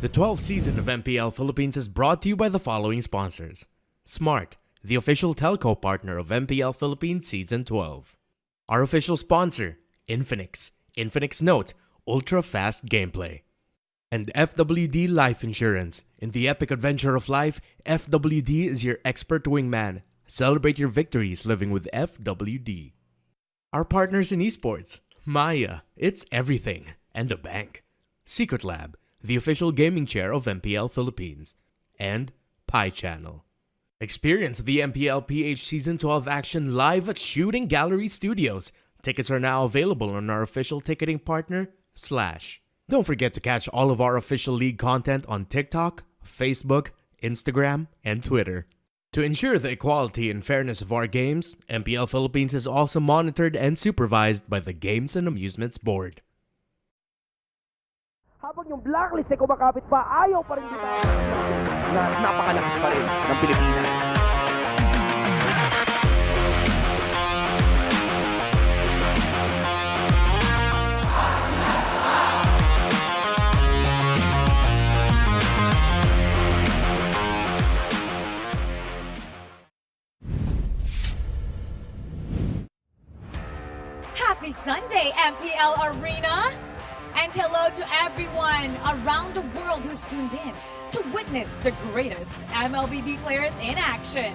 The 12th season of MPL Philippines is brought to you by the following sponsors. Smart, the official telco partner of MPL Philippines Season 12. Our official sponsor, Infinix. Infinix Note, ultra-fast gameplay. And FWD Life Insurance. In the epic adventure of life, FWD is your expert wingman. Celebrate your victories living with FWD. Our partners in esports, Maya, it's everything, and a bank. Secret Lab, the official gaming chair of MPL Philippines, and Pi Channel. Experience the MPL-PH Season 12 action live at Shooting Gallery Studios. Tickets are now available on our official ticketing partner, Slash. Don't forget to catch all of our official league content on TikTok, Facebook, Instagram, and Twitter. To ensure the equality and fairness of our games, MPL Philippines is also monitored and supervised by the Games and Amusements Board. Habang yung blacklist ay kumakapit pa, ayaw pa rin dito. Napakalakas pa rin ng Pilipinas. Happy Sunday, MPL Arena! And hello to everyone around the world who's tuned in to witness the greatest MLBB players in action.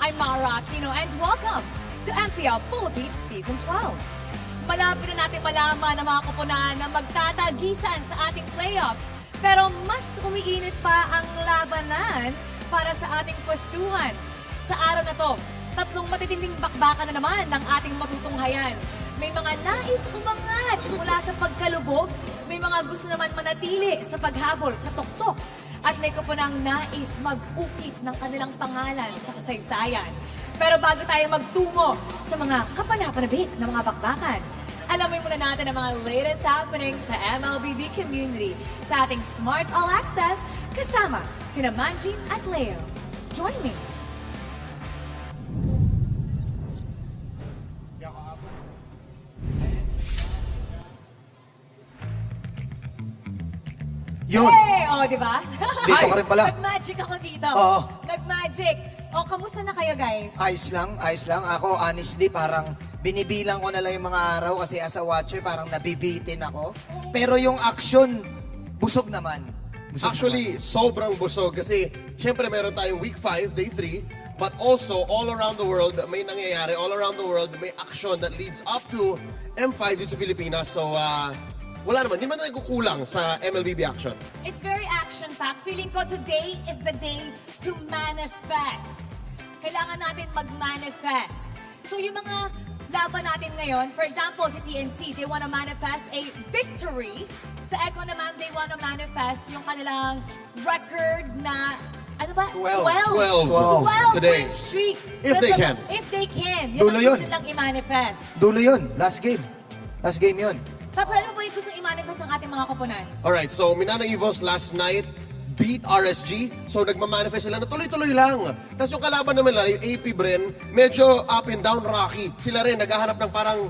I'm Mara Aquino and welcome to MPL Philippines Season 12. Malapit na natin malaman ang mga koponan na magtatagisan sa ating playoffs, pero mas umiinit pa ang labanan para sa ating pwestuhan. Sa araw na to, tatlong matitinding bakbakan na naman ng ating matutunghayan. May mga nais umangat mula sa pagkalubog, may mga gusto naman manatili sa paghabol sa tuktok, at may kapunang nais mag-ukit ng kanilang pangalan sa kasaysayan. Pero bago tayo magtungo sa mga kapanapanabik na mga bakbakan, alamin muna natin ang mga latest happenings sa MLBB community sa ating Smart All Access kasama sina Manjin at Leo. Join me! Yun! Hey! O, di ba? Dito ka rin pala. Nag-magic ako dito. Oo. Nag-magic. O, kamusta na kayo, guys? Ayos lang, ayos lang. Ako, honestly, parang binibilang ko na lang yung mga araw kasi as a watcher, parang nabibitin ako. Pero yung action, busog naman. Actually, sobrang busog kasi syempre meron tayong week 5, day 3, but also all around the world may nangyayari, all around the world may action that leads up to M5 dito sa Pilipinas. So, wala naman, hindi man tayo kukulang sa MLBB action. It's very action-packed. Feeling ko today is the day to manifest. Kailangan natin mag-manifest. So yung mga laban natin ngayon, for example, si TNC, they want to manifest a victory. Sa Echo naman, they want to manifest yung kanilang record na, ano ba? 12 today. Win streak. If they can. If they can. Dulo yun. Yun ang gusto nilang i-manifest. Dulo yun, last game. Last game yun. Tapos ano po yung gusto i-manifest ng ating mga koponan? Alright, so Minana Evos last night beat RSG. So nagmamanifest sila na tuloy-tuloy lang. Tapos yung kalaban naman nila, yung APBR, medyo up and down rocky. Sila rin naghahanap ng parang,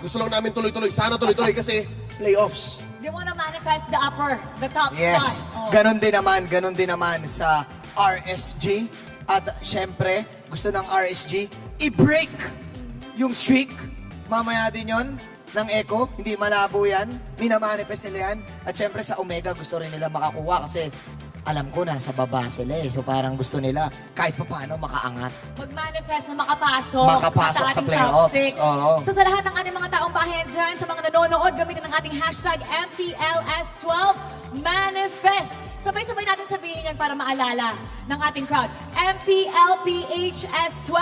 gusto lang namin tuloy-tuloy. Sana tuloy-tuloy kasi playoffs. They want to manifest the top Yes, spot. Oh. ganon din naman sa RSG. At syempre, gusto ng RSG i-break yung streak. Mamaya din yon ng Echo, hindi malabo yan. Minamanifest nila yan. At syempre sa Omega, gusto rin nila makakuha kasi alam ko nasa baba sila eh. So parang gusto nila kahit paano makaangat. Mag-manifest na makapasok, Makapasok sa ating playoffs. top 6. Oo. So sa lahat ng ating mga taong bayan dyan, sa mga nanonood, gamitin ang ating hashtag MPLS12 manifest. Sabay-sabay natin sabihin yan para maalala ng ating crowd. MPL-PH S12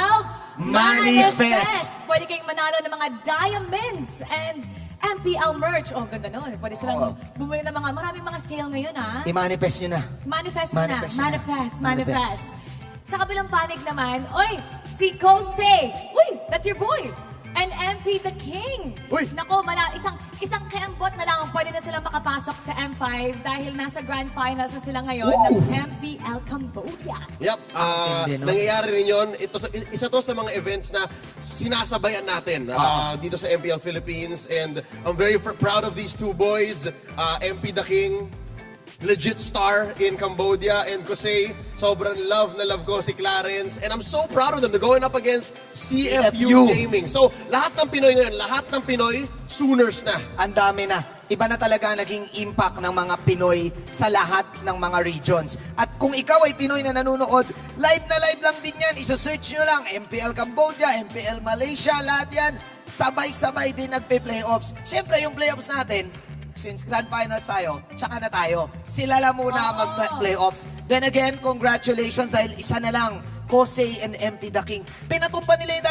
Manifest! Pwede kayong manalo ng mga diamonds and MPL merch. Oh, ganda nun. Pwede silang bumili ng mga, maraming mga sale ngayon, ha? I-manifest nyo na. Manifest mo na. Manifest nyo na. Manifest. Manifest. Sa kabilang panig naman, oy, si Kose. Uy, that's your boy. And MP the King. Uy! Nako, isang keembot na lang pwede na silang makapasok sa M5 dahil nasa grand finals na sila ngayon ng MPL Cambodia. Yep, Hindi, no? nangyayari rin yun. Isa to sa mga events na sinasabayan natin dito sa MPL Philippines. And I'm very proud of these two boys. MP the King, legit star in Cambodia, and Kosei, sobrang love na love ko si Clarence, and I'm so proud of them. They're going up against CFU Gaming. So, lahat ng Pinoy ngayon, lahat ng Pinoy, Sooners na. Ang dami na. Iba na talaga ang naging impact ng mga Pinoy sa lahat ng mga regions. At kung ikaw ay Pinoy na nanonood, live na live lang din yan. Isa-search nyo lang, MPL Cambodia, MPL Malaysia, lahat yan. Sabay-sabay din nagpe-playoffs. Siyempre, yung playoffs natin, since grand finals tayo, tsaka na tayo. Sila lang muna mag-playoffs. Then again, congratulations dahil isa na lang, Kosei and MP the King. Pinatumpa nila yung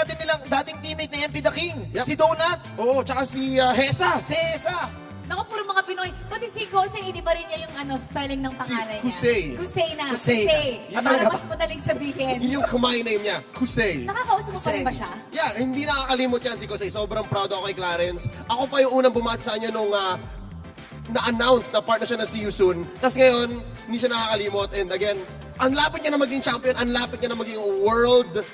dating teammate ni MP the King. Yep. Si Donut. Oo, tsaka si Hesa. Si Esa. Naku, puro mga Pinoy. Pati si Kose, hindi ba rin niya yung spelling ng pangalan niya? Kusei. Kusei na. Kusei na. Kusei. At Para talaga mas madaling sabihin. Yun yung kamay name niya, Kusei. Nakakausap mo pa rin ba siya? Yeah, hindi nakakalimot yan si Kosei. Sobrang proud ako kay Clarence. Ako pa yung unang bumati sa kanya nung na-announce na part na siya na See You Soon. Tapos ngayon, hindi siya nakakalimot. And again, ang lapit niya na maging champion, ang lapit niya na maging world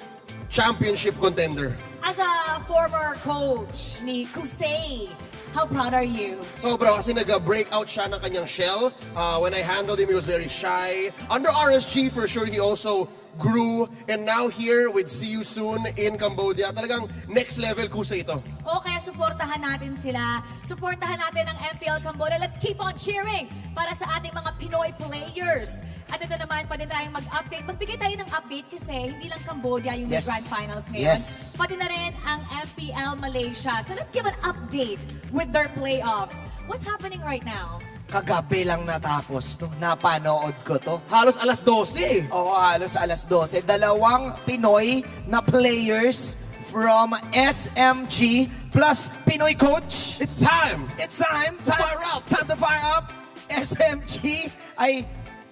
championship contender. As a former coach ni Kusei, how proud are you? Sobra kasi nag-breakout siya ng kanyang shell. When I handled him, he was very shy. Under RSG, for sure, he also grew. And now here with See You Soon in Cambodia, talagang next level Kusei ito. O kaya suportahan natin sila. Suportahan natin ang MPL Cambodia. Let's keep on cheering para sa ating mga Pinoy players. At ito naman, pwede tayong mag-update. Magbigay tayo ng update kasi hindi lang Cambodia yung Yes. grand finals ngayon. Yes. Pati na rin ang MPL Malaysia. So let's give an update with their playoffs. What's happening right now? Kagabi lang natapos to. Napanood ko to. Halos alas 12. Oo, halos alas 12. Dalawang Pinoy na players from SMG plus Pinoy coach. It's time! It's time To fire up! Time to fire up! SMG ay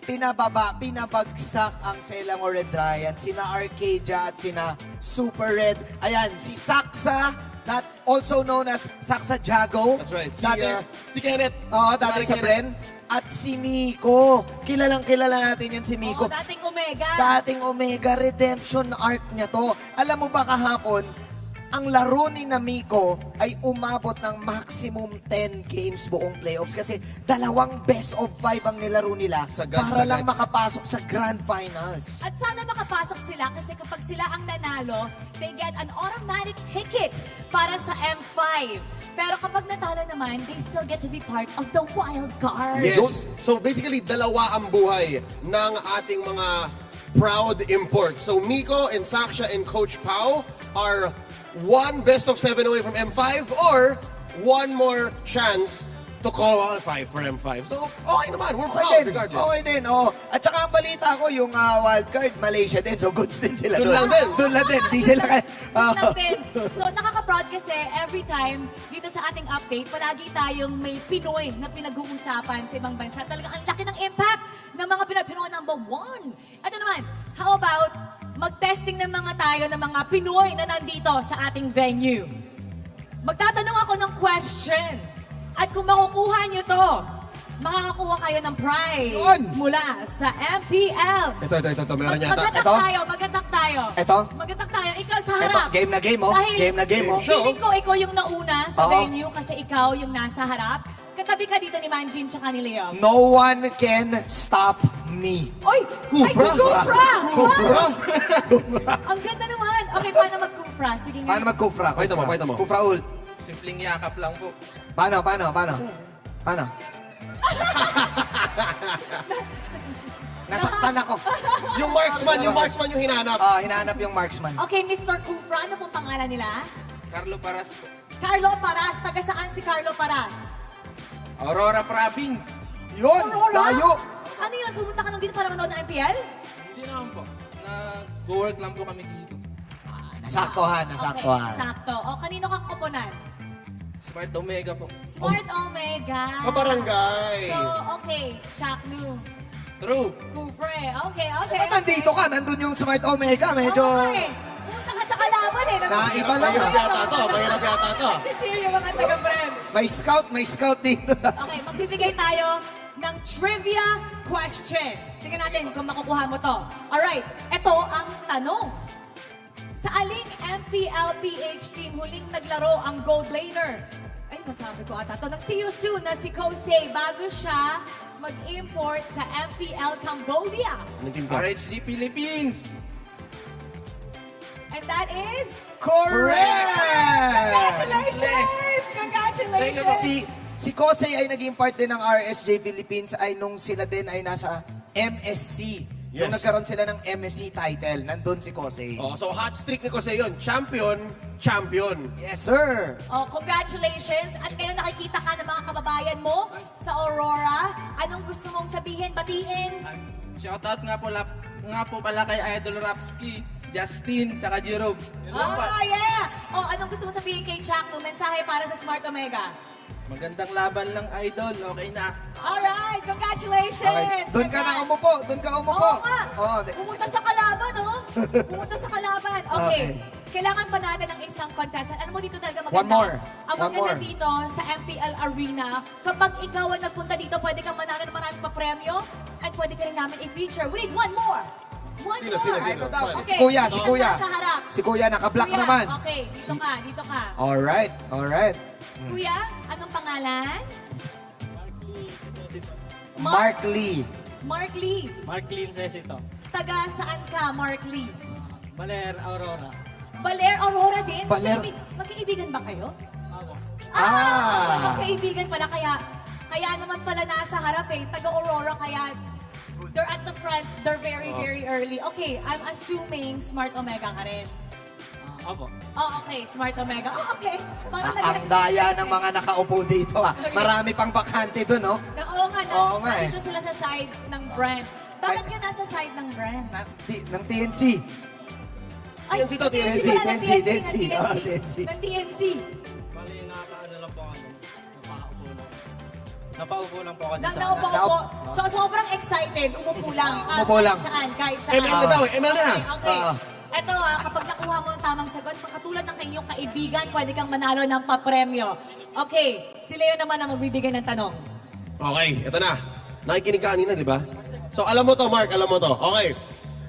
pinabagsak ang Selangor Red Giant. Sina Arcadia at sina Super Red. Ayan, si Saksa, that also known as Saksa Jago. That's right. Si Kenneth. Oo, dati sa Kenneth. Bren. At si Miko. Kilalang kilala natin yan si Miko. Oo, dating Omega. Dating Omega, redemption arc niya to. Alam mo ba kahapon, ang laro ni Miko ay umabot ng maximum 10 games buong playoffs kasi dalawang best of 5 ang nilaro nila para lang makapasok sa grand finals. At sana makapasok sila kasi kapag sila ang nanalo, they get an automatic ticket para sa M5. Pero kapag natalo naman, they still get to be part of the wild card. Yes. So basically, dalawa ang buhay ng ating mga proud imports. So Miko and Saksha and Coach Pau are one best of 7 away from M5 or one more chance to qualify for M5. So, okay naman. We're proud regardless. Okay din, oh. At saka ang balita ko, yung wildcard, Malaysia din. So, goods din sila Doon doon. lang din. Doon lang din. Di sila kaya... Yun lang din. So, nakaka-proud kasi every time dito sa ating update, palagi tayong may Pinoy na pinag-uusapan sa ibang bansa. Talagang ang laki ng impact ng mga Pinoy number 1. Ito naman, how about mag-testing ng mga tayo ng mga Pinoy na nandito sa ating venue? Magtatanong ako ng question. At kung makukuha nyo to, makakakuha kayo ng prize Yun! mula sa MPL. Ito. Meron yata. Ito? Mag-attack tayo. Ito? Mag-attack tayo. Ikaw sa Ito, harap. game na game, oh. Dahil Game na game, oh. show. feeling ko ikaw yung nauna sa Oo. venue kasi ikaw yung nasa harap. Katabi ka dito ni Manjin tsaka ni Leo. No one can stop me. Oy! Kufra! Ay, Kufra! Kufra! Ang ganda naman. Okay, paano mag-Kufra? Sige nga. Paano mag-Kufra? Pakita mo. Kufra ult. Simpleng yakap lang po. Paano? Nasaktan ako. Yung marksman yung hinanap. Hinahanap yung marksman. Okay, Mr. Kufra, ano pong pangalan nila? Carlo Paras po. Carlo Paras. Taga saan si Carlo Paras? Aurora Province. Yun, Aurora? layo. Ano yun? Pumunta ka lang dito para manood ng MPL? Hindi naman po. Nag-work lang po kami dito. Nasaktuhan. Okay, sakto. O, kanino kang koponan? Smart Omega po. Smart Omega. Kabarangay. So, okay. Chaknu. True. Kufre. Okay. Ba't nandito ka? Nandun yung Smart Omega. Medyo... Okay. Pumunta ka sa kalaban eh. Naiba lang. Mahirap yata to. Chill yung mga taga-brand. May scout dito sa... Okay, magbibigay tayo ng trivia question. Tingnan natin kung makukuha mo to. Alright, ito ang tanong. Sa aling MPL-PH team huling naglaro ang gold laner? Ay, nasabi ko ata to. Nang see you soon na si Kosei bago siya mag-import sa MPL Cambodia. RHD Philippines. And that is... Correct! Congratulations! Si Kosei ay naging part din ng RSJ Philippines ay nung sila din ay nasa MSC. Nung Yes. nagkaroon sila ng MSC title, nandun si Kosei. Oh, so hot streak ni Jose yun. Champion. Yes, sir! Oh, congratulations! At ngayon nakikita ka ng mga kababayan mo sa Aurora. Anong gusto mong sabihin, batiin? Shoutout nga po pala kay Idol Rapsky, Justin, tsaka Jerome. Yun lang po. Oh, yeah! Oh, anong gusto mong sabihin kay Chakno? Mensahe para sa Smart Omega. Magandang laban lang, Idol. Okay na. Alright, congratulations! Okay. Doon ka na umupo! Oo nga! Oh, Pumunta sa kalaban, oh! Pumunta sa kalaban. Okay. Kailangan pa natin ng isang contestant. Ano mo dito talaga maganda? One more. Ang One maganda more. dito sa MPL Arena, kapag ikaw ay nagpunta dito, pwede kang manalo ng maraming papremyo at pwede ka rin namin i-feature. We need one more! One Sino? more! Ito daw, Okay. si Kuya, si Sino Kuya. nasa harap? Si Kuya, naka-black Kuya, naman. Okay, dito ka. Alright. Kuya, anong pangalan? Mark Lee. Mark Lee. Mark Linces ito. Taga saan ka, Mark Lee? Baler, Aurora. Baler, Aurora din? Baler. Magkaibigan ba kayo? Ako. Magkaibigan pala, kaya naman pala nasa harap eh. Taga Aurora, kaya they're at the front, they're very, very early. Okay, I'm assuming Smart Omega ka rin. Opo. Oh, okay, Smart Omega. Oh, okay. Parang Ang daya ng mga nakaupo dito. Marami pang bakante doon, no? Oo nga, eh. nandito sila sa side ng brand. Bakit ka nasa side ng brand? Ng TNC. Ay, TNC to, TNC, pala, ng TNC. TNC. Ng TNC. Bali, nakaano lang po ako. Napaupo lang po ako. Naupo-upo. So, sobrang excited. Umupo lang. Umupo lang. Kahit saan. ML na daw eh. ML na. Okay. Eto kapag nakuha mo ang tamang sagot, katulad ng kanyang kaibigan, pwede kang manalo ng papremyo. Okay, si Leo naman ang magbibigay ng tanong. Okay, ito na. Nakikinig ka kanina, di ba? So alam mo to, Mark, alam mo to. Okay.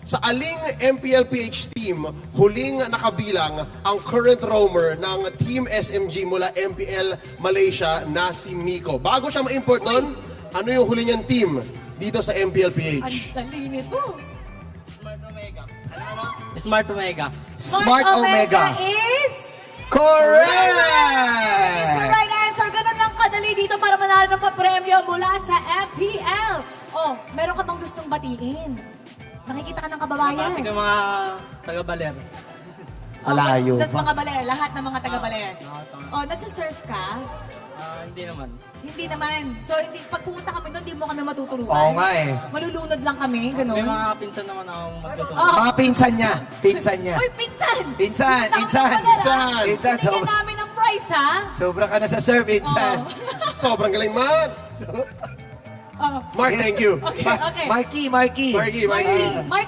Sa aling MPL-PH team, huling nakabilang ang current roamer ng Team SMG mula MPL Malaysia na si Miko. Bago siya ma-import nun, ano yung huli niyang team dito sa MPL-PH? Ang dali nito. Smart Omega. Smart Omega. Smart Omega. is... Correct! The right answer. Ganun lang kadali dito para manalo ng papremyo mula sa MPL. Oh, meron ka bang gustong batiin? Nakikita ka ng kababayan. Pati ka mga taga-Baler. Malayo Sa pa. mga baler, lahat ng mga taga-baler. Oh, nagsisurf ka? Hindi naman. Hindi naman. So, pag pumunta kami doon, hindi mo kami matuturuan. Oo nga eh. Malulunod lang kami, May gano'n. mga pinsan naman akong magtuturo. Mga pinsan niya. Pinsan niya. Uy, pinsan! Pinsan. Pinsan. Bigyan namin ng prize, ha? Sobra ka na sa serve, pinsan. Sobrang galing, man! Oh. Mark, thank you. Okay. Marky. Mark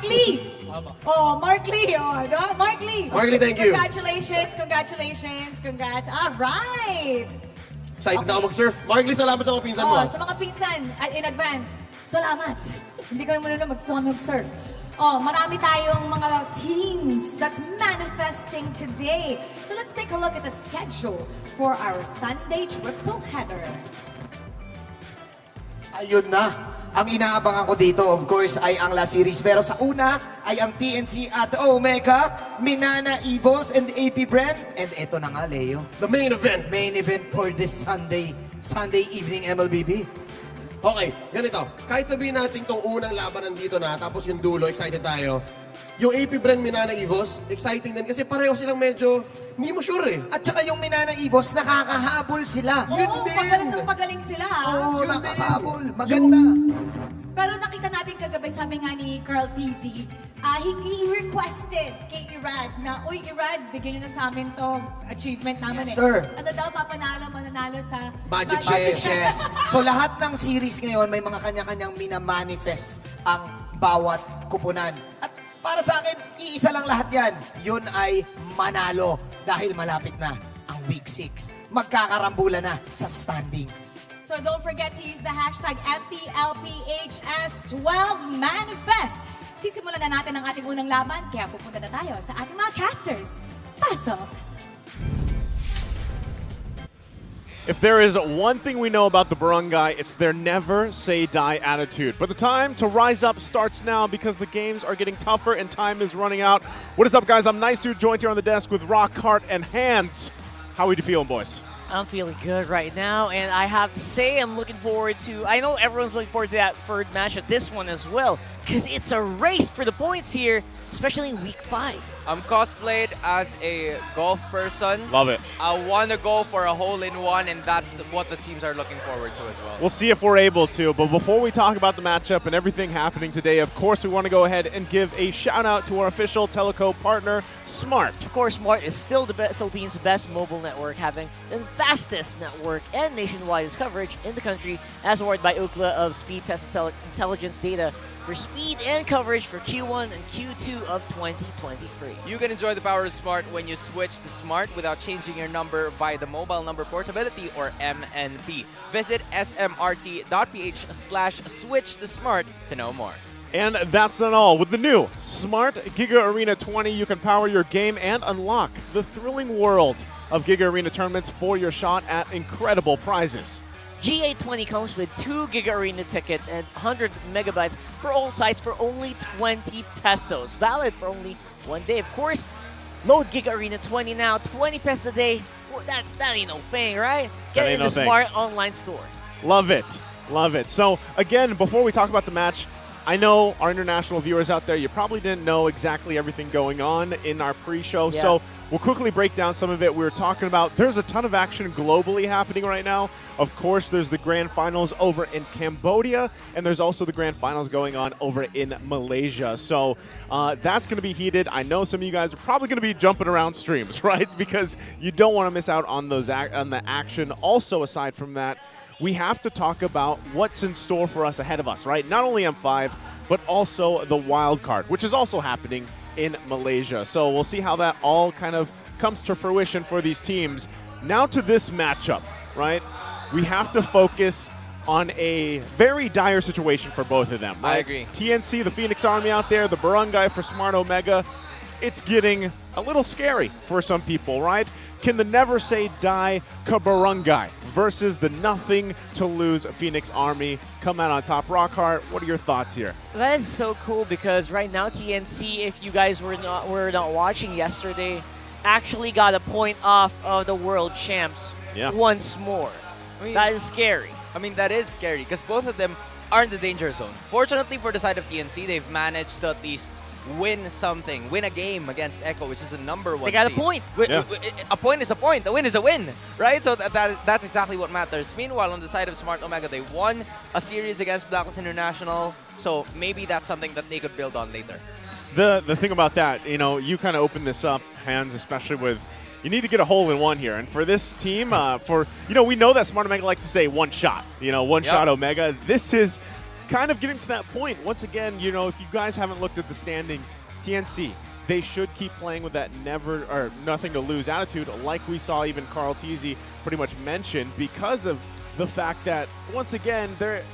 Lee. Opo. Oh, Mark Lee. Oh, diba? Mark Lee. Mark Lee, thank you. Congrats. All right. Excited na ako mag-surf. Mark Lee, salamat sa mga pinsan mo. Oh, sa mga pinsan, in advance, salamat. Hindi kami marunong mag-surf. Oh, marami tayong mga teams that's manifesting today. So let's take a look at the schedule for our Sunday triple header. Ayun na. Ang inaabangan ko dito, of course, ay ang La Series. Pero sa una ay ang TNC at Omega, Minana Evos, and APBR. And ito na nga, Leo. The main event. Main event for this Sunday evening MLBB. Okay, ganito. Kahit sabihin natin tong unang laban nandito na, tapos yung dulo, excited tayo. Yung AP Bren Minana Evos, exciting din kasi pareho silang medyo, hindi mo sure eh. At saka yung Minana Evos, nakakahabol sila. Oo, magaling sila. Oo, nakakahabol. Maganda. Pero nakita natin kagabi, sabi nga ni Carl TZ, he requested kay Irad na, uy Irad, bigyan nyo na sa amin to achievement namin Yes, sir. Ano daw, mananalo sa Magic Magic Chess. chess. So lahat ng series ngayon, may mga kanya-kanyang minamanifest ang bawat kupunan. At para sa akin, iisa lang lahat yan. Yun ay manalo dahil malapit na ang Week 6. Magkakarambulan na sa standings. So don't forget to use the hashtag MPL-PH/S12 manifest. Sisimulan na natin ang ating unang laban, kaya pupunta na tayo sa ating mga casters. Pasok! If there is one thing we know about the Barangay, it's their never say die attitude. But the time to rise up starts now because the games are getting tougher and time is running out. What is up, guys? I'm Nice Dude, joined here on the desk with Rock, Heart, and Hands. How are you feeling, boys? I'm feeling good right now, and I have to say I'm looking forward to, I know everyone's looking forward to that third match of this one as well, because it's a race for the points here, especially in Week 5. I'm cosplayed as a golf person. Love it. I want to go for a hole-in-one, and that's what the teams are looking forward to as well. We'll see if we're able to, but before we talk about the matchup and everything happening today, of course we want to go ahead and give a shout out to our official teleco partner, Smart. Of course, Smart is still the Philippines' best mobile network, having the fastest network and nationwide coverage in the country, as awarded by Ookla of Speed Test Intelligence Data for speed and coverage for Q1 and Q2 of 2023. You can enjoy the power of Smart when you switch to Smart without changing your number via the mobile number portability or MNP. Visit smrt.ph/switch to Smart to know more. And that's not all. With the new Smart Giga Arena 20, you can power your game and unlock the thrilling world of Giga Arena tournaments for your shot at incredible prizes. GA20 comes with 2 Giga Arena tickets and 100 megabytes for all sites for only 20 pesos. Valid for only 1 day. Of course, load Giga Arena 20 now. 20 pesos a day. Well, that ain't no thing, right? Get it in the Smart online store. Love it. Love it. So, again, before we talk about the match, I know our international viewers out there, you probably didn't know exactly everything going on in our pre-show, so we'll quickly break down some of it. We were talking about there's a ton of action globally happening right now. Of course, there's the grand finals over in Cambodia, and there's also the grand finals going on over in Malaysia. So that's going to be heated. I know some of you guys are probably going to be jumping around streams, right? Because you don't want to miss out on those on the action. Also, aside from that, we have to talk about what's in store for us ahead of us, right? Not only M5, but also the wild card, which is also happening in Malaysia. So we'll see how that all kind of comes to fruition for these teams. Now to this matchup, right? We have to focus on a very dire situation for both of them, right? I agree. TNC, the Phoenix Army out there, the Barangay for Smart Omega. It's getting a little scary for some people, right? Can the never say die Kabarangay versus the nothing to lose Phoenix Army come out on top? Rockhart, what are your thoughts here? That is so cool because right now TNC, if you guys were not watching yesterday, actually got a point off of the world champs once more. I mean, that is scary. I mean, that is scary because both of them are in the danger zone. Fortunately for the side of TNC, they've managed to at least win something, win a game against Echo, which is the number one. They got seed. a point. A point is a point. A win is a win, right? So that's exactly what matters. Meanwhile, on the side of Smart Omega, they won a series against Blacklist International, so maybe that's something that they could build on later. The thing about that, you know, you kind of open this up, Hands, especially with you need to get a hole-in-one here. And for this team, we know that Smart Omega likes to say one shot, one shot Omega. This is kind of getting to that point. Once again, if you guys haven't looked at the standings, TNC, they should keep playing with that never or nothing to lose attitude, like we saw even Carl Teasy pretty much mention, because of the fact that, once again, they're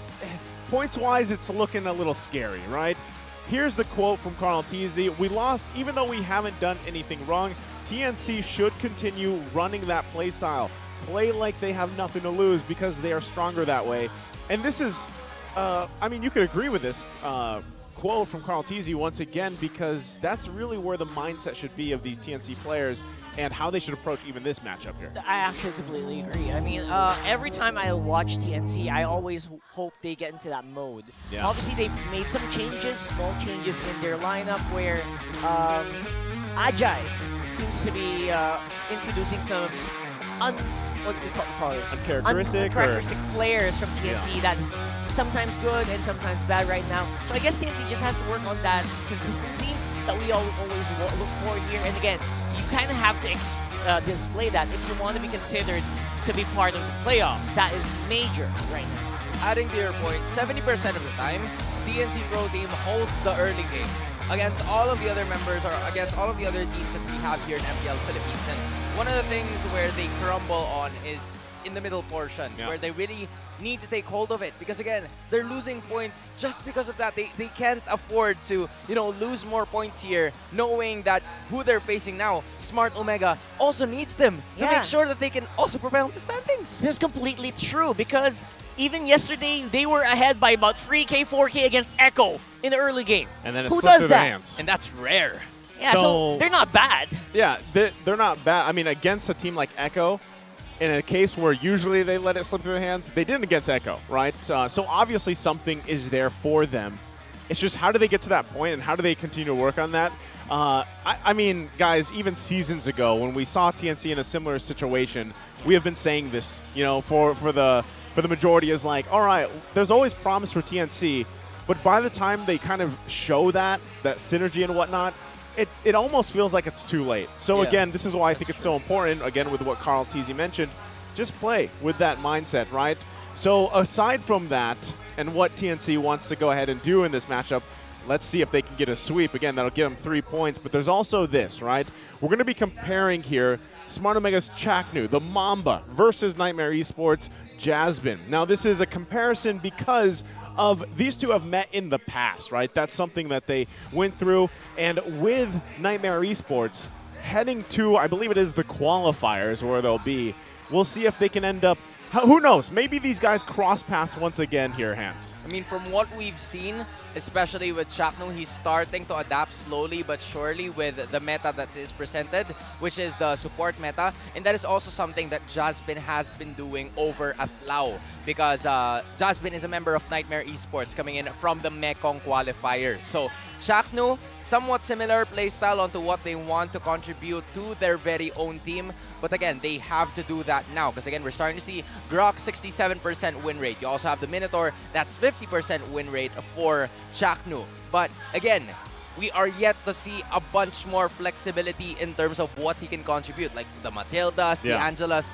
points-wise, it's looking a little scary, right? Here's the quote from Carl Teasy: "We lost even though we haven't done anything wrong. TNC should continue running that play style. Play like they have nothing to lose because they are stronger that way." And this is, you could agree with this quote from Carl Teasy once again, because that's really where the mindset should be of these TNC players and how they should approach even this matchup here. I actually completely agree. I mean, every time I watch TNC, I always hope they get into that mode. Yeah. Obviously, they've made some changes, small changes in their lineup where Ajay seems to be introducing some what do we call it? Uncharacteristic players from TNC that is sometimes good and sometimes bad right now. So I guess TNC just has to work on that consistency that we always look for here. And again, you kind of have to display that if you want to be considered to be part of the playoffs. That is major right now. Adding to your point, 70% of the time, TNC Pro Team holds the early game against all of the other members or against all of the other teams that we have here in MPL Philippines. And one of the things where they crumble on is in the middle portions, where they really need to take hold of it, because again, they're losing points just because of that. They can't afford to, lose more points here, knowing that who they're facing now, Smart Omega, also needs them to make sure that they can also propel the standings. This is completely true, because even yesterday, they were ahead by about 3K, 4K against Echo in the early game. And then it Who slipped does through their that? hands. And that's rare. Yeah, so they're not bad. Yeah, they're not bad. I mean, against a team like Echo, in a case where usually they let it slip through their hands, they didn't against Echo, right? So obviously something is there for them. It's just how do they get to that point and how do they continue to work on that? I mean, guys, even seasons ago when we saw TNC in a similar situation, we have been saying this, for the majority is like, all right, there's always promise for TNC, but by the time they kind of show that synergy and whatnot, it almost feels like it's too late. So again, this is why I think it's so important, again, with what Carl Teasy mentioned, just play with that mindset, right? So aside from that and what TNC wants to go ahead and do in this matchup, let's see if they can get a sweep. Again, that'll get them 3 points, but there's also this, right? We're going to be comparing here Smart Omega's Chaknu, the Mamba, versus Nightmare Esports' Jasmine. Now, this is a comparison because of these two have met in the past, right? That's something that they went through. And with Nightmare Esports heading to, I believe it is the qualifiers where they'll be, we'll see if they can end up, who knows, maybe these guys cross paths once again here, Hans. I mean, from what we've seen, especially with Chaknu, he's starting to adapt slowly but surely with the meta that is presented, which is the support meta. And that is also something that Jasmine has been doing over at Lao, because Jasmine is a member of Nightmare Esports coming in from the Mekong qualifiers. So Chaknu, somewhat similar playstyle onto what they want to contribute to their very own team. But again, they have to do that now, because again, we're starting to see Grok 67% win rate. You also have the Minotaur, that's 50% win rate for Chaknu. But again, we are yet to see a bunch more flexibility in terms of what he can contribute, like the Matildas, the Angelas.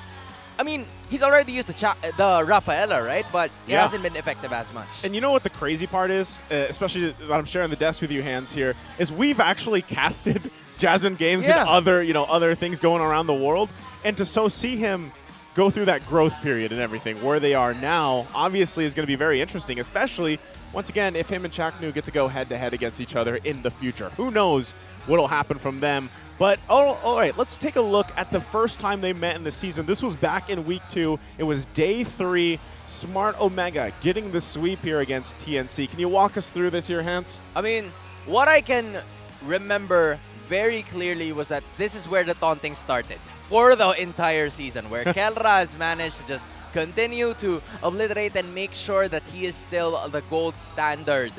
I mean, he's already used the Rafaela, right? But it hasn't been effective as much. And you know what the crazy part is, especially that I'm sharing the desk with you, Hans, here, is we've actually casted Jasmine games and other things going around the world. And to see him go through that growth period and everything, where they are now, obviously is going to be very interesting, especially, once again, if him and Chaknu get to go head-to-head against each other in the future. Who knows what will happen from them. But, all right, let's take a look at the first time they met in the season. This was back in Week 2. It was Day 3. Smart Omega getting the sweep here against TNC. Can you walk us through this here, Hans? I mean, what I can remember very clearly was that this is where the taunting started for the entire season, where Kelra has managed to just continue to obliterate and make sure that he is still the gold standard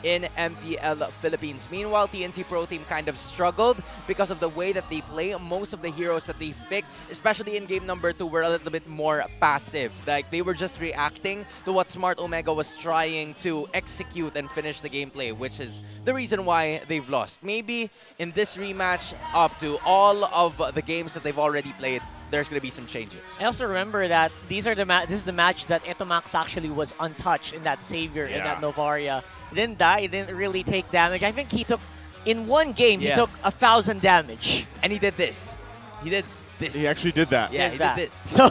in MPL Philippines. Meanwhile, TNC Pro Team kind of struggled because of the way that they play. Most of the heroes that they've picked, especially in game number 2, were a little bit more passive. Like, they were just reacting to what Smart Omega was trying to execute and finish the gameplay, which is the reason why they've lost. Maybe in this rematch, up to all of the games that they've already played, there's going to be some changes. I also remember that this is the match that Etomax actually was untouched in that Savior, in that Novaria. He didn't die, he didn't really take damage. I think he took, in one game, he took 1,000 damage. And he did this. He did this. He actually did that. Yeah, he did it. So,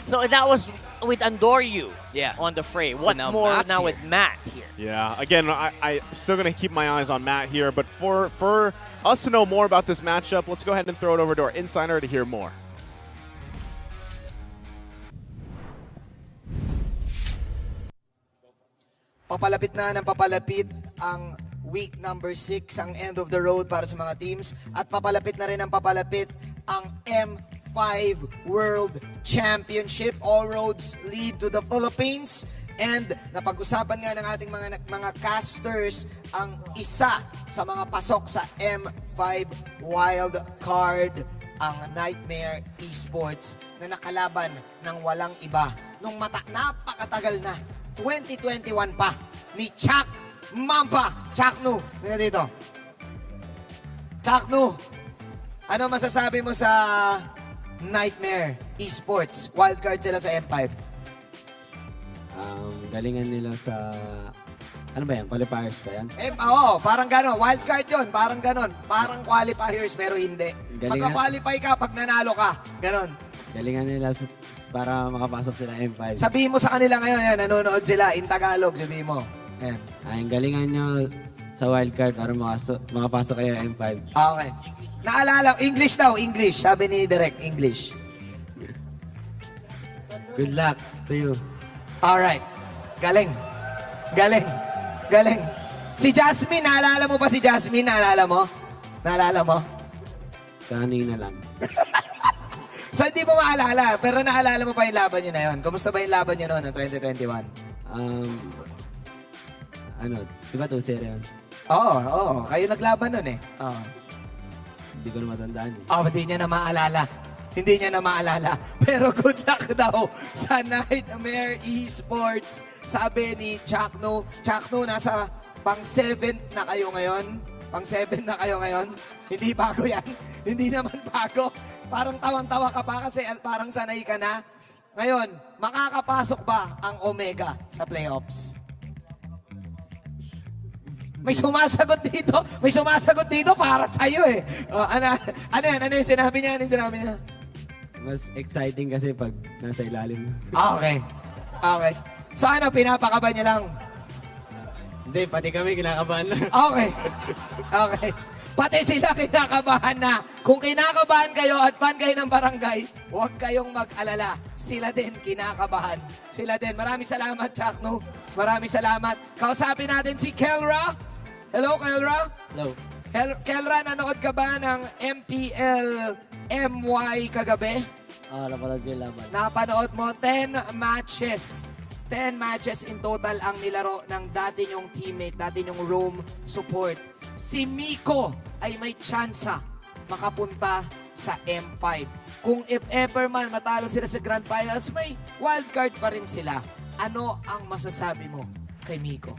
so that was with Andoryu on the fray. What more Matt's now here. with Matt here? Yeah, again, I'm still going to keep my eyes on Matt here, but for us to know more about this matchup, let's go ahead and throw it over to our insider to hear more. Papalapit na ng papalapit ang week number 6 ang end of the road para sa mga teams at papalapit na rin ang papalapit ang M5 World Championship. All roads lead to the Philippines. And napag-usapan nga ng ating mga casters ang isa sa mga pasok sa M5 Wild Card, ang Nightmare Esports na nakalaban ng walang iba nung napakatagal na 2021 pa ni Chak Mampa. Chaknu, nga dito. Chaknu, ano masasabi mo sa Nightmare Esports? Wildcard sila sa M5. Galingan nila sa... Ano ba yan? Qualifiers ba yan? Oo, parang gano'n. Wildcard yun, parang gano'n. Parang qualifiers, pero hindi. Pagka-qualify ka, pag nanalo ka, gano'n. Galingan nila para makapasok sila M5. Sabihin mo sa kanila ngayon, yan, nanonood sila in Tagalog, sabihin mo. Yan. Ay, galingan nyo sa wildcard para makapasok kayo M5. Okay. Naalala, English daw, English. Sabi ni Direk, English. Good luck to you. Alright. Galing. Galing. Galing. Si Jasmine, naalala mo ba si Jasmine? Naalala mo? Naalala mo? Kanina lang. So, hindi mo maalala, pero naalala mo pa yung laban nyo na yun. Kumusta ba yung laban nyo noon, 2021? Di ba 2-0 yun? Oo. Kayo naglaban nun eh. Oo. Hindi ko na matandaan eh. Hindi niya na maalala. Hindi niya na maalala. Pero good luck daw sa Nightmare Esports. Sabi ni Chakno. Chakno, nasa pang-7 na kayo ngayon. Pang-7 na kayo ngayon. Hindi bago yan. Hindi naman bago. Parang tawang-tawa ka pa kasi parang sanay ka na. Ngayon, makakapasok ba ang Omega sa playoffs? May sumasagot dito. May sumasagot dito para sa'yo eh. Ano yan? Ano yung sinabi niya? Ano yung sinabi niya? Mas exciting kasi pag nasa ilalim. Okay. Okay. So ano, pinapakaban niya lang? Hindi, pati kami kinakabahan na. Okay. Okay. Pati sila kinakabahan na. Kung kinakabahan kayo at fan kayo ng barangay, huwag kayong mag-alala. Sila din kinakabahan. Sila din. Maraming salamat, Chakno. Maraming salamat. Kausapin natin si Kelra. Hello, Kelra. Hello. Kelra, nanood ka ba ng MPL-MY kagabi? Napanood ko yung laban. Napanood mo 10 matches. 10 matches in total ang nilaro ng dati niyong teammate, dati niyong roam support. Si Miko ay may tsansa makapunta sa M5. Kung if ever man matalo sila sa Grand Finals, may wildcard pa rin sila. Ano ang masasabi mo kay Miko?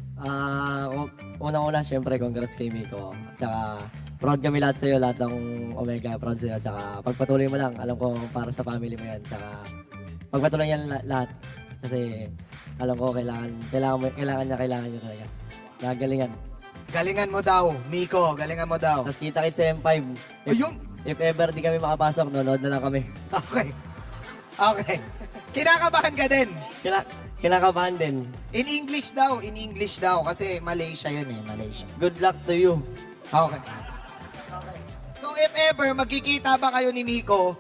Unang-una, syempre, congrats kay Miko. Tsaka, proud kami lahat sa'yo, lahat ng Omega, proud sa'yo. Tsaka, pagpatuloy mo lang, alam ko para sa family mo yan. Tsaka, pagpatuloy yan lahat. Kasi, alam ko, kailangan niya talaga. Nagalingan. Galingan mo daw, Miko. Galingan mo daw. Tapos kita kayo sa M5. Ayun! If ever di kami makapasok, nonood na lang kami. Okay. Okay. Kinakabahan ka din. Kinakabahan din. In English daw. Kasi Malaysia yun eh, Malaysia. Good luck to you. Okay. Okay. So if ever magkikita ba kayo ni Miko,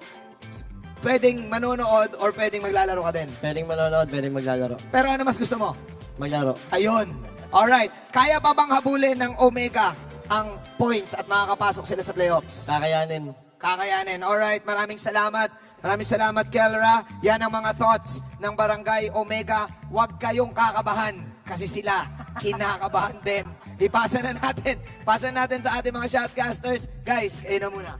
pwedeng manonood or pwedeng maglalaro ka din? Pwedeng manonood, pwedeng maglalaro. Pero ano mas gusto mo? Maglaro. Ayun. Alright. Kaya pa bang habulin ng Omega ang points at makakapasok sila sa playoffs? Kakayanin. Kakayanin. Alright, maraming salamat. Maraming salamat, Kelra. Yan ang mga thoughts ng Barangay Omega. Huwag kayong kakabahan kasi sila kinakabahan din. Ipasa na natin. Pasa natin sa ating mga shotcasters. Guys, kayo na muna.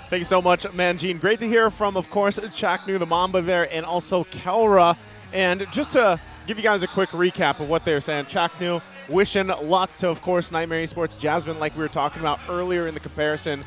Thank you so much, Manjean. Great to hear from, of course, Chaknu, the Mamba there, and also Kelra. And just to give you guys a quick recap of what they were saying, Chaknu wishing luck to, of course, Nightmare Esports, Jasmine, like we were talking about earlier in the comparison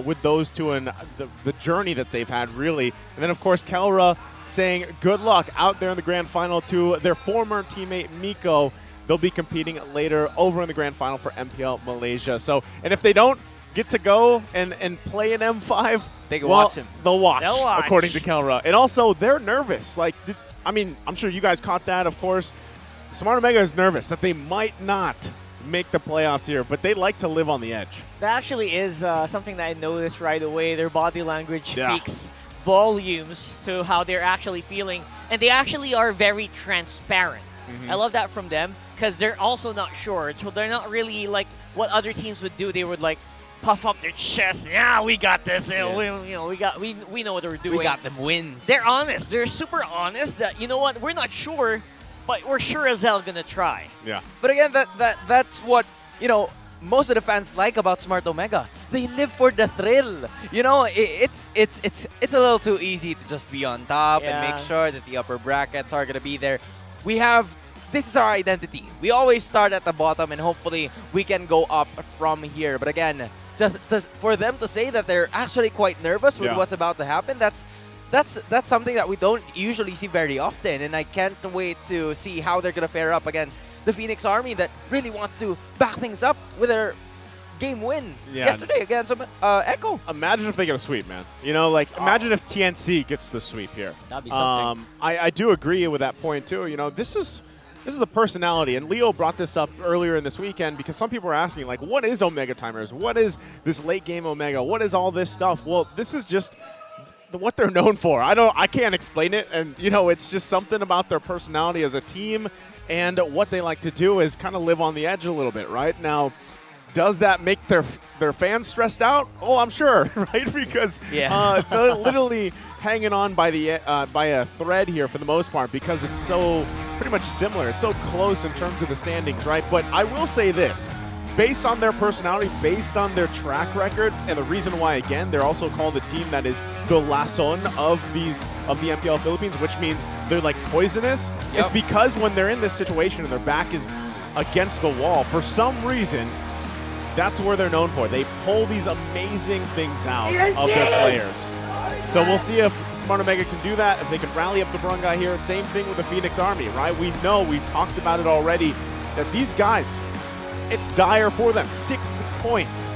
with those two and the journey that they've had, really. And then, of course, Kelra saying good luck out there in the grand final to their former teammate, Miko. They'll be competing later over in the grand final for MPL Malaysia. So, and if they don't get to go and play an M5, they can watch him. They'll watch, according to Kelra. And also, they're nervous. Like, I mean, I'm sure you guys caught that, of course. Smart Omega is nervous that they might not make the playoffs here, but they like to live on the edge. That actually is something that I noticed right away. Their body language speaks volumes to how they're actually feeling, and they actually are very transparent I love that from them because they're also not sure. So they're not really like what other teams would do. They would like puff up their chest. Yeah, we got this. We know what we're doing. We got them wins. They're honest. They're super honest that, you know what, we're not sure, but we're sure as hell gonna try. Yeah. But again, that's what, most of the fans like about Smart Omega. They live for the thrill. It's a little too easy to just be on top and make sure that the upper brackets are gonna be there. This is our identity. We always start at the bottom and hopefully we can go up from here. But again, for them to say that they're actually quite nervous with what's about to happen, that's something that we don't usually see very often. And I can't wait to see how they're going to fare up against the Phoenix Army that really wants to back things up with their game win yesterday against Echo. Imagine if they get a sweep, man. Imagine if TNC gets the sweep here. That'd be something. I do agree with that point, too. This is the personality, and Leo brought this up earlier in this weekend because some people were asking, like, what is Omega Timers? What is this late game Omega? What is all this stuff? Well, this is just what they're known for. I can't explain it, and it's just something about their personality as a team, and what they like to do is kind of live on the edge a little bit, right? Now, does that make their fans stressed out? Oh, I'm sure, right? Because they're literally hanging on by a thread here for the most part because it's so pretty much similar. It's so close in terms of the standings, right? But I will say this. Based on their personality, based on their track record, and the reason why, again, they're also called the team that is the Lason of the MPL Philippines, which means they're like poisonous, is because when they're in this situation and their back is against the wall, for some reason, that's where they're known for. They pull these amazing things out of their players. So we'll see if Smart Omega can do that, if they can rally up the Barangay here. Same thing with the Phoenix Army, right? We know, we've talked about it already, that these guys, it's dire for them. 6 points.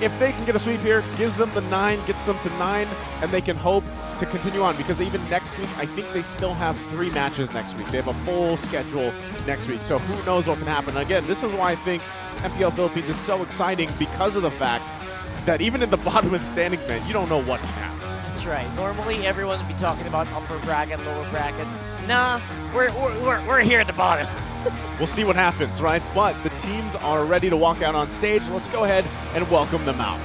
If they can get a sweep here, gives them the 9, gets them to 9, and they can hope to continue on because even next week, I think they still have 3 matches next week. They have a full schedule next week, so who knows what can happen. Again, this is why I think MPL Philippines is so exciting because of the fact that even in the bottom of the standings, man, you don't know what can happen. That's right. Normally, everyone would be talking about upper bracket, lower bracket. Nah, we're here at the bottom. We'll see what happens, right? But the teams are ready to walk out on stage. Let's go ahead and welcome them out.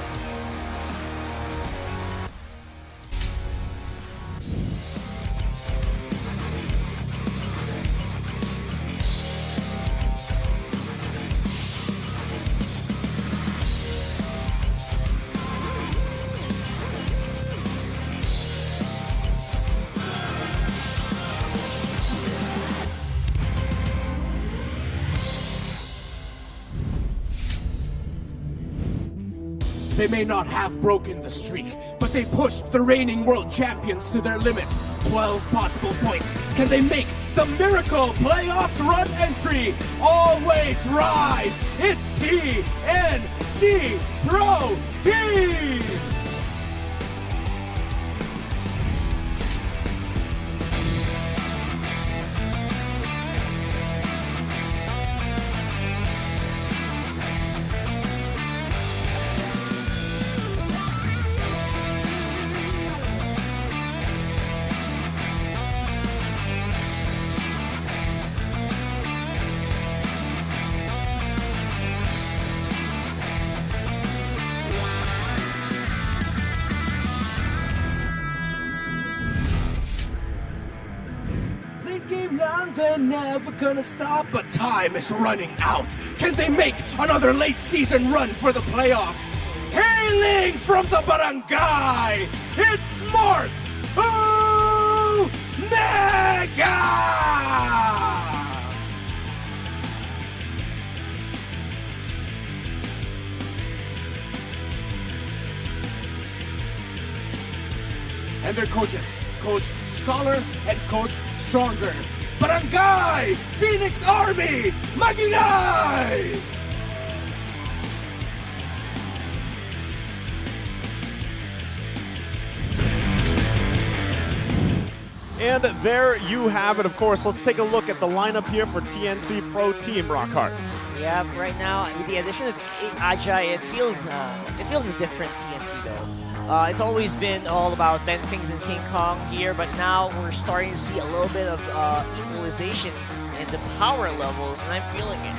They may not have broken the streak, but they pushed the reigning world champions to their limit. 12 possible points. Can they make the miracle playoffs run entry? Always rise! It's TNC Pro Team! They're never gonna stop, but time is running out. Can they make another late season run for the playoffs? Hailing from the barangay, it's Smart Omega! And their coaches, Coach Scholar and Coach Stronger. Barangay! Phoenix Army! Magingay! And there you have it, of course. Let's take a look at the lineup here for TNC Pro Team, Rockhart. Yeah, right now, with the addition of Ajay, it feels a different TNC, though. It's always been all about Things and King Kong here, but now we're starting to see a little bit of equalization in the power levels, and I'm feeling it.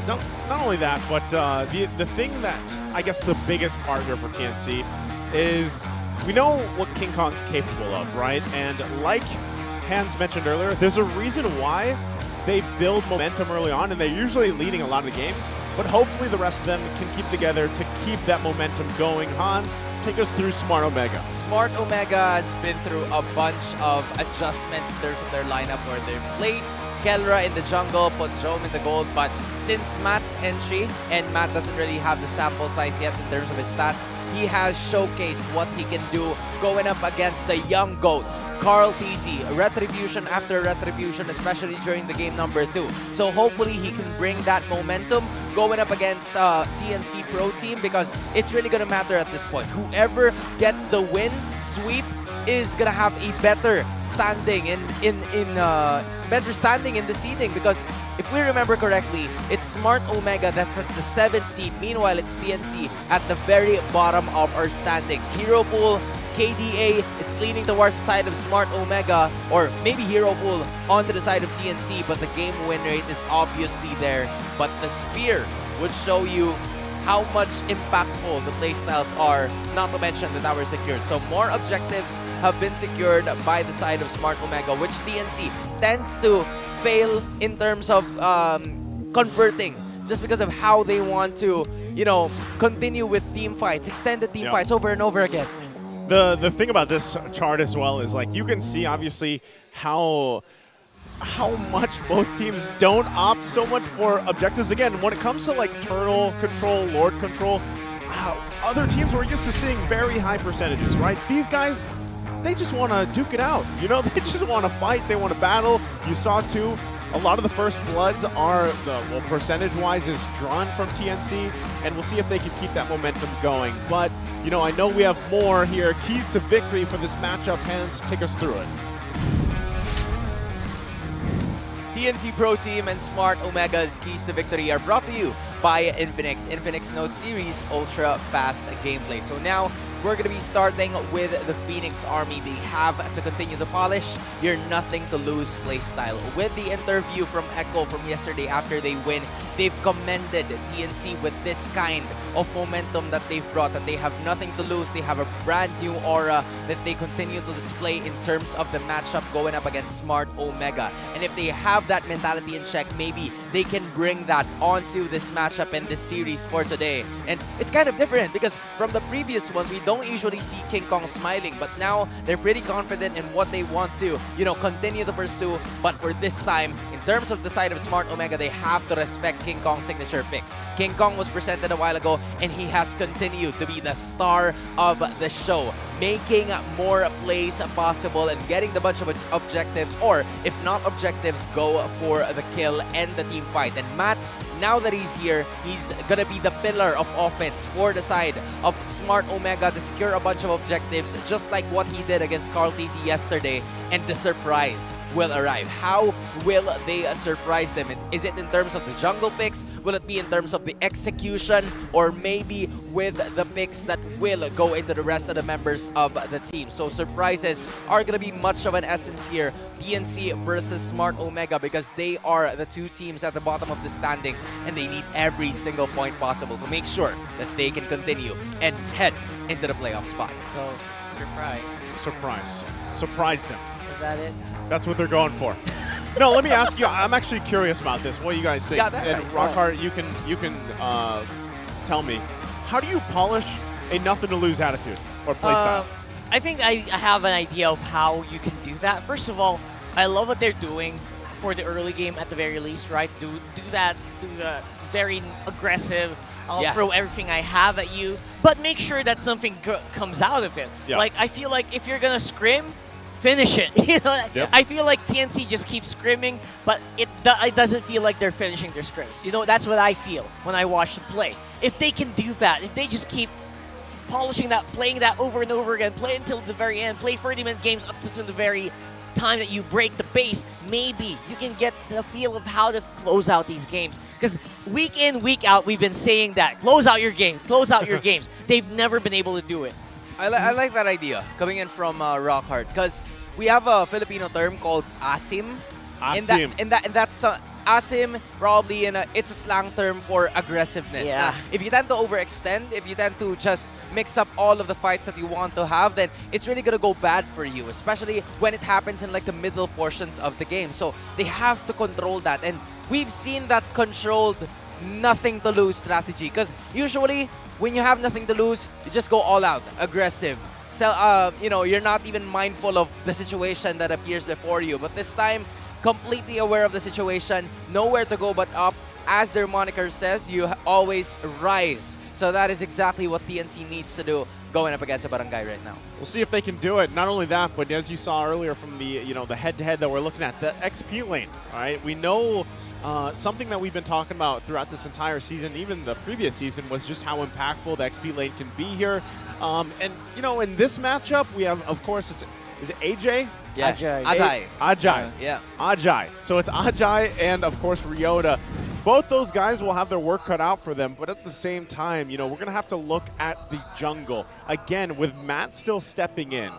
No, not only that, but the thing that I guess the biggest part here for TNC is we know what King Kong's capable of, right? And like Hans mentioned earlier, there's a reason why they build momentum early on, and they're usually leading a lot of the games, but hopefully the rest of them can keep together to keep that momentum going. Hans, take us through Smart Omega. Smart Omega has been through a bunch of adjustments in terms of their lineup where they place Kelra in the jungle, put Jome in the gold, but since Matt's entry, and Matt doesn't really have the sample size yet in terms of his stats, he has showcased what he can do going up against the young GOAT, Carl TZ. Retribution after retribution, especially during the game number 2. So hopefully he can bring that momentum going up against TNC Pro Team, because it's really going to matter at this point. Whoever gets the win, sweep, is gonna have a better standing in the seeding, because if we remember correctly, it's Smart Omega that's at the 7th seed. Meanwhile, it's TNC at the very bottom of our standings. Hero Pool, KDA, it's leaning towards the side of Smart Omega, or maybe Hero Pool onto the side of TNC, but the game win rate is obviously there. But the Sphere would show you how much impactful the playstyles are, not to mention that they were secured. So more objectives have been secured by the side of Smart Omega, which TNC tends to fail in terms of converting, just because of how they want to, you know, continue with team fights, extended team fights over and over again. The thing about this chart as well is, like, you can see obviously how much both teams don't opt so much for objectives. Again, when it comes to like turtle control, lord control, other teams were used to seeing very high percentages, right? These guys, they just want to duke it out. You know, they just want to fight. They want to battle. You saw too, a lot of the first bloods are, well, percentage-wise is drawn from TNC, and we'll see if they can keep that momentum going. But, you know, I know we have more here. Keys to victory for this matchup. Hans, take us through it. TNC Pro Team and Smart Omega's keys to victory are brought to you by Infinix. Infinix Note Series Ultra Fast Gameplay. So now we're going to be starting with the Phoenix Army. They have to continue to polish your nothing to lose playstyle. With the interview from Echo from yesterday after they win, they've commended TNC with this kind of momentum that they've brought, that they have nothing to lose. They have a brand new aura that they continue to display in terms of the matchup going up against Smart Omega. And if they have that mentality in check, maybe they can bring that onto this matchup and this series for today. And it's kind of different because from the previous ones, we don't usually see King Kong smiling, but now they're pretty confident in what they want to, you know, continue to pursue. But for this time, in terms of the side of Smart Omega, they have to respect King Kong's signature picks. King Kong was presented a while ago, and he has continued to be the star of the show, making more plays possible and getting the bunch of objectives, or if not objectives, go for the kill and the team fight. And Matt, now that he's here, he's gonna be the pillar of offense for the side of Smart Omega to secure a bunch of objectives, just like what he did against Carl TC yesterday. And the surprise will arrive. How will they surprise them? Is it in terms of the jungle picks? Will it be in terms of the execution? Or maybe with the picks that will go into the rest of the members of the team? So surprises are going to be much of an essence here. PNC versus Smart Omega, because they are the two teams at the bottom of the standings, and they need every single point possible to make sure that they can continue and head into the playoff spot. So, Surprise them. is that it? That's what they're going for. No, let me ask you. I'm actually curious about this. What do you guys think? Yeah, that's and right. Rockhart, you can tell me, how do you polish a nothing to lose attitude or play style? I think I have an idea of how you can do that. First of all, I love what they're doing for the early game at the very least, right? Do the very aggressive. I'll throw everything I have at you, but make sure that something comes out of it. Yeah. Like, I feel like if you're gonna scrim, finish it. You know, Yep. I feel like TNC just keeps scrimming, but it doesn't feel like they're finishing their scrims. You know, that's what I feel when I watch them play. If they can do that, if they just keep polishing that, playing that over and over again, play until the very end, play 30-minute games up to the very time that you break the pace, maybe you can get the feel of how to close out these games. Because week in, week out, we've been saying that. Close out your game. Close out your games. They've never been able to do it. I like that idea coming in from Rockhart, because we have a Filipino term called asim. That's Asim probably it's a slang term for aggressiveness. Yeah. If you tend to overextend, if you tend to just mix up all of the fights that you want to have, then it's really gonna go bad for you, especially when it happens in like the middle portions of the game. So they have to control that, and we've seen that controlled nothing to lose strategy, because usually when you have nothing to lose, you just go all out, aggressive. So, you're not even mindful of the situation that appears before you. But this time, completely aware of the situation, nowhere to go but up. As their moniker says, you always rise. So that is exactly what TNC needs to do going up against the Barangay right now. We'll see if they can do it. Not only that, but as you saw earlier from the the head-to-head that we're looking at, the XP lane. All right, we know something that we've been talking about throughout this entire season, even the previous season, was just how impactful the XP lane can be here. And in this matchup, we have, of course, is it AJ? Yeah, Ajay. Ajay. Yeah. Ajay. So it's Ajay and, of course, Ryota. Both those guys will have their work cut out for them, but at the same time, we're going to have to look at the jungle. Again, with Matt still stepping in,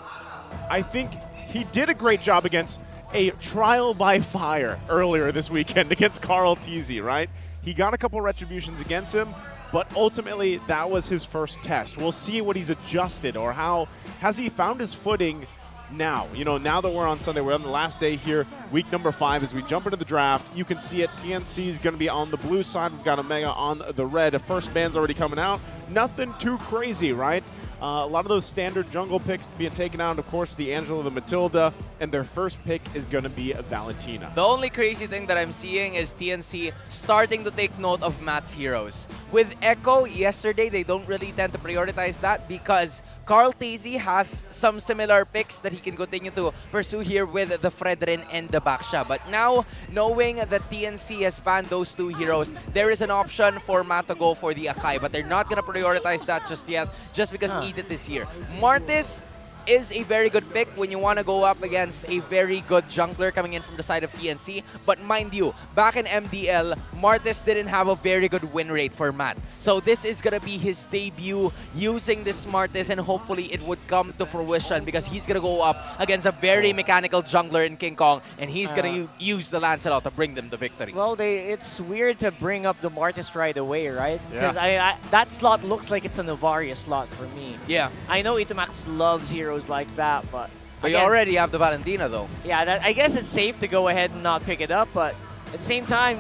I think he did a great job against a trial by fire earlier this weekend against Carl Teasy, right? He got a couple retributions against him, but ultimately that was his first test. We'll see what he's adjusted, or how has he found his footing now. Now that we're on Sunday, we're on the last day here, week number 5, as we jump into the draft. You can see it. TNC is going to be on the blue side. We've got Omega on the red. The first band's already coming out. Nothing too crazy, right? A lot of those standard jungle picks being taken out. Of course, the Angela, the Matilda, and their first pick is going to be Valentina. The only crazy thing that I'm seeing is TNC starting to take note of Matt's heroes. With Echo, yesterday, they don't really tend to prioritize that because Carl Teasy has some similar picks that he can continue to pursue here with the Fredrin and the Baksha. But now, knowing that TNC has banned those two heroes, there is an option for Matt to go for the Akai, but they're not going to prioritize that just yet, just because Edith is here. Martis is a very good pick when you want to go up against a very good jungler coming in from the side of TNC. But mind you, back in MDL, Martis didn't have a very good win rate for Matt. So this is going to be his debut using this Martis, and hopefully it would come to fruition because he's going to go up against a very mechanical jungler in King Kong, and he's going to use the Lancelot to bring them the victory. Well, it's weird to bring up the Martis right away, right? Yeah. Because that slot looks like it's a Novaria slot for me. Yeah. I know Itamax loves heroes like that, but you again, already have the Valentina, though. Yeah, I guess it's safe to go ahead and not pick it up, but at the same time,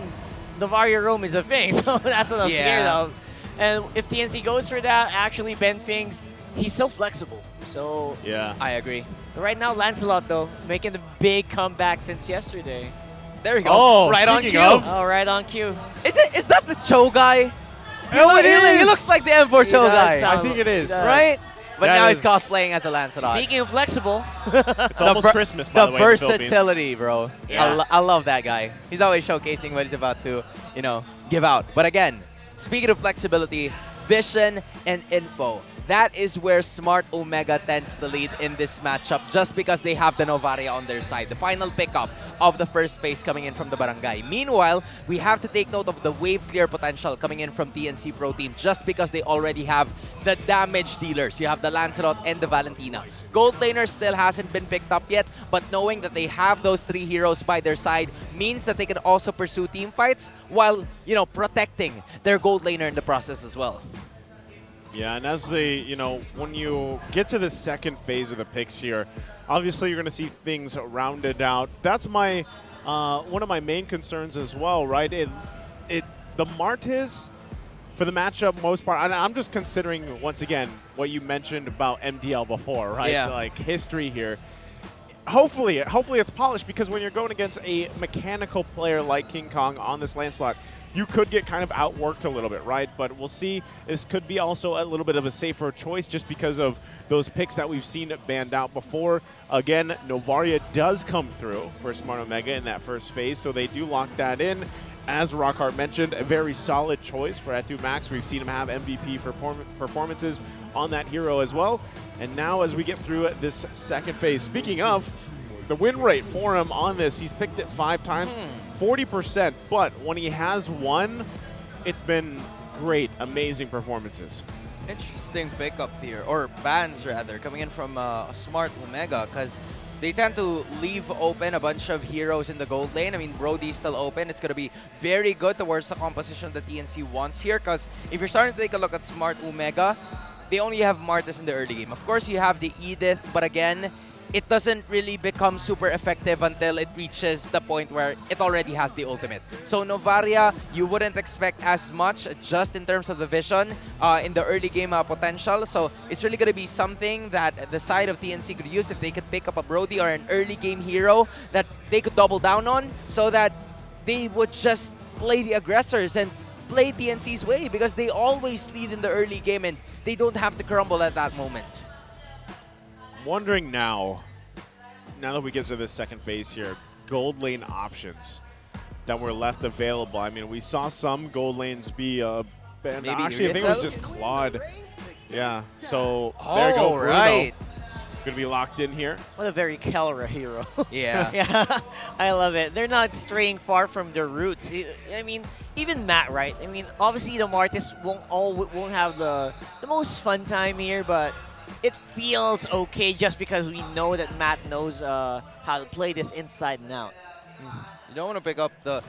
Novaria roam is a thing, so that's what I'm scared of. And if TNC goes for that, actually Ben Fings, he's so flexible. So yeah, I agree. Right now, Lancelot, though, making the big comeback since yesterday. There we go. Oh, right on cue. Oh, right on cue. Is that the Cho guy? It is. He looks like the M4 Cho guy. I think it is. Right? But That now he's is- cosplaying as a Lancelot. Speaking of flexible, It's almost Christmas, by the way. The in Philippines. versatility, bro. Yeah. I love that guy. He's always showcasing what he's about to, give out. But again, speaking of flexibility, vision and info. That is where Smart Omega tends to lead in this matchup, just because they have the Novaria on their side. The final pickup of the first phase coming in from the Barangay. Meanwhile, we have to take note of the wave clear potential coming in from TNC Pro Team, just because they already have the damage dealers. You have the Lancelot and the Valentina. Gold Laner still hasn't been picked up yet, but knowing that they have those 3 heroes by their side means that they can also pursue team fights while, protecting their Gold Laner in the process as well. Yeah, and as they, when you get to the second phase of the picks here, obviously you're going to see things rounded out. That's my one of my main concerns as well, right? The Martis for the matchup most part, and I'm just considering once again what you mentioned about MDL before, right? Yeah. Like history here. Hopefully it's polished, because when you're going against a mechanical player like King Kong on this Lancelot, you could get kind of outworked a little bit, right? But we'll see. This could be also a little bit of a safer choice just because of those picks that we've seen banned out before. Again, Novaria does come through for Smart Omega in that first phase, so they do lock that in. As Rockhart mentioned, a very solid choice for Atu Max. We've seen him have MVP for performances on that hero as well. And now as we get through this second phase, speaking of the win rate for him on this, he's picked it 5 times, 40%, but when he has won, it's been great, amazing performances. Interesting pickup here, or bans rather, coming in from Smart Omega, because they tend to leave open a bunch of heroes in the gold lane. I mean, Brody's still open. It's going to be very good towards the composition that TNC wants here, because if you're starting to take a look at Smart Omega, they only have Martis in the early game. Of course, you have the Edith, but again, it doesn't really become super effective until it reaches the point where it already has the ultimate. So Novaria, you wouldn't expect as much just in terms of the vision in the early game potential. So it's really going to be something that the side of TNC could use if they could pick up a Brody or an early game hero that they could double down on, so that they would just play the aggressors and play TNC's way, because they always lead in the early game and they don't have to crumble at that moment. Wondering now that we get to this second phase here, gold lane options that were left available. I mean, we saw some gold lanes be banned. Actually, I think it was just Claude. Yeah, so there you go, Bruno. Right. Gonna be locked in here. What a very Kelra hero. Yeah. Yeah, I love it. They're not straying far from their roots. I mean, even Matt, right? I mean, obviously the Martis won't have the most fun time here, but it feels okay just because we know that Matt knows how to play this inside and out. You don't want to pick up the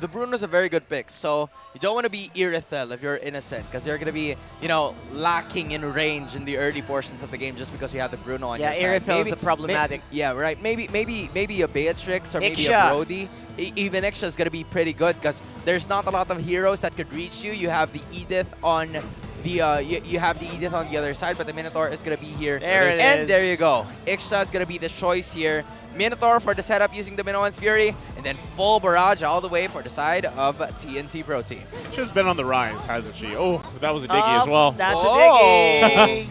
Bruno's a very good pick, so you don't want to be Irithel if you're innocent, because you're going to be, you know, lacking in range in the early portions of the game just because you have the Bruno on your side. Yeah, Irithel is a problematic. Yeah, right. Maybe a Beatrix or maybe Iksha. a Brody. Even Iksha is going to be pretty good because there's not a lot of heroes that could reach you. You have the Edith on the you have the Edith on the other side, but the Minotaur is going to be here. There it and is. there you go. Iksha is going to be the choice here. Minotaur for the setup using the Minoan's Fury, and then full barrage all the way for the side of TNC Pro Team. She's been on the rise, hasn't she? Oh, that was a diggy as well. That's a diggy.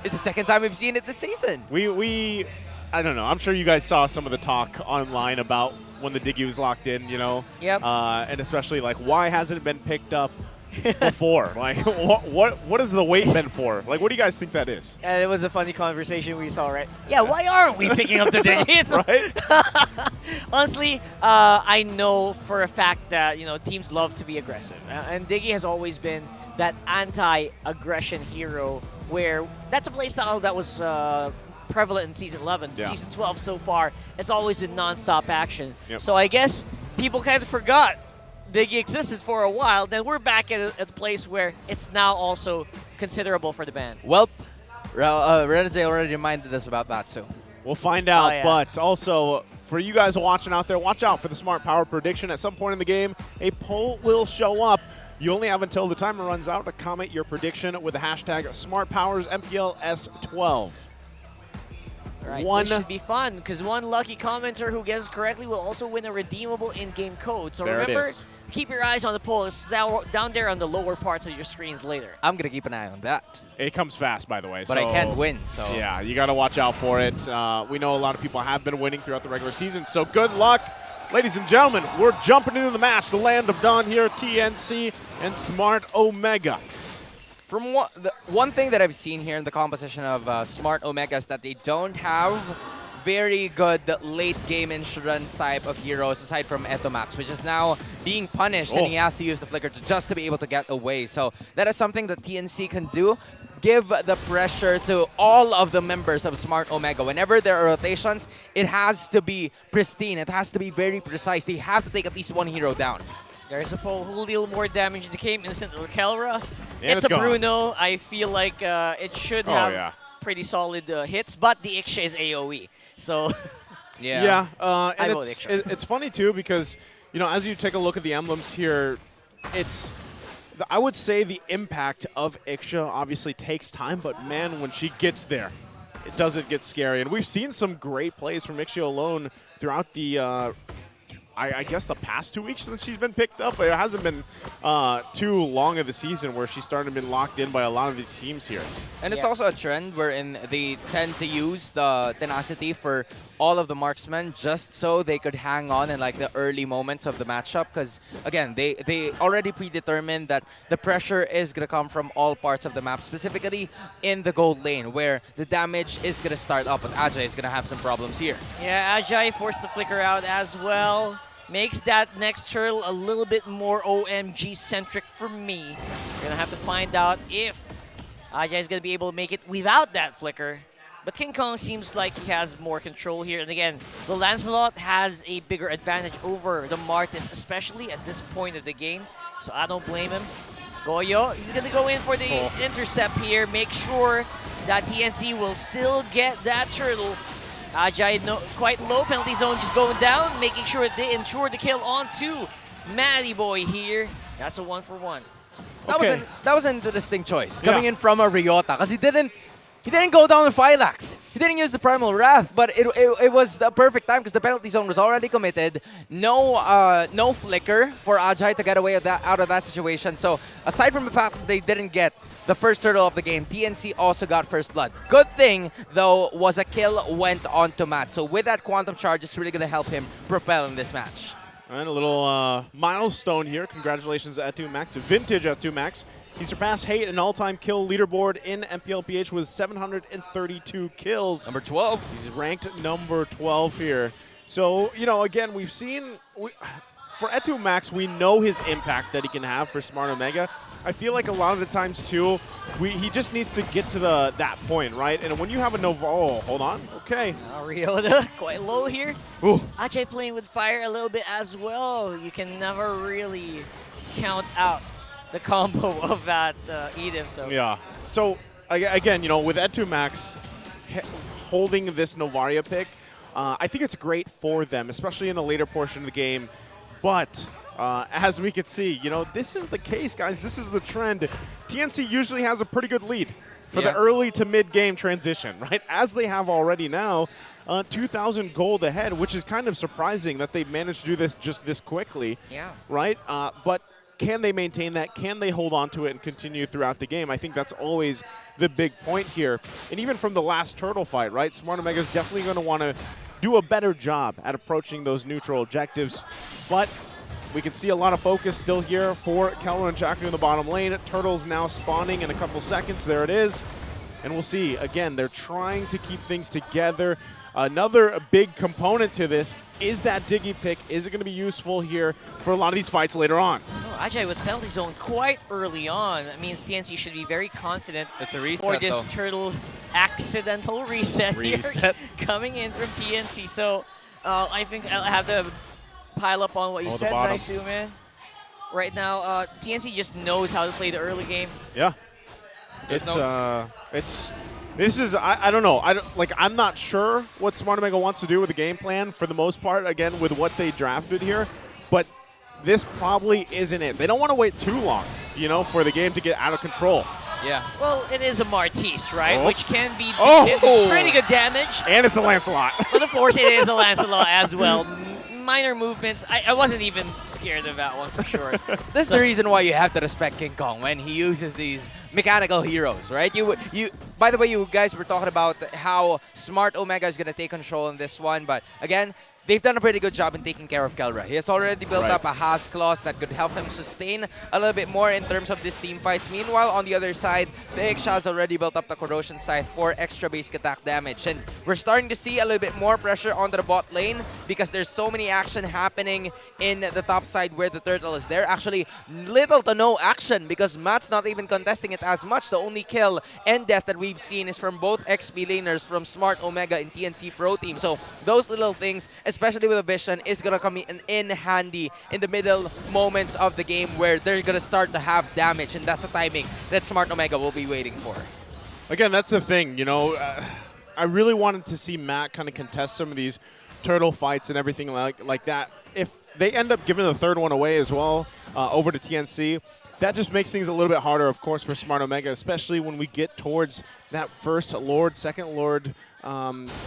It's the second time we've seen it this season. We I don't know. I'm sure you guys saw some of the talk online about when the diggy was locked in, you know? Yep. And especially, like, why hasn't it been picked up before? Like, what has the wait been for? Like, what do you guys think that is? And it was a funny conversation we saw, right? Yeah, why aren't we picking up the diggies? Right? Honestly, I know for a fact that, you know, teams love to be aggressive. And Diggy has always been that anti-aggression hero, where that's a playstyle that was prevalent in Season 11. Yeah. Season 12 so far, it's always been non-stop action. Yep. So I guess people kind of forgot Diggy existed for a while. Then we're back at a place where it's now also considerable for the ban. Welp, Renajay already reminded us about that too. We'll find out, yeah. but also for you guys watching out there, watch out for the Smart Power prediction. At some point in the game, a poll will show up. You only have until the timer runs out to comment your prediction with the hashtag SmartPowersMPL-S12. Right, this should be fun, because one lucky commenter who guesses correctly will also win a redeemable in-game code. So there remember, it is. keep your eyes on the poll. It's down there on the lower parts of your screens later. I'm going to keep an eye on that. It comes fast, by the way. But I can't win, so... Yeah, you got to watch out for it. We know a lot of people have been winning throughout the regular season, so good luck. Ladies and gentlemen, we're jumping into the match. The Land of Dawn here, TNC and Smart Omega. From one thing that I've seen here in the composition of Smart Omega is that they don't have very good late game insurance type of heroes aside from Etomax, which is now being punished and he has to use the Flicker just to be able to get away. So that is something that TNC can do. Give the pressure to all of the members of Smart Omega. Whenever there are rotations, it has to be pristine. It has to be very precise. They have to take at least one hero down. There's a poll who'll deal more damage to the game, Innocent or Kelra. And it's a gone. Bruno. I feel like it should have pretty solid hits, but the Iksha is AoE. So yeah, and vote Iksha. it's funny too because, you know, as you take a look at the emblems here, I would say the impact of Iksha obviously takes time, but man, when she gets there, it doesn't get scary. And we've seen some great plays from Iksha alone throughout the I guess the past 2 weeks since she's been picked up. It hasn't been too long of the season where she's starting to be locked in by a lot of these teams here. And it's also a trend wherein they tend to use the tenacity for all of the marksmen just so they could hang on in like the early moments of the matchup, because again, they already predetermined that the pressure is going to come from all parts of the map, specifically in the gold lane where the damage is going to start up, but Ajay is going to have some problems here. yeah, Ajay forced the Flicker out as well. Makes that next turtle a little bit more OMG-centric for me. We're going to have to find out if Ajay is going to be able to make it without that Flicker. But King Kong seems like he has more control here. And again, the Lancelot has a bigger advantage over the Martis, especially at this point of the game. So I don't blame him. Goyo, he's going to go in for the intercept here. Make sure that TNC will still get that turtle. Ajay, quite low penalty zone, just going down, making sure they ensure the kill onto Matty Boy here. That's a 1-for-1. That was an interesting choice coming in from a Ryota, because he didn't go down with Phylax. He didn't use the Primal Wrath, but it was the perfect time because the penalty zone was already committed. No flicker for Ajay to get away out of that situation. So aside from the fact that they didn't get the first turtle of the game, TNC also got first blood. Good thing, though, was a kill went on to Matt. So with that Quantum Charge, it's really going to help him propel in this match. And a little milestone here. Congratulations to Etu Max, vintage Etu Max. He surpassed Hate an all-time kill leaderboard in MPL-PH with 732 kills. Number 12. He's ranked number 12 here. So, you know, again, we've seen, for Etu Max, we know his impact that he can have for Smart Omega. I feel like a lot of the times, too, he just needs to get to that point, right? And when you have a Nova... Oh, hold on. Okay. Ryota, quite low here. Ooh. Ajay playing with fire a little bit as well. You can never really count out the combo of that Edith. So. Yeah. So, again, you know, with Etu Max holding this Novaria pick, I think it's great for them, especially in the later portion of the game. But as we could see, you know, this is the case, guys. This is the trend. TNC usually has a pretty good lead for the early to mid-game transition, right? As they have already now, 2,000 gold ahead, which is kind of surprising that they've managed to do this just this quickly. Yeah. Right? But can they maintain that? Can they hold on to it and continue throughout the game? I think that's always the big point here. And even from the last turtle fight, right? Smart Omega is definitely going to want to do a better job at approaching those neutral objectives. But we can see a lot of focus still here for Keller and Chaknu in the bottom lane. Turtle's now spawning in a couple seconds. There it is. And we'll see. Again, they're trying to keep things together. Another big component to this is that Diggy pick. Is it going to be useful here for a lot of these fights later on? Oh, Ajay with penalty zone quite early on. That means TNC should be very confident it's a reset, for this though. turtle accidental reset here coming in from TNC. So I think I'll have to pile up on what you said, Naisu, man. Right now, TNC just knows how to play the early game. Yeah. This is, I don't know. I'm not sure what Smart Omega wants to do with the game plan for the most part, again, with what they drafted here. But this probably isn't it. They don't want to wait too long, you know, for the game to get out of control. Yeah. Well, it is a Martis, right? Oh. Which can be pretty good damage. And it's a Lancelot. But of course, it is a Lancelot as well. Minor movements. I wasn't even scared of that one for sure. This is the reason why you have to respect King Kong when he uses these mechanical heroes, right? By the way, you guys were talking about how Smart Omega is going to take control in this one, but again, they've done a pretty good job in taking care of Kelra. He has already built up a Has Claws that could help him sustain a little bit more in terms of these team fights. Meanwhile, on the other side, the Ixia has already built up the Corrosion Scythe for extra basic attack damage. And we're starting to see a little bit more pressure onto the bot lane because there's so many action happening in the top side where the turtle is there. Actually, little to no action because Matt's not even contesting it as much. The only kill and death that we've seen is from both XP laners from Smart Omega and TNC Pro Team. So those little things, especially with a Vision, is going to come in handy in the middle moments of the game where they're going to start to have damage, and that's a timing that Smart Omega will be waiting for. Again, that's the thing, you know. I really wanted to see Matt kind of contest some of these turtle fights and everything like that. If they end up giving the third one away as well over to TNC, that just makes things a little bit harder, of course, for Smart Omega, especially when we get towards that first Lord, second Lord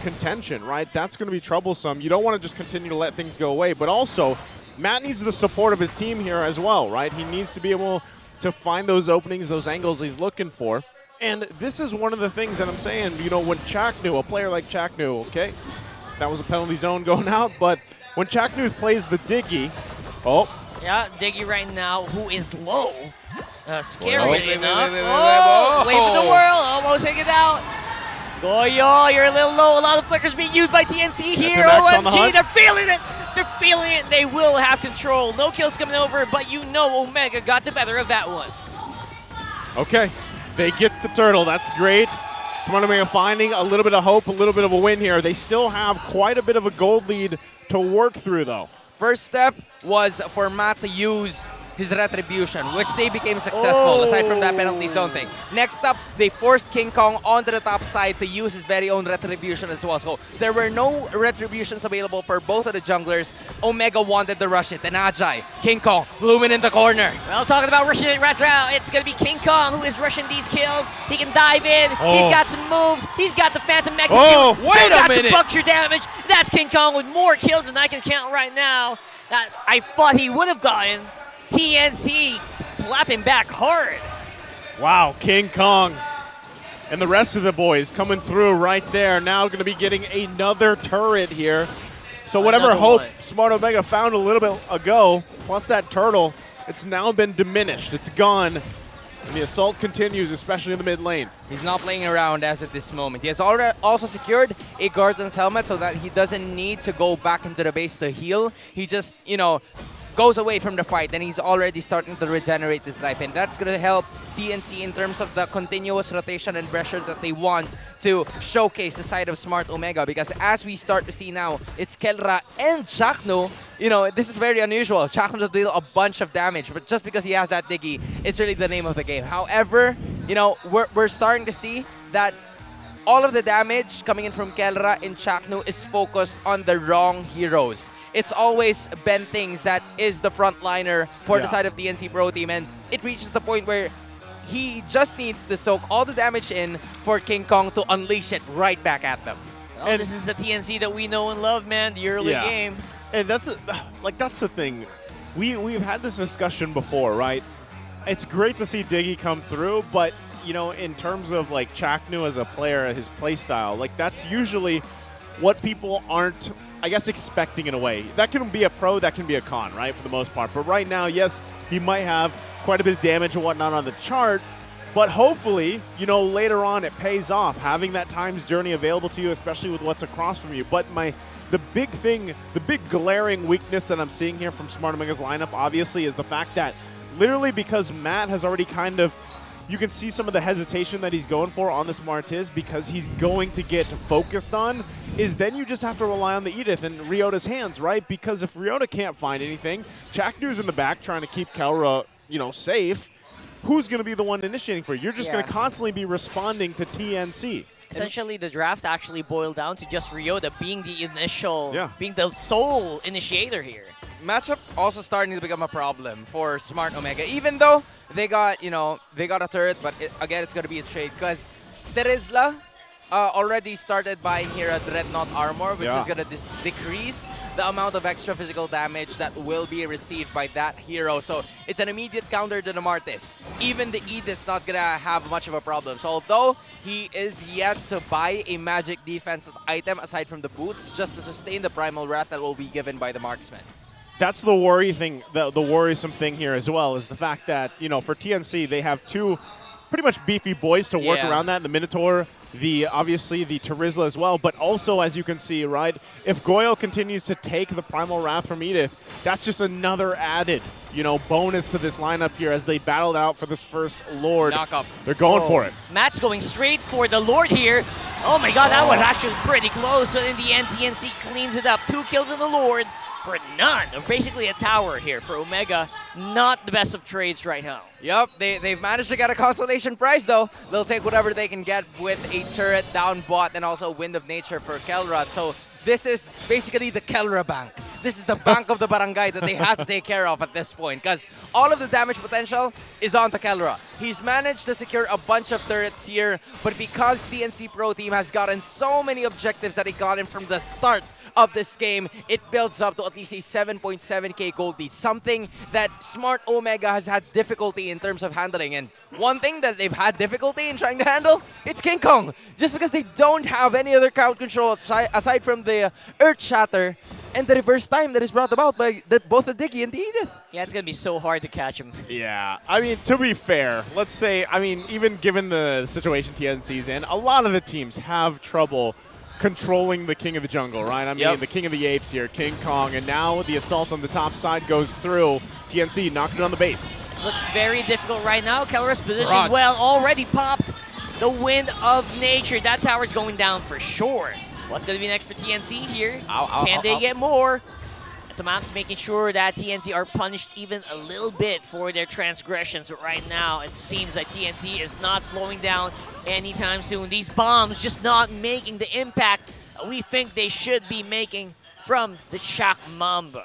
contention, right? That's going to be troublesome. You don't want to just continue to let things go away, but also Matt needs the support of his team here as well, right? He needs to be able to find those openings, those angles he's looking for. And this is one of the things that I'm saying, you know, when Chaknu, a player like Chaknu, okay, that was a penalty zone going out, but when Chaknu plays the Diggy, yeah, Diggy right now, who is low. Scary enough. Wait for the world, almost take it out. Goyo, you're a little low. A lot of flickers being used by TNC here. OMG, they're feeling it. They're feeling it. They will have control. No kills coming over, but you know Omega got the better of that one. Okay, they get the turtle. That's great. Smart Omega finding a little bit of hope, a little bit of a win here. They still have quite a bit of a gold lead to work through, though. First step was for Matt to use his retribution, which they became successful, aside from that penalty zone thing. Next up, they forced King Kong onto the top side to use his very own retribution as well. So there were no retributions available for both of the junglers. Omega wanted to rush it, and Ajay, King Kong, looming in the corner. Well, talking about rushing it right now, it's going to be King Kong who is rushing these kills. He can dive in. He's got some moves. He's got the Phantom Mex. Oh, wait a minute. The puncture damage. That's King Kong with more kills than I can count right now. That I thought he would have gotten. TNC slapping back hard. Wow, King Kong and the rest of the boys coming through right there. Now going to be getting another turret here. So whatever hope Smart Omega found a little bit ago, plus that turtle, it's now been diminished. It's gone. And the assault continues, especially in the mid lane. He's not playing around as at this moment. He has already also secured a Guardian's helmet so that he doesn't need to go back into the base to heal. He just, goes away from the fight, and he's already starting to regenerate his life, and that's going to help TNC in terms of the continuous rotation and pressure that they want to showcase the side of Smart Omega, because as we start to see now, it's Kelra and Chakno. This is very unusual. Chakno will deal a bunch of damage, but just because he has that Diggy, it's really the name of the game. However, we're starting to see that all of the damage coming in from Kelra and Chakno is focused on the wrong heroes. It's always Ben Things that is the frontliner for the side of the NC Pro Team, and it reaches the point where he just needs to soak all the damage in for King Kong to unleash it right back at them. Well, this is the TNC that we know and love, man, the early game. And that's the thing. We've had this discussion before, right? It's great to see Diggy come through, but in terms of Chaknu as a player, his play style, that's usually what people aren't, I guess, expecting in a way. That can be a pro, that can be a con, right, for the most part. But right now, yes, he might have quite a bit of damage and whatnot on the chart, but hopefully, later on it pays off, having that times journey available to you, especially with what's across from you. But the big thing, the big glaring weakness that I'm seeing here from Smart Omega's lineup, obviously, is the fact that literally because Matt has already kind of, you can see some of the hesitation that he's going for on this Martiz because he's going to get focused on, is then you just have to rely on the Edith and Ryota's hands, right? Because if Ryota can't find anything, Chaknu's in the back trying to keep Kelra, safe, who's going to be the one initiating for you? You're just going to constantly be responding to TNC. Essentially, the draft actually boiled down to just Ryota being the initial, being the sole initiator here. Matchup also starting to become a problem for Smart Omega, even though they got a turret, but again, it's going to be a trade because Terizla already started buying here a Dreadnought armor, which is going to decrease the amount of extra physical damage that will be received by that hero. So it's an immediate counter to the Martis. Even the Edith's not going to have much of a problem. So although he is yet to buy a magic defense item aside from the boots, just to sustain the Primal Wrath that will be given by the Marksman. That's the worry thing, the worrisome thing here as well, is the fact that, for TNC, they have two pretty much beefy boys to work around that, the Minotaur, obviously the Terizla as well, but also, as you can see, right, if Goyo continues to take the Primal Wrath from Edith, that's just another added, bonus to this lineup here as they battled out for this first Lord. Knock up. They're going for it. Matt's going straight for the Lord here. Oh my god, that was actually pretty close, but in the end, TNC cleans it up. 2 kills in the Lord. For none, or basically a tower here for Omega. Not the best of trades right now. Yep, they've managed to get a consolation prize though. They'll take whatever they can get with a turret down bot and also Wind of Nature for Kelra. So this is basically the Kelra bank. This is the bank of the barangay that they have to take care of at this point because all of the damage potential is on to Kelra. He's managed to secure a bunch of turrets here, but because the NC Pro Team has gotten so many objectives that he got in from the start of this game, it builds up to at least a 7.7k gold lead, something that Smart Omega has had difficulty in terms of handling. And one thing that they've had difficulty in trying to handle, it's King Kong, just because they don't have any other crowd control aside from the Earth Shatter and the reverse time that is brought about by both the Diggy and the Edith. Yeah, it's going to be so hard to catch him. Yeah, I mean, to be fair, let's say, even given the situation TNC's in, a lot of the teams have trouble controlling the King of the Jungle, right? The King of the Apes here, King Kong, and now the assault on the top side goes through. TNC knocked it on the base. Looks very difficult right now. Kelra's position well, already popped. The wind of nature. That tower's going down for sure. What's going to be next for TNC here? Can they get more? Tomax making sure that TNC are punished even a little bit for their transgressions. But right now, it seems like TNC is not slowing down anytime soon. These bombs just not making the impact we think they should be making from the Shaq Mamba.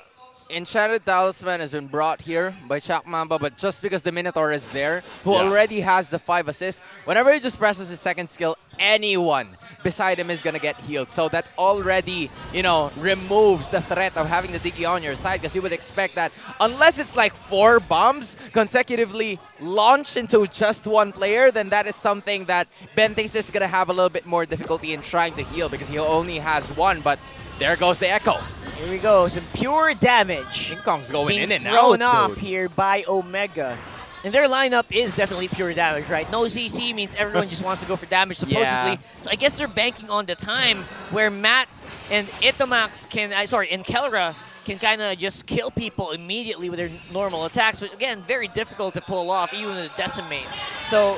Enchanted Talisman has been brought here by Shaq Mamba, but just because the Minotaur is there, who already has the 5 assists, whenever he just presses his second skill, anyone beside him is going to get healed. So that already, removes the threat of having the Diggy on your side, because you would expect that unless it's like 4 bombs consecutively launched into just one player, then that is something that Ben thinks is going to have a little bit more difficulty in trying to heal, because he only has 1, but there goes the Echo. Here we go, some pure damage. King Kong's going in and thrown out, off here by Omega. And their lineup is definitely pure damage, right? No CC means everyone just wants to go for damage, supposedly. Yeah. So I guess they're banking on the time where Matt and Itomax and Kelra can kind of just kill people immediately with their normal attacks. But again, very difficult to pull off, even with a Decimate. So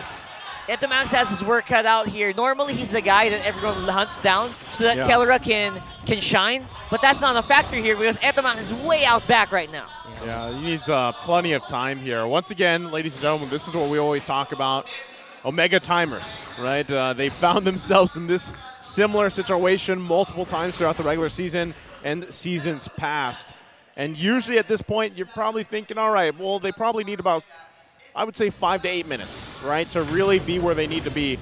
Itomax has his work cut out here. Normally, he's the guy that everyone hunts down so that Kelra can shine. But that's not a factor here because Itomax is way out back right now. Yeah, he needs plenty of time here. Once again, ladies and gentlemen, this is what we always talk about. Omega timers, right? They found themselves in this similar situation multiple times throughout the regular season and seasons past. And usually at this point, you're probably thinking, all right, well, they probably need about, I would say, 5 to 8 minutes, right, to really be where they need to be.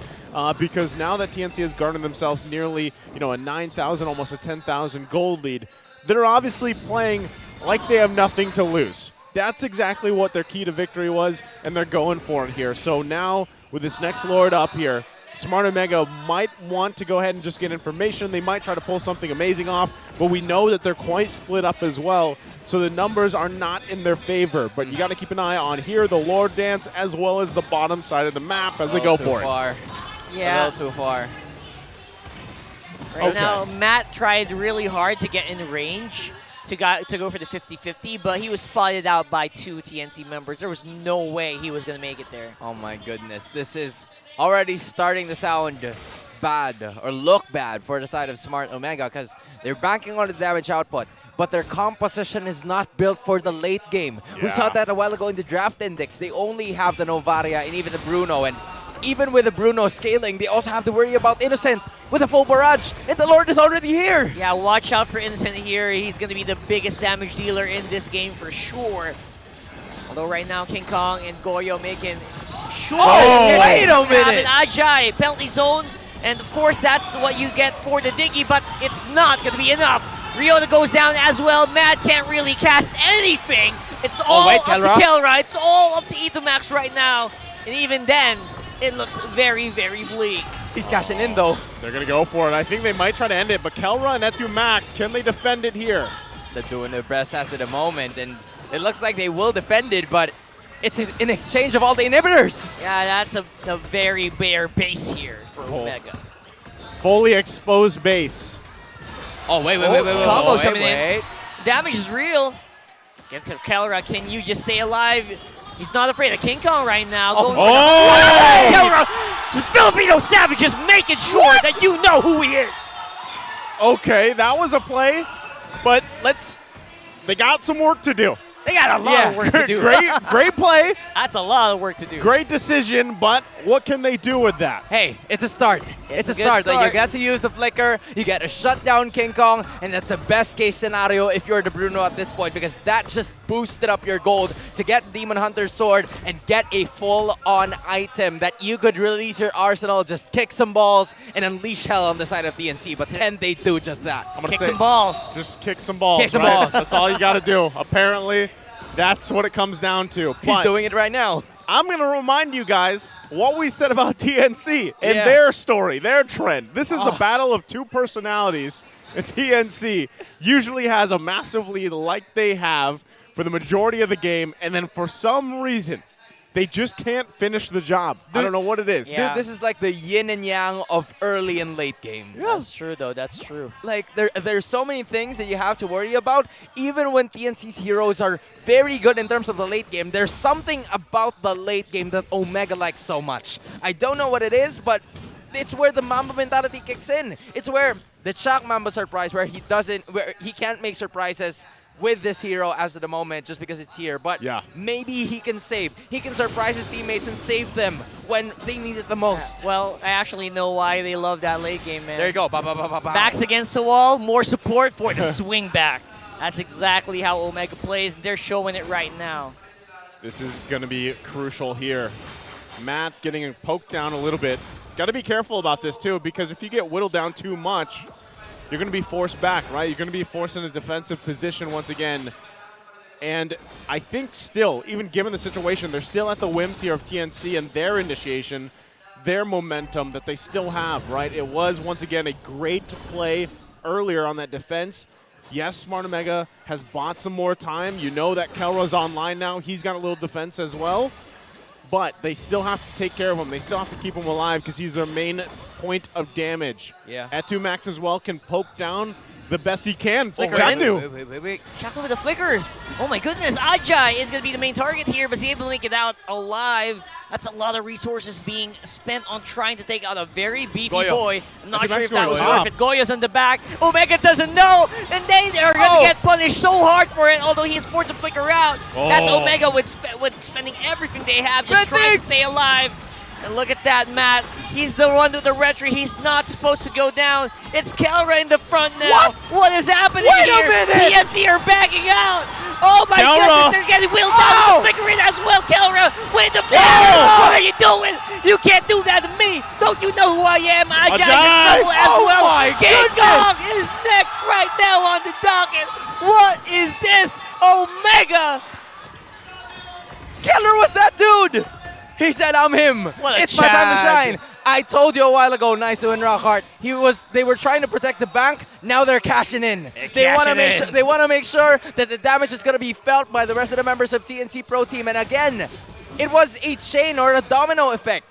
Because now that TNC has garnered themselves nearly, a 9,000, almost a 10,000 gold lead, they're obviously playing like they have nothing to lose. That's exactly what their key to victory was, and they're going for it here. So now, with this next Lord up here, Smart Omega might want to go ahead and just get information. They might try to pull something amazing off, but we know that they're quite split up as well, so the numbers are not in their favor. But you got to keep an eye on here, the Lord Dance, as well as the bottom side of the map as they go for it. Yeah. A little too far. Right now, Matt tried really hard to get in range to go for the 50-50, but he was spotted out by 2 TNC members. There was no way he was going to make it there. Oh my goodness. This is already starting to sound bad or look bad for the side of Smart Omega because they're banking on the damage output, but their composition is not built for the late game. We saw that a while ago in the draft index. They only have the Novaria and even the Bruno, and even with the Bruno scaling, they also have to worry about Innocent with a full barrage, and the Lord is already here. Yeah, watch out for Innocent here. He's going to be the biggest damage dealer in this game for sure. Although right now, King Kong and Goyo making sure. Oh, wait a minute. An Ajay penalty zone, and of course, that's what you get for the Diggy, but it's not going to be enough. Ryota goes down as well. Matt can't really cast anything. It's all up to Kelra. It's all up to Itomax right now. And even then, it looks very, very bleak. He's cashing in, though. They're going to go for it. I think they might try to end it, but Kelra and Etumax, can they defend it here? They're doing their best as of the moment, and it looks like they will defend it, but it's in exchange of all the inhibitors. Yeah, that's a very bare base here for Omega. Fully exposed base. Oh, wait. Combos coming in. Damage is real. Kelra, can you just stay alive? He's not afraid of King Kong right now. Kelra, Filipino Savage is making sure that you know who he is. Okay, that was a play, but they got some work to do. They got a lot of work to do. Great play. That's a lot of work to do. Great decision, but what can they do with that? Hey, it's a start. It's a start. Like, you got to use the flicker, you got to shut down King Kong, and that's a best case scenario if you're the Bruno at this point, because that just boosted up your gold to get Demon Hunter's sword and get a full-on item that you could release your arsenal, just kick some balls, and unleash hell on the side of DNC. But can they do just that? Kick some balls. Just kick some balls. Kick some balls. That's all you got to do. Apparently, that's what it comes down to. He's doing it right now. I'm going to remind you guys what we said about TNC and their story, their trend. This is the battle of 2 personalities. And TNC usually has a massive lead like they have for the majority of the game. And then for some reason, They just can't finish the job. I don't know what it is. Dude, this is like the yin and yang of early and late game. That's true, though. That's true. Like, there's so many things that you have to worry about. Even when TNC's heroes are very good in terms of the late game, there's something about the late game that Omega likes so much. I don't know what it is, but it's where the Mamba mentality kicks in. It's where the Chuck Mamba surprise, where he can't make surprises with this hero as of the moment just because it's here, but maybe he can save. He can surprise his teammates and save them when they need it the most. Well, I actually know why they love that late game, man. There you go. Backs against the wall, more support for the swing back. That's exactly how Omega plays, and they're showing it right now. This is going to be crucial here. Matt getting poked down a little bit. Got to be careful about this, too, because if you get whittled down too much, you're going to be forced back, right? You're going to be forced in a defensive position once again. And I think still, even given the situation, they're still at the whims here of TNC and their initiation, their momentum that they still have, right? It was, once again, a great play earlier on that defense. Yes, Smart Omega has bought some more time. You know that Kelra's online now. He's got a little defense as well. But they still have to take care of him. They still have to keep him alive because he's their main point of damage. Yeah. Etu Max as well can poke down the best he can. Flicker Wait. Shackle with a flicker. Oh my goodness, Ajay is going to be the main target here, but he's able to make it out alive. That's a lot of resources being spent on trying to take out a very beefy boy. I'm not sure if that was worth it. Goyo's in the back. Omega doesn't know, and they are going to get punished so hard for it, although he is forced to flicker out. That's Omega with spending everything they have just trying to stay alive. And look at that, Matt. He's the one with the retry. He's not supposed to go down. It's Kelra in the front now. What is happening here? Wait a minute! PSC are backing out. Oh my goodness, they're getting wheeled down. Flickering as well, Kelra. With the What are you doing? You can't do that to me. Don't you know who I am? Ajay in trouble as well. King Kong is next right now on the docket. What is this? Omega. Kelra was that dude. He said, I'm him. It's my time to shine. I told you a while ago, Nice and Rockhart. They were trying to protect the bank. Now they're cashing in. They want to make sure that the damage is going to be felt by the rest of the members of TNC Pro Team. And again, it was a chain or a domino effect.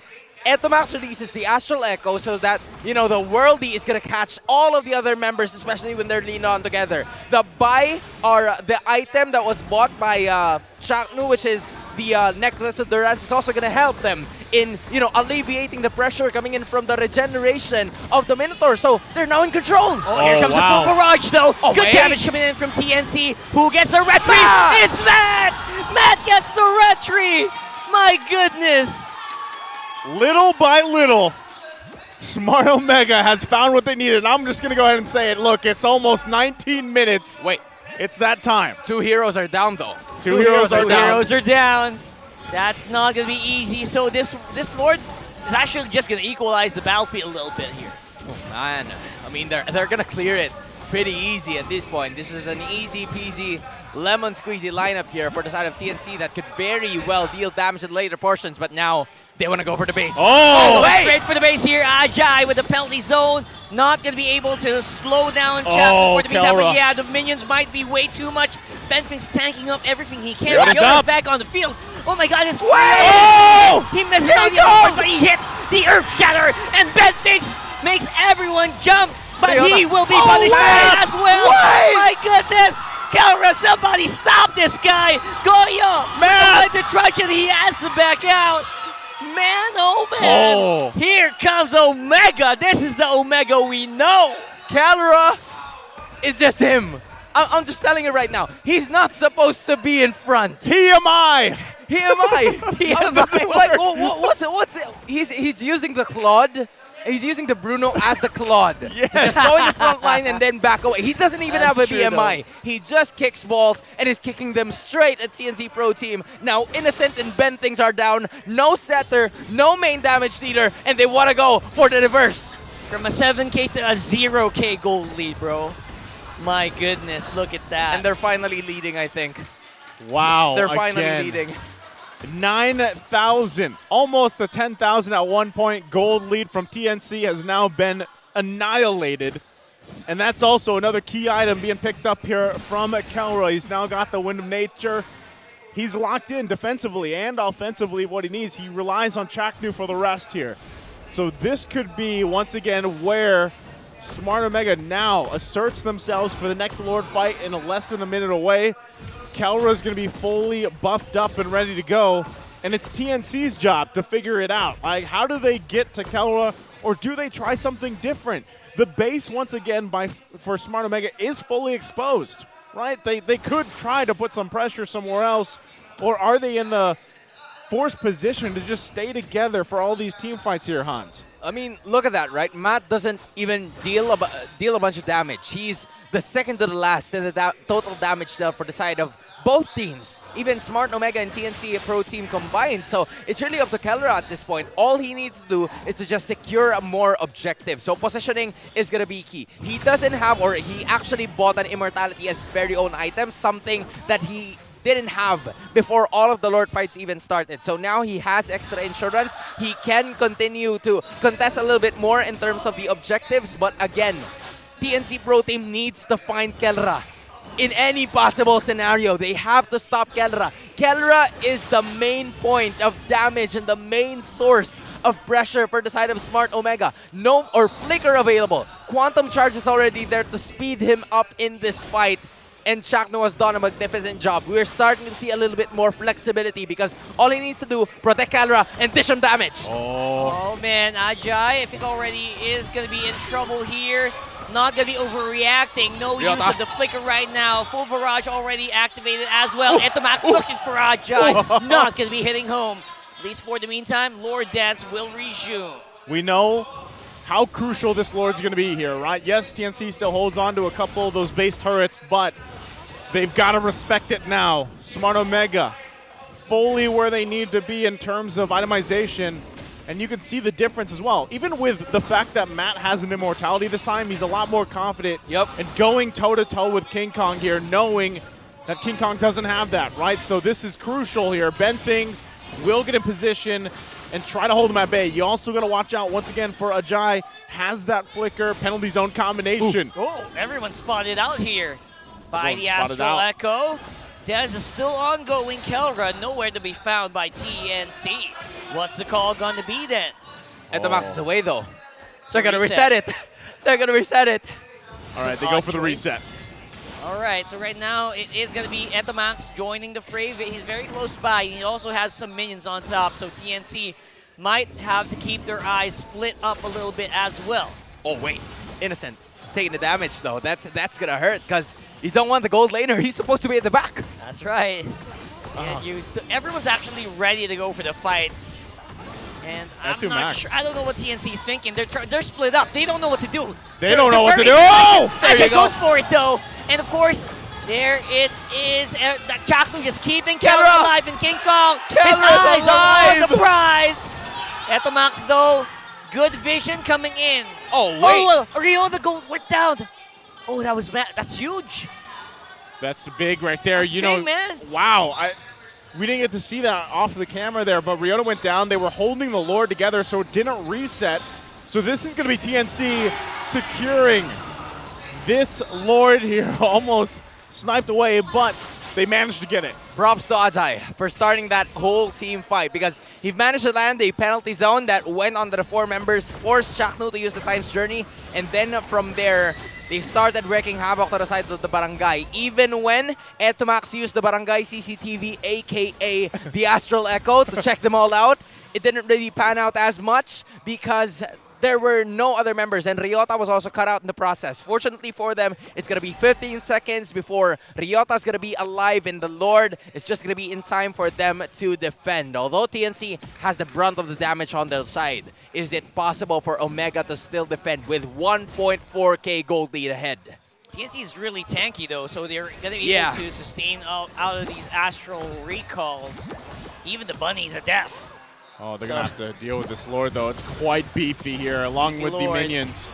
Etomax releases the Astral Echo so that, the Worldie is going to catch all of the other members, especially when they're leaned on together. The buy, or the item that was bought by Chaknu, which is the Necklace of Durance, is also going to help them in, alleviating the pressure coming in from the regeneration of the Minotaur. So they're now in control. Here comes the full barrage, though. Good damage coming in from TNC. Who gets the retry? It's Matt! Matt gets the retry! My goodness! Little by little, Smart Omega has found what they needed. And I'm just going to go ahead and say it. Look, it's almost 19 minutes. Wait. It's that time. 2 heroes are down, though. Two heroes are down. That's not going to be easy. So this Lord is actually just going to equalize the battlefield a little bit here. Oh, man. I mean, they're going to clear it pretty easy at this point. This is an easy-peasy, lemon-squeezy lineup here for the side of TNC that could very well deal damage in later portions, but now they want to go for the base. Straight for the base here. Ajay with the penalty zone. Not going to be able to slow down Chapter for the meantime. But yeah, the minions might be way too much. Benfink's tanking up everything he can. Yoda's back on the field. Oh my god, it's he misses on the other but he hits the Earth Shatter. And Benfink makes everyone jump. But he will be punished as well. My goodness. Kelra, somebody stop this guy. Goyo. The tragedy, he has to back out. Man, oh man. Here comes Omega. This is the Omega we know. Kelra is just him. I'm just telling you right now. He's not supposed to be in front. He am I. Like, what's it? He's using the Claude. He's using the Bruno as the Claude. Just go in the front line and then back away. He doesn't even have a BMI. He just kicks balls and is kicking them straight at TNC Pro Team. Now, Innocent and Ben things are down. No setter, no main damage dealer, and they want to go for the reverse. From a 7K to a 0K gold lead, bro. My goodness, look at that. And they're finally leading, I think. Wow. They're finally leading. 9,000, almost the 10,000 at one point. Gold lead from TNC has now been annihilated. And that's also another key item being picked up here from Kelra. He's now got the Wind of Nature. he's locked in defensively and offensively what he needs. He relies on Chaknu for the rest here. So this could be, once again, where Smart Omega now asserts themselves for the next Lord fight in less than a minute away. Kelra is going to be fully buffed up and ready to go, and it's TNC's job to figure it out. Like, how do they get to Kelra, or do they try something different? The base, once again, for Smart Omega is fully exposed, right? They could try to put some pressure somewhere else, or are they in the forced position to just stay together for all these team fights here, Hans? I mean, look at that, right? Matt doesn't even deal a bunch of damage. He's the second to the last in the total damage dealt for the side of both teams, even Smart Omega and TNC Pro Team combined. So it's really up to Kelra at this point. All he needs to do is to just secure a more objective. So positioning is going to be key. He doesn't have, or he actually bought an Immortality as his very own item, something that he didn't have before all of the Lord fights even started. So now he has extra insurance. He can continue to contest a little bit more in terms of the objectives. But again, TNC Pro Team needs to find Kelra. In any possible scenario, they have to stop Kelra. Kelra is the main point of damage and the main source of pressure for the side of Smart Omega. No, or Flicker available. Quantum Charge is already there to speed him up in this fight. And Chakno has done a magnificent job. We're starting to see a little bit more flexibility because all he needs to do, protect Kelra and dish him damage. Oh man, Ajay, I think already is going to be in trouble here. Not going to be overreacting. No use of the flicker right now. Full barrage already activated as well. Etomax looking for Ajay. Not going to be hitting home. At least for the meantime, Lord Dance will resume. We know how crucial this Lord's going to be here, right? Yes, TNC still holds on to a couple of those base turrets, but they've got to respect it now. Smart Omega fully where they need to be in terms of itemization, and you can see the difference as well. Even with the fact that Matt has an Immortality this time, he's a lot more confident in going toe-to-toe with King Kong here, knowing that King Kong doesn't have that, right? So this is crucial here. Bend things, will get in position, and try to hold him at bay. You also got to watch out once again for Ajay. Has that flicker, penalty zone combination. Oh, everyone spotted out here by the Astral Echo. Dez is still ongoing. Kelra nowhere to be found by TNC. What's the call going to be then? Etomax is away though. So they're going to reset it. They're going to reset it. All right, they go for the reset. All right, so right now it is going to be Etomax joining the fray. He's very close by. He also has some minions on top, so TNC might have to keep their eyes split up a little bit as well. Oh, wait. Innocent taking the damage, though. That's going to hurt because you don't want the gold laner. He's supposed to be at the back. That's right. And everyone's actually ready to go for the fights. And I'm not sure. I don't know what TNC is thinking. They're split up. They don't know what to do. They don't know what to do. Oh! Ajay goes for it, though. And, of course, there it is. Chaknu just keeping Kelra alive and King Kong. His eyes are on the prize. Etomax, though, good vision coming in. Oh, wait. Oh, Rio, the goal went down. Oh, that's huge. That's big right there. That's big, man. Wow. We didn't get to see that off the camera there, but Ryota went down. They were holding the Lord together, so it didn't reset. So this is going to be TNC securing this Lord here, almost sniped away, but they managed to get it. Props to Ajay for starting that whole team fight because he managed to land a penalty zone that went onto the 4 members, forced Chaknu to use the Time's Journey, and then from there, they started wreaking havoc to the side of the barangay. Even when Etomax used the barangay CCTV, aka the Astral Echo, to check them all out, it didn't really pan out as much because there were no other members, and Ryota was also cut out in the process. Fortunately for them, it's going to be 15 seconds before Ryota's going to be alive, and the Lord is just going to be in time for them to defend. Although TNC has the brunt of the damage on their side, is it possible for Omega to still defend with 1.4k gold lead ahead? TNC is really tanky, though, so they're going to be able to sustain out of these Astral recalls. Even the bunnies are deaf. Oh, they're going to have to deal with this Lord, though. It's quite beefy here, along with the minions.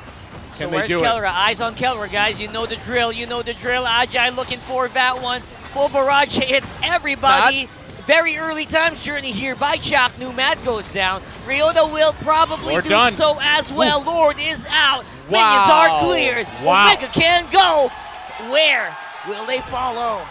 Can they do it? Kelra? Eyes on Kelra, guys. You know the drill. You know the drill. Ajay looking for that one. Full barrage hits everybody. Matt? Very early times journey here by Chaknu. Matt goes down. Ryota will probably do so as well. Ooh. Lord is out. Minions are cleared. Omega can go. Where will they follow?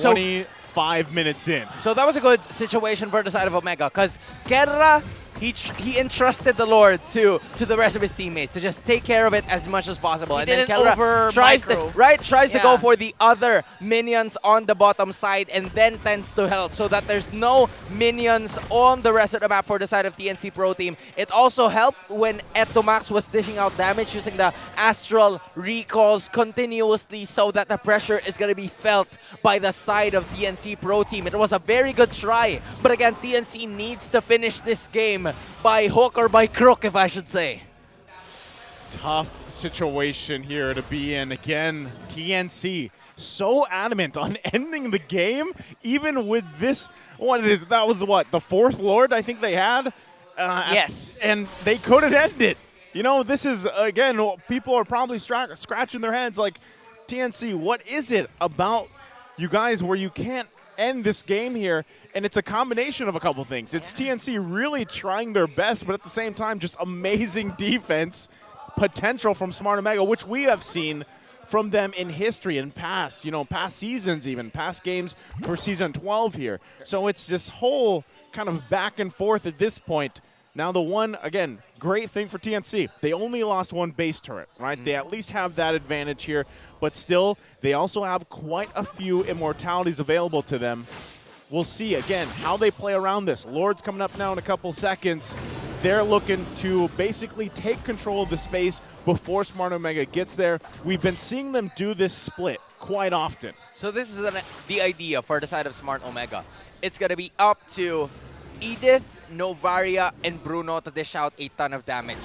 20 5 minutes in. So that was a good situation for the side of Omega, because Guerra, he entrusted the Lord to the rest of his teammates to just take care of it as much as possible. He And then didn't Guerra tries to go for the other minions on the bottom side and then tends to help so that there's no minions on the rest of the map for the side of TNC Pro Team. It also helped when Etomax was dishing out damage using the Astral recalls continuously so that the pressure is going to be felt by the side of TNC Pro Team. It was a very good try, but again, TNC needs to finish this game by hook or by crook, if I should say. Tough situation here to be in. Again, TNC so adamant on ending the game, even with this. That was what, the 4th Lord I think they had? Yes. And they couldn't end it. You know, this is, again, people are probably scratching their heads like, TNC, what is it about you guys where you can't end this game here? And it's a combination of a couple things. It's TNC really trying their best, but at the same time, just amazing defense potential from Smart Omega, which we have seen from them in history and past seasons, even past games for season 12 here. So it's this whole kind of back and forth at this point. Now the one, again, great thing for TNC, they only lost one base turret, right? They at least have that advantage here, but still, they also have quite a few immortalities available to them. We'll see, again, how they play around this. Lord's coming up now in a couple seconds. They're looking to basically take control of the space before Smart Omega gets there. We've been seeing them do this split quite often. So this is the idea for the side of Smart Omega. It's going to be up to Edith, Novaria, and Bruno to dish out a ton of damage.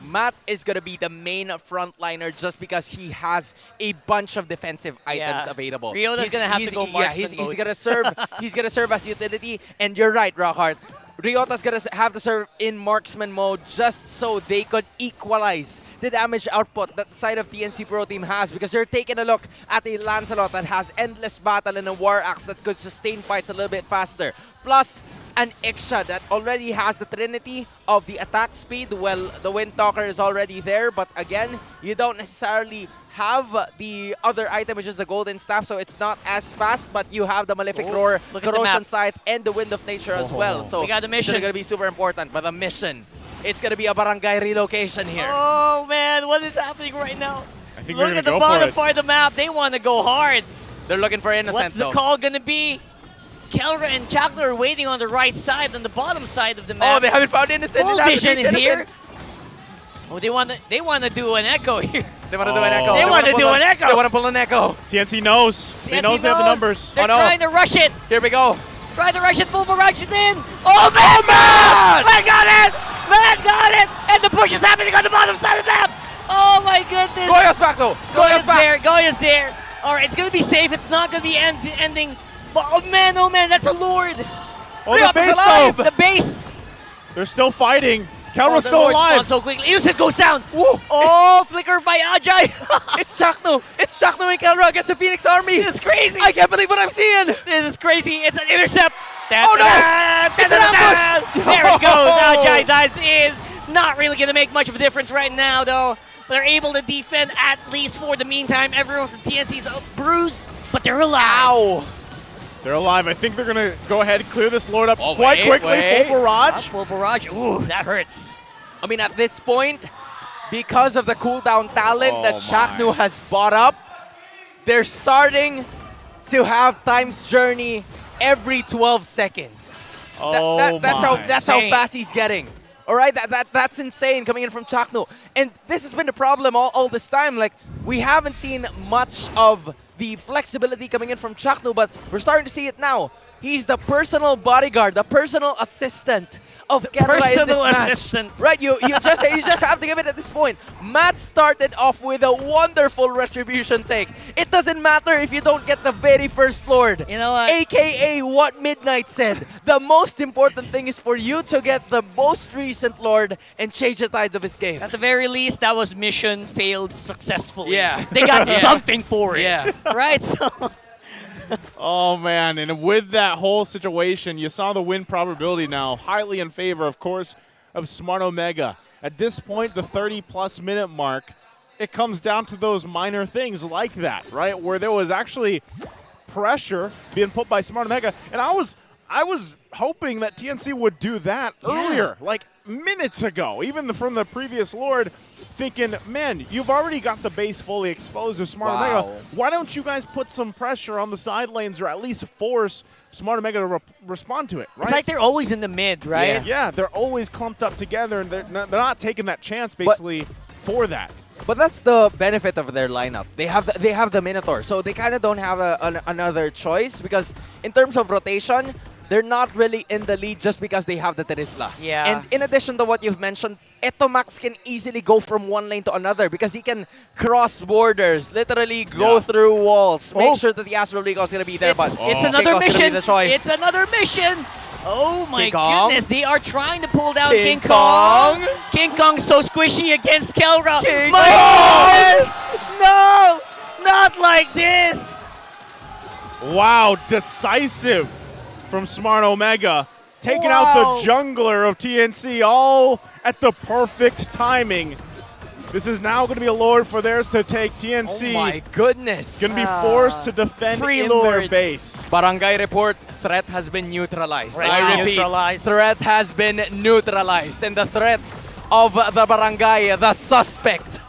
Matt is going to be the main frontliner just because he has a bunch of defensive items available. Ryota's going to have to go marksman he's going to serve. He's going to serve as utility, and you're right, Rockhart. Ryota's going to have to serve in marksman mode just so they could equalize the damage output that the side of TNC Pro Team has, because they're taking a look at a Lancelot that has endless battle and a War Axe that could sustain fights a little bit faster. Plus, an Iksha that already has the trinity of the attack speed. Well, the Wind Talker is already there, but again, you don't necessarily have the other item, which is the Golden Staff, so it's not as fast, but you have the Malefic Roar, Corrosion Sight, and the Wind of Nature as well. So we got the mission. It's going to be super important, but the mission, it's going to be a barangay relocation here. Oh, man, what is happening right now? I think Look at the bottom part of the map. They want to go hard. They're looking for Innocent, What's the call going to be? Kelra and Chakler are waiting on the right side, on the bottom side of the map. Oh, they haven't found Innocent. Full Vision is here. Oh, they want to do an echo here. They want to do an echo. They want to do an echo. They want to pull an echo. TNC knows. They know they have the numbers. They're trying to rush it. Here we go. Try to rush it. Full barrage is in. Oh, man! Man got it! Man got it! And the push is happening on the bottom side of the map. Oh, my goodness. Goya's back, though. Goya's there. Goya's there. All right, it's going to be safe. It's not going to be ending. But, oh, man, that's a Lord. Oh, the base, though. The base. They're still fighting. Kelra's still alive. So quickly. Innocent goes down. Whoa. Oh, flicker by Ajay. It's Chakno. It's Chakno and Kelra against the Phoenix Army. This is crazy. I can't believe what I'm seeing. This is crazy. It's an intercept. Oh, no. It's an ambush. There it goes. Ajay dives in. Not really going to make much of a difference right now, though. They're able to defend at least for the meantime. Everyone from TNC's bruised, but they're alive. Ow. They're alive. I think they're going to go ahead and clear this Lord up quite quickly. Full barrage. Full barrage. Ooh, that hurts. I mean, at this point, because of the cooldown talent that Chaknu has bought up, they're starting to have Time's Journey every 12 seconds. That's how fast he's getting. All right, that's insane coming in from Chaknu. And this has been the problem all this time. Like, we haven't seen much of the flexibility coming in from Chaknu, but we're starting to see it now. He's the personal bodyguard, the personal assistant of Kerala in this match. Right, you just have to give it at this point. Matt started off with a wonderful retribution take. It doesn't matter if you don't get the very first Lord. You know what? AKA what Midnight said. The most important thing is for you to get the most recent Lord and change the tides of his game. At the very least, that was mission failed successfully. Yeah. They got something for it. Yeah. Right? So Oh, man. And with that whole situation, you saw the win probability now highly in favor, of course, of Smart Omega. At this point, the 30-plus minute mark, it comes down to those minor things like that, right? Where there was actually pressure being put by Smart Omega, and I was hoping that TNC would do that earlier, like minutes ago, even from the previous Lord, thinking, man, you've already got the base fully exposed with Smart Omega. Why don't you guys put some pressure on the side lanes or at least force Smart Omega to respond to it, right? It's like they're always in the mid, right? Yeah, they're always clumped up together, and they're not taking that chance, basically, for that. But that's the benefit of their lineup. They have the Minotaur, so they kind of don't have another choice, because in terms of rotation, they're not really in the lead just because they have the Terizla. Yeah. And in addition to what you've mentioned, Etomax can easily go from one lane to another because he can cross borders, literally go through walls, make sure that the Astral Recall is going to be there. It's another mission. It's another mission. Oh my goodness, they are trying to pull down King Kong. King Kong's so squishy against Kelra. My goodness! No! Not like this! Wow, decisive from Smart Omega. Taking out the jungler of TNC all at the perfect timing. This is now going to be a Lord for theirs to take. TNC. Oh my goodness. Going to be forced to defend their base. Barangay report, threat has been neutralized. I repeat, neutralized. Threat has been neutralized. And the threat of the barangay, the suspect,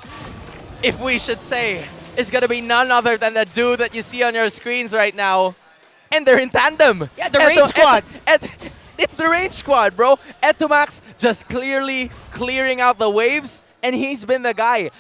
if we should say, is going to be none other than the dude that you see on your screens right now. And they're in tandem. Yeah, the range squad. It's the range squad, bro. Etomax just clearly clearing out the waves, and he's been the guy.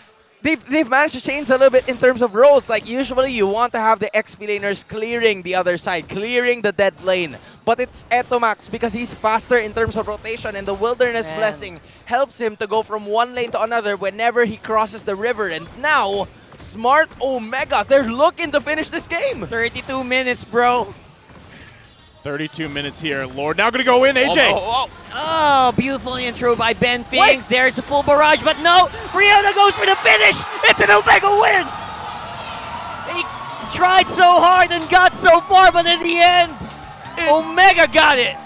They've managed to change a little bit in terms of roles. Like, usually you want to have the XP laners clearing the other side, clearing the dead lane. But it's Etomax because he's faster in terms of rotation, and the Wilderness Blessing helps him to go from one lane to another whenever he crosses the river. And now, Smart Omega, they're looking to finish this game. 32 minutes, bro. 32 minutes here. Lord now going to go in, AJ. Oh, beautiful intro by Ben Phoenix. There's a full barrage, but no. Brianna goes for the finish. It's an Omega win. They tried so hard and got so far, but in the end, Omega got it.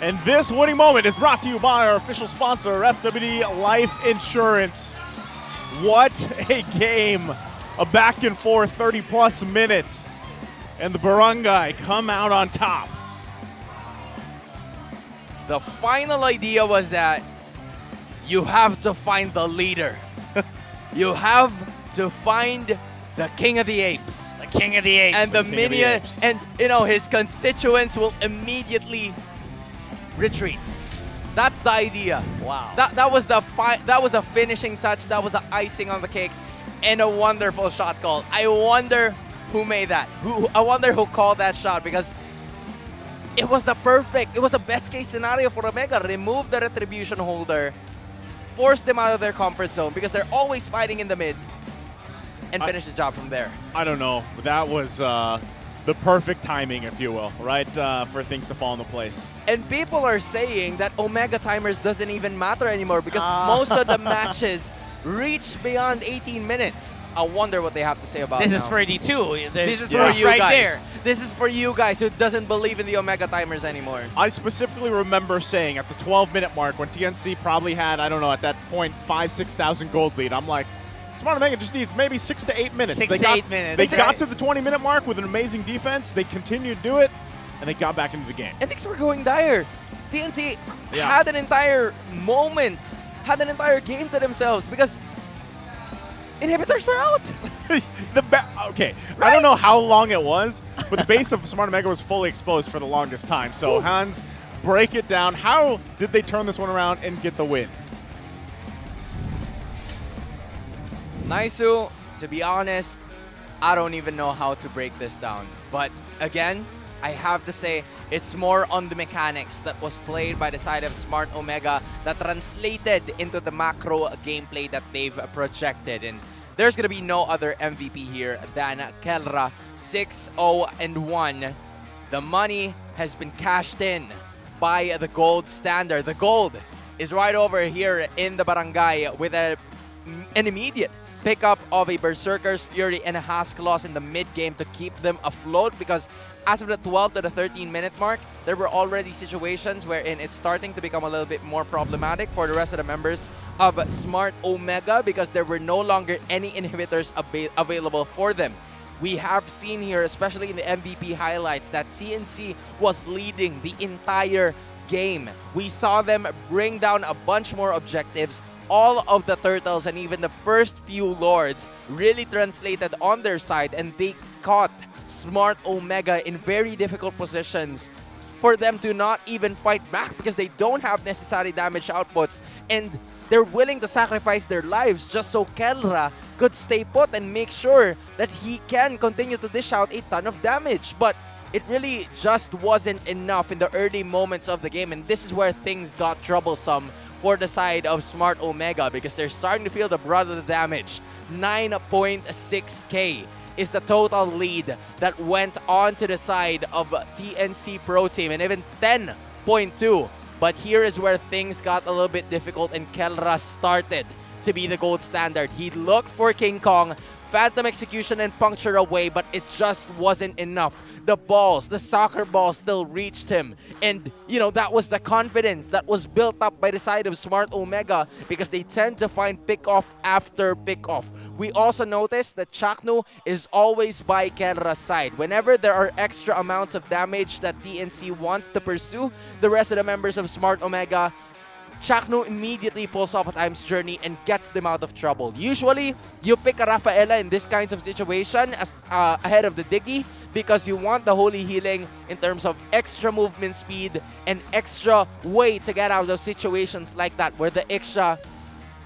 And this winning moment is brought to you by our official sponsor, FWD Life Insurance. What a game. A back and forth 30-plus minutes. And the Barangay come out on top. The final idea was that you have to find the leader. You have to find the King of the Apes. The King of the Apes. And the minion, and you know, his constituents will immediately retreat. That's the idea. Wow. That was the finishing touch. That was the icing on the cake, and a wonderful shot call. I wonder who made that. I wonder who called that shot, because it was the best case scenario for Omega. Remove the retribution holder, force them out of their comfort zone, because they're always fighting in the mid, and finish the job from there. I don't know. That was the perfect timing, if you will, right, for things to fall into place. And people are saying that Omega timers doesn't even matter anymore because most of the matches reach beyond 18 minutes. I wonder what they have to say about this. This is for D2. This is for you guys. There. This is for you guys who doesn't believe in the Omega timers anymore. I specifically remember saying at the 12-minute mark when TNC probably had, I don't know, at that point, 6,000 gold lead, I'm like, Smart Omega just needs maybe 6 to 8 minutes. 6 to 8 minutes. They got to the 20-minute mark with an amazing defense. They continued to do it, and they got back into the game. And things were going dire. TNC had an entire moment, had an entire game to themselves because inhibitors were out. Okay, right? I don't know how long it was, but the base of Smart Omega was fully exposed for the longest time. So Hans, break it down. How did they turn this one around and get the win? Naisu, to be honest, I don't even know how to break this down. But again, I have to say, it's more on the mechanics that was played by the side of Smart Omega that translated into the macro gameplay that they've projected. And there's going to be no other MVP here than Kelra, 6-0-1. The money has been cashed in by the gold standard. The gold is right over here in the barangay with an immediate pickup of a Berserker's Fury and a Husk Claws in the mid-game to keep them afloat, because as of the 12 to the 13-minute mark, there were already situations wherein it's starting to become a little bit more problematic for the rest of the members of Smart Omega because there were no longer any inhibitors available for them. We have seen here, especially in the MVP highlights, that CNC was leading the entire game. We saw them bring down a bunch more objectives. All of the turtles and even the first few lords really translated on their side, and they caught Smart Omega in very difficult positions for them to not even fight back because they don't have necessary damage outputs, and they're willing to sacrifice their lives just so Kelra could stay put and make sure that he can continue to dish out a ton of damage. But it really just wasn't enough in the early moments of the game, and this is where things got troublesome for the side of Smart Omega because they're starting to feel the brunt of the damage. 9.6k is the total lead that went on to the side of TNC Pro Team, and even 10.2. But here is where things got a little bit difficult and Kelra started to be the gold standard. He looked for King Kong, Phantom Execution and Puncture away, but it just wasn't enough. The balls, the soccer ball still reached him. And, you know, that was the confidence that was built up by the side of Smart Omega because they tend to find pick-off after pick-off. We also noticed that Chaknu is always by Kelra's side. Whenever there are extra amounts of damage that DNC wants to pursue, the rest of the members of Smart Omega, Chaknu immediately pulls off a time's journey and gets them out of trouble. Usually, you pick a Rafaela in this kinds of situation as ahead of the Diggy because you want the Holy Healing in terms of extra movement speed and extra way to get out of situations like that where the Iksha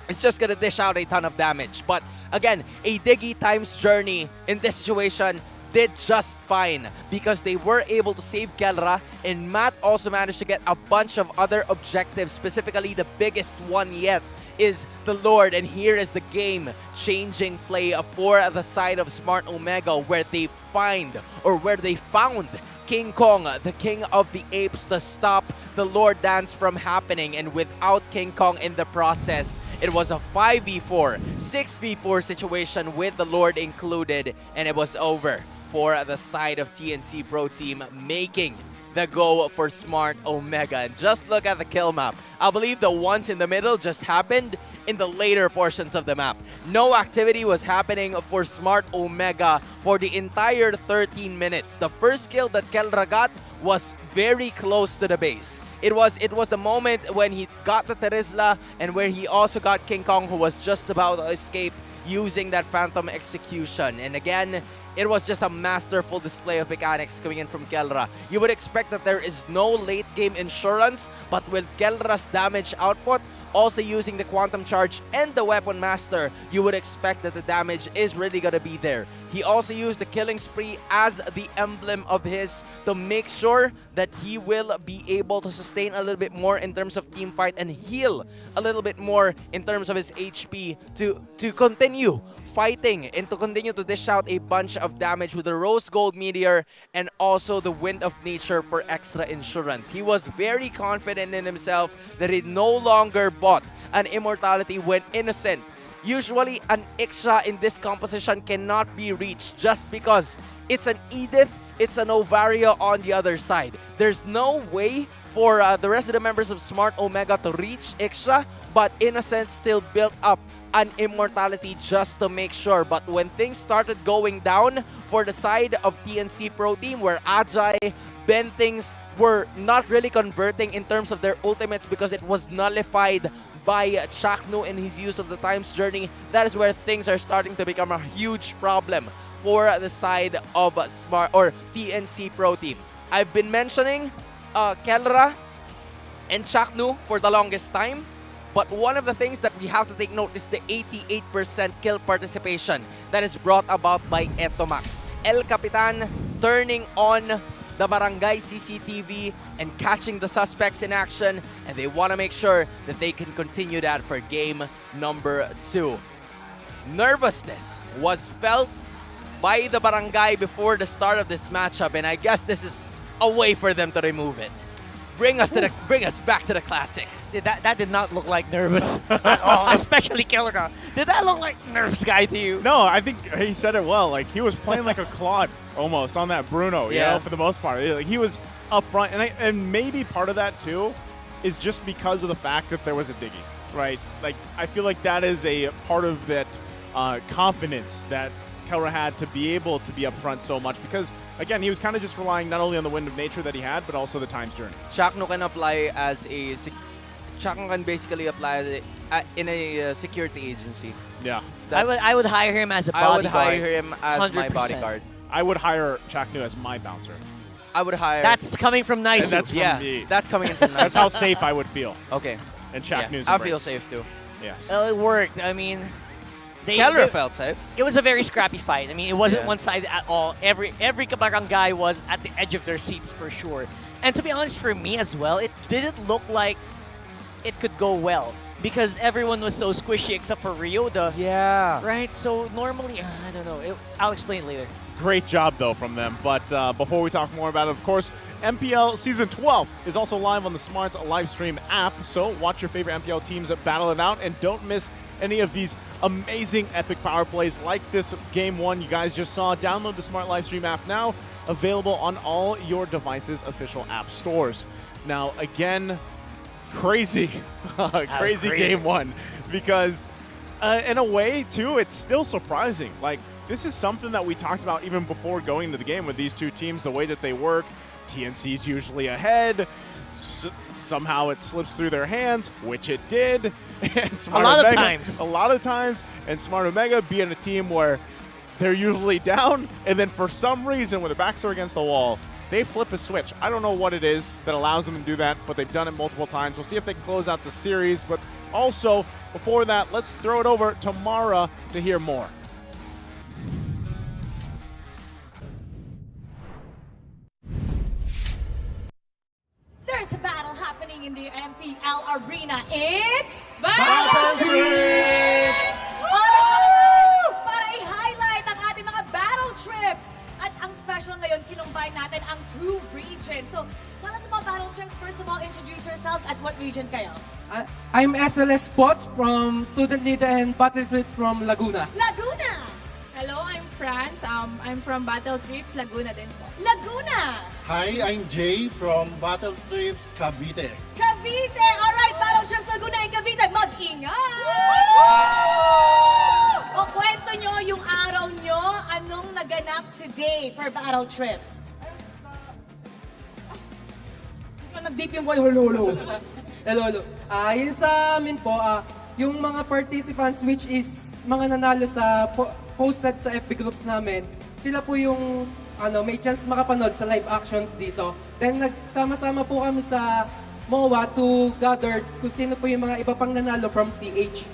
is just going to dish out a ton of damage. But again, a Diggy time's journey in this situation did just fine because they were able to save Kelra, and Matt also managed to get a bunch of other objectives. Specifically, the biggest one yet is the Lord, and here is the game-changing play for the side of Smart Omega where they found King Kong, the King of the Apes, to stop the Lord Dance from happening. And without King Kong in the process, it was a 5v4, 6v4 situation with the Lord included, and it was over for the side of TNC Pro Team, making the go for Smart Omega. And just look at the kill map. I believe the ones in the middle just happened in the later portions of the map. No activity was happening for Smart Omega for the entire 13 minutes. The first kill that Kelra got was very close to the base. It was the moment when he got the Terizla and where he also got King Kong, who was just about to escape using that Phantom Execution. And again, it was just a masterful display of mechanics coming in from Kelra. You would expect that there is no late game insurance, but with Kelra's damage output, also using the Quantum Charge and the Weapon Master, you would expect that the damage is really gonna be there. He also used the Killing Spree as the emblem of his to make sure that he will be able to sustain a little bit more in terms of team fight and heal a little bit more in terms of his HP to continue fighting and to continue to dish out a bunch of damage with the Rose Gold Meteor and also the Wind of Nature for extra insurance. He was very confident in himself that he no longer bought an Immortality when innocent. Usually, an Iksha in this composition cannot be reached just because it's an Edith, it's an Ovaria on the other side. There's no way for the rest of the members of Smart Omega to reach Iksha, but Innocent still built up an Immortality just to make sure. But when things started going down for the side of TNC Pro Team, where Ajay, Ben, things were not really converting in terms of their ultimates because it was nullified by Chaknu in his use of the Time's Journey, that is where things are starting to become a huge problem for the side of Smart or TNC Pro Team. I've been mentioning Kelra and Chaknu for the longest time, but one of the things that we have to take note is the 88% kill participation that is brought about by Etomax. El Capitan turning on the barangay CCTV and catching the suspects in action, and they want to make sure that they can continue that for game number 2. Nervousness was felt by the barangay before the start of this matchup, and I guess this is a way for them to remove it. Bring us back to the classics. That did not look like nervous at all, especially Kelra. Did that look like nerves guy to you? No, I think he said it well. Like, he was playing like a Claude almost on that Bruno, you know, for the most part. Like, he was up front, and maybe part of that too is just because of the fact that there was a Diggy, right? Like, I feel like that is a part of that confidence that Kelra had to be able to be up front so much because, again, he was kind of just relying not only on the wind of nature that he had, but also the time's journey. Chakno can apply as a... Chakno can basically apply in a security agency. Yeah. I would hire him as a bodyguard. I would hire him as my 100%. bodyguard. I would hire Chaknu as my bouncer. I would hire... That's coming from Nice. And that's from me. That's coming from Nice. That's how safe I would feel. Okay. And Chaknu's I feel safe too. Yes. Well, it worked. I mean... Kelra felt safe. It was a very scrappy fight. I mean, it wasn't Yeah. one-sided at all. Every kabarangay was at the edge of their seats for sure. And to be honest, for me as well, it didn't look like it could go well because everyone was so squishy except for Rio. Right? So normally, I don't know. I'll explain later. Great job, though, from them. But before we talk more about it, of course, MPL Season 12 is also live on the Smart's live stream app. So watch your favorite MPL teams battle it out and don't miss any of these amazing epic power plays like this Game 1 you guys just saw. Download the Smart live stream app now, available on all your devices' official app stores. Now, again, crazy Game 1 because in a way, too, it's still surprising. Like, this is something that we talked about even before going into the game with these two teams, the way that they work. TNC's usually ahead. Somehow it slips through their hands, which it did. And Smart A lot of times. And Smart Omega being a team where they're usually down, and then for some reason, when their backs are against the wall, they flip a switch. I don't know what it is that allows them to do that, but they've done it multiple times. We'll see if they can close out the series. But also, before that, let's throw it over to Mara to hear more. There's a battle happening in the MPL arena. It's Battle Trips! Para i-highlight ang ating mga battle trips. At ang special ngayon, kinumbine natin ang 2 regions. So, tell us about battle trips. First of all, introduce yourselves. At what region kayo? I'm SLS Spots from Student Leader and Battle Trips from Laguna. Laguna! Hello, I'm France. I'm from Battle Trips, Laguna din po. Laguna! Hi, I'm Jay from Battle Trips, Cavite. Cavite! Alright, battle trips Laguna and Cavite, mag-ingat! O kwento nyo yung araw nyo, anong naganap today for battle trips? Nag-deep yung boy, hello. Hello. Yun sa amin po, yung mga participants which is mga nanalo sa posted sa FB groups namin, sila po yung may chance makapanood sa live actions dito. Then nagsama-sama po kami sa MOA to gather kung sino po yung mga iba pang nanalo from CH.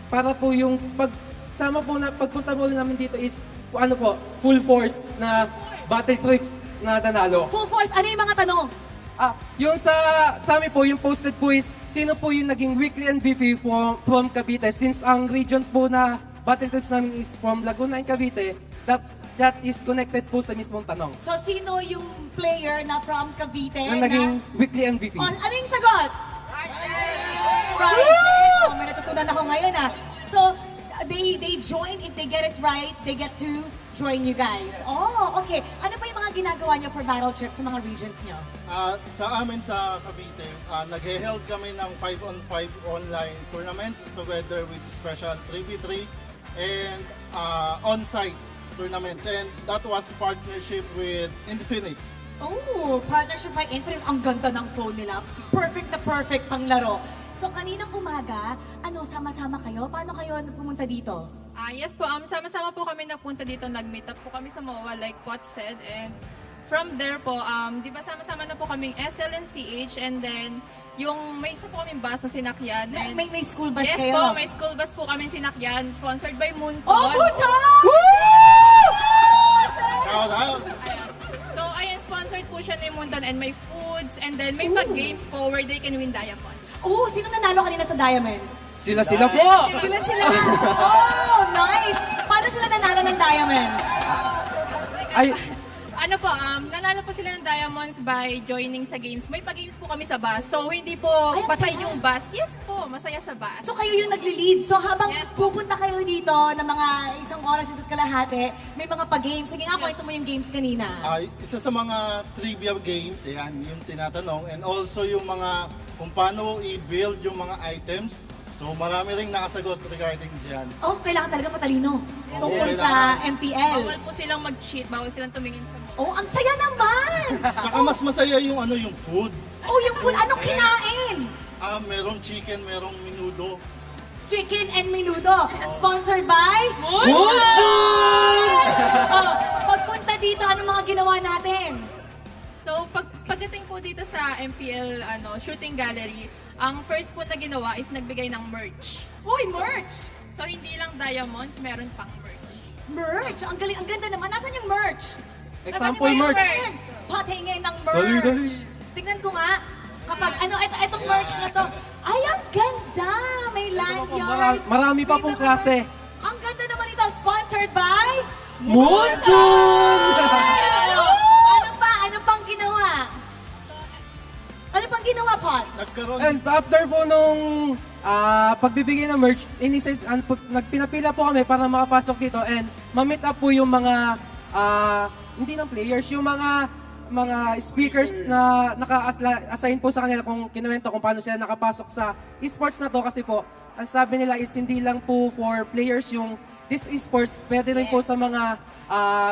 Para po yung pagpunta po namin dito is full force na battle trips na nanalo. Full force, ano yung mga tanong? Yung sa amin po, yung posted po is sino po yung naging weekly MVP from Cavite. Since ang region po na battle trips namin is from Laguna and Cavite, that is connected po sa mismong tanong. So, sino yung player na from Cavite Na naging weekly MVP. ano yung sagot? Right. May natutunan ako ngayon So, they join, if they get it right, they get to join you guys. Oh, okay. Ano pa yung mga ginagawa niyo for battle trips sa mga regions niyo? Sa amin sa Cavite, nag-held kami ng 5-on-5 online tournaments together with special 3v3 and on-site tournaments. And that was partnership with Infinix. Oh, partnership by Infinix. Ang ganda ng phone nila. Perfect na perfect pang laro. So, kaninang umaga, sama-sama kayo? Paano kayo pumunta dito? Yes po, sama-sama po kami nagpunta dito. Nag-meet up po kami sa MOA like Pot said. And from there po, di ba sama-sama na po kaming SL and CH. And then, yung may isa po kaming bus na sinakyan. And May school bus yes kayo? po, may school bus po kaming sinakyan. Sponsored by Moonton. Oh, Moonton! Shout out! So, ayan, sponsored po siya ni Moonton and may foods. And then, may pag-games po where they can win diamonds. Oh, sino nanalo kanina sa Diamonds? Sila po! Sila. Oh, nice! Paano sila nanalo ng Diamonds? Nanalo po sila ng Diamonds by joining sa games. May pag-games po kami sa bus. So, hindi po Ay, patay masaya. yung bus. Yes po, masaya sa bus. So kayo yung nagli-lead. So habang Yes, po. pupunta kayo dito ng mga 1 oras at kalahati, may mga pag-games. Sige nga, kwento mo yung games kanina. Isa sa mga trivia games, yan, yung tinatanong. And also yung mga kung paano i-build yung mga items So marami ring nakasagot regarding dyan. Oh, kailangan talaga matalino. Oo, Tungkol sa kailangan. MPL. Bawal po silang mag-cheat, bawal silang tumingin sa mukha. Oh, ang saya naman! Tsaka mas masaya yung yung food. Oh, yung food, anong kinain? Merong chicken, merong minudo. Chicken and Menudo. Sponsored by? Munchon! Oh, pagpunta dito, anong mga ginawa natin? So, pagdating po dito sa MPL shooting gallery, ang first po na ginawa is nagbigay ng merch. Uy, merch! So, hindi lang diamonds, meron pang merch. Merch! Ang galing, ang ganda naman. Nasaan yung merch? Example merch. Patingin ng merch. Dali, dali. Tignan ko nga. Kapag, itong merch na to. Ay, ang ganda! May lanyard. Marami pa pong klase. Ang ganda naman ito. Sponsored by? Munchon! Ano pa? Ano pang ginawa? Ano pang ginawa, Pots? Nagkaroon And after po nung pagbibigay ng merch, nagpinapila po kami para makapasok dito and ma-meet up po yung mga, hindi ng players, yung mga speakers na naka-assign po sa kanila kung kinuwento kung paano sila nakapasok sa esports na to kasi po, ang sabi nila is hindi lang po for players yung this esports, pwede rin po sa mga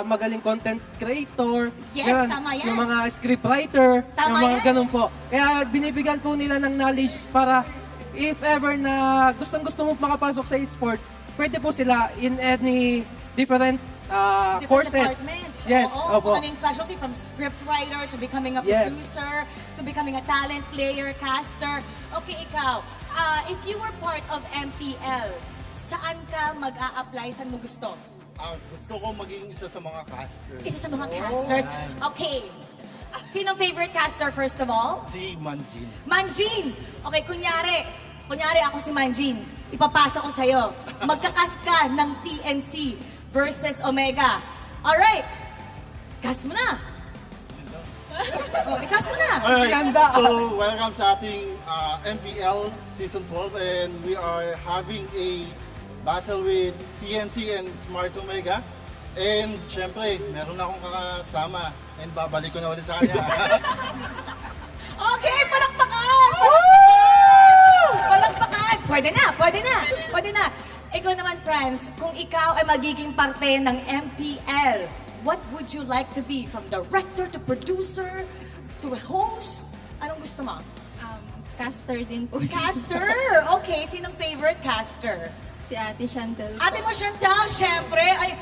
magaling content creator, Yes, ganun, tama yan. yung mga scriptwriter, Tama yung mga yan. ganun po. Kaya binibigyan po nila ng knowledge para if ever na gustong-gusto mo makapasok sa esports, pwede po sila in any different Different courses. departments. Yes, Oo, opo. Ano yung specialty from scriptwriter to becoming a Yes. producer to becoming a talent player, caster. Okay, ikaw, if you were part of MPL, saan ka mag-a-apply? Saan mo gusto? gusto ko maging isa sa mga casters. Isa sa mga casters. Okay. Sinong favorite caster first of all? Si Manjin. Manjin! Okay, kunyari ako si Manjin. Ipapasa ko sa'yo. Magkakas ka ng TNC versus Omega. Alright! Cast mo na! Cast mo na! Alright, so welcome sa ating MPL Season 12 and we are having a battle with TNC and Smart Omega. And syempre, meron akong kakasama and babalik ko na ulit sa kanya. Okay, palakpakan! Woo! Palakpakan! Pwede na. Ikaw naman, friends, kung ikaw ay magiging parte ng MPL, what would you like to be? From director to producer to host? Anong gusto mo? Caster din po. Caster! Okay, sinong favorite caster? Si Ate Chantel. Ate mo, Chantel, syempre. Ay,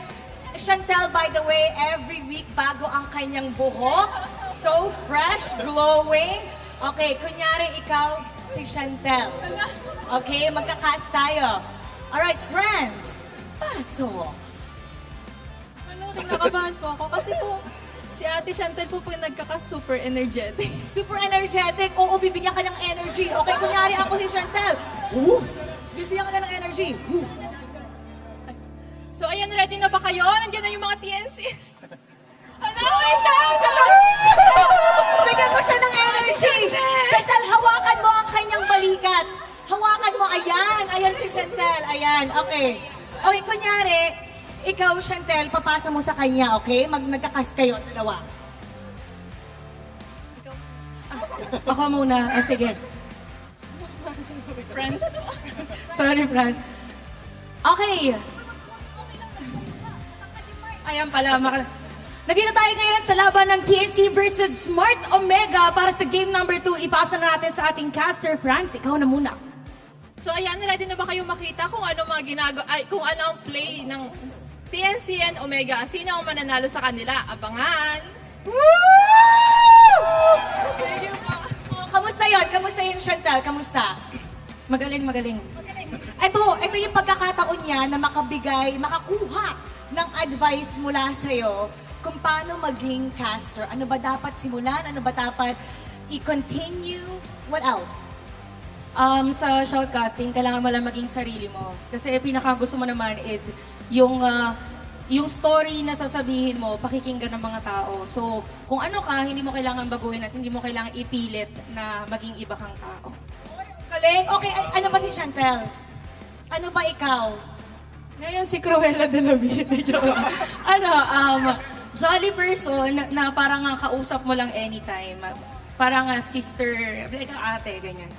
Chantel, by the way, every week bago ang kanyang buhok. So fresh, glowing. Okay, kunyari ikaw si Chantel. Okay, magka-cast tayo. Alright, friends. Paso. Nakabahan po ako kasi po si Ate Chantel po nagkaka-super energetic. Super energetic. Oo, bibigyan ka ng energy. Okay, kunyari ako si Chantel. Bibigyan ka na ng energy. So ayan, ready na ba kayo? Nandiyan na yung mga TNC. Hala, wait lang! Bigyan mo siya ng energy. Chantel, hawakan mo ang kanyang balikat. Hawakan mo. Ayan si Chantel. Ayan, okay. Okay, kunyari, ikaw, Chantel, papasa mo sa kanya, okay? Nagkakas kayo, dalawa. Ako muna. Sige. Friends. Sorry, Franz. Okay. Ayan pala. Nandito tayo ngayon sa laban ng TNC versus Smart Omega para sa game number 2. Ipasa na natin sa ating caster. Franz, ikaw na muna. So ayan, ready na ba kayo makita kung ano kung ano ang play ng TNC and Omega? Sino ang mananalo sa kanila? Abangan! Thank you po. Kamusta yun, Chantal? Kamusta? Magaling. Ito yung pagkakataon niya na makakuha ng advice mula sa'yo kung paano maging caster. Ano ba dapat simulan? Ano ba dapat i-continue? What else? Sa shoutcasting, kailangan mo lang maging sarili mo. Kasi pinaka-gusto mo naman is yung story na sasabihin mo, pakikinggan ng mga tao. So, kung ano ka, hindi mo kailangan baguhin at hindi mo kailangan ipilit na maging iba kang tao. Galing. Okay, ano ba si Chantel? Ano ba ikaw? Ngayon si Cruella de la Vida. Jolly person na parang kausap mo lang anytime. Parang sister, like ate, ganyan.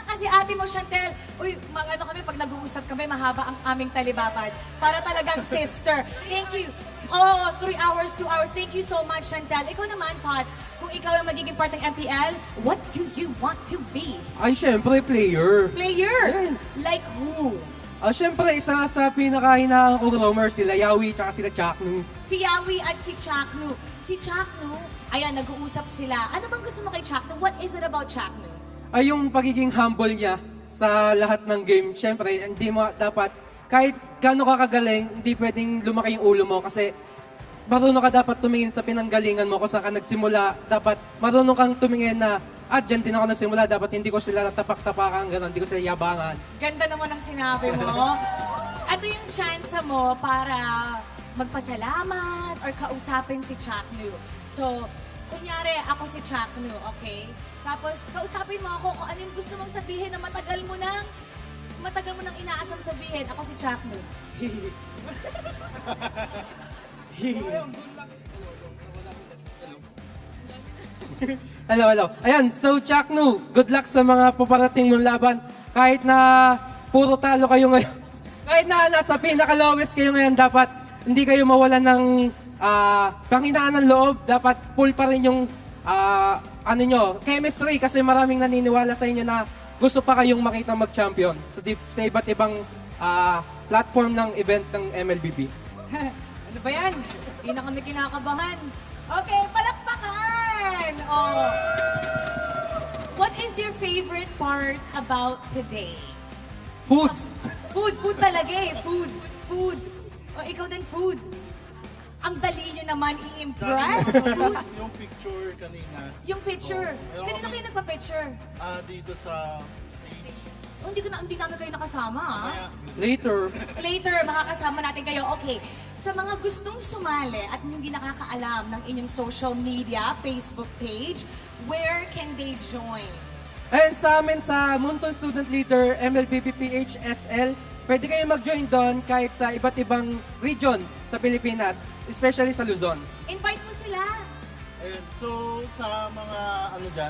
Kasi si ate mo, Chantel. Uy, ano kami, pag nag-uusap kami, mahaba ang aming talibabad. Para talagang sister. Thank you. Oh, 3 hours, 2 hours. Thank you so much, Chantel. Ikaw naman, Pat, kung ikaw ang magiging part ng MPL, what do you want to be? Ay, syempre, player. Player? Yes. Like who? Syempre, isa sa pinakahinahan ko roamer, sila Yawi tsaka sila Chaknu. Si Yawi at si Chaknu. Si Chaknu, ayan, nag-uusap sila. Ano bang gusto mo kay Chaknu? What is it about Chaknu? Ay, yung pagiging humble niya sa lahat ng game. Syempre, hindi mo dapat, kahit gaano ka kagaling, hindi pwedeng lumaki yung ulo mo kasi marunong ka dapat tumingin sa pinanggalingan mo kung saan ka nagsimula. Dapat marunong kang tumingin na, dyan din ako nagsimula, dapat hindi ko sila tapak-tapakan, gano'n, hindi ko sila yabangan. Ganda naman ang sinabi mo. Ito yung chance mo para magpasalamat or kausapin si Chaknu. So, kunyari, ako si Chaknu, okay? Tapos, kausapin mo ako kung ano yung gusto mong sabihin na matagal mo nang inaasam sabihin. Ako si Chaknu. Hello. Ayan, so Chaknu, good luck sa mga paparating mong laban. Kahit na puro talo kayo ngayon, kahit na nasa pinaka-lowest kayo ngayon, dapat hindi kayo mawalan ng panghinaan ng loob. Dapat full pa rin yung chemistry kasi maraming naniniwala sa inyo na gusto pa kayong makita mag-champion sa iba't ibang platform ng event ng MLBB. Ano ba yan? Hindi na kami kinakabahan. Okay, palakpakan! Oh. What is your favorite part about today? Foods! Food talaga eh. Food. O, ikaw din food. Ang dali nyo naman i-impress. Food. Yung picture kanina. Yung picture. Oh, Kanina kayo nagpa-picture? Dito sa stage. Oh, hindi namin kayo nakasama, ha? Later, makakasama natin kayo. Okay, sa mga gustong sumali at hindi nakakaalam ng inyong social media, Facebook page, where can they join? and sa amin sa Moonton Student Leader, MLBB-PH SL, pwede kayo mag-join doon kahit sa iba't ibang region sa Pilipinas, especially sa Luzon. Invite mo sila. Ayun. So, sa mga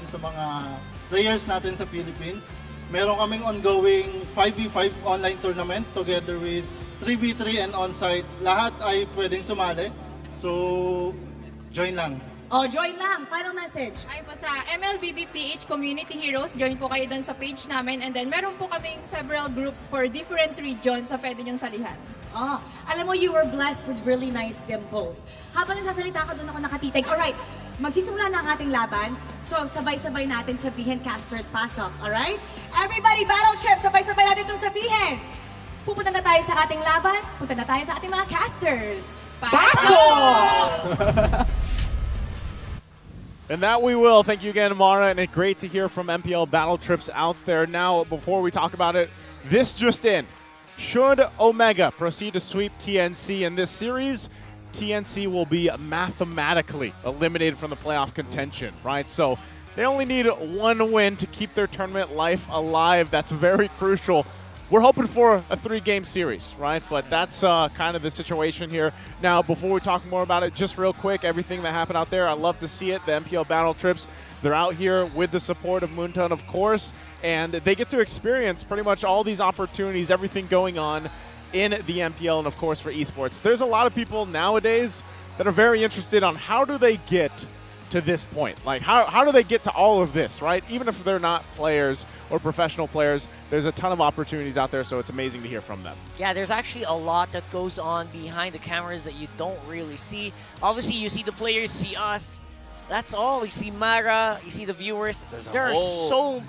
sa mga players natin sa Philippines, meron kaming ongoing 5v5 online tournament together with 3v3 and on-site. Lahat ay pwedeng sumali. So, join lang. Oh, join lang. Final message. Ay po sa MLBB-PH Community Heroes, join po kayo doon sa page namin. And then meron po kaming several groups for different regions na pwede niyong salihan. Alam mo, you were blessed with really nice dimples. Habang nagsasalita ka, doon ako nakatitig. Alright, magsisimula na ang ating laban. So, sabay-sabay natin sabihin, casters, pasok. Alright? Everybody, battle chip, sabay-sabay natin itong sabihin. Pupunta na tayo sa ating laban. Punta na tayo sa ating mga casters. Pasok! And that we will. Thank you again, Mara, and it's great to hear from MPL Battle Trips out there. Now, before we talk about it, this just in. Should Omega proceed to sweep TNC in this series, TNC will be mathematically eliminated from the playoff contention, right? So they only need one win to keep their tournament life alive. That's very crucial. We're hoping for a 3-game series, right? But that's kind of the situation here. Now, before we talk more about it, just real quick, everything that happened out there, I love to see it. The MPL Battle Trips, they're out here with the support of Moonton, of course, and they get to experience pretty much all these opportunities, everything going on in the MPL and, of course, for esports. There's a lot of people nowadays that are very interested on how do they get to this point? Like, how do they get to all of this, right? Even if they're not players or professional players, there's a ton of opportunities out there, so it's amazing to hear from them. Yeah, there's actually a lot that goes on behind the cameras that you don't really see. Obviously, you see the players, see us. That's all. You see Mara, you see the viewers. There's a whole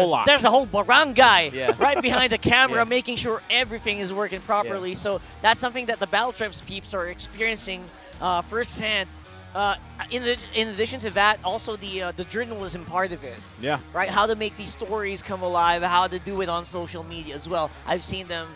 lot. There's a whole barangay right behind the camera, making sure everything is working properly. So that's something that the Battle Trips peeps are experiencing firsthand. In addition to that, also the journalism part of it. Yeah. Right? How to make these stories come alive, how to do it on social media as well. I've seen them.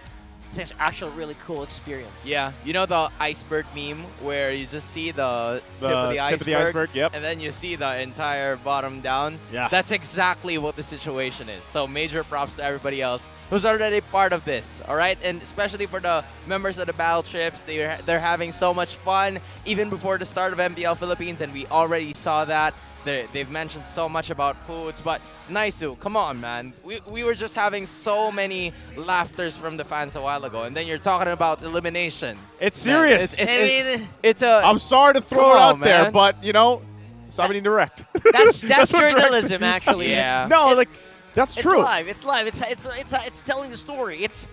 It's an actual really cool experience. Yeah, you know the iceberg meme where you just see the tip of the iceberg, yep. and then you see the entire bottom down? Yeah. That's exactly what the situation is. So major props to everybody else who's already part of this, all right? And especially for the members of the Battle Trips, they're having so much fun even before the start of MPL Philippines, and we already saw that. They've mentioned so much about foods, but Naisu, come on, man. We were just having so many laughters from the fans a while ago, and then you're talking about elimination. It's serious. It's a. I'm sorry to throw it out there, man. but you know, somebody direct. That's what journalism, direct- actually. Yeah. No, like that's It's true. live. It's live. It's telling the story. It's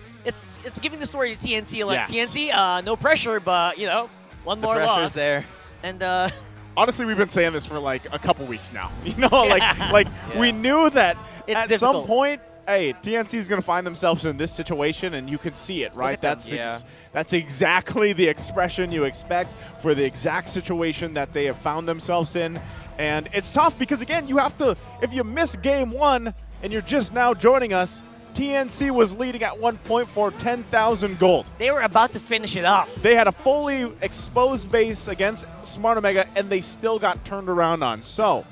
giving the story to TNC. Like Yes. TNC, no pressure, but you know, one The more pressure's loss there. And Honestly, we've been saying this for like a couple weeks now. You know, like we knew that It's at difficult. some point, hey, TNC is going to find themselves in this situation, and you can see it, right? at them. That's exactly the expression you expect for the exact situation that they have found themselves in. And it's tough because, again, you have to, if you miss game one and you're just now joining us, TNC was leading at one point for 10,000 gold. they were about to finish it up. They had a fully exposed base against Smart Omega, and they still got turned around on. So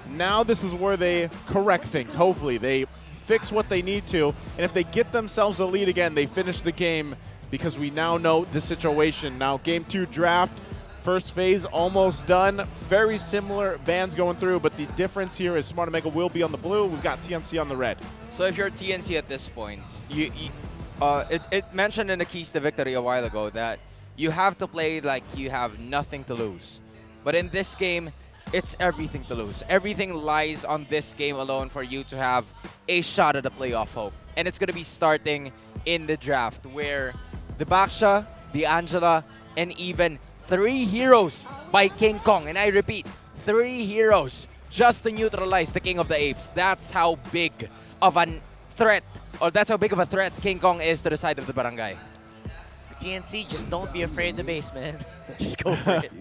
now this is where they correct things. Hopefully they fix what they need to, and if they get themselves a lead again, they finish the game because we now know the situation. Now game 2 draft, first phase almost done. Very similar bands going through, but the difference here is Smart Omega will be on the blue. We've got TNC on the red. So if you're TNC at this point, it mentioned in the keys to victory a while ago that you have to play like you have nothing to lose. But in this game, it's everything to lose. Everything lies on this game alone for you to have a shot at a playoff hope. And it's going to be starting in the draft where the Baksha, the Angela, and even 3 heroes by King Kong. And I repeat, 3 heroes just to neutralize the King of the Apes. That's how big of a threat, or that's how big of a threat King Kong is to the side of the barangay. For TNC, just don't be afraid of the base, man. Just go for it.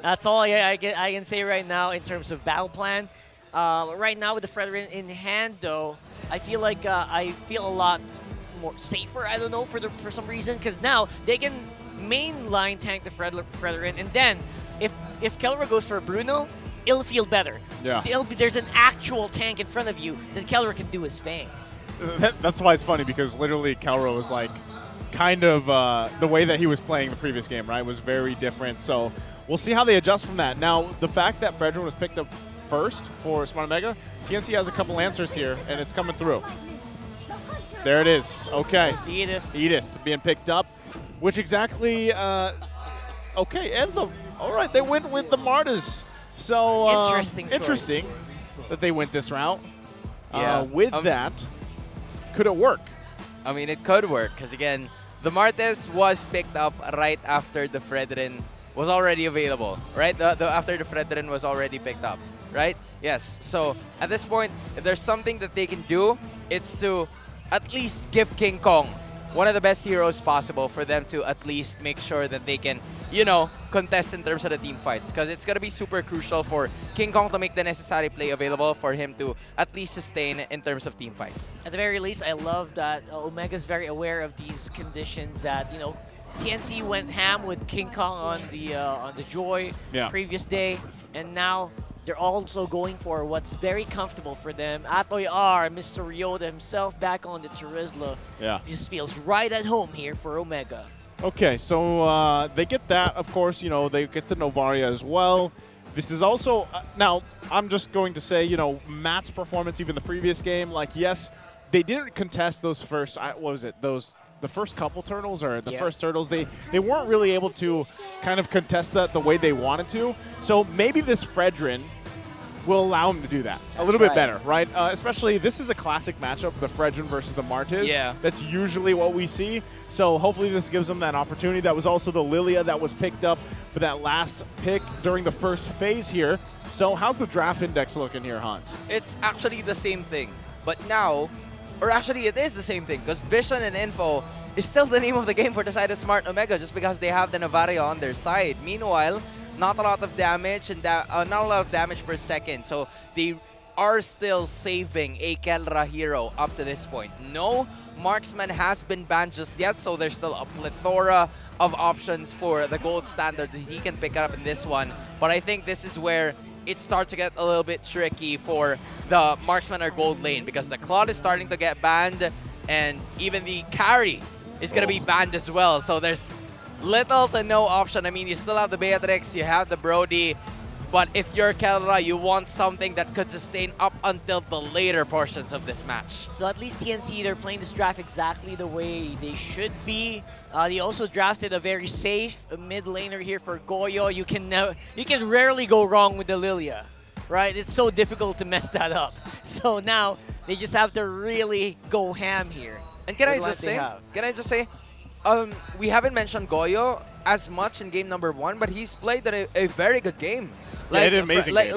That's all I can say right now in terms of battle plan. Right now with the Fredrin in hand, though, I feel like I feel a lot more safer. I don't know for some reason, because now they can mainline tank the Fredrin, and then if Kelra goes for Bruno, it'll feel better. Yeah. There's an actual tank in front of you that Kelra can do his thing. That's why it's funny, because literally Kelro was like kind of the way that he was playing the previous game, right, was very different. So we'll see how they adjust from that. Now, the fact that Fredrin was picked up first for Smart Omega, TNC has a couple answers here, and it's coming through. There it is. Okay. Edith being picked up. Which exactly, okay, and all right, they went with the Martas. So interesting that they went this route. Yeah. With that, could it work? I mean, it could work because, again, the Martes was picked up right after the Fredrin was already available, right? After the Fredrin was already picked up, right? Yes. So at this point, if there's something that they can do, it's to at least give King Kong one of the best heroes possible for them to at least make sure that they can, you know, contest in terms of the team fights. Because it's going to be super crucial for King Kong to make the necessary play available for him to at least sustain in terms of team fights. At the very least, I love that Omega's very aware of these conditions that, you know, TNC went ham with King Kong on the Joy previous day, and now they're also going for what's very comfortable for them. Atoy R, Mr. Ryota himself back on the Terizla. Yeah. Just feels right at home here for Omega. Okay, so they get that, of course, you know, they get the Novaria as well. This is also, now, I'm just going to say, you know, Matt's performance, even the previous game, like, yes, they didn't contest those first, what was it, the first couple turtles or the first turtles. They weren't really able to kind of contest that the way they wanted to. So maybe this Fredrin will allow him to do that a little bit better, right? Especially, this is a classic matchup, the Fredrin versus the Martes. Yeah. That's usually what we see. So hopefully this gives them that opportunity. That was also the Lilia that was picked up for that last pick during the first phase here. So how's the draft index looking here, Hans? It's actually the same thing. But now, or actually it is the same thing, because Vision and Info is still the name of the game for the side of Smart Omega just because they have the Navaria on their side. Meanwhile, not a lot of damage and not a lot of damage per second. So they are still saving a Kelra hero up to this point. No marksman has been banned just yet, so there's still a plethora of options for the gold standard that he can pick up in this one. But I think this is where it starts to get a little bit tricky for the marksman or gold lane, because the Claude is starting to get banned, and even the carry is going to be banned as well. So there's little to no option. I mean, you still have the Beatrix, you have the Brody. But if you're Kelra, you want something that could sustain up until the later portions of this match. So at least TNC, they're playing this draft exactly the way they should be. They also drafted a very safe mid laner here for Goyo. You can rarely go wrong with the Lilia, right? It's so difficult to mess that up. So now they just have to really go ham here. And can I just say, we haven't mentioned Goyo as much in game number 1, but he's played a very good game. Like, yeah, he did an amazing game.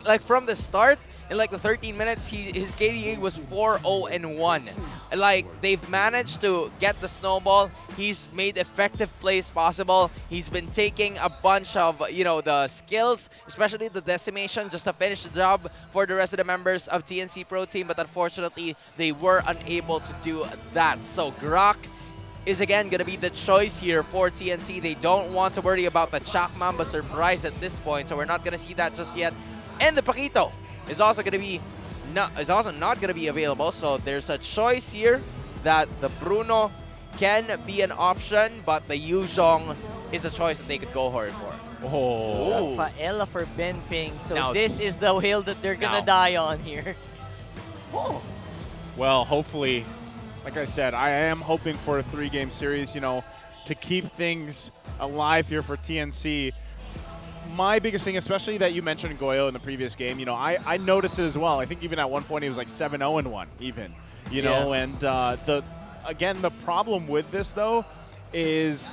Like from the start, in like the 13 minutes, his KDA was 4-0-1. Like, they've managed to get the snowball. He's made effective plays possible. He's been taking a bunch of, the skills, especially the decimation, just to finish the job for the rest of the members of TNC Pro Team. But unfortunately, they were unable to do that. So Grok is again going to be the choice here for TNC. They don't want to worry about the Chak Mamba surprise at this point, so we're not going to see that just yet. And the Paquito is also going to be not going to be available, so there's a choice here that the Bruno can be an option, but the Yuzhong is a choice that they could go for. Oh. Faela for Benping, so now, this is the hill that they're going to die on here. Oh. Well, hopefully, like I said, I am hoping for a 3-game series, to keep things alive here for TNC. My biggest thing, especially that you mentioned Goyo in the previous game, I noticed it as well. I think even at one point he was like 7-0-1 even, know, and the problem with this though is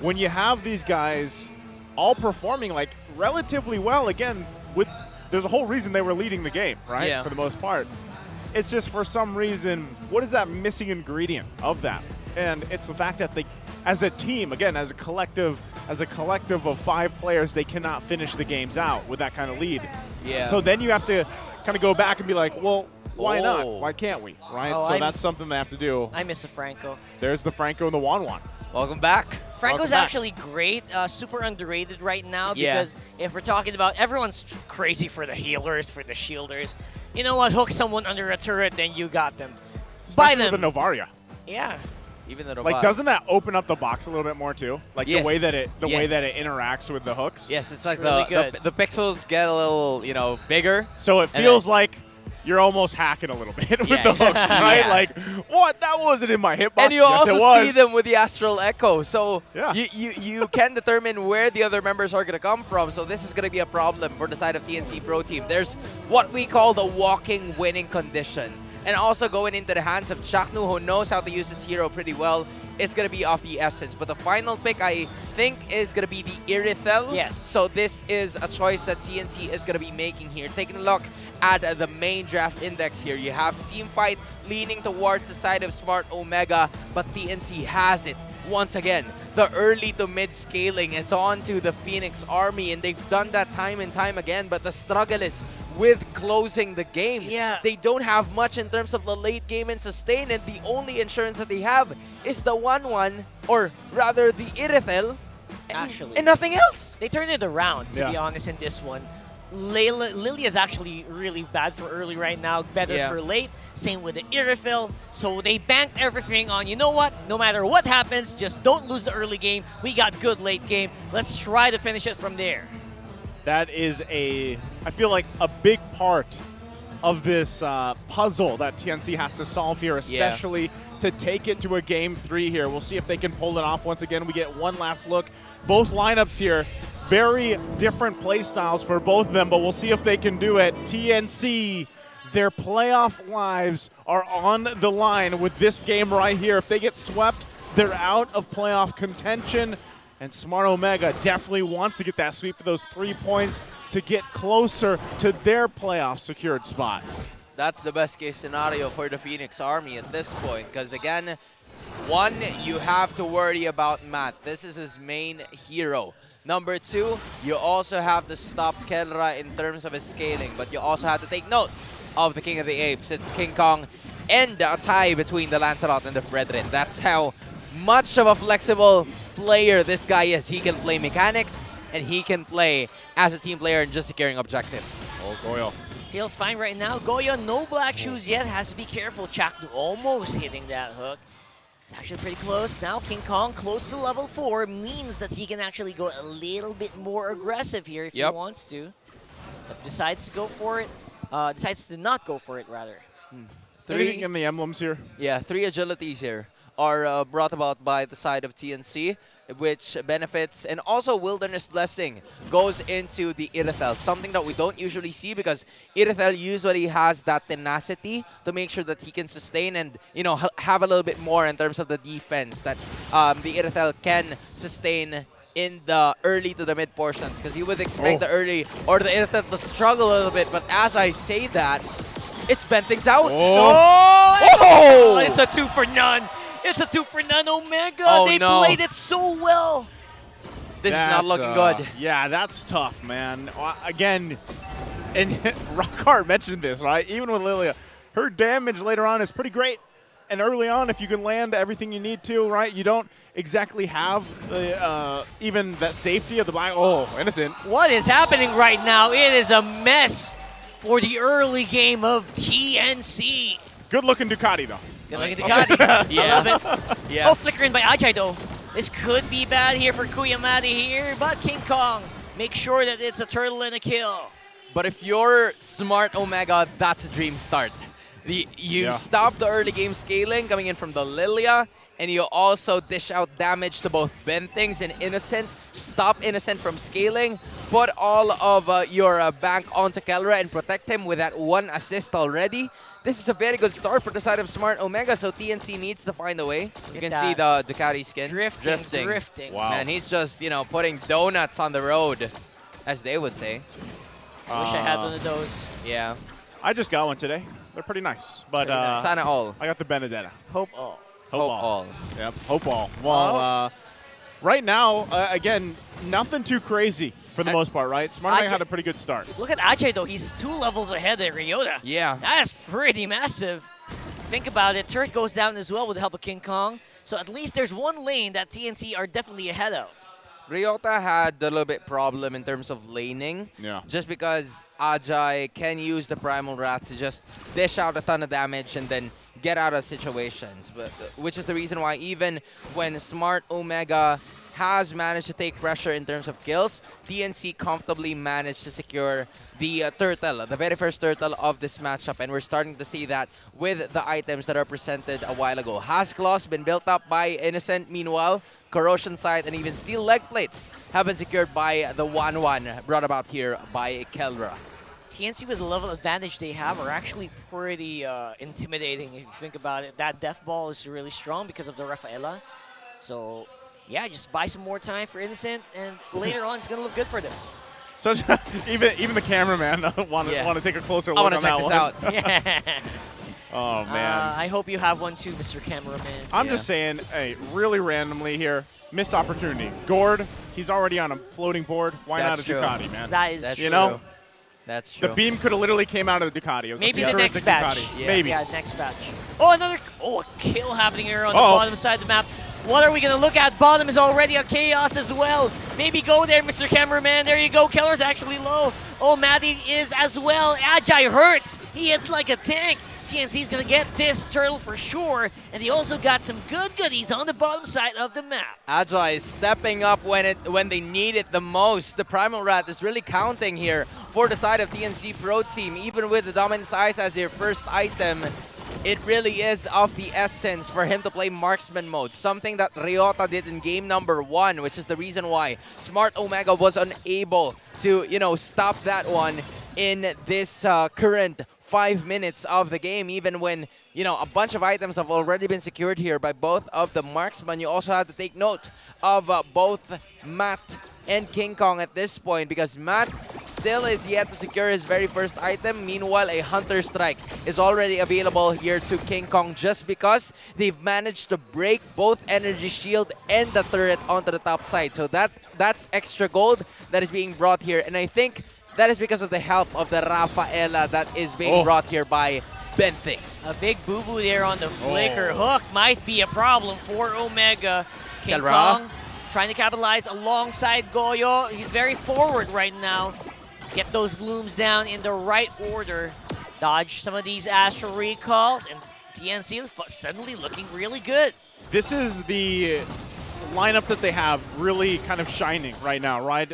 when you have these guys all performing like relatively well, again, there's a whole reason they were leading the game, right? Yeah. For the most part. It's just for some reason, what is that missing ingredient of that? And it's the fact that they, as a team, again, as a collective of 5 players, they cannot finish the games out with that kind of lead. Yeah. So then you have to kind of go back and be like, well, why not? Why can't we? Right? Oh, so that's something they have to do. I miss the Franco. There's the Franco and the Wan. Welcome back. Franco's actually great, super underrated right now because if we're talking about everyone's crazy for the healers, for the shielders. You know what? Hook someone under a turret, then you got them. Especially Buy them. with the Novaria. Yeah. Even the Novaria. Like, doesn't that open up the box a little bit more too? Like the way that it interacts with the hooks. Yes, it's like really the pixels get a little bigger. So it feels like you're almost hacking a little bit with the hooks, right? Yeah. Like, what? That wasn't in my hitbox. And you yes, also see them with the Astral Echo, so yeah. you can determine where the other members are going to come from, so this is going to be a problem for the side of TNC Pro Team. There's what we call the walking winning condition. And also going into the hands of Chaknu, who knows how to use this hero pretty well, is going to be of the essence. But the final pick, I think, is going to be the Irithel. Yes. So this is a choice that TNC is going to be making here. Taking a look at the main draft index here, you have Teamfight leaning towards the side of Smart Omega, but TNC has it. Once again, the early to mid scaling is on to the Phoenix Army, and they've done that time and time again, but the struggle is with closing the games. Yeah. They don't have much in terms of the late game and sustain, and the only insurance that they have is the 1-1, or rather the Irithel, and nothing else. They turned it around, to be honest, in this one. Lily is actually really bad for early right now, better for late. Same with the Irithel. So they banked everything on, you know what? No matter what happens, just don't lose the early game. We got good late game. Let's try to finish it from there. That is I feel like a big part of this puzzle that TNC has to solve here, especially to take it to a game 3 here. We'll see if they can pull it off once again. We get one last look. Both lineups here, very different play styles for both of them, but we'll see if they can do it. TNC, their playoff lives are on the line with this game right here. If they get swept, they're out of playoff contention. And Smart Omega definitely wants to get that sweep for those 3 points to get closer to their playoff secured spot. That's the best case scenario for the Phoenix Army at this point, because again, one, you have to worry about Matt. This is his main hero. Number 2, you also have to stop Kelra in terms of his scaling, but you also have to take note of the King of the Apes. It's King Kong and a tie between the Lancelot and the Brethren. That's how much of a flexible player this guy is. He can play mechanics, and he can play as a team player and just securing objectives. Oh, Goyo. Feels fine right now. Goyo, no black shoes yet. Has to be careful. Chaknu almost hitting that hook. It's actually pretty close. Now King Kong close to level 4 means that he can actually go a little bit more aggressive here if he wants to. but decides to go for it. Decides to not go for it, rather. Anything in the emblems here? Yeah, 3 agilities here are brought about by the side of TNC, which benefits, and also Wilderness Blessing goes into the Irithel, something that we don't usually see because Irithel usually has that tenacity to make sure that he can sustain and, you know, have a little bit more in terms of the defense that the Irithel can sustain in the early to the mid portions, because you would expect the early or the Irithel to struggle a little bit, but as I say that, it's bent things out. Oh, it's a 2 for none. It's a 2 for none, Omega. They played it so well. This is not looking good. Yeah, that's tough, man. Again, and Rockhart mentioned this, right? Even with Lilia, her damage later on is pretty great. And early on, if you can land everything you need to, right, you don't exactly have even that safety of the black. Oh, Innocent. What is happening right now? It is a mess for the early game of TNC. Good-looking Ducati, though. Good-looking Ducati. Yeah. I love it. Yeah. Oh, flickering by Ajay, though. This could be bad here for Kuyamati here, but King Kong make sure that it's a turtle and a kill. But if you're smart Omega, that's a dream start. You stop the early game scaling coming in from the Lilia, and you also dish out damage to both Bentings and Innocent. Stop Innocent from scaling, put all of your bank onto Kelra and protect him with that 1 assist already. This is a very good start for the side of Smart Omega, so TNC needs to find a way. You can see the Ducati skin. Drifting. Wow. And he's just, you know, putting donuts on the road, as they would say. Wish I had one of those. Yeah. I just got one today. They're pretty nice. But Sana all. I got the Benedetta. Hope all. Hope all. Yep, hope all. Well, right now, again, nothing too crazy for the most part, right? Smart Omega had a pretty good start. Look at Ajay, though. He's 2 levels ahead of Ryota. Yeah. That's pretty massive. Think about it. Turret goes down as well with the help of King Kong. So at least there's one lane that TNC are definitely ahead of. Ryota had a little bit problem in terms of laning. Yeah. Just because Ajay can use the Primal Wrath to just dish out a ton of damage and then get out of situations. But which is the reason why even when Smart Omega has managed to take pressure in terms of kills, TNC comfortably managed to secure the turtle, the very first turtle of this matchup. And we're starting to see that with the items that are presented a while ago. Has Claws been built up by Innocent, meanwhile. Corrosion Sight and even Steel Leg Plates have been secured by the 1-1 brought about here by Kelra. TNC with the level advantage they have are actually pretty intimidating if you think about it. That Death Ball is really strong because of the Rafaela. So, yeah, just buy some more time for Innocent, and later on it's going to look good for them. Such even the cameraman want to take a closer look on that one. I want to check this Yeah. Oh, man. I hope you have one too, Mr. Cameraman. I'm just saying, hey, really randomly here, missed opportunity. Gord, he's already on a floating board. Why not a Ducati, man? That is true. You know? That's true. The beam could have literally came out of the Ducati. It was Maybe a the next batch. Yeah. Maybe. Yeah, next batch. Oh, a kill happening here on the bottom side of the map. What are we going to look at? Bottom is already a chaos as well. Maybe go there, Mr. Cameraman. There you go. Keller's actually low. Oh, Maddie is as well. Ajay hurts. He hits like a tank. TNC's going to get this turtle for sure. And they also got some good goodies on the bottom side of the map. Ajay is stepping up when they need it the most. The Primal Rat is really counting here for the side of TNC Pro Team. Even with the Dominance Eyes as their first item, it really is of the essence for him to play marksman mode, something that Ryota did in game number 1, which is the reason why Smart Omega was unable to, stop that one in this current 5 minutes of the game, even when, a bunch of items have already been secured here by both of the marksmen. You also have to take note of both Matt and King Kong at this point, because Matt still is yet to secure his very first item. Meanwhile, a Hunter Strike is already available here to King Kong just because they've managed to break both Energy Shield and the turret onto the top side. So that's extra gold that is being brought here, and I think that is because of the help of the Rafaela that is being brought here by Bentings. A big boo-boo there on the flicker. Hook might be a problem for Omega. King Kong trying to capitalize alongside Goyo. He's very forward right now. Get those blooms down in the right order. Dodge some of these Astral Recalls, and TNC suddenly looking really good. This is the lineup that they have really kind of shining right now, right?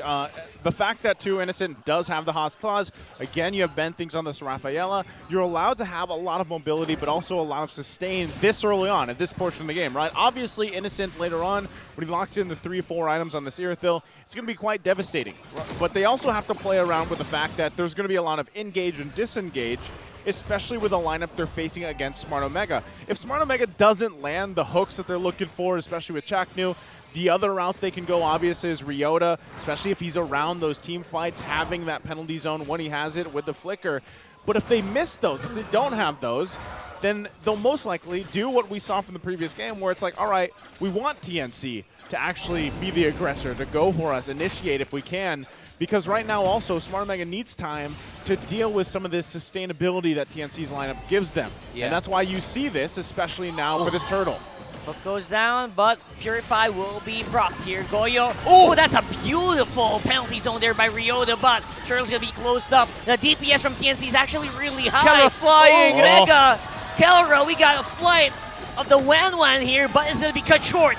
The fact that too Innocent does have the Haas clause, again, you have bend things on this Rafaela. You're allowed to have a lot of mobility, but also a lot of sustain this early on at this portion of the game, right? Obviously, Innocent later on, when he locks in the 3-4 items on this Irithyll, it's going to be quite devastating. But they also have to play around with the fact that there's going to be a lot of engage and disengage, especially with a lineup they're facing against Smart Omega. If Smart Omega doesn't land the hooks that they're looking for, especially with Chaknu, the other route they can go, obviously, is Ryota, especially if he's around those team fights, having that penalty zone when he has it with the flicker. But if they miss those, if they don't have those, then they'll most likely do what we saw from the previous game, where it's like, all right, we want TNC to actually be the aggressor, to go for us, initiate if we can, because right now also Smart Omega needs time to deal with some of this sustainability that TNC's lineup gives them. Yeah. And that's why you see this, especially now for this turtle. Hook goes down, but Purify will be procced here. Goyo. Oh, that's a beautiful penalty zone there by Ryota, but Turtle's going to be closed up. The DPS from TNC is actually really high. Kelra's flying. Mega. Kelra, we got a flight of the Wan here, but it's going to be cut short.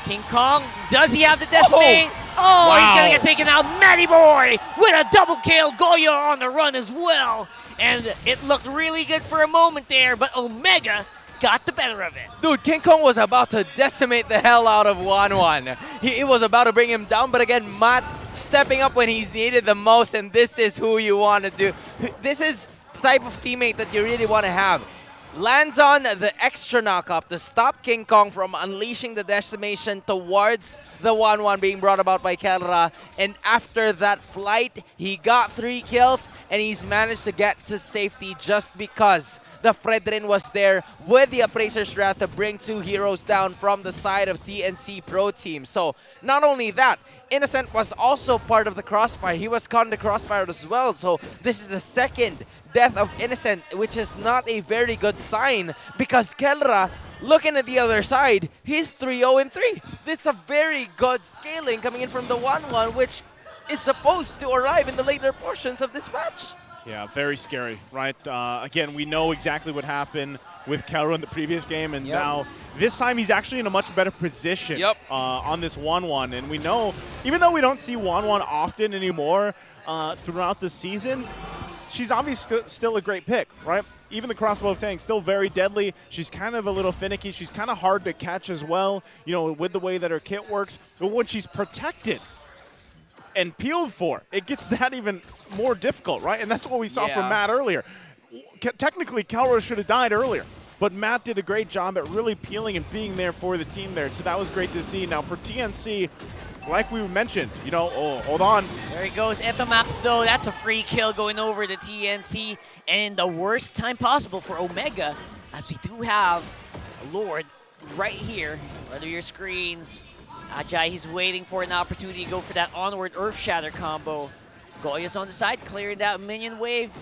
King Kong, does he have the decimate? Oh, wow. He's going to get taken out. Matty Boy with a double kill. Goyo on the run as well. And it looked really good for a moment there, but Omega got the better of it. Dude, King Kong was about to decimate the hell out of 1-1. He was about to bring him down, but again, Matt stepping up when he's needed the most, and this is who you want to do. This is the type of teammate that you really want to have. Lands on the extra knockup to stop King Kong from unleashing the decimation towards the 1-1 being brought about by Kelra. And after that flight, he got 3 kills, and he's managed to get to safety just because the Fredrin was there with the Appraiser's Wrath to bring 2 heroes down from the side of TNC Pro Team. So, not only that, Innocent was also part of the crossfire. He was caught in the crossfire as well. So, this is the second death of Innocent, which is not a very good sign because Kelra, looking at the other side, he's 3-0-3. It's a very good scaling coming in from the 1-1, which is supposed to arrive in the later portions of this match. Yeah, very scary, right? Again, we know exactly what happened with Kelra in the previous game, and now this time he's actually in a much better position on this 1-1. And we know, even though we don't see 1-1 often anymore throughout the season, she's obviously still a great pick, right? Even the crossbow of Tang, still very deadly. She's kind of a little finicky. She's kind of hard to catch as well, you know, with the way that her kit works. But when she's protected and peeled for, it gets that even more difficult, right? And that's what we saw from Matt earlier. Technically, Kelra should have died earlier, but Matt did a great job at really peeling and being there for the team there. So that was great to see. Now for TNC, like we mentioned, you know, hold on. There he goes, Etomax though. That's a free kill going over to TNC, and the worst time possible for Omega, as we do have a Lord right here. Under your screens, Ajay, he's waiting for an opportunity to go for that onward Earth Shatter combo. Goya's on the side, clearing that minion wave.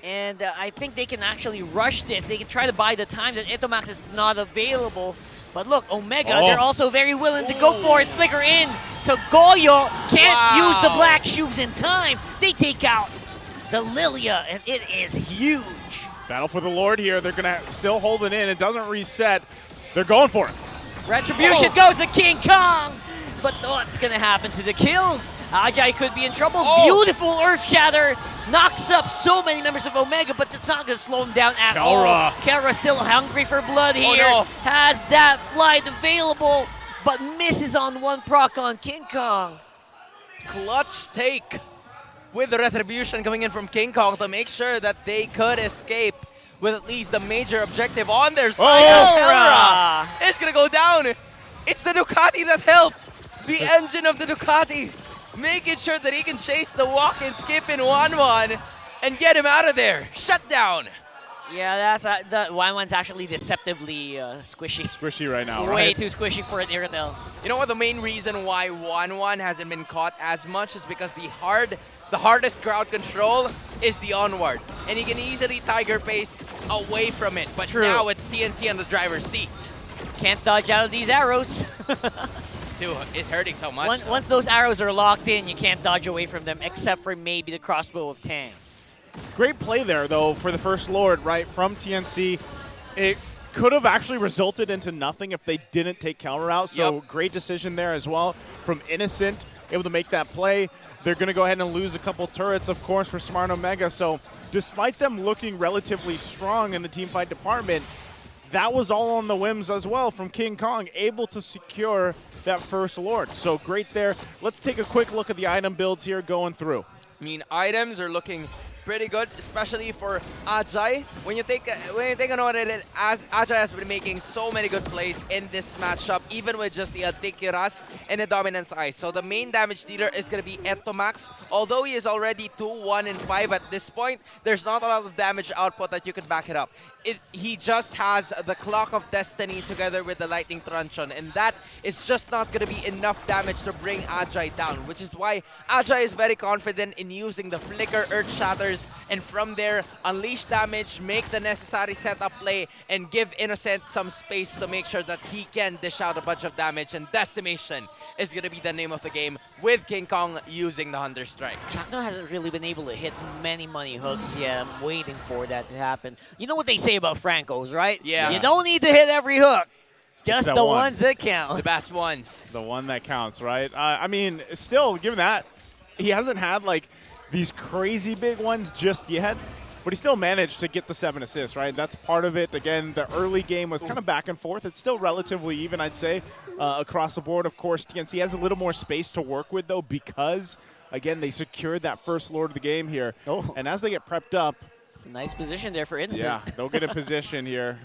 And I think they can actually rush this. They can try to buy the time that Etomax is not available. But look, Omega, they're also very willing to go for it. Flicker in to Goyo. Can't use the black shoes in time. They take out the Lilia, and it is huge. Battle for the Lord here. They're going to still hold it in. It doesn't reset. They're going for it. Retribution goes to King Kong. But what's going to happen to the kills? Ajay could be in trouble. Beautiful Earth Shatter. Knocks up so many members of Omega, but it's not going to slow him down at all. Kelra still hungry for blood here. Has that flight available, but misses on one proc on King Kong. Clutch take with the Retribution coming in from King Kong to make sure that they could escape with at least the major objective on their side. Kelra! It's going to go down. It's the Ducati that helped. The engine of the Ducati, making sure that he can chase the walk and skip in 1-1 and get him out of there. Shut down. Yeah, that's the 1-1's actually deceptively squishy. Squishy right now, Way too squishy for an Irithyll. You know what? The main reason why 1-1 hasn't been caught as much is because the hardest crowd control is the onward, and you can easily tiger pace away from it. But now it's TNC on the driver's seat. Can't dodge out of these arrows. Dude, it's hurting so much. Once those arrows are locked in, you can't dodge away from them, except for maybe the crossbow of Tang. Great play there, though, for the First Lord, right, from TNC. It could have actually resulted into nothing if they didn't take Kelra out, so great decision there as well from Innocent able to make that play. They're going to go ahead and lose a couple turrets, of course, for Smart Omega. So despite them looking relatively strong in the teamfight department, that was all on the whims as well from King Kong, able to secure that first Lord. So great there. Let's take a quick look at the item builds here going through. I mean, items are looking pretty good, especially for Ajay. When you take a note at it, as Ajay has been making so many good plays in this matchup, even with just the Adtikiras and the Dominance Ice. So the main damage dealer is going to be Etomax. Although he is already 2-1 and 5 at this point, there's not a lot of damage output that you can back it up. He just has the Clock of Destiny together with the Lightning Truncheon, and that is just not going to be enough damage to bring Ajay down, which is why Ajay is very confident in using the Flicker, Earth Shatters, and from there, unleash damage, make the necessary setup play, and give Innocent some space to make sure that he can dish out a bunch of damage, and Decimation is going to be the name of the game with King Kong using the Hunter Strike. Chakno hasn't really been able to hit many money hooks yet. I'm waiting for that to happen. You know what they say about Francos, right? Yeah. You don't need to hit every hook. Just the one. ones that count. The best ones. The one that counts, right? I mean, still, given that, he hasn't had, like, these crazy big ones just yet, but he still managed to get the 7 assists, right? That's part of it. Again, the early game was kind of back and forth. It's still relatively even, I'd say, across the board. Of course, TNC has a little more space to work with, though, because, again, they secured that first Lord of the game here. Oh. And as they get prepped up, it's a nice position there for Innocent. yeah, they'll get in position here.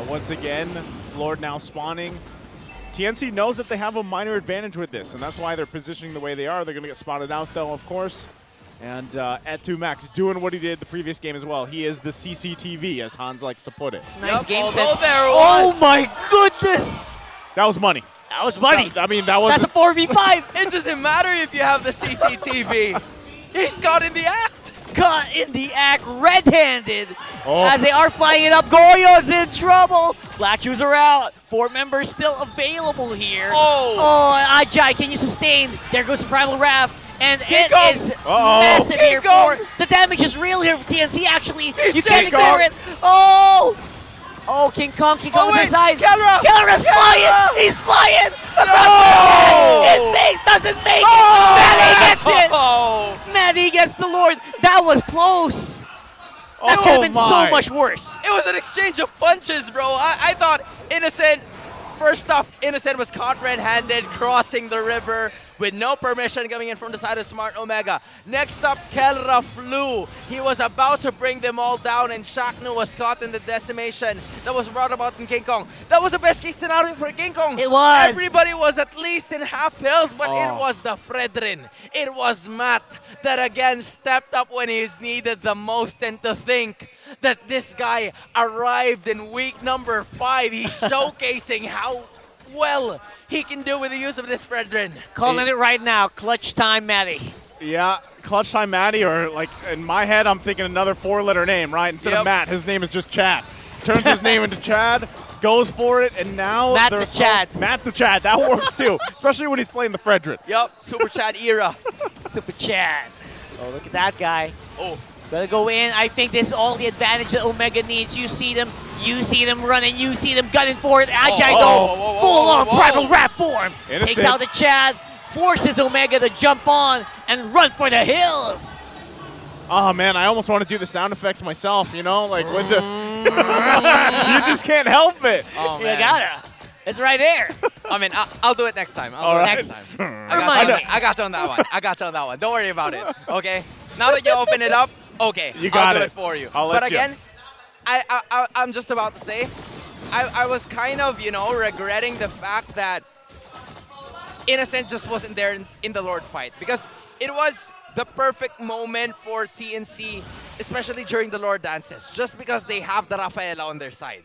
Once again, Lord now spawning. TNC knows that they have a minor advantage with this, and that's why they're positioning the way they are. They're going to get spotted out, though, of course. And At2Max doing what he did the previous game as well. He is the CCTV, as Hans likes to put it. Nice game set. Oh my goodness! That was money. That was money. I mean, that was. That's a 4v5. It doesn't matter if you have the CCTV. He's got in the act. Caught in the act, red-handed. Oh. As they are flying it up, Goryo's in trouble. Black Shoes are out. 4 members still available here. Oh, Ajay, can you sustain? There goes the Primal Wrath. And it is massive here for the damage is real here for TNC. Actually, you can't clear it. Oh, King Kong is inside. Kelra's flying. He's flying. No! It doesn't make it. Maddie gets it. Maddie gets the Lord. That was close. That could have been so much worse. It was an exchange of punches, bro. I thought Innocent, first off, Innocent was caught red-handed crossing the river with no permission coming in from the side of Smart Omega. Next up, Kelra flew. He was about to bring them all down, and Shaknu was caught in the decimation that was brought about in King Kong. That was the best case scenario for King Kong. It was. Everybody was at least in half health, but it was the Fredrin. It was Matt that again stepped up when he's needed the most, and to think that this guy arrived in week number 5. He's showcasing how well he can do with the use of this Fredrin. Calling it right now, clutch time, Maddie. Yeah, clutch time Maddie, or like in my head, I'm thinking another 4-letter name, right? Instead of Matt, his name is just Chad. Turns his name into Chad, goes for it, and now Matt the Chad. Matt the Chad, that works too, especially when he's playing the Fredrin. Yep, Super Chad era. Super Chad. Oh, look at that guy. Oh. Gotta go in. I think this is all the advantage that Omega needs. You see them running, you see them gunning for it. Ajay though, full on Primal Wrath form. Innocent. Takes out the Chad, forces Omega to jump on and run for the hills. Oh man, I almost want to do the sound effects myself, you know, like with the. You just can't help it. Oh, You man. gotta. It's right there. I mean, I'll do it next time. All right. Next time. I got you on that one. I got you on that one. Don't worry about it. Okay. Now that you open it up, okay, I'll do it for you. But again, I'm just about to say, I was kind of, regretting the fact that Innocent just wasn't there in the Lord fight, because it was the perfect moment for TNC, especially during the Lord dances, just because they have the Rafaela on their side.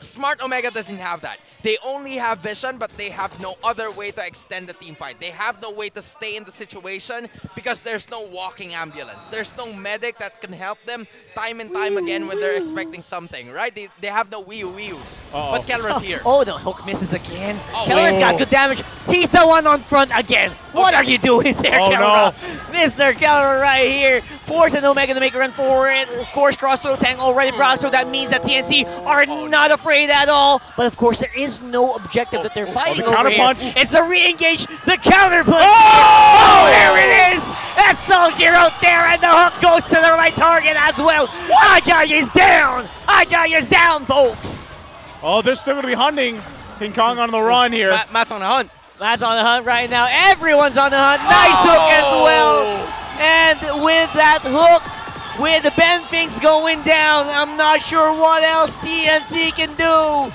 Smart Omega doesn't have that. They only have vision, but they have no other way to extend the team fight. They have no way to stay in the situation because there's no walking ambulance. There's no medic that can help them time and time again when they're expecting something, right? They have no Wii-Wii-W's. But Kelra's here. Oh, the hook misses again. Kelra's got good damage. He's the one on front again. What are you doing there, Kelra? No. Mr. Kelra right here. Forcing Omega to make a run for it. Of course, crossroad tank already brought, so that means that TNC are not afraid afraid at all. But of course, there is no objective that they're fighting the over here. counterpunch. It's the re-engage, the counterpunch. Oh, there it is. That's Soldier out there, and the hook goes to the right target as well. Ajay is down. Ajay is down, folks. Oh, they're still going to be hunting King Kong on the run here. Matt's on the hunt. Matt's on the hunt right now. Everyone's on the hunt. Nice hook as well. And with that hook, with the Ben Finks going down, I'm not sure what else TNC can do.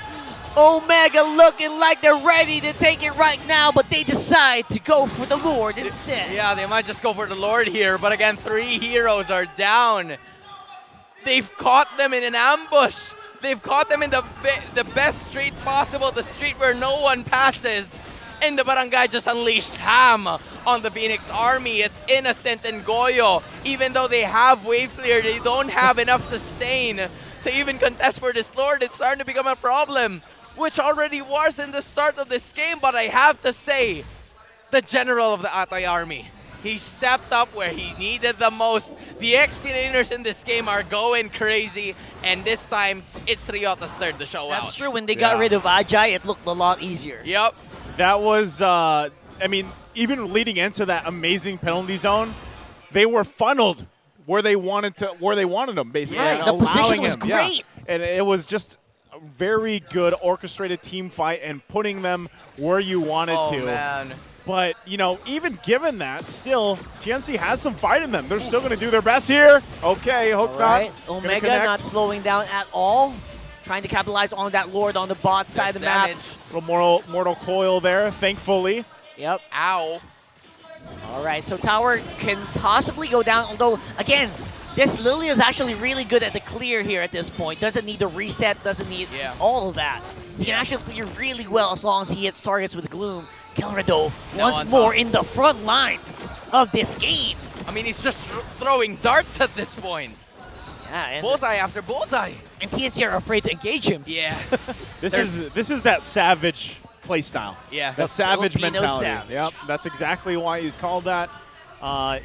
Omega looking like they're ready to take it right now, but they decide to go for the Lord instead. Yeah, they might just go for the Lord here, but again, 3 heroes are down. They've caught them in an ambush. They've caught them in the best street possible, the street where no one passes. And the Barangay just unleashed ham on the Phoenix Army. It's Innocent and Goyo. Even though they have wave clear, they don't have enough sustain to even contest for this Lord. It's starting to become a problem, which already was in the start of this game. But I have to say, the general of the Atay Army, he stepped up where he needed the most. The XP laners in this game are going crazy, and this time, it's Ryota's turn to show out. That's true. When they got rid of Ajay, it looked a lot easier. Yep. That was, I mean, even leading into that amazing penalty zone, they were funneled where they wanted them, basically. Right, the position was him. great. Yeah. And it was just a very good orchestrated team fight and putting them where you wanted to. Oh, man. But, you know, even given that, still, TNC has some fight in them. They're still going to do their best here. Okay, hook Right. not. Omega not slowing down at all. Trying to capitalize on that Lord on the bot side of the map. Little mortal coil there, thankfully. Yep. Ow. All right, so Tower can possibly go down, although, again, this Lily is actually really good at the clear here at this point. Doesn't need the reset, doesn't need all of that. He can actually clear really well as long as he hits targets with Gloom. Kelrado once more in the front lines of this game. I mean, he's just throwing darts at this point. Yeah, and bullseye after bullseye. And TNC are afraid to engage him. Yeah. This is that savage play style. Yeah. That savage Filipino mentality. savage. Yep. That's exactly why he's called that.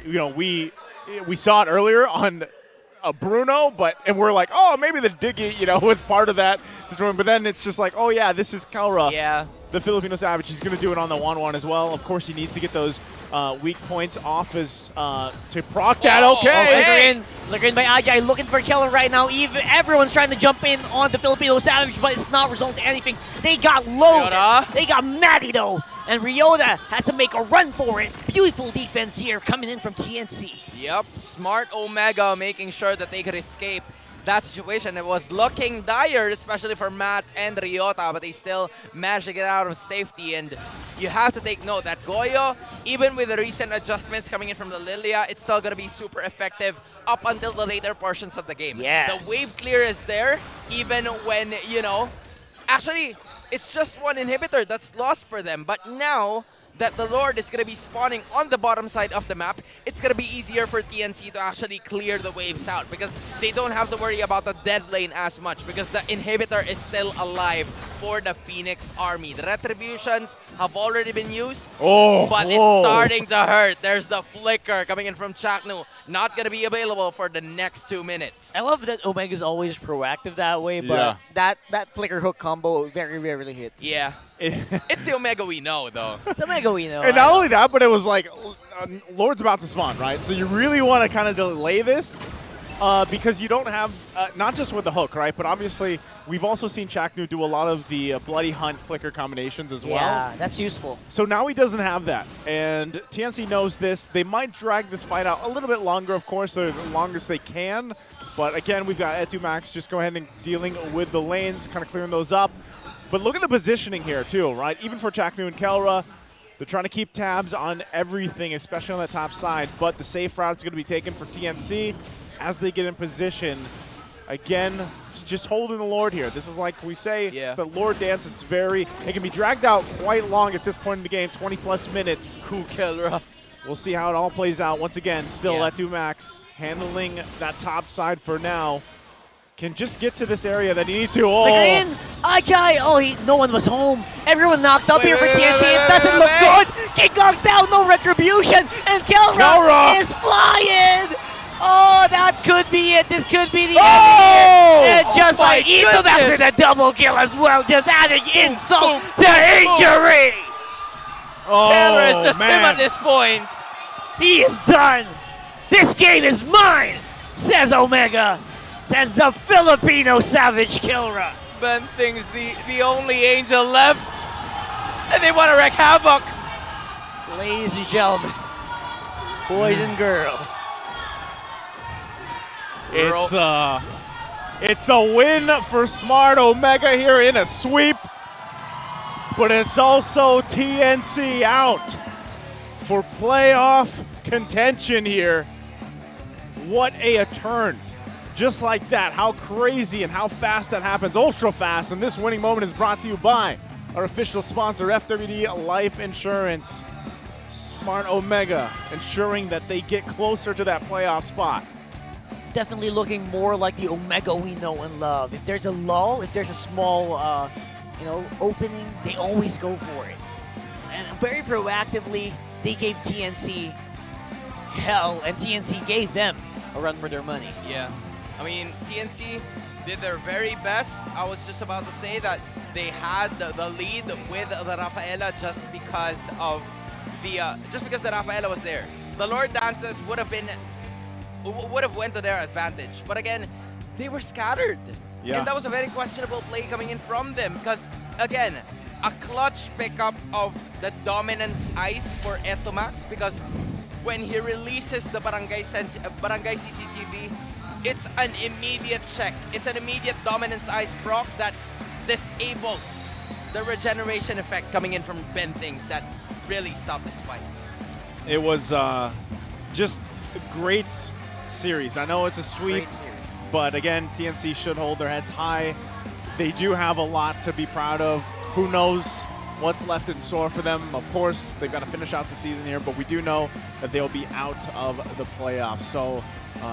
You know, we saw it earlier on Bruno, and we're like, oh, maybe the Diggy, you know, was part of that situation. But then it's just like, oh yeah, this is Kelra. Yeah. The Filipino savage. He's going to do it on the 1-1 as well. Of course, he needs to get those weak points off his to proc that. Okay. Flicker in by Ajay, looking for Keller right now. Everyone's trying to jump in on the Filipino Savage, but it's not resulting in anything. They got loaded. Ryota. They got Matty though, and Ryota has to make a run for it. Beautiful defense here coming in from TNC. Yep, smart Omega making sure that they could escape that situation. It was looking dire, especially for Matt and Ryota, but they still managed to get out of safety. And you have to take note that Goyo, even with the recent adjustments coming in from the Lilia, it's still going to be super effective up until the later portions of the game. Yes. The wave clear is there, even when, you know, actually, it's just one inhibitor that's lost for them. But now that the Lord is going to be spawning on the bottom side of the map, it's going to be easier for TNC to actually clear the waves out because they don't have to worry about the dead lane as much because the inhibitor is still alive for the Phoenix Army. The retributions have already been used, but it's starting to hurt. There's the flicker coming in from Chaknu. Not going to be available for the next 2 minutes. I love that Omega's always proactive that way, but that flicker hook combo very rarely hits. Yeah. It's the Omega we know, though. It's Omega we know. And not only that, but it was like, Lord's about to spawn, right? So you really want to kind of delay this because you don't have, not just with the hook, right? But obviously, we've also seen Chaknu do a lot of the Bloody Hunt flicker combinations as well. Yeah, that's useful. So now he doesn't have that. And TNC knows this. They might drag this fight out a little bit longer, of course, the longest they can. But again, we've got Etumax just go ahead and dealing with the lanes, kind of clearing those up. But look at the positioning here, too, right? Even for Chaknu and Kelra, they're trying to keep tabs on everything, especially on the top side. But the safe route is going to be taken for TNC as they get in position. Again, just holding the Lord here. This is like we say, it's the Lord dance. It can be dragged out quite long at this point in the game, 20-plus minutes. Cool Kelra. We'll see how it all plays out. Once again, still Etumax handling that top side for now. Can just get to this area that he needs to. Flicker in. Ajay. No one was home. Everyone knocked up here for TNC. It doesn't look good. King Kong's down. No retribution. And Kelra is flying. Oh, that could be it. This could be the Oh! end. And just my like Etomax with a double kill as well, just adding insult to injury. Taylor is just him man. at this point. He is done. This game is mine, says Omega, says the Filipino Savage Killra. Ben thinks the only angel left, and they want to wreak havoc. Ladies and gentlemen, boys and girls. It's a win for Smart Omega here in a sweep, but it's also TNC out for playoff contention here. What a turn. Just like that, how crazy and how fast that happens, ultra fast. And this winning moment is brought to you by our official sponsor, FWD Life Insurance. Smart Omega, ensuring that they get closer to that playoff spot. Definitely looking more like the Omega we know and love. If there's a lull, if there's a small, opening, they always go for it. And very proactively, they gave TNC hell, and TNC gave them a run for their money. Yeah. I mean, TNC did their very best. I was just about to say that they had the lead with the Rafaela just because of the Rafaela was there. The Lord Dances would have went to their advantage. But again, they were scattered. Yeah. And that was a very questionable play coming in from them because, again, a clutch pickup of the dominance ice for Etomax because when he releases the Barangay CCTV, it's an immediate check. It's an immediate dominance ice proc that disables the regeneration effect coming in from Ben Things that really stopped this fight. It was just a great series. I know it's a sweep, but again, TNC should hold their heads high. They do have a lot to be proud of. Who knows what's left in store for them? Of course, they've got to finish out the season here, but we do know that they'll be out of the playoffs. So,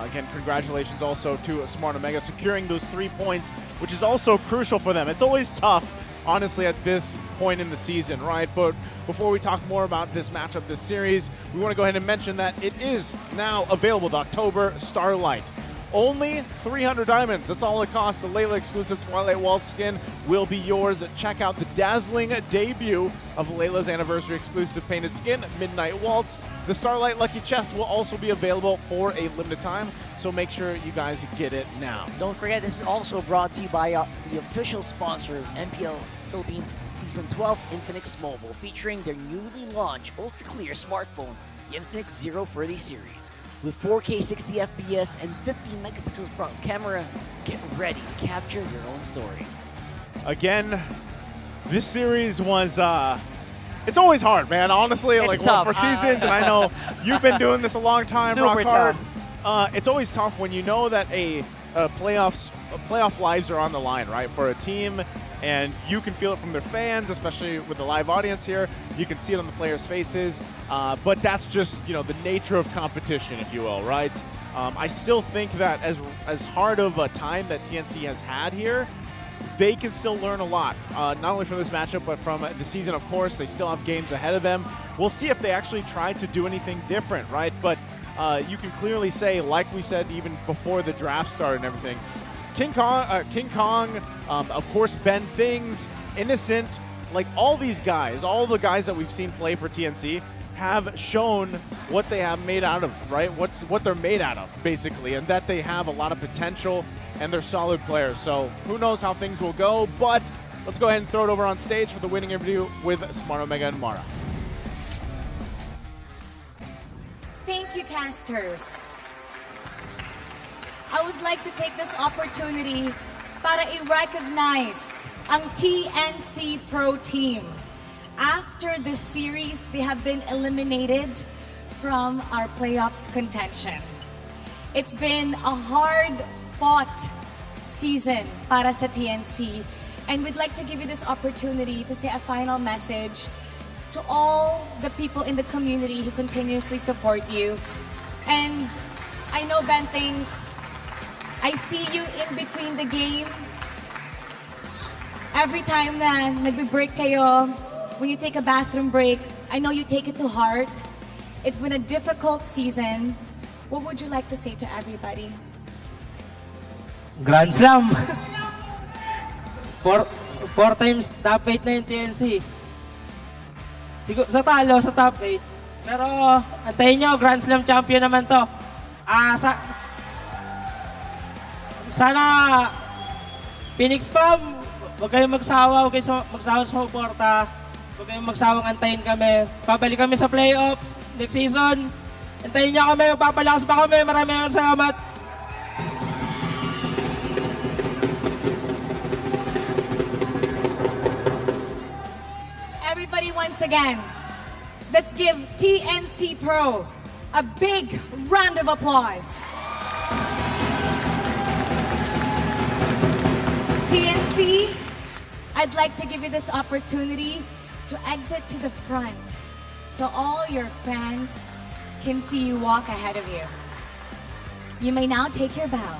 again, congratulations also to Smart Omega securing those 3 points, which is also crucial for them. It's always tough, honestly, at this point in the season, right? But before we talk more about this matchup, this series, we want to go ahead and mention that it is now available, the October Starlight. Only 300 diamonds. That's all it costs. The Layla exclusive Twilight Waltz skin will be yours. Check out the dazzling debut of Layla's anniversary exclusive painted skin, Midnight Waltz. The Starlight Lucky Chest will also be available for a limited time, so make sure you guys get it now. Don't forget, this is also brought to you by the official sponsor of MPL Philippines Season 12, Infinix Mobile, featuring their newly launched ultra-clear smartphone, the Infinix Zero 30 series. With 4K 60 FPS and 50 megapixel front camera, get ready to capture your own story. Again, this series was, it's always hard, man, honestly, It's tough. for seasons, and I know you've been doing this a long time, Super Rock Hard. It's always tough when you know that playoff lives are on the line, right, for a team, and you can feel it from their fans, especially with the live audience here. You can see it on the players' faces, but that's just, the nature of competition, if you will, right? I still think that as hard of a time that TNC has had here, they can still learn a lot, not only from this matchup, but from the season, of course. They still have games ahead of them. We'll see if they actually try to do anything different, right? But you can clearly say, like we said even before the draft started and everything, King Kong, of course, Ben Things, Innocent, like all these guys, all the guys that we've seen play for TNC have shown what they have made out of, right? What they're made out of, basically, and that they have a lot of potential and they're solid players. So who knows how things will go, but let's go ahead and throw it over on stage for the winning interview with Smart Omega and Mara. Thank you, casters. I would like to take this opportunity para i-recognize ang TNC Pro Team. After this series, they have been eliminated from our playoffs contention. It's been a hard-fought season para sa TNC, and we'd like to give you this opportunity to say a final message to all the people in the community who continuously support you. And I know, Ben Things, I see you in between the game. Every time na nagbe-break kayo, when you take a bathroom break, I know you take it to heart. It's been a difficult season. What would you like to say to everybody? Grand Slam. Four times top 8 na yung TNC. Siguro, sa talo, sa top 8. Pero, antayin nyo, Grand Slam champion naman to. Sana, Phoenix Pam, huwag kayong magsawa, huwag kayong magsawang sumuporta. Huwag kayong magsawang antayin kami. Pabalik kami sa playoffs next season. Antayin nyo kami, papalakas pa kami. Maraming salamat. Everybody, once again, let's give TNC Pro a big round of applause. TNC, I'd like to give you this opportunity to exit to the front so all your fans can see you walk ahead of you. You may now take your bow.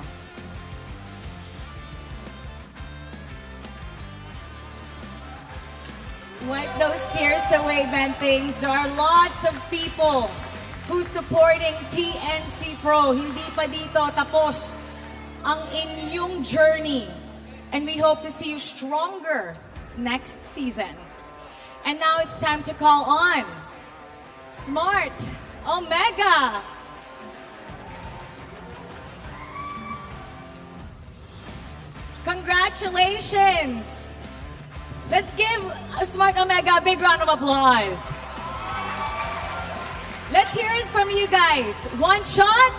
Wipe those tears away, Bentings. There are lots of people who's supporting TNC Pro. Hindi pa dito tapos ang inyong journey. And we hope to see you stronger next season. And now it's time to call on Smart Omega. Congratulations! Let's give Smart Omega a big round of applause. Let's hear it from you guys. One shot?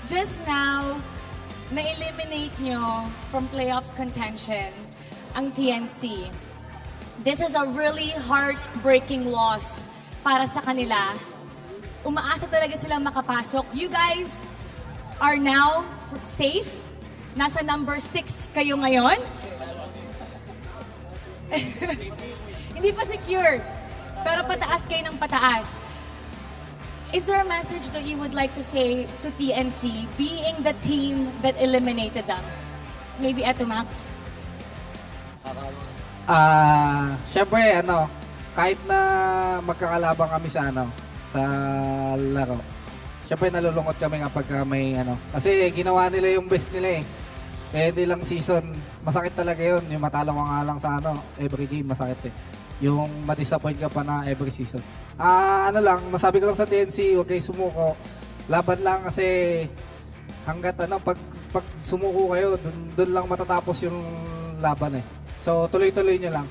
Just now, na-eliminate nyo from playoffs contention ang TNC. This is a really heartbreaking loss para sa kanila. Umaasa talaga silang makapasok. You guys are now safe. Nasa number 6 kayo ngayon. Hindi pa secure, pero pataas kayo ng pataas. Is there a message that you would like to say to TNC being the team that eliminated them? Maybe Eto Max? Siyempre, kahit na magkakalabang kami sa laro, siyempre nalulungkot kami kapag may kasi ginawa nila yung best nila eh. Eh, di lang season, masakit talaga yun. Yung matalo ka nga lang sa every game, masakit eh. Yung ma-disappoint ka pa na every season. Masabi ko lang sa TNC, huwag kayo sumuko. Laban lang kasi hanggat pag sumuko kayo, dun lang matatapos yung laban eh. So, tuloy-tuloy nyo lang.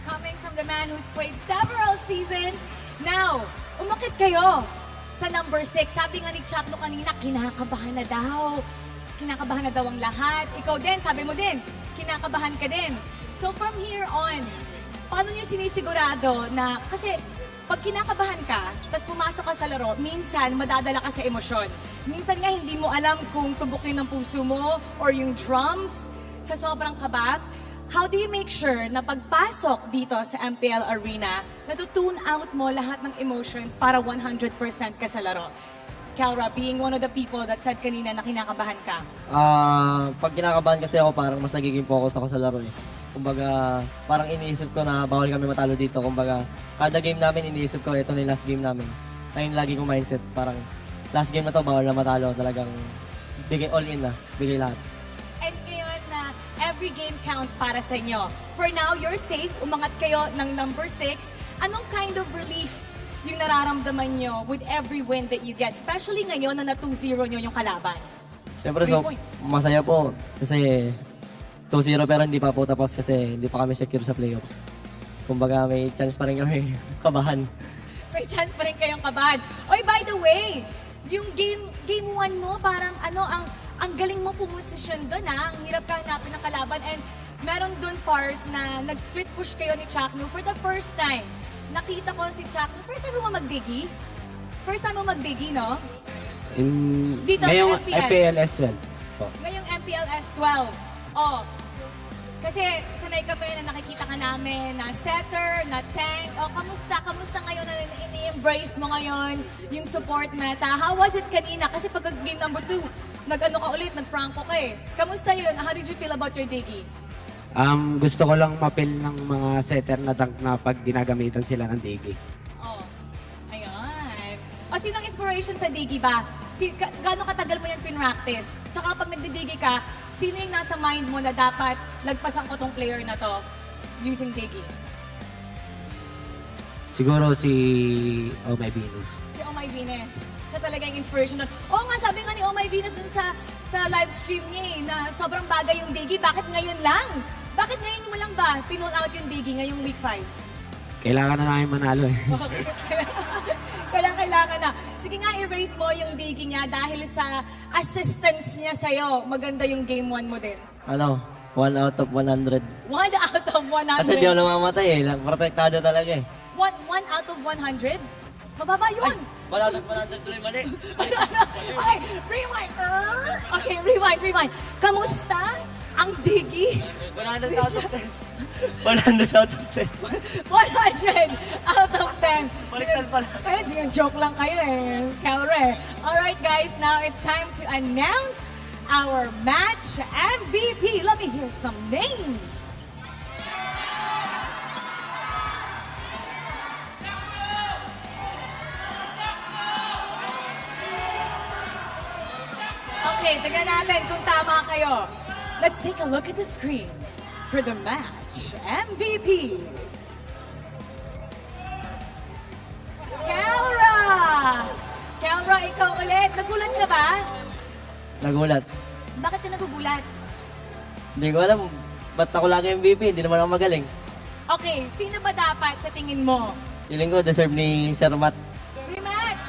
Coming from the man who's played several seasons, now, umakit kayo sa number 6. Sabi nga ni Chapno kanina, kinakabahan na daw. Kinakabahan na daw ang lahat. Ikaw din, sabi mo din, kinakabahan ka din. So from here on, paano nyo sinisigurado na, kasi pag kinakabahan ka, tapos pumasok ka sa laro, minsan madadala ka sa emosyon. Minsan nga hindi mo alam kung tubok yun ng puso mo or yung drums sa sobrang kaba. How do you make sure na pagpasok dito sa MPL Arena, natutune out mo lahat ng emotions para 100% ka sa laro? Kelra, being one of the people that said kanina na kinakabahan ka. Pag kinakabahan kasi ako, parang mas nagiging focus ako sa laro eh. Kumbaga, parang iniisip ko na bawal kami matalo dito. Kumbaga, kada game namin iniisip ko, ito na yung last game namin. Ayun lagi kong mindset, parang last game na to, bawal na matalo. Talagang bigay all in na, bigay lahat. And ngayon na every game counts para sa inyo. For now, you're safe. Umangat kayo ng number 6. Anong kind of relief yung nararamdaman nyo with every win that you get? Especially ngayon na 2-0 nyo yung kalaban. Siyempre, masaya po. Kasi 2-0 pero hindi pa po tapos kasi hindi pa kami secure sa playoffs. Kumbaga, may chance pa rin kami kabahan. May chance pa rin kayong kabahan. Oy, by the way, yung game 1 mo, parang ang galing mo pumusisyon doon ha. Ang hirap ka hanapin ng kalaban. And meron doon part na nag-split push kayo ni Chakno for the first time. Nakita ko si Chakno. First time mo mag-biggie? First time mo mag-biggie, no? Dito ngayong sa MPL. MPL S12. Ngayong MPL S12. Oh. Kasi sanay kami na nakikita ka namin na setter, na tank. Oh, kamusta? Kamusta ngayon na ini-embrace mo ngayon yung support meta? How was it kanina? Kasi pag game number 2, nag-ano ka ulit, nag-franco ka eh. Kamusta yun? How did you feel about your diggy? Gusto ko lang mapil ng mga setter na dunk na pag ginagamitan sila ng digi. Oh. Ayun. sinong inspiration sa digi ba? Gano'ng katagal mo yan pinractice? Tsaka pag nagdidigi ka, sino yung nasa mind mo na dapat lagpasan ko tong player na to using digi? Siguro si Oh My Venus. Si Oh My Venus. Siya talaga yung inspiration doon. Oo nga, sabi nga ni Oh My Venus dun sa live stream niya na sobrang bagay yung digi. Bakit ngayon lang? Bakit ngayon mo lang ba pinull out yung digi ngayong week 5? Kailangan na namin manalo eh. Kailangan na. Sige nga, i-rate mo yung digi niya dahil sa assistance niya sa'yo. Maganda yung game 1 mo din. 1 out of 100. 1 out of 100. Kasi di ako namamatay eh. Protektado talaga eh. 1 out of 100? Mababa yun. 1 out of 100 tuloy mali. Okay, rewind. Okay, rewind. Kamusta ang digi? 100 out of 10. 100 out of 10. 100 out of 10. Baliktad pala. Joke lang kayo eh, Calre. Alright guys, now it's time to announce our match MVP. Let me hear some names. Okay, tignan natin kung tama kayo. Let's take a look at the screen for the match MVP. Kelra, ikaw ulit. Nagulat ka ba? Nagulat. Bakit ka nagugulat? Hindi ko alam. Ba't ako lagi MVP? Hindi naman ako magaling. Okay, sino ba dapat sa tingin mo? Feeling ko deserve ni Sir Matt. Si Matt!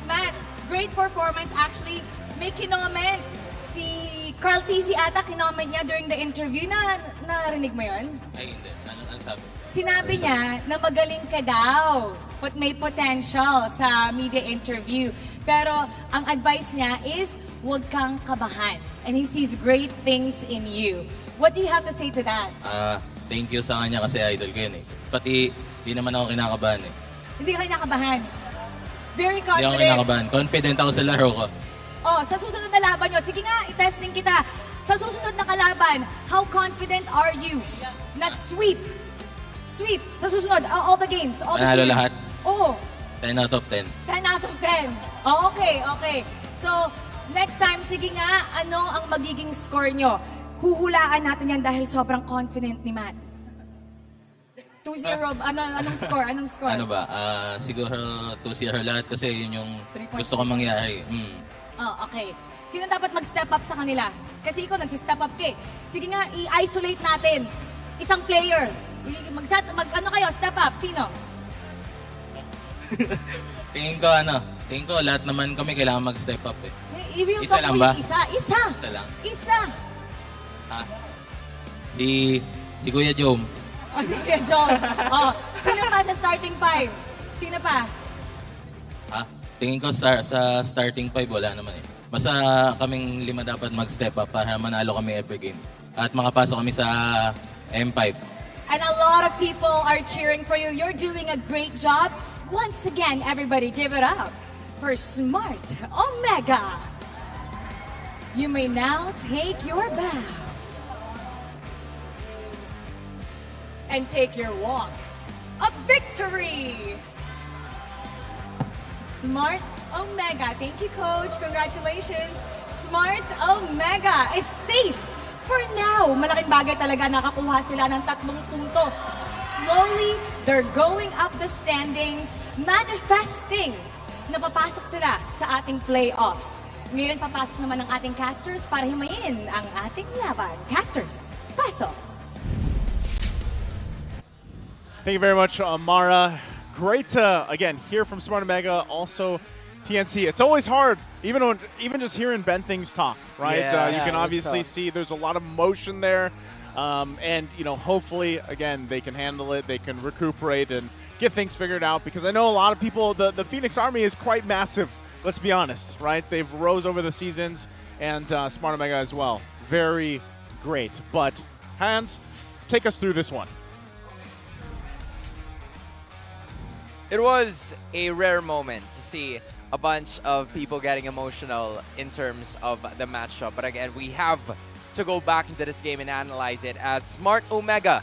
Matt, great performance. Actually, may kinoment. Si Carl Tizzy ata kinoment niya during the interview. Narinig mo yun? Ay, hindi. Ano sabi? Sinabi niya na magaling ka daw. But may potential sa media interview. Pero ang advice niya is, huwag kang kabahan. And he sees great things in you. What do you have to say to that? Thank you sa kanya kasi idol ko yun eh. Pati, di naman ako kinakabahan eh. Hindi ka kinakabahan. Very Hindi ako confident. kinakabahan. Confident ako sa laro ko. Oh, sa susunod na laban nyo, sige nga, i-testing kita. Sa susunod na kalaban, how confident are you na sweep? Sweep, sa susunod, all the games, all the Manalo series. lahat? Oo. 10 out of 10. 10 out of 10. Oh, okay. So, next time, sige nga, ano ang magiging score nyo? Huhulaan natin yan dahil sobrang confident ni Matt. 2-0, anong score? Ano ba? Siguro 2-0 lahat kasi yun yung gusto ko mangyari. Oh, okay. Sino dapat mag-step up sa kanila? Kasi ikaw nagsi-step up ka eh. Sige nga, i-isolate natin. Isang player. Ano kayo? Step up. Sino? Tingin ko lahat naman kami kailangan mag-step up eh. I-real Isa talk lang mo ba? yung isa. Isa lang. Isa. Ha? Si Kuya Jom. Oh, sige, John. Oh, sino pa sa starting 5? Sino pa? Ha? Tingin ko sa starting 5 wala naman eh. Basta kaming 5 dapat mag-step up para manalo kami every game. At makapasok kami sa M5. And a lot of people are cheering for you. You're doing a great job. Once again, everybody give it up for Smart Omega. You may now take your bow and take your walk of victory. Smart Omega. Thank you, Coach. Congratulations. Smart Omega is safe for now. Malaking bagay talaga, nakakuha sila ng 3 puntos. Slowly, they're going up the standings, manifesting na papasok sila sa ating playoffs. Ngayon, papasok naman ang ating casters para himayin ang ating laban. Casters, pasok! Thank you very much, Mara. Great to, again, hear from Smart Omega, also TNC. It's always hard, even just hearing Ben Things talk, right? You can obviously see there's a lot of emotion there. And, hopefully, again, they can handle it. They can recuperate and get things figured out because I know a lot of people, the Phoenix Army is quite massive, let's be honest, right? They've rose over the seasons and Smart Omega as well. Very great. But, Hans, take us through this one. It was a rare moment to see a bunch of people getting emotional in terms of the matchup. But again, we have to go back into this game and analyze it as Smart Omega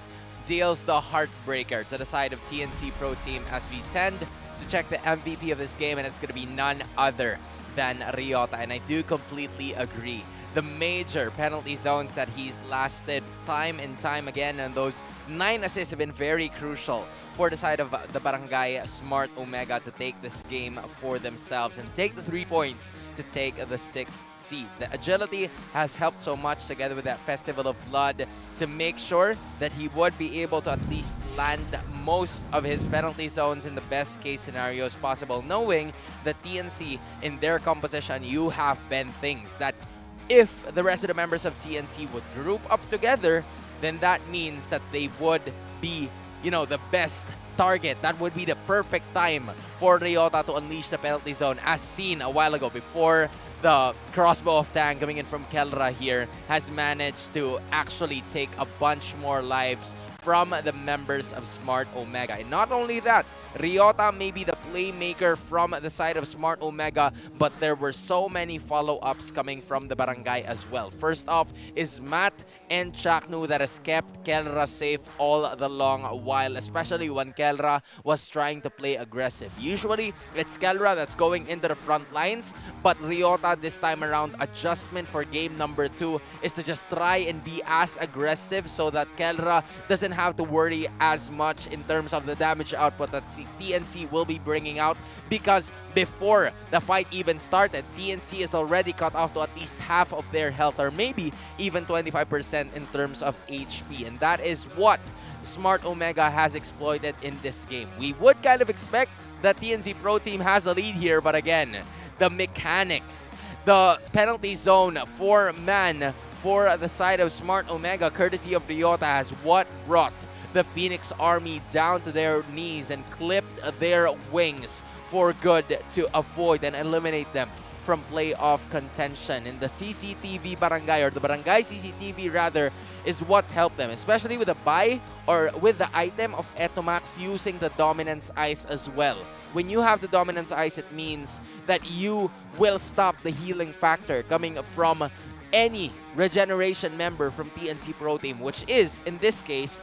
deals the heartbreaker to the side of TNC Pro Team as we tend to check the MVP of this game, and it's going to be none other than Ryota. And I do completely agree. The major penalty zones that he's lasted time and time again, and those 9 assists have been very crucial for the side of the Barangay Smart Omega to take this game for themselves and take the 3 points to take the 6th seed. The agility has helped so much together with that Festival of Blood to make sure that he would be able to at least land most of his penalty zones in the best case scenarios possible, knowing that TNC in their composition, you have been things that if the rest of the members of TNC would group up together, then that means that they would be, you know, the best target. That would be the perfect time for Ryota to unleash the penalty zone, as seen a while ago before the crossbow of Tang coming in from Kelra here has managed to actually take a bunch more lives from the members of Smart Omega. And not only that, Ryota may be the playmaker from the side of Smart Omega, but there were so many follow-ups coming from the Barangay as well. First off is Matt and Chaknu that has kept Kelra safe all the long while, especially when Kelra was trying to play aggressive. Usually, it's Kelra that's going into the front lines, but Ryota this time around, adjustment for game number 2 is to just try and be as aggressive so that Kelra doesn't have to worry as much in terms of the damage output that TNC will be bringing out, because before the fight even started, TNC is already cut off to at least half of their health, or maybe even 25% in terms of HP, and that is what Smart Omega has exploited in this game. We would kind of expect that TNC Pro Team has a lead here, but again, the mechanics, the penalty zone for man for the side of Smart Omega, courtesy of Ryota, has what brought the Phoenix Army down to their knees and clipped their wings for good to avoid and eliminate them from playoff contention. And the CCTV Barangay, or the Barangay CCTV rather, is what helped them, especially with the buy or with the item of Etomax using the Dominance Ice as well. When you have the Dominance Ice, it means that you will stop the healing factor coming from any regeneration member from TNC Pro Team, which is, in this case,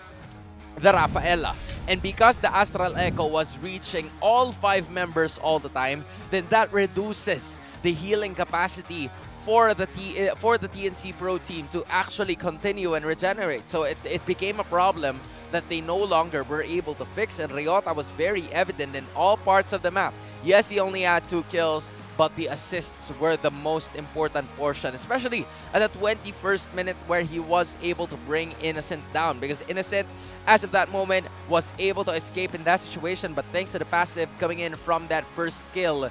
the Rafaela. And because the Astral Echo was reaching all 5 members all the time, then that reduces the healing capacity for the TNC Pro Team to actually continue and regenerate. So it became a problem that they no longer were able to fix, and Ryota was very evident in all parts of the map. Yes, he only had 2 kills, but the assists were the most important portion, especially at the 21st minute where he was able to bring Innocent down, because Innocent, as of that moment, was able to escape in that situation, but thanks to the passive coming in from that first skill,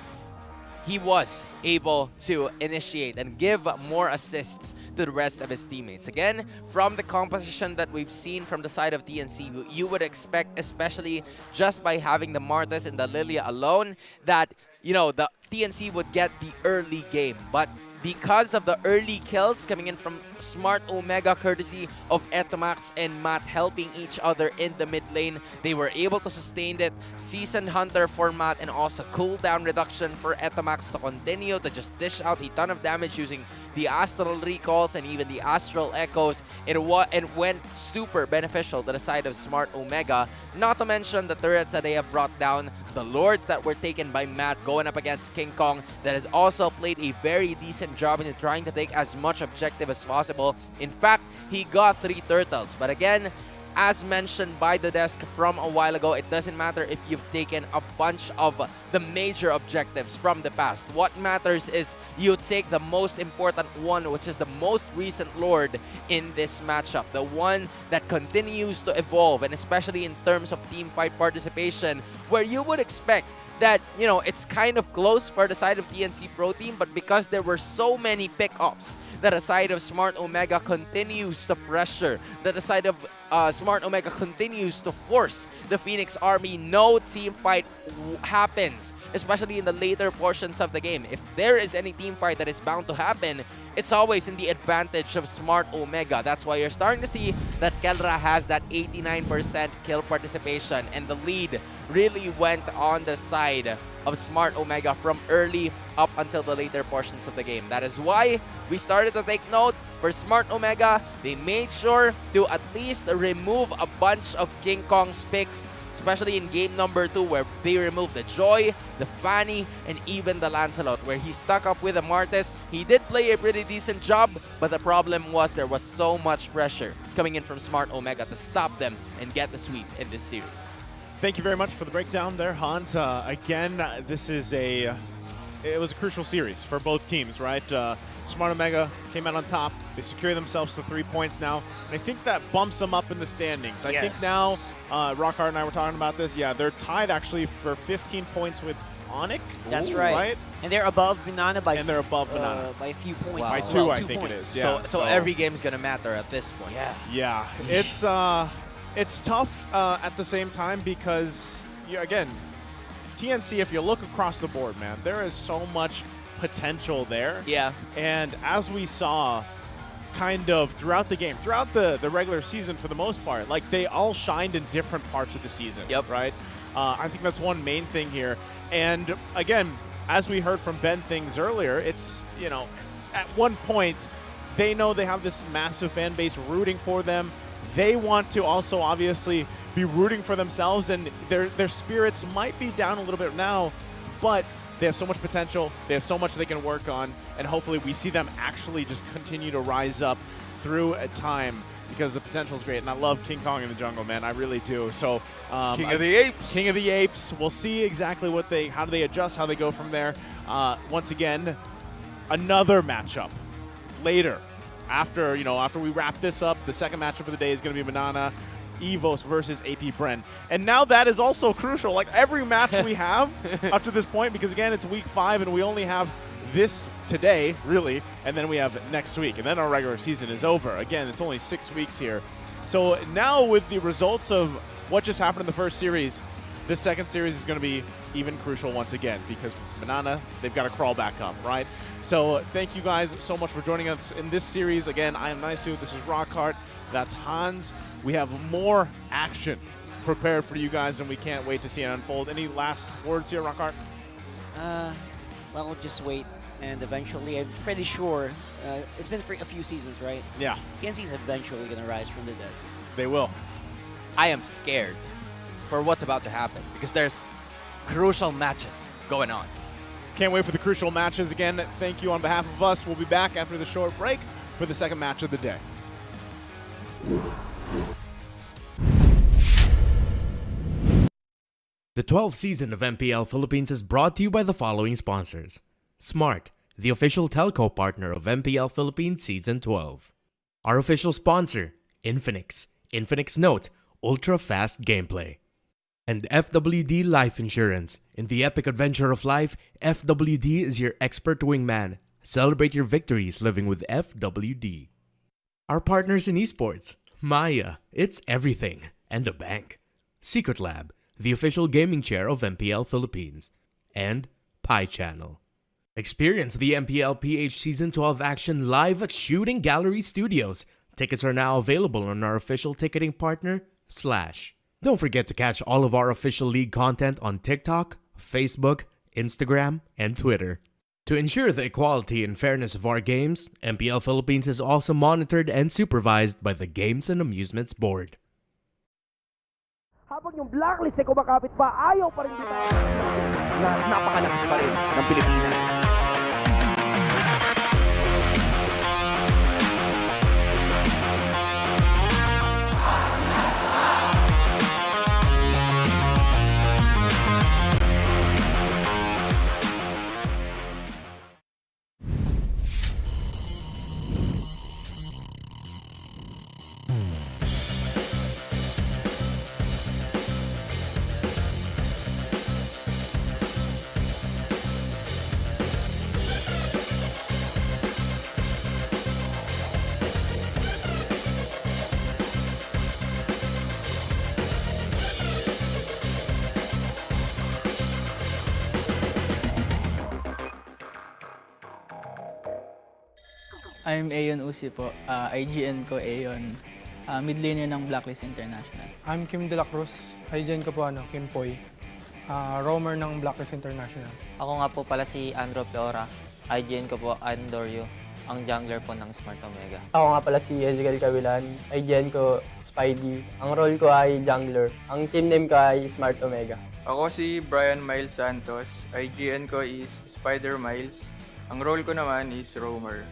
he was able to initiate and give more assists to the rest of his teammates. Again, from the composition that we've seen from the side of TNC, you would expect, especially just by having the Martes and the Lilia alone, that, you know, the TNC would get the early game. But because of the early kills coming in from Smart Omega, courtesy of Etomax and Matt helping each other in the mid lane, they were able to sustain it. Seasoned Hunter for Matt, and also cooldown reduction for Etomax to continue to just dish out a ton of damage using the Astral Recalls and even the Astral Echoes. It went super beneficial to the side of Smart Omega, not to mention the turrets that they have brought down, the Lords that were taken by Matt going up against King Kong, that has also played a very decent job in trying to take as much objective as possible. In fact, he got 3 turtles. But again, as mentioned by the desk from a while ago, it doesn't matter if you've taken a bunch of the major objectives from the past. What matters is you take the most important one, which is the most recent Lord in this matchup, the one that continues to evolve, and especially in terms of team fight participation, where you would expect that, you know, it's kind of close for the side of TNC Pro Team, but because there were so many pick-offs that the side of Smart Omega continues to pressure, that the side of Smart Omega continues to force the Phoenix Army, no team fight happens, especially in the later portions of the game. If there is any team fight that is bound to happen, it's always in the advantage of Smart Omega. That's why you're starting to see that Kelra has that 89% kill participation, and the lead really went on the side of Smart Omega from early up until the later portions of the game. That is why we started to take note. For Smart Omega, they made sure to at least remove a bunch of King Kong's picks, especially in game number 2, where they removed the Joy, the Fanny, and even the Lancelot, where he stuck up with the Martes. He did play a pretty decent job, but the problem was there was so much pressure coming in from Smart Omega to stop them and get the sweep in this series. Thank you very much for the breakdown there, Hans. Again, this is it was a crucial series for both teams, right? Smart Omega came out on top. They secure themselves to 3 points now. And I think that bumps them up in the standings. I think now, Rockhart and I were talking about this. Yeah, they're tied actually for 15 points with Onyx. That's right. And they're above Banana by they're above Banana by a few points. Wow. By 2, I think it is. Yeah. So every game's gonna matter at this point. Yeah. It's tough at the same time because, again, TNC, if you look across the board, man, there is so much potential there. Yeah. And as we saw kind of throughout the game, throughout the regular season for the most part, like they all shined in different parts of the season. Yep. Right? I think that's one main thing here. And again, as we heard from Ben things earlier, it's, at one point, they know they have this massive fan base rooting for them. They want to also obviously be rooting for themselves, and their spirits might be down a little bit now, but they have so much potential. They have so much they can work on, and hopefully we see them actually just continue to rise up through a time because the potential is great. And I love King Kong in the jungle, man. I really do. So King of the Apes. King of the Apes. We'll see exactly how do they adjust, how they go from there. Once again, another matchup later. After we wrap this up, the second matchup of the day is going to be Banana Evos versus AP Bren. And now that is also crucial. Like every match we have up to this point, because again, it's week 5 and we only have this today, really, and then we have next week, and then our regular season is over. Again, it's only 6 weeks here. So now with the results of what just happened in the first series, this second series is going to be even crucial once again because Banana, they've got to crawl back up, right? So thank you guys so much for joining us in this series. Again, I am Naisu. This is Rockhart. That's Hans. We have more action prepared for you guys, and we can't wait to see it unfold. Any last words here, Rockhart? Well, just wait, and eventually, I'm pretty sure, it's been for a few seasons, right? Yeah. TNC is eventually going to rise from the dead. They will. I am scared for what's about to happen because there's crucial matches going on. Can't wait for the crucial matches. Again, thank you on behalf of us. We'll be back after the short break for the second match of the day. The 12th season of MPL Philippines is brought to you by the following sponsors. Smart, the official telco partner of MPL Philippines Season 12. Our official sponsor, Infinix. Infinix Note, ultra-fast gameplay. And FWD Life Insurance. In the epic adventure of life, FWD is your expert wingman. Celebrate your victories living with FWD. Our partners in esports, Maya, it's everything, and a bank. Secret Lab, the official gaming chair of MPL Philippines. And Pi Channel. Experience the MPL-PH Season 12 action live at Shooting Gallery Studios. Tickets are now available on our official ticketing partner, Slash. Don't forget to catch all of our official league content on TikTok, Facebook, Instagram, and Twitter. To ensure the equality and fairness of our games, MPL Philippines is also monitored and supervised by the Games and Amusements Board. Habang yung blacklist ay kumakapit pa, ayaw pa rin kita. Napakalakas pa rin ng Pilipinas. I'm Ayon Usi po. IGN ko Ayon. Mid laner ng Blacklist International. I'm Kim De La Cruz. IGN ko po Kim Poy. roamer ng Blacklist International. Ako nga po pala si Andrew Peora. IGN ko po, Andoryo, ang jungler po ng Smart Omega. Ako nga pala si Ezekiel Cavilan. IGN ko, Spidey. Ang role ko ay jungler. Ang team name ko ay Smart Omega. Ako si Brian Miles Santos. IGN ko is Spider Miles. Ang role ko naman is roamer.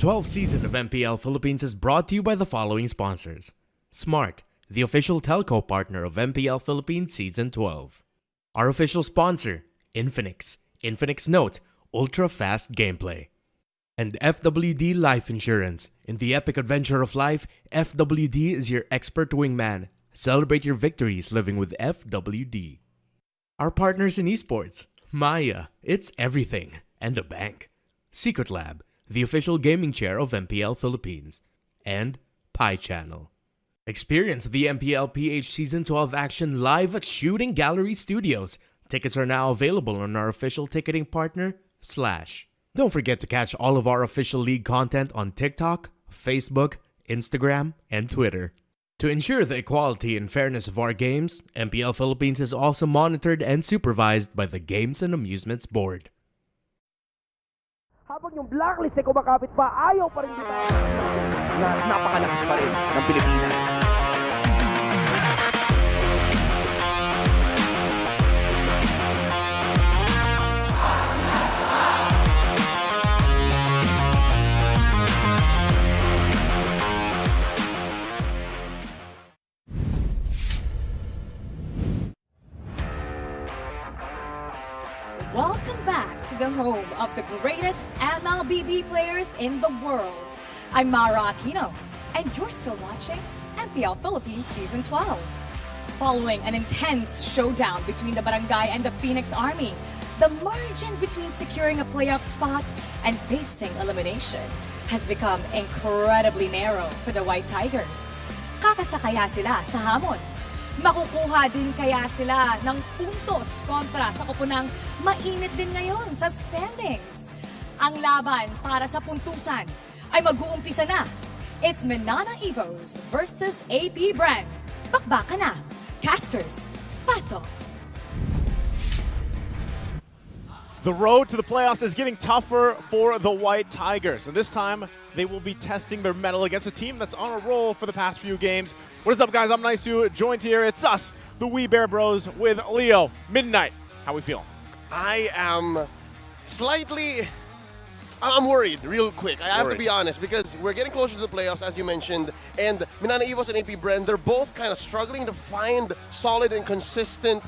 12th season of MPL Philippines is brought to you by the following sponsors. Smart, the official telco partner of MPL Philippines Season 12. Our official sponsor, Infinix. Infinix Note, ultra-fast gameplay. And FWD Life Insurance. In the epic adventure of life, FWD is your expert wingman. Celebrate your victories living with FWD. Our partners in esports, Maya, it's everything, and a bank. Secret Lab, the official gaming chair of MPL Philippines. And Pi Channel. Experience the MPL-PH Season 12 action live at Shooting Gallery Studios. Tickets are now available on our official ticketing partner, Slash. Don't forget to catch all of our official league content on TikTok, Facebook, Instagram, and Twitter. To ensure the equality and fairness of our games, MPL Philippines is also monitored and supervised by the Games and Amusements Board. Habang yung blacklist ay kumakapit pa, ayaw pa rin kita. Napakalakas pa rin ng Pilipinas. Welcome back to the home of the greatest MLBB players in the world. I'm Mara Aquino, and you're still watching MPL Philippines Season 12. Following an intense showdown between the Barangay and the Phoenix Army, the margin between securing a playoff spot and facing elimination has become incredibly narrow for the White Tigers. Kakasakaya sila sa hamon. Makukuha din kaya sila ng puntos kontra sa koponang mainit din ngayon sa standings. Ang laban para sa puntusan ay mag-uumpisa na. It's MNNE Evos versus APBR. Bakbaka na. Casters, pasok! The road to the playoffs is getting tougher for the White Tigers, and this time they will be testing their mettle against a team that's on a roll for the past few games. What is up, guys? I'm Nice2, joined here. It's us, the We Bear Bros, with Leo. Midnight. How we feeling? I am slightly... I'm worried, real quick. I have to be honest, because we're getting closer to the playoffs, as you mentioned, and MNNE Evos and APBR, they're both kind of struggling to find solid and consistent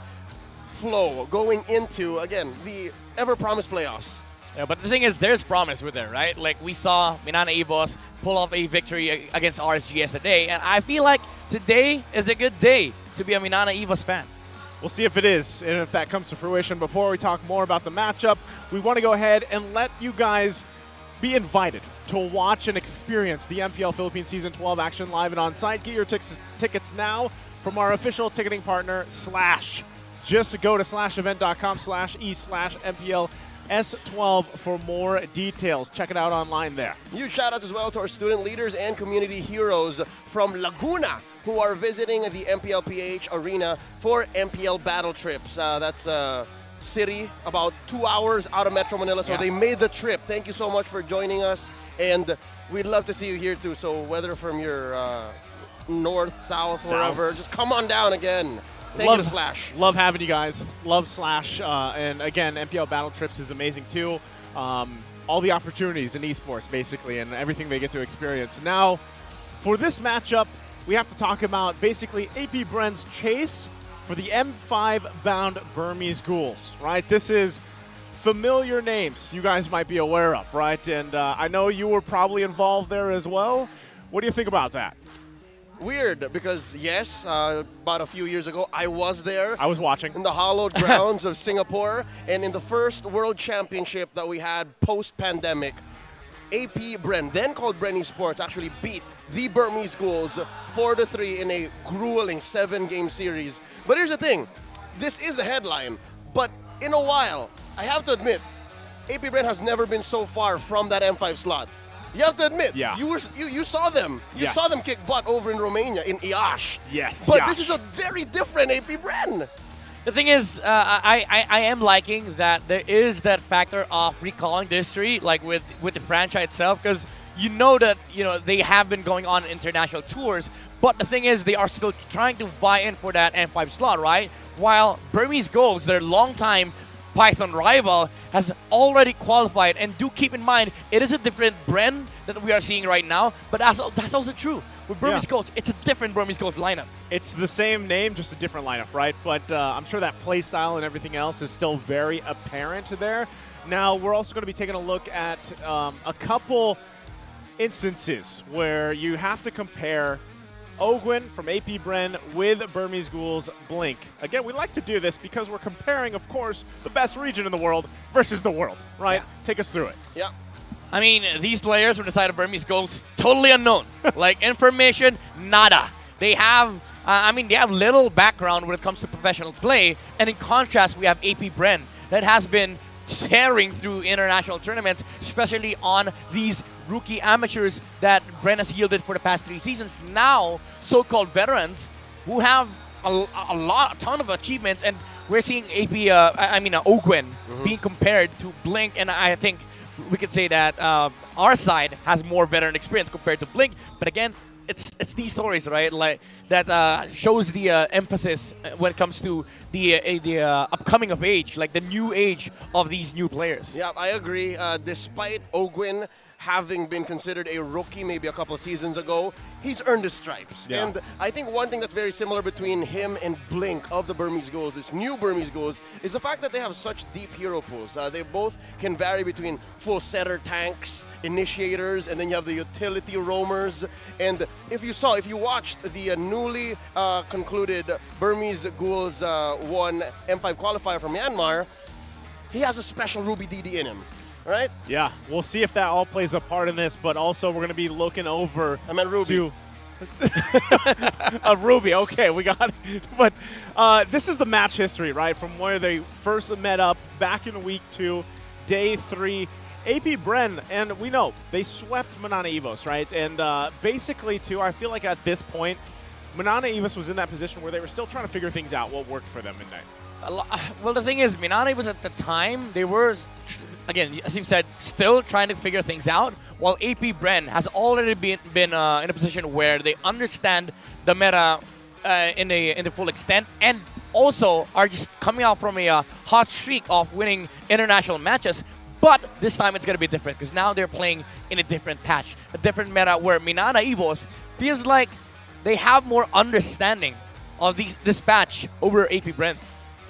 flow going into, again, the ever-promised playoffs. Yeah, but the thing is, there's promise with it, right? Like, we saw MNNE Evos pull off a victory against RSGS today, and I feel like today is a good day to be a MNNE Evos fan. We'll see if it is, and if that comes to fruition. Before we talk more about the matchup, we want to go ahead and let you guys be invited to watch and experience the MPL Philippines Season 12 action live and on-site. Get your tickets now from our official ticketing partner, Slash. Just go to slashevent.com/e/MPL S12 for more details. Check it out online there. Huge shout-outs as well to our student leaders and community heroes from Laguna who are visiting the MPL-PH arena for MPL battle trips. That's a city about 2 hours out of Metro Manila, so they made the trip. Thank you so much for joining us, and we'd love to see you here too. So whether from your north, south, wherever, just come on down again. Thank you to Slash. Love having you guys. Love Slash. And again, MPL Battle Trips is amazing too. All the opportunities in esports, basically, and everything they get to experience. Now, for this matchup, we have to talk about basically APBR's chase for the M5-bound Burmese Ghouls, right? This is familiar names you guys might be aware of, right? And I know you were probably involved there as well. What do you think about that? Weird, because yes, about a few years ago, I was there. I was watching. In the hallowed grounds of Singapore, and in the first World Championship that we had post-pandemic, APBR, then called Bren Sports, actually beat the Burmese Ghouls 4-3 in a grueling 7-game series. But here's the thing, this is the headline, but in a while, I have to admit, APBR has never been so far from that M5 slot. You have to admit, you saw them. You saw them kick butt over in Romania, in Iași. Yes. But this is a very different APBR. The thing is, I am liking that there is that factor of recalling the history, like with the franchise itself, because you know that they have been going on international tours. But the thing is, they are still trying to vie in for that M5 slot, right? While Burmese Ghouls, their long-time Python rival, has already qualified. And do keep in mind, it is a different Bren that we are seeing right now, but that's also true. With Burmese Ghost, it's a different Burmese Ghost lineup. It's the same name, just a different lineup, right? But I'm sure that play style and everything else is still very apparent there. Now, we're also going to be taking a look at a couple instances where you have to compare Ogwin from AP Bren with Burmese Ghouls Blink. Again, we like to do this because we're comparing, of course, the best region in the world versus the world, right? Yeah. Take us through it. Yeah. I mean, these players from the side of Burmese Ghosts, totally unknown. Like, information, nada. They have, they have little background when it comes to professional play. And in contrast, we have AP Bren that has been tearing through international tournaments, especially on these rookie amateurs that Bren has yielded for the past 3 seasons. Now, so-called veterans who have a ton of achievements, and we're seeing Ogwin being compared to Blink, and I think we could say that our side has more veteran experience compared to Blink. But again, it's these stories, right? Like that shows the emphasis when it comes to the upcoming of age, like the new age of these new players. Yeah, I agree. Despite Ogwin having been considered a rookie maybe a couple of seasons ago, he's earned his stripes. Yeah. And I think one thing that's very similar between him and Blink of the Burmese Ghouls, this new Burmese Ghouls, is the fact that they have such deep hero pools. They both can vary between full setter tanks, initiators, and then you have the utility roamers. And if you watched the newly concluded Burmese Ghouls 1 M5 qualifier from Myanmar, he has a special Ruby DD in him. Right? Yeah, we'll see if that all plays a part in this, but also we're going to be looking over Ruby. Ruby, okay, we got it. But this is the match history, right, from where they first met up back in week 2, day 3. AP Bren, and we know, they swept MNNE EVOS, right? And basically, too, I feel like at this point, MNNE EVOS was in that position where they were still trying to figure things out, what worked for them midnight. Well, the thing is, MNNE EVOS at the time, they were, again, as you said, still trying to figure things out, while AP Bren has already been in a position where they understand the meta in the full extent, and also are just coming out from a hot streak of winning international matches. But this time it's going to be different because now they're playing in a different patch, a different meta where MNNE EVOS feels like they have more understanding of this patch over AP Bren.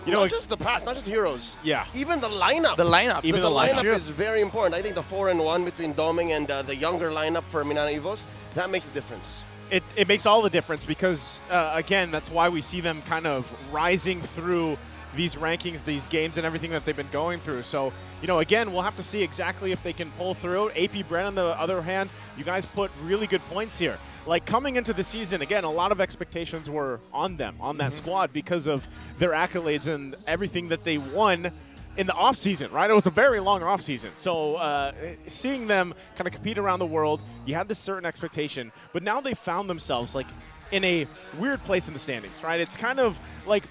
Not just the patch, not just heroes. Yeah. Even the lineup. The lineup. Even the lineup is very important. I think the 4-1 between Doming and the younger lineup for MNNE EVOS, that makes a difference. It makes all the difference because, again, that's why we see them kind of rising through these rankings, these games, and everything that they've been going through. So, again, we'll have to see exactly if they can pull through. AP Bren, on the other hand, you guys put really good points here. Like, coming into the season, again, a lot of expectations were on them, on that squad, because of their accolades and everything that they won in the offseason, right? It was a very long offseason. So seeing them kind of compete around the world, you had this certain expectation, but now they found themselves, like, in a weird place in the standings, right? It's kind of like,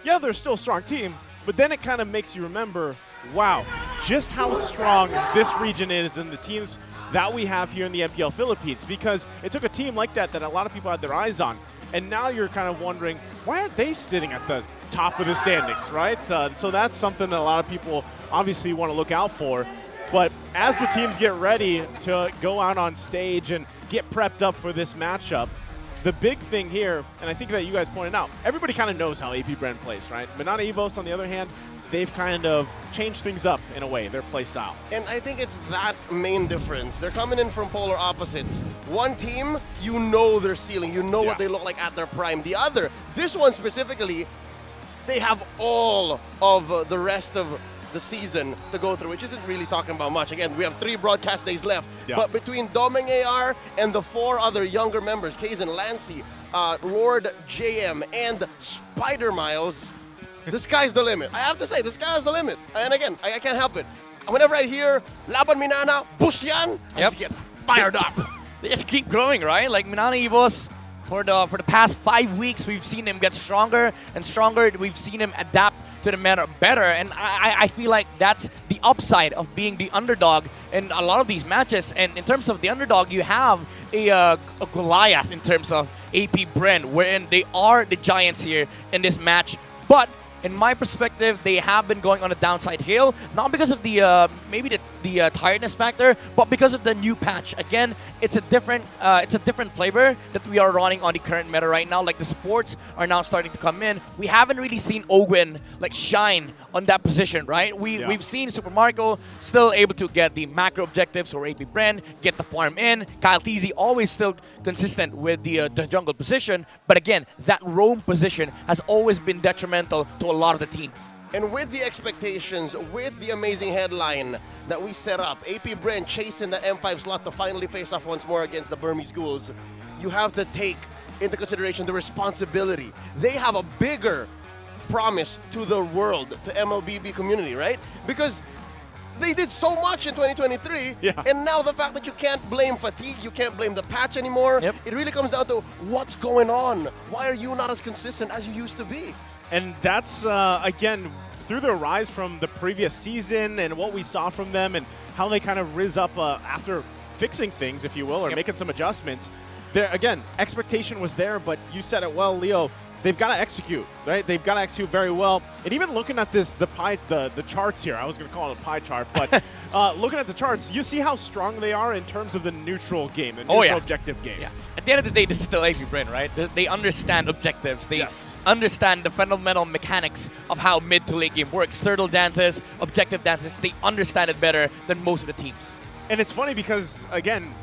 yeah, they're still a strong team, but then it kind of makes you remember, wow, just how strong this region is and the teams that we have here in the MPL Philippines, because it took a team like that a lot of people had their eyes on. And now you're kind of wondering, why aren't they sitting at the top of the standings, right? So that's something that a lot of people obviously want to look out for. But as the teams get ready to go out on stage and get prepped up for this matchup, the big thing here, and I think that you guys pointed out, everybody kind of knows how AP Bren plays, right? MNNE EVOS, on the other hand, they've kind of changed things up in a way, their play style. And I think it's that main difference. They're coming in from polar opposites. One team, you know their ceiling, you know what they look like at their prime. The other, this one specifically, they have all of the rest of the season to go through, which isn't really talking about much. Again, we have 3 broadcast days left. Yeah. But between Doming AR and the 4 other younger members, Kaizen Lancy, Lord JM, and Spider Miles, the sky's the limit. I have to say, the sky's the limit. And again, I can't help it. Whenever I hear Laban Minana, Busyan, I just get fired up. They just keep growing, right? Like MNNE EVOS, for the past 5 weeks, we've seen him get stronger and stronger. We've seen him adapt to the meta better, and I feel like that's the upside of being the underdog in a lot of these matches. And in terms of the underdog, you have a Goliath in terms of AP Bren, wherein they are the giants here in this match. But in my perspective, they have been going on a downside hill, not because of the maybe the tiredness factor, but because of the new patch. Again, it's a different flavor that we are running on the current meta right now. Like the supports are now starting to come in. We haven't really seen Owen like shine on that position, right? We've seen Super Marco still able to get the macro objectives or AP Bren, get the farm in. Kyle TZ always still consistent with the jungle position, but again, that roam position has always been detrimental to a lot of the teams. And with the expectations, with the amazing headline that we set up, AP Bren chasing the M5 slot to finally face off once more against the Burmese Ghouls, you have to take into consideration the responsibility. They have a bigger promise to the world, to MLBB community, right? Because they did so much in 2023, and now the fact that you can't blame fatigue, you can't blame the patch anymore, it really comes down to what's going on. Why are you not as consistent as you used to be? And that's, again, through their rise from the previous season and what we saw from them and how they kind of riz up after fixing things, if you will, or making some adjustments. There, again, expectation was there, but you said it well, Leo. They've got to execute, right? They've got to execute very well. And even looking at the charts here, I was going to call it a pie chart, but looking at the charts, you see how strong they are in terms of the neutral game, the neutral objective game. Yeah. At the end of the day, this is still AP Bren, right? They understand objectives. They understand the fundamental mechanics of how mid to late game works. Turtle dances, objective dances, they understand it better than most of the teams. And it's funny because, again,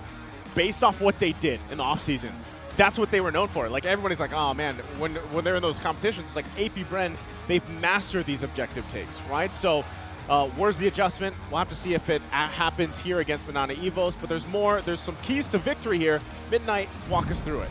based off what they did in the offseason, that's what they were known for. Like, everybody's like, oh man, when they're in those competitions, it's like AP Bren, they've mastered these objective takes, right? So where's the adjustment? We'll have to see if it happens here against MNNE Evos, but there's some keys to victory here. Midnight, walk us through it.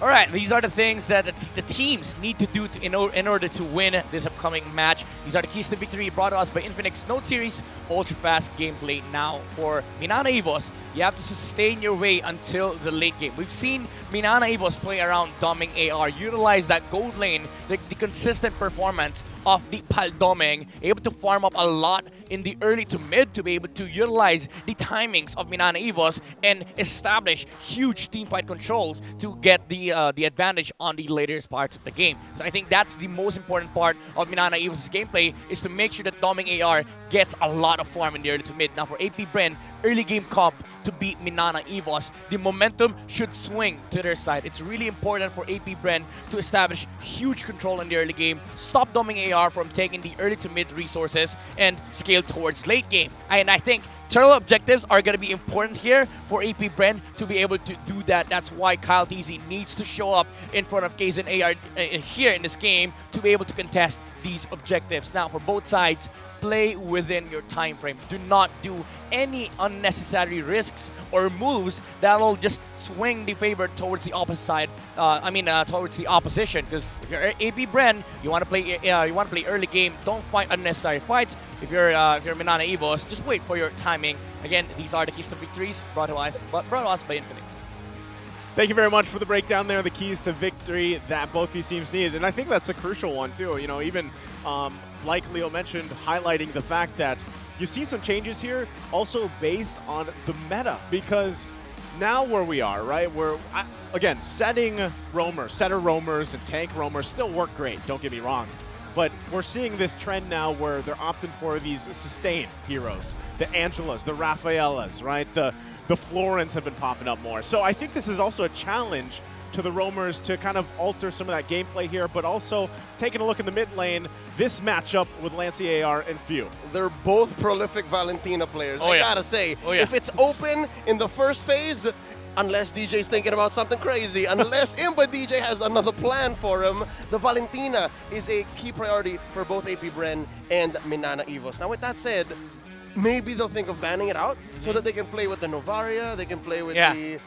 All right, these are the things that the teams need to do in order to win this upcoming match. These are the keys to victory brought to us by Infinix Note Series, ultra-fast gameplay now for MNNE Evos. You have to sustain your way until the late game. We've seen MNNE Evos play around doming AR, utilize that gold lane, the consistent performance of the PAL doming, able to farm up a lot in the early to mid to be able to utilize the timings of MNNE Evos and establish huge teamfight controls to get the advantage on the later parts of the game. So I think that's the most important part of MNNE Evos' gameplay, is to make sure that doming AR gets a lot of farm in the early to mid. Now for AP Bren, early game comp to beat MNNE Evos, the momentum should swing to their side. It's really important for AP Bren to establish huge control in the early game, stop doming AR from taking the early to mid resources, and scale towards late game. And I think turtle objectives are going to be important here for AP Bren to be able to do that. That's why Kyle TZ needs to show up in front of Kaizen AR here in this game to be able to contest these objectives. Now, for both sides, play within your time frame. Do not do any unnecessary risks or moves that'll just swing the favor towards the opposite side. Towards the opposition. Because if you're AP Bren, you want to play early game. Don't fight unnecessary fights. If you're MNNE Evos, just wait for your timing. Again, these are the keys to victories brought to us by Infinix. Thank you very much for the breakdown there, the keys to victory that both these teams needed. And I think that's a crucial one, too. You know, even like Leo mentioned, highlighting the fact that you've seen some changes here also based on the meta. Because now where we are, right, again, setter roamers and tank roamers still work great, don't get me wrong. But we're seeing this trend now where they're opting for these sustain heroes. The Angelas, the Rafaelas, right? The Florins have been popping up more. So I think this is also a challenge to the roamers to kind of alter some of that gameplay here, but also taking a look in the mid lane, this matchup with Lancey AR and Few. They're both prolific Valentina players. I gotta say, if it's open in the first phase, unless DJ's thinking about something crazy, unless Imba DJ has another plan for him, the Valentina is a key priority for both AP Bren and MNNE Evos. Now with that said, maybe they'll think of banning it out so that they can play with the Novaria, they can play with the...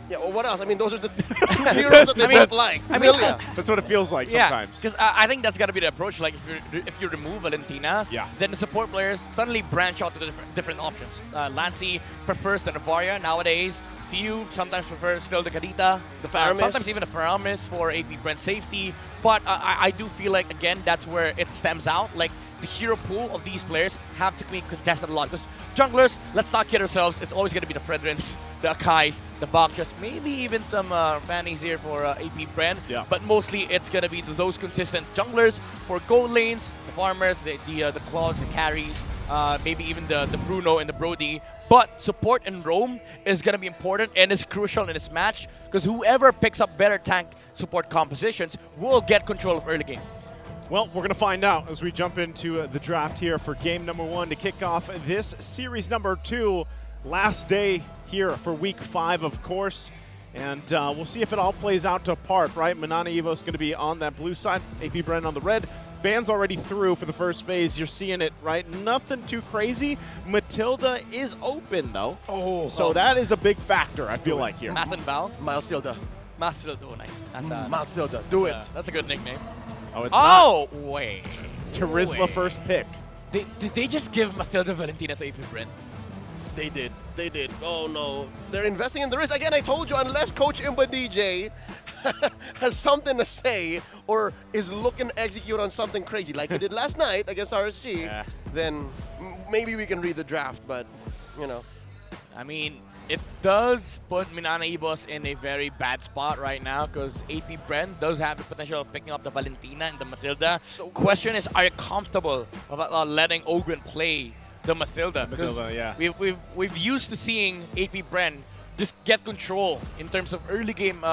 Yeah, well, what else? I mean, those are the two heroes that they both like. That's what it feels like sometimes. Because I think that's got to be the approach. Like, if you remove Valentina, then the support players suddenly branch out to the different options. Lancey prefers the Novaria nowadays. Few sometimes prefer still the Kadita. Sometimes even the Faramis for AP Bren safety. But I do feel like, again, that's where it stems out. Like, the hero pool of these players have to be contested a lot. Because junglers, let's not kid ourselves, it's always going to be the Fredrins. the Akais, the Bakshas, maybe even some fannies here for AP Bren. Yeah. But mostly it's going to be those consistent junglers for gold lanes, the farmers, the Claws, the carries, maybe even the Bruno and the Brody. But support and roam is going to be important and is crucial in this match because whoever picks up better tank support compositions will get control of early game. Well, we're going to find out as we jump into the draft here for game number 1 to kick off this series number 2. Last day here for week 5, of course. And we'll see if it all plays out to part, right? MNNE Evo's going to be on that blue side, AP Bren on the red. Ban's already through for the first phase. You're seeing it, right? Nothing too crazy. Matilda is open, though. So that is a big factor, I feel like, here. Math and Val? Miles Tilda. Miles Tilda, oh, nice. That's Miles Tilda, do it. That's a good nickname. Oh, it's not. Wait. Terizla first pick. Did they just give Matilda Valentina to AP Bren? They did. They did. Oh, no. They're investing in the risk. Again, I told you, unless Coach Imba DJ has something to say or is looking to execute on something crazy like they did last night against RSG, then maybe we can read the draft, but, you know. I mean, it does put MNNE Evos in a very bad spot right now because AP Bren does have the potential of picking up the Valentina and the Matilda. So question is, are you comfortable about letting Ogren play the Matilda? Because we've used to seeing AP Bren just get control in terms of early game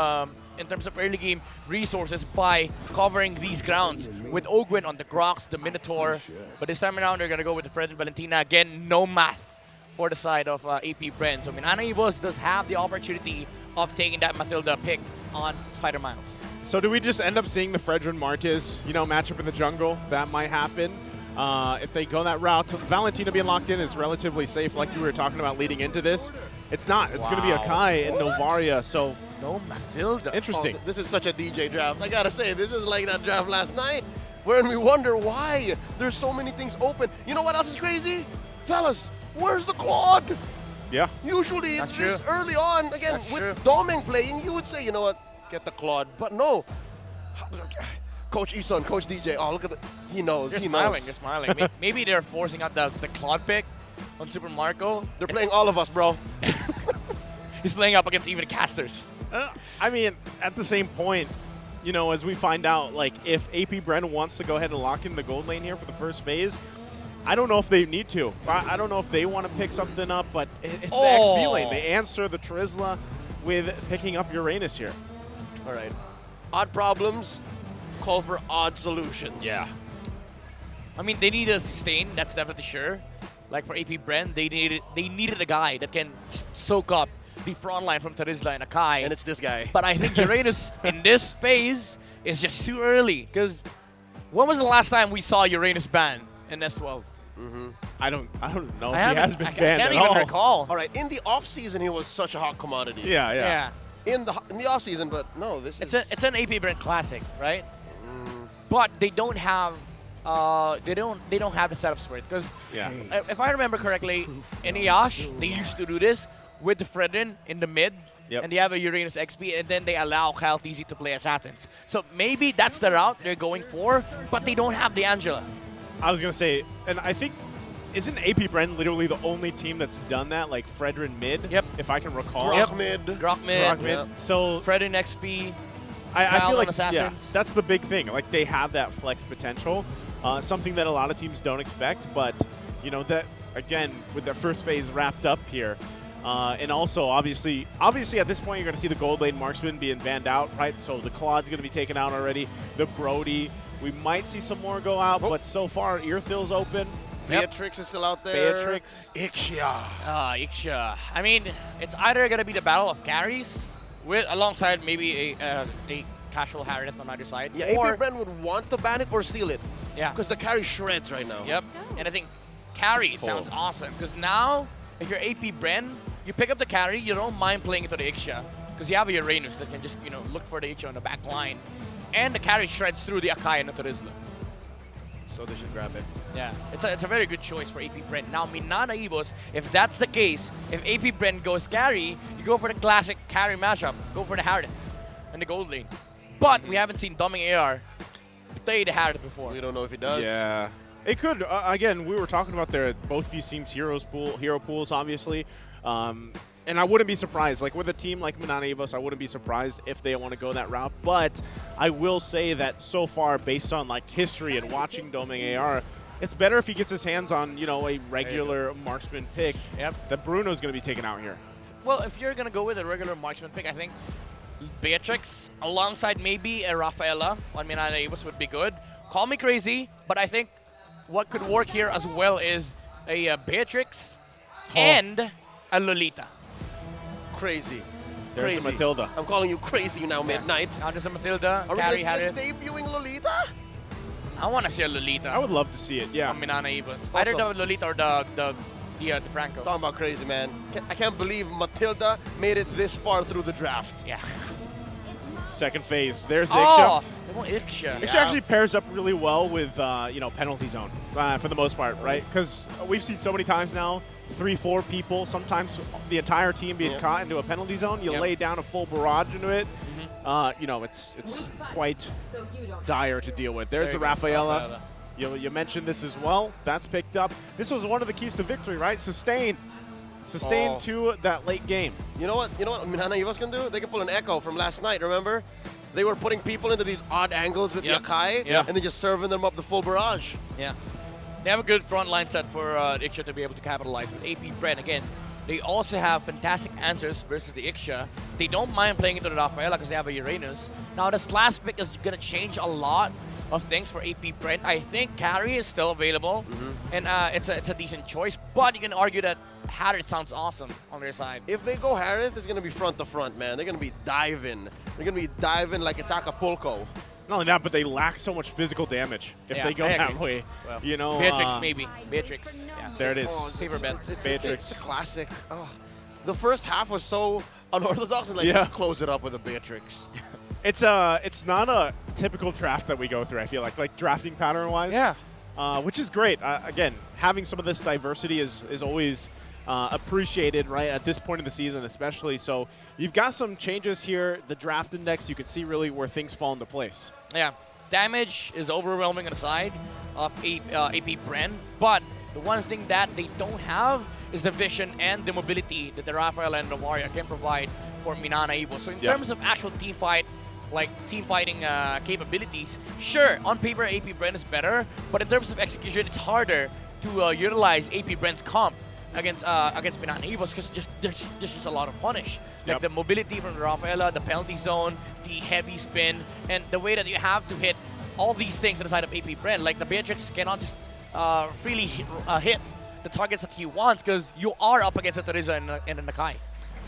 resources by covering these grounds with Ogwen on the Grox, the Minotaur. But this time around, they're gonna go with the Fred and Valentina again. No math for the side of AP Bren. So MNNE Evos does have the opportunity of taking that Matilda pick on Spider Miles. So do we just end up seeing the Fredrin Marquez, matchup in the jungle? That might happen. If they go that route, Valentina being locked in is relatively safe, like you were talking about leading into this. It's not. It's going to be Akai and Novaria, so... No Matilda. Interesting. Oh, this is such a DJ draft. I got to say, this is like that draft last night, wherein we wonder why there's so many things open. You know what else is crazy? Fellas, where's the Claude? Yeah. Usually it's this early on, again, with Domeng playing, you would say, you know what, get the Claude. But no. Coach Ison, Coach DJ, oh, look at he knows. You're he smiling, knows. you're smiling. Maybe they're forcing out the Claude pick on Super Marco. They're playing all of us, bro. He's playing up against even casters. I mean, at the same point, as we find out, like, if AP Bren wants to go ahead and lock in the gold lane here for the first phase, I don't know if they need to. I don't know if they want to pick something up, but it's the XP lane. They answer the Terizla with picking up Uranus here. All right. Odd problems call for odd solutions. Yeah. I mean, they need a sustain, that's definitely sure. Like for AP Bren, they needed a guy that can soak up the front line from Terizla and Akai. And it's this guy. But I think Uranus in this phase is just too early. Because when was the last time we saw Uranus banned in S12? I don't know if he has been banned I can't at all. even recall. All right, in the off season, he was such a hot commodity. Yeah. In the off season, but no, it's an AP Brent classic, right? But they don't have they don't have the setups for it because if I remember correctly, in Ayash they used to do this with the Fredrin in the mid. And they have a Uranus XP, and then they allow Kyle TZ to play Assassins. So maybe that's the route they're going for, but they don't have the Angela. I was going to say, and I think, isn't AP Bren literally the only team that's done that, like Fredrin mid? Yep. If I can recall. Grok mid. Grok mid. Yep. So Fredrin XP. I feel like Assassins. That's the big thing. Like, they have that flex potential, something that a lot of teams don't expect. But, that, again, with their first phase wrapped up here, and also, obviously at this point, you're going to see the gold lane marksman being banned out, right? So the Claude's going to be taken out already. The Brody, we might see some more go out, but so far, Earthill's open. Beatrix is still out there. Beatrix. Ixia. Ixia. I mean, it's either going to be the battle of carries alongside maybe a casual Harriet on either side. Yeah, or AP Bren would want to ban it or steal it. Yeah. Because the carry shreds right now. Yep. And I think carry sounds awesome because now, if you're AP Bren, you pick up the carry, you don't mind playing into the Ixia because you have a Uranus that can just, look for the Ixia on the back line. And the carry shreds through the Akai and the Terizla. So they should grab it. Yeah, it's a very good choice for AP Bren. Now, MNNE Evos, if that's the case, if AP Bren goes carry, you go for the classic carry matchup. Go for the Harriet and the gold lane. But we haven't seen Domeng AR play the Harriet before. We don't know if he does. Yeah. It could. Again, we were talking about both these teams' hero pools, obviously. And I wouldn't be surprised. Like, with a team like MNNE Evos, I wouldn't be surprised if they want to go that route. But I will say that so far, based on, like, history and watching Doming AR, it's better if he gets his hands on, you know, a regular marksman pick. Yep. That Bruno's going to be taken out here. Well, if you're going to go with a regular marksman pick, I think Beatrix alongside maybe a Rafaela on MNNE Evos would be good. Call me crazy, but I think what could work here as well is a Beatrix and a Lolita. Crazy. There's crazy. the Matilda. I'm calling you crazy now, Midnight. Now there's a Matilda, Are we Carrie gonna see Harris. a debuting Lolita? I want to see a Lolita. I would love to see it, yeah. On MNNE Evos. Either the Lolita or the Franco. Talking about crazy, man. I can't believe Matilda made it this far through the draft. Yeah. Second phase. There's the Oh, Ixia. they want Ixia. Ixia actually pairs up really well with, you know, penalty zone for the most part, right? Because we've seen so many times now, 3-4 people, sometimes the entire team being caught into a penalty zone. You lay down a full barrage into it. You know, it's quite dire to deal with. There's the Rafaela. You mentioned this as well. That's picked up. This was one of the keys to victory, right? Sustain to that late game. You know what MNNE Evos can do? They can pull an Echo from last night, remember? They were putting people into these odd angles with the Akai, and then just serving them up the full barrage. Yeah. They have a good front line set for Ixia to be able to capitalize with AP Brent. Again, they also have fantastic answers versus the Ixia. They don't mind playing into the Rafaela because they have a Uranus. Now, this last pick is going to change a lot of things for AP Brent. I think Carrie is still available, and it's a decent choice, but you can argue that Harriet sounds awesome on their side. If they go Harriet, it's going to be front to front, man. They're going to be diving. They're going to be diving like it's Acapulco. Not only that, but they lack so much physical damage if they go that way. Well, you know, Beatrix maybe. Beatrix. Yeah. There it is. Safer bet. Beatrix. It's a classic. Oh, the first half was so unorthodox, and let's close it up with a Beatrix. It's not a typical draft that we go through, I feel like drafting pattern-wise. Yeah. Which is great. Again, having some of this diversity is always appreciated, right, at this point in the season especially. So you've got some changes here. The draft index, you can see really where things fall into place. Yeah. Damage is overwhelming on the side of AP Bren, but the one thing that they don't have is the vision and the mobility that the Rafael and the Warrior can provide for MNNE Evos. So in terms of actual team fighting capabilities, sure, on paper AP Bren is better, but in terms of execution, it's harder to utilize AP Bren's comp against MNNE Evos because there's just a lot of punish. Like the mobility from the Rafaela, the penalty zone, the heavy spin, and the way that you have to hit all these things on the side of AP Bren. Like the Beatrix cannot just freely hit the targets that he wants because you are up against a Teresa and a Nakai.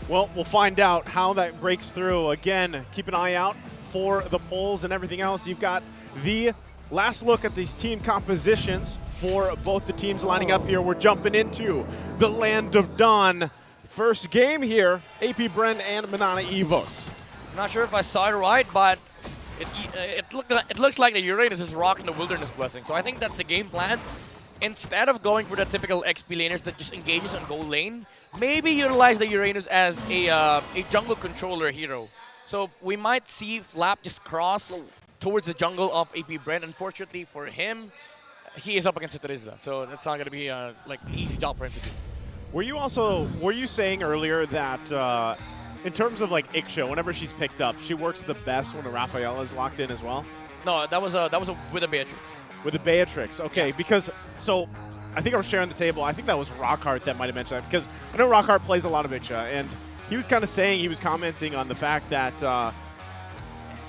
Well, we'll find out how that breaks through. Again, keep an eye out for the polls and everything else. You've got the last look at these team compositions for both the teams lining up here. We're jumping into the Land of Dawn. First game here, AP Bren and MNNE Evos. I'm not sure if I saw it right, but it looks like the Uranus is rocking the Wilderness Blessing. So I think that's the game plan. Instead of going for the typical XP laners that just engages on gold lane, maybe utilize the Uranus as a jungle controller hero. So we might see Flap just cross towards the jungle of AP Bren. Unfortunately for him, he is up against Teresa, so that's not going to be like an easy job for him to do. Were you saying earlier that in terms of like Ixia, whenever she's picked up, she works the best when the Rafaela is locked in as well? No, that was with a Beatrix. With a Beatrix, okay. Because so I think I was sharing the table. I think that was Rockhart that might have mentioned that because I know Rockhart plays a lot of Ixia, and he was kind of saying, he was commenting on the fact that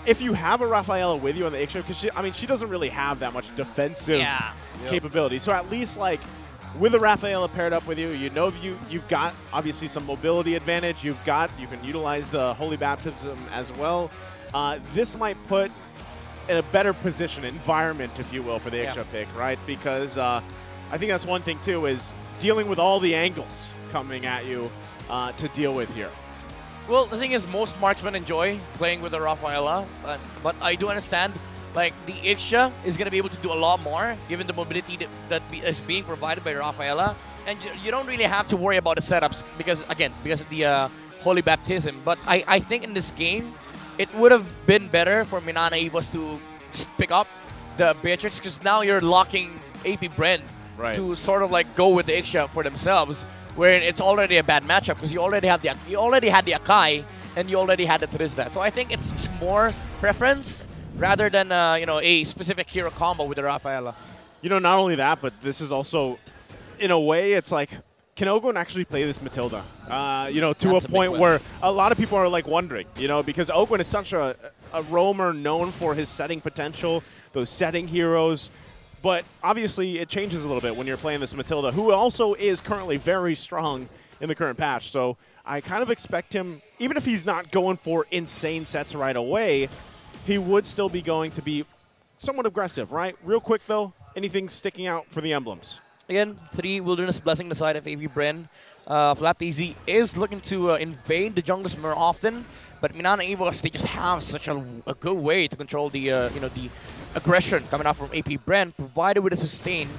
if you have a Rafaela with you on the Ixia, because she doesn't really have that much defensive capability. So at least like with a Rafaela paired up with you, you've got obviously some mobility advantage. You can utilize the Holy Baptism as well. This might put in a better position, environment, if you will, for the Ixia pick, right? Because I think that's one thing too, is dealing with all the angles coming at you to deal with here. Well, the thing is, most marksmen enjoy playing with the Rafaela, but I do understand, like, the Ixia is going to be able to do a lot more, given the mobility that is being provided by Rafaela, and you don't really have to worry about the setups, because of the Holy Baptism. But I think in this game, it would have been better for MNNE Evos to just pick up the Beatrix, because now you're locking AP Bren to sort of like go with the Ixia for themselves, where it's already a bad matchup because you already had the Akai and you already had the Trizda. So I think it's just more preference rather than a specific hero combo with the Rafaela. Not only that, but this is also, in a way, it's like, can Ogun actually play this Matilda? To a point where a lot of people are like wondering, because Ogun is such a roamer known for his setting potential, those setting heroes. But obviously it changes a little bit when you're playing this Matilda, who also is currently very strong in the current patch. So I kind of expect him, even if he's not going for insane sets right away, he would still be going to be somewhat aggressive, right? Real quick, though, anything sticking out for the emblems? Again, 3 Wilderness Blessing the side of AB Bren. FlapTZ is looking to invade the junglers more often, but MNNE EVOS, they just have such a good way to control the the aggression coming out from AP Bren, provided with a sustain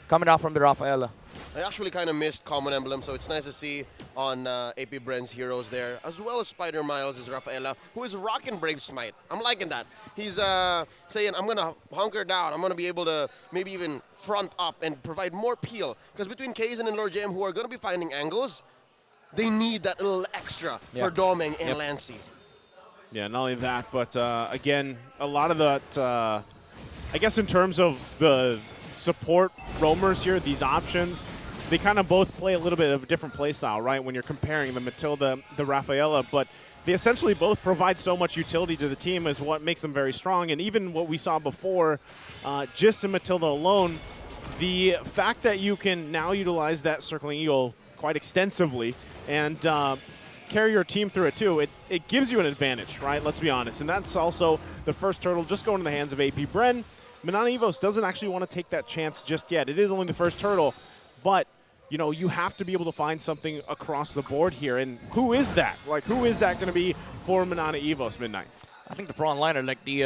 coming out from the Rafaela. I actually kind of missed Common Emblem, so it's nice to see on AP Bren's heroes there, as well as Spider Miles' Rafaela, who is rocking Brave Smite. I'm liking that. He's saying, I'm going to hunker down. I'm going to be able to maybe even front up and provide more peel. Because between Kaizen and Lord JM, who are going to be finding angles, they need that little extra for Doming and Lancy. Yeah, not only that, but again, a lot of that, I guess in terms of the support roamers here, these options, they kind of both play a little bit of a different play style, right? When you're comparing the Matilda, the Rafaela, but they essentially both provide so much utility to the team is what makes them very strong. And even what we saw before, just in Matilda alone, the fact that you can now utilize that Circling Eagle quite extensively and carry your team through it too, it gives you an advantage, right? Let's be honest. And that's also the first turtle just going to the hands of AP Bren. MNNE EVOS doesn't actually want to take that chance just yet. It is only the first turtle, but you have to be able to find something across the board here. And who is that? Like, who is that going to be for MNNE EVOS, Midnight? I think the front liner, like the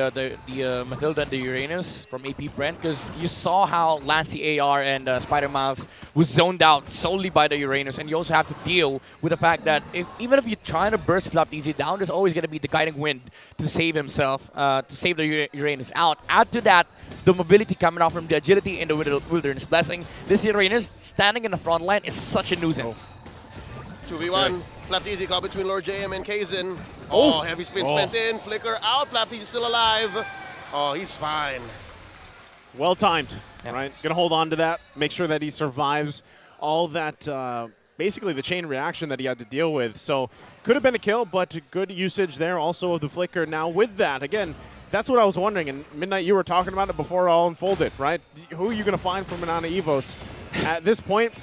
Matilda and the Uranus from AP Brent, because you saw how Lancy AR and Spider Miles was zoned out solely by the Uranus, and you also have to deal with the fact that even if you try to burst FlapTZ down, there's always going to be the guiding wind to save himself, to save the Uranus out. Add to that the mobility coming out from the agility and the Wilderness Blessing. This Uranus standing in the front line is such a nuisance. 2v1, FlapTZ caught between Lord JM and Kaizen. Oh, heavy spin spent in, flicker out, FlapTZ still alive. Oh, he's fine. Well timed, right? Gonna hold on to that, make sure that he survives all that, basically the chain reaction that he had to deal with. So could have been a kill, but good usage there also of the flicker. Now with that, again, that's what I was wondering, and Midnight, you were talking about it before it all unfolded, right? Who are you gonna find from MNNE EVOS? At this point,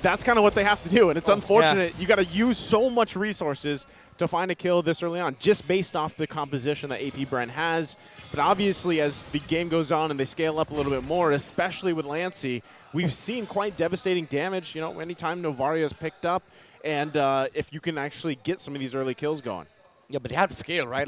that's kind of what they have to do, and it's unfortunate. You got to use so much resources to find a kill this early on, just based off the composition that AP Brent has. But obviously, as the game goes on and they scale up a little bit more, especially with Lancy, we've seen quite devastating damage, anytime Novaria is picked up, and if you can actually get some of these early kills going. Yeah, but they have to scale, right?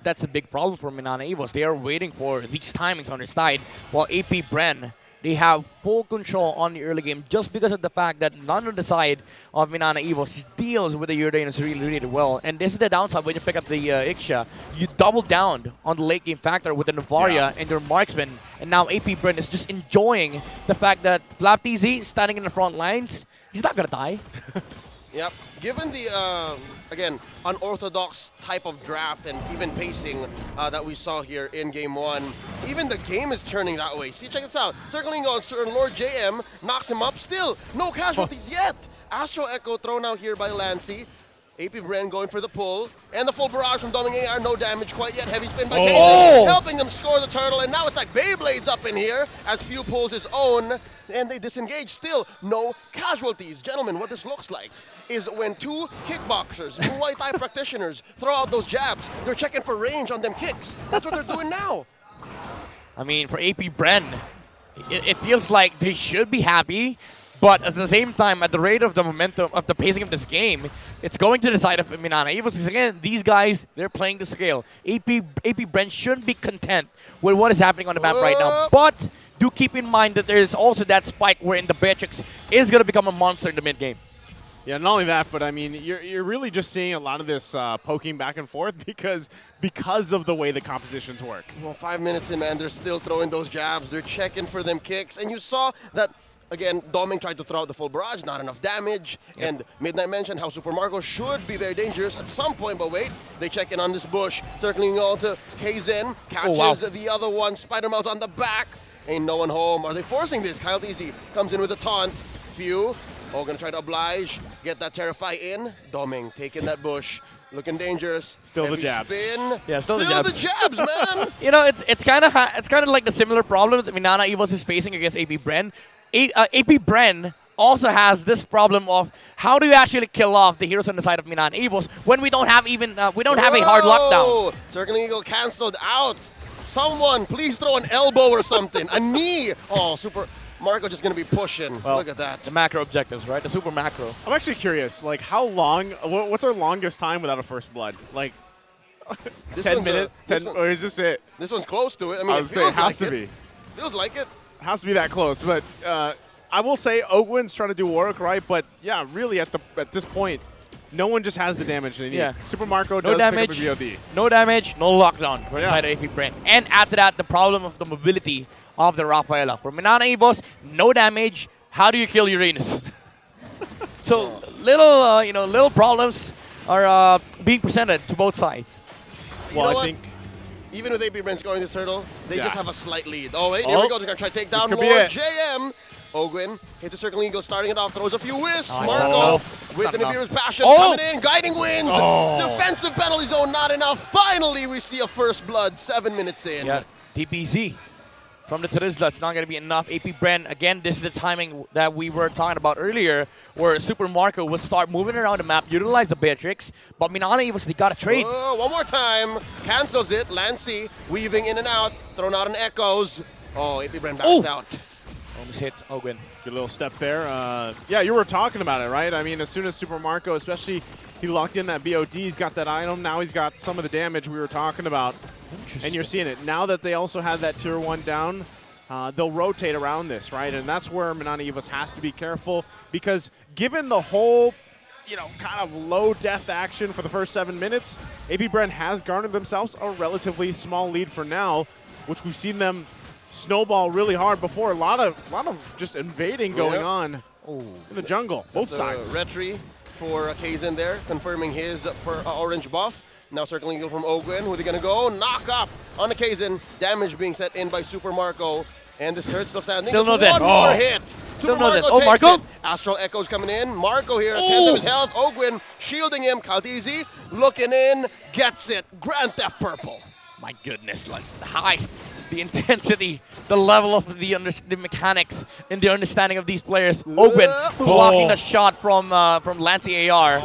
That's a big problem for MNNE EVOS. They are waiting for these timings on their side, while AP Bren, they have full control on the early game just because of the fact that none of the side of MNNE EVOS deals with the Uranus really, really well. And this is the downside when you pick up the Ixia. You double down on the late game factor with the Novaria and your marksman. And now AP Bren is just enjoying the fact that FlapTZ standing in the front lines, he's not going to die. Yep. Given the, again, unorthodox type of draft and even pacing that we saw here in Game 1, even the game is turning that way. See, check this out. Circling on Lord JM, knocks him up. Still, no casualties yet. Astral Echo thrown out here by Lancy. AP Bren going for the pull. And the full barrage from Doming AR, no damage quite yet. Heavy spin by Kaizen, helping them score the turtle. And now it's like Beyblades up in here as Few pulls his own. And they disengage. Still, no casualties. Gentlemen, what this looks like is when two kickboxers, Muay Thai practitioners, throw out those jabs, they're checking for range on them kicks. That's what they're doing now. I mean, for AP Bren, it feels like they should be happy, but at the same time, at the rate of the momentum, of the pacing of this game, it's going to the side of MNNE EVOS. Because again, these guys, they're playing the scale. AP Bren shouldn't be content with what is happening on the map right now. But do keep in mind that there's also that spike wherein the Beatrix is going to become a monster in the mid game. Yeah, not only that, but I mean, you're really just seeing a lot of this poking back and forth because of the way the compositions work. Well, 5 minutes in, man, they're still throwing those jabs. They're checking for them kicks. And you saw that Again, Doming tried to throw out the full barrage, not enough damage. Yep. And Midnight mentioned how Super Marco should be very dangerous at some point, but wait, they check in on this bush. Circling on to Kaizen, catches the other one, Spider-Mouth on the back. Ain't no one home. Are they forcing this? Kyle Easy comes in with a taunt. Few, gonna try to oblige, get that Terrify in. Doming taking that bush. Looking dangerous. Still Heavy the jabs. Spin. Yeah, still the the jabs. jabs, man. You know, it's kind of like the similar problem that MNNE EVOS is facing against AP Bren. AP Bren also has this problem of how do you actually kill off the heroes on the side of MNNE EVOS when we don't have even have a hard lockdown. Circling Eagle canceled out. Someone, please throw an elbow or something. A knee. Oh, Super Marco just going to be pushing. Well, look at that. The macro objectives, right? The super macro. I'm actually curious, like, how long, what's our longest time without a first blood? Like, 10 minutes? Or is this it? This one's close to it. I mean, I it would say feels it has like to it. be. Feels like it. Has to be that close. But I will say Ogwin's trying to do work, right? But, yeah, really, at this point, no one just has the damage they need. Yeah. Super Marco No does damage, pick up a VOD. no damage, no lockdown for inside of AP Bren. And after that, the problem of the mobility of the Rafaela. For MNNE EVOS, no damage. How do you kill Uranus? So little problems are being presented to both sides. Well, I think even with AP Bren scoring this hurdle, they just have a slight lead. Oh wait, here we go. They're gonna try to take down Lord JM. Ogwin hits the circling eagle, starting it off, throws a few wisps. Marco with the Nibiru's passion coming in, guiding wins. Defensive penalty zone, not enough. Finally, we see a first blood 7 minutes in. Yeah, DPZ from the Trizla. It's not going to be enough. AP Bren, again, this is the timing that we were talking about earlier, where Super Marco will start moving around the map, utilize the Beatrix, but MNNE EVOS, they got to trade. One more time, cancels it. Lancy weaving in and out, thrown out an Echoes. Oh, AP Bren backs out. Almost hit Ogwin. Good little step there. Yeah, you were talking about it, right? I mean, as soon as Super Marco, especially, he locked in that BOD, he's got that item. Now he's got some of the damage we were talking about. And you're seeing it. Now that they also have that tier 1 down, they'll rotate around this, right? And that's where MNNE EVOS has to be careful, because given the whole, kind of low death action for the first 7 minutes, AP Bren has garnered themselves a relatively small lead for now, which we've seen them snowball really hard before. A lot of just invading going on in the jungle, both sides. Retry for Kaizen there, confirming his orange buff. Now circling eagle from Ogwin. Who are they going to go? Knock up on the Kaizen. Damage being set in by Super Marco. And this turret still standing. Still no dead. One more hit. Still Super no dead. Marco takes Marco? it. Astral Echoes coming in. Marco here, 10th of his health. Ogwin shielding him. Kaltizi looking in. Gets it. Grand Theft Purple. My goodness, like the intensity, the level of the mechanics, and the understanding of these players. Ogwin blocking the shot from Lancy AR.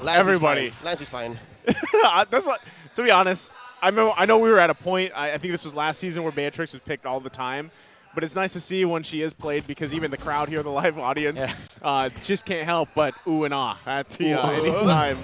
Everybody. Lancy's fine. That's not, to be honest, I know we were at a point, I think this was last season, where Beatrix was picked all the time. But it's nice to see when she is played, because even the crowd here, the live audience, just can't help but ooh and ah at any time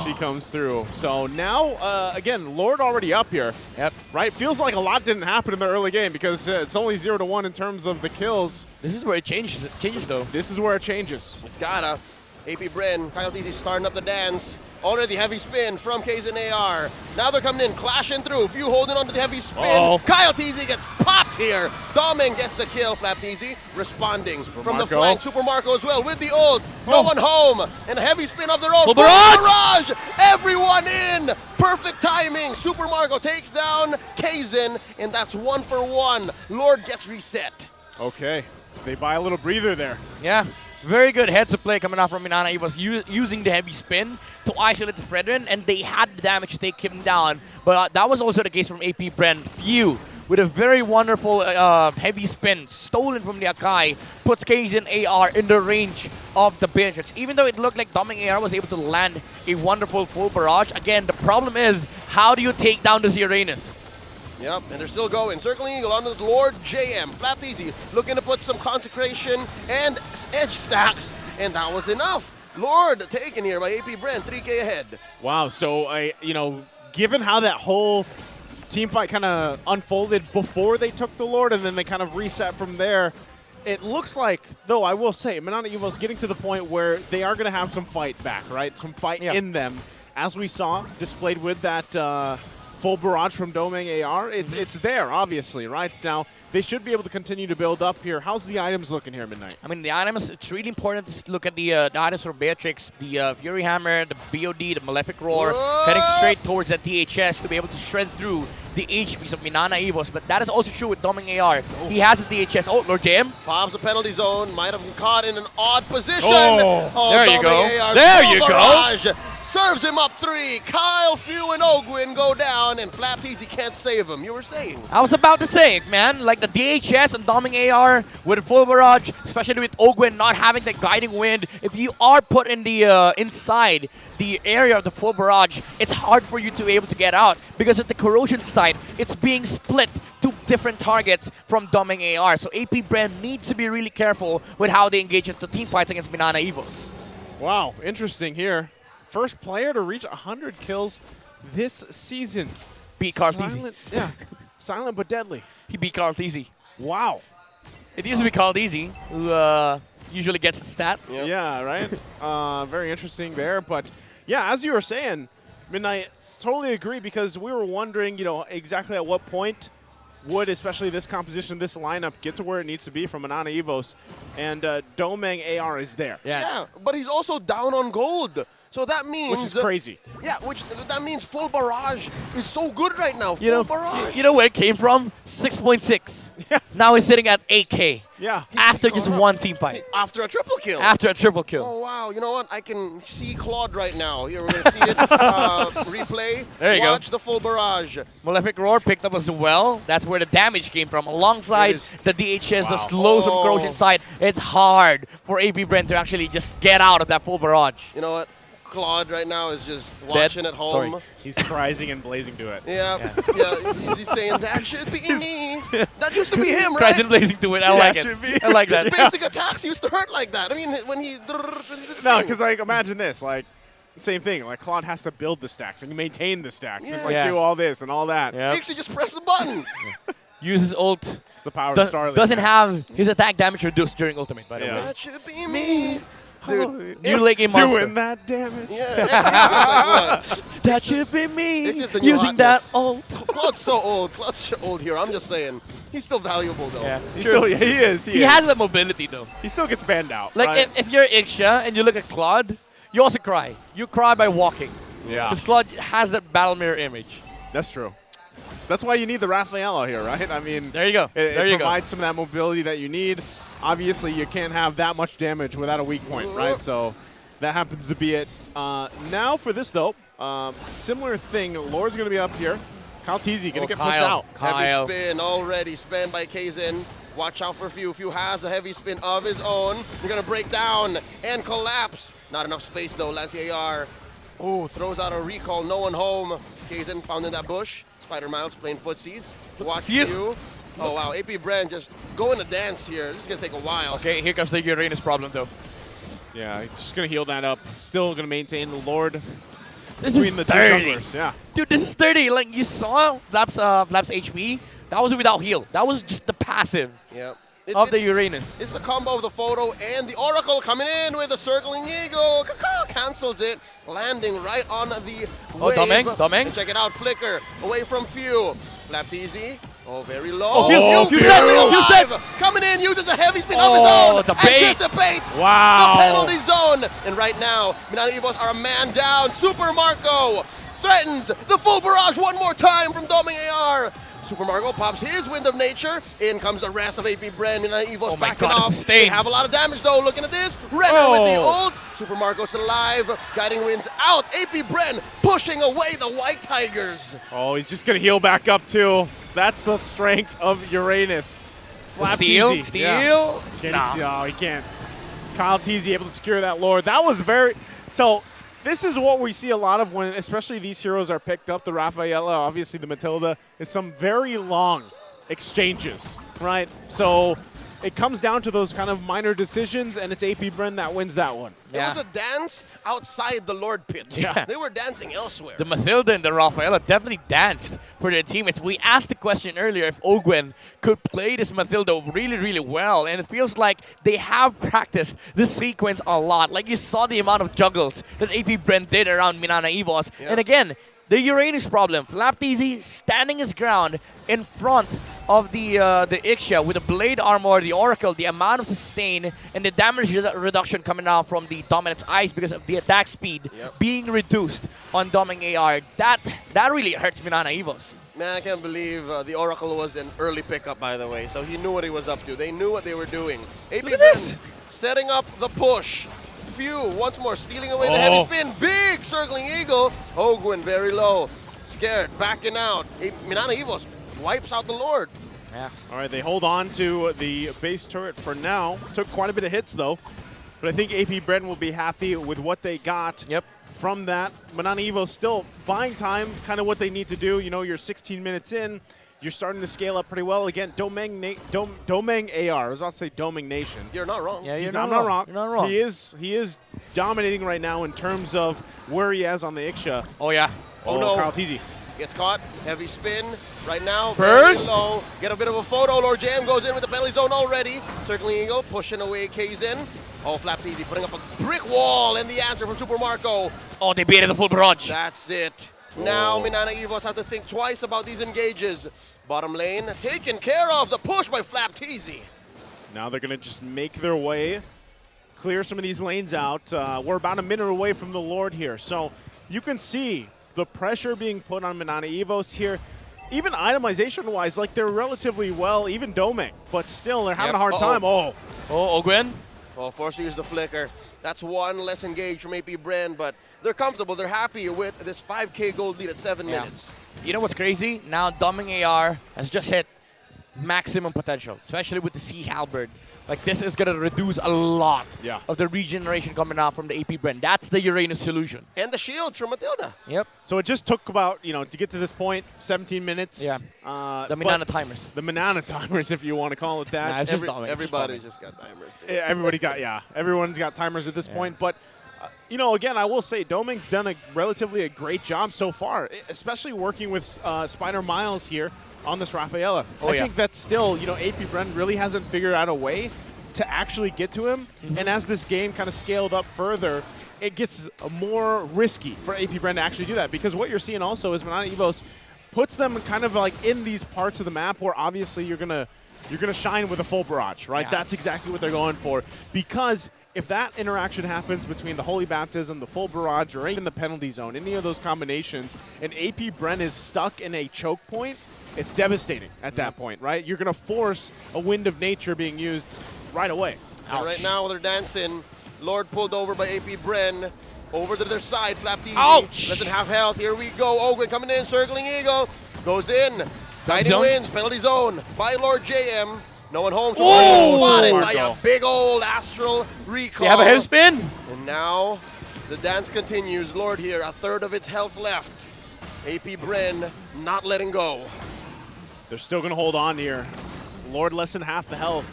she comes through. So now, again, Lord already up here. Yep. Right? Feels like a lot didn't happen in the early game, because it's only 0-1 in terms of the kills. This is where it changes though. This is where it changes. It's gotta. AP Bren, Kyle Teasy starting up the dance. Already heavy spin from Kaizen AR. Now they're coming in, clashing through. Few holding on to the heavy spin. Kyle Teasy gets popped here. Doming gets the kill. Flap Teasy responding from the flank. Super Marco as well with the ult. No one home. And a heavy spin of their own. Full barrage! Everyone in. Perfect timing. Super Marco takes down Kaizen, and that's 1 for 1. Lord gets reset. Okay. They buy a little breather there. Yeah. Very good heads-up play coming out from MNNE. He was using the heavy spin to isolate the Brethren, and they had the damage to take him down. But that was also the case from AP Bren. Few, with a very wonderful heavy spin stolen from the Akai, puts Kaizen AR in the range of the Beatrix. Even though it looked like Doming AR was able to land a wonderful full barrage, again, the problem is, how do you take down this Uranus? Yep, and they're still going. Circling Eagle on the Lord JM. Flap Easy looking to put some consecration and edge stacks, and that was enough. Lord taken here by AP Bren, 3K ahead. Wow, so, given how that whole team fight kind of unfolded before they took the Lord, and then they kind of reset from there, it looks like, though I will say, MNNE EVOS getting to the point where they are going to have some fight back, right? Some fight in them, as we saw displayed with that full barrage from Domeng AR. It's there, obviously, right? Now, they should be able to continue to build up here. How's the items looking here, Midnight? I mean, the items, it's really important to look at the items for Beatrix, the Fury Hammer, the BOD, the Malefic Roar, heading straight towards that DHS to be able to shred through the HPs of Minana Evos. But that is also true with Domeng AR. He has a DHS. Oh, Lord JM. Pops the penalty zone. Might have been caught in an odd position. There you go. AR, There you barrage. Serves him up 3. Kyle, Few, and Ogwin go down, and Flapteasy can't save him. You were saying? I was about to say it, man. Like the DHS and Domeng AR with full barrage, especially with Ogwin not having the guiding wind. If you are put in the inside the area of the full barrage, it's hard for you to be able to get out because at the corrosion site, it's being split to different targets from Domeng AR. So AP Brand needs to be really careful with how they engage into team fights against Minana Evos. Wow, interesting here. First player to reach 100 kills this season. Beat Carteezy. Yeah, silent but deadly. He beat Carteezy. Wow. It used to be Carteezy, who usually gets the stat. Yep. Yeah, right? Very interesting there. But yeah, as you were saying, Midnight, totally agree because we were wondering, you know, exactly at what point would especially this composition, this lineup, get to where it needs to be from Minana Evos. And Domeng AR is there. Yeah, but he's also down on gold. So that means... Which is crazy. Yeah, that means full barrage is so good right now. You Full barrage. know where it came from? 6.6. Yeah. Now he's sitting at 8K. Yeah. After just one team fight. After a triple kill. After a triple kill. Oh, wow. You know what? I can see Claude right now. Here, we're going to see it. Replay. There you go. Watch the full barrage. Malefic Roar picked up as well. That's where the damage came from. Alongside the DHS, the slows from corrosion side. It's hard for AP Brent to actually just get out of that full barrage. You know what? Claude right now is just watching at home. Sorry. He's crising and blazing to it. Yeah. He's saying, that should be me. That used to be him, right? Cries and blazing to it. I like it. I like that. His basic attacks used to hurt like that. I mean, when he... No, because like, imagine this. Like, same thing. Like, Claude has to build the stacks and maintain the stacks and like do all this and all that. He actually just press the button. Uses ult. It's a power of Starling. Doesn't have his attack damage reduced during ultimate, by the way. That should be me. Dude, new late game monster. Doing that damage. Yeah. That should be me. It's just the new using that ult. Claude's so old. Claude's so old here. I'm just saying. He's still valuable, though. Yeah. He is. He has the mobility, though. He still gets banned out. Like, right? if you're Ixia and you look at Claude, you also cry. You cry by walking. Yeah. Because Claude has that battle mirror image. That's true. That's why you need the Raphael here, right? I mean, there you go. It provides some of that mobility that you need. Obviously, you can't have that much damage without a weak point, right? So that happens to be it. Now for this, though, similar thing. Lord's going to be up here. Kyle Teasy going to get pushed out. Heavy spin already. Spin by Kaizen. Watch out for Few. Few has a heavy spin of his own. We're going to break down and collapse. Not enough space, though. Lancy AR. Oh, throws out a recall. No one home. Kaizen found in that bush. Spider Miles playing footsies. Watch Few. Oh, wow. AP Brand just going to dance here. This is going to take a while. Okay, here comes the Uranus problem, though. Yeah, he's just going to heal that up. Still going to maintain the Lord this between is the 30. two junglers. Yeah. Dude, this is 30. Like, you saw Flap's HP. That was without heal. That was just the passive of the Uranus. It's the combo of the photo and the Oracle coming in with a circling eagle. Cancels it, landing right on the wave. Domeng. Check it out, Flicker away from Few. Flapteasy. Oh, very low. Few step. Coming in, uses a heavy spin of his own. The bait. Anticipates wow. the penalty zone. And right now, Minana Evos are a man down. Super Marco threatens the full barrage one more time from Domeng AR. Super Marco pops his Wind of Nature. In comes the rest of AP Brand. Minana Evos backing off. They have a lot of damage though. Looking at this. Renner with the ult. Super Marco's alive. Guiding Winds out. AP Brand pushing away the White Tigers. Oh, he's just going to heal back up too. That's the strength of Uranus. Steal? Yeah. Oh, he can't. Kyle Teasy able to secure that Lord. That was very... So... This is what we see a lot of when, especially these heroes are picked up. The Rafaela, obviously the Matilda, is some very long exchanges, right? So it comes down to those kind of minor decisions, and it's AP Bren that wins that one. It was a dance outside the Lord pit. Yeah. They were dancing elsewhere. The Mathilda and the Rafaela definitely danced for their teammates. We asked the question earlier if Ogwen could play this Mathilda really, really well, and it feels like they have practiced this sequence a lot. Like you saw the amount of juggles that AP Brent did around Minana Evos. Yeah. And again, the Uranus problem. Flapteasy standing his ground in front of the Ixia with the blade armor, the Oracle, the amount of sustain, and the damage reduction coming out from the Dominant's eyes because of the attack speed being reduced on Doming AR. That really hurts MNNE EVOS. Man, I can't believe the Oracle was an early pickup, by the way, so he knew what he was up to. They knew what they were doing. APBR setting up the push. Few once more stealing away the heavy spin. Big circling eagle. Ogwin very low. Scared, backing out. MNNE EVOS wipes out the Lord. Yeah. All right, they hold on to the base turret for now. Took quite a bit of hits, though. But I think APBR will be happy with what they got from that. MNNE EVOS still buying time, kind of what they need to do. You know, you're 16 minutes in. You're starting to scale up pretty well. Again, Doming AR. I was about to say Doming Nation. You're not wrong. Yeah, I'm not wrong. You're not wrong. He is dominating right now in terms of where he is on the Ixia. Oh, yeah. Oh, no. Kyle Teasy. Gets caught. Heavy spin. Right now, Burst. very low. Get a bit of a photo. Lord Jam goes in with the penalty zone already. Circling Eagle, pushing away Kaizen. Oh, Flapteasy putting up a brick wall, and the answer from Super Marco. Oh, they baited the full barrage. That's it. Now, MNNE EVOS have to think twice about these engages. Bottom lane taken care of. The push by Flapteasy. Now they're going to just make their way, clear some of these lanes out. We're about a minute away from the Lord here. So you can see the pressure being put on MNNE EVOS here. Even itemization-wise, like they're relatively well, even Doming, but still they're having a hard time. Oh, Ogwin. Well, forced to use the flicker. That's one less engaged from APBR, but they're comfortable. They're happy with this 5K gold lead at 7 minutes. You know what's crazy? Now Doming AR has just hit maximum potential, especially with the Sea Halberd. Like, this is going to reduce a lot of the regeneration coming out from the APBR. That's the Uranus solution. And the shields from Matilda. Yep. So it just took about, to get to this point, 17 minutes. Yeah. The MNNE timers. The MNNE timers, if you want to call it that. Nah, it's just Doming. Everybody's just got timers. Everyone's got timers at this point. But, again, I will say Doming's done a great job so far, especially working with Spider Miles here on this Rafaela. I think that still, APBR really hasn't figured out a way to actually get to him. And as this game kind of scaled up further, it gets more risky for APBR to actually do that, because what you're seeing also is MNNE EVOS puts them kind of like in these parts of the map where obviously you're gonna shine with a full barrage, right? That's exactly what they're going for, because if that interaction happens between the Holy Baptism, the full barrage, or even the penalty zone, any of those combinations, and APBR is stuck in a choke point, it's devastating at that point, right? You're going to force a Wind of Nature being used right away. And right now they're dancing. Lord pulled over by APBR. Over to their side, Flapteasy. Ouch! Doesn't have health. Here we go. Ogwin coming in, circling Eagle. Goes in. Guiding wins. Penalty zone by Lord JM. No one home. So spotted by a big old astral recall. They have a head spin. And now the dance continues. Lord here, a third of its health left. APBR not letting go. They're still going to hold on here. Lord less than half the health.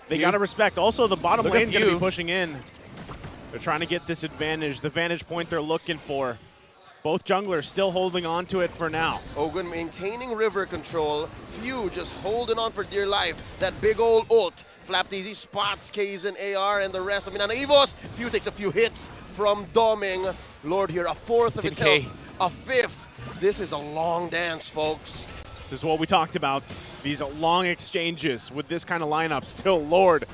They got to respect. Also, the bottom lane going to be pushing in. They're trying to get this advantage, the vantage point they're looking for. Both junglers still holding on to it for now. Ogwin maintaining river control. Few just holding on for dear life. That big old ult. Flapteasy spots Kaizen, AR, and the rest of MNNE EVOS. Few takes a few hits from Doming. Lord here, a fourth of its health. A fifth. This is a long dance, folks. This is what we talked about. These long exchanges with this kind of lineup. Still Lord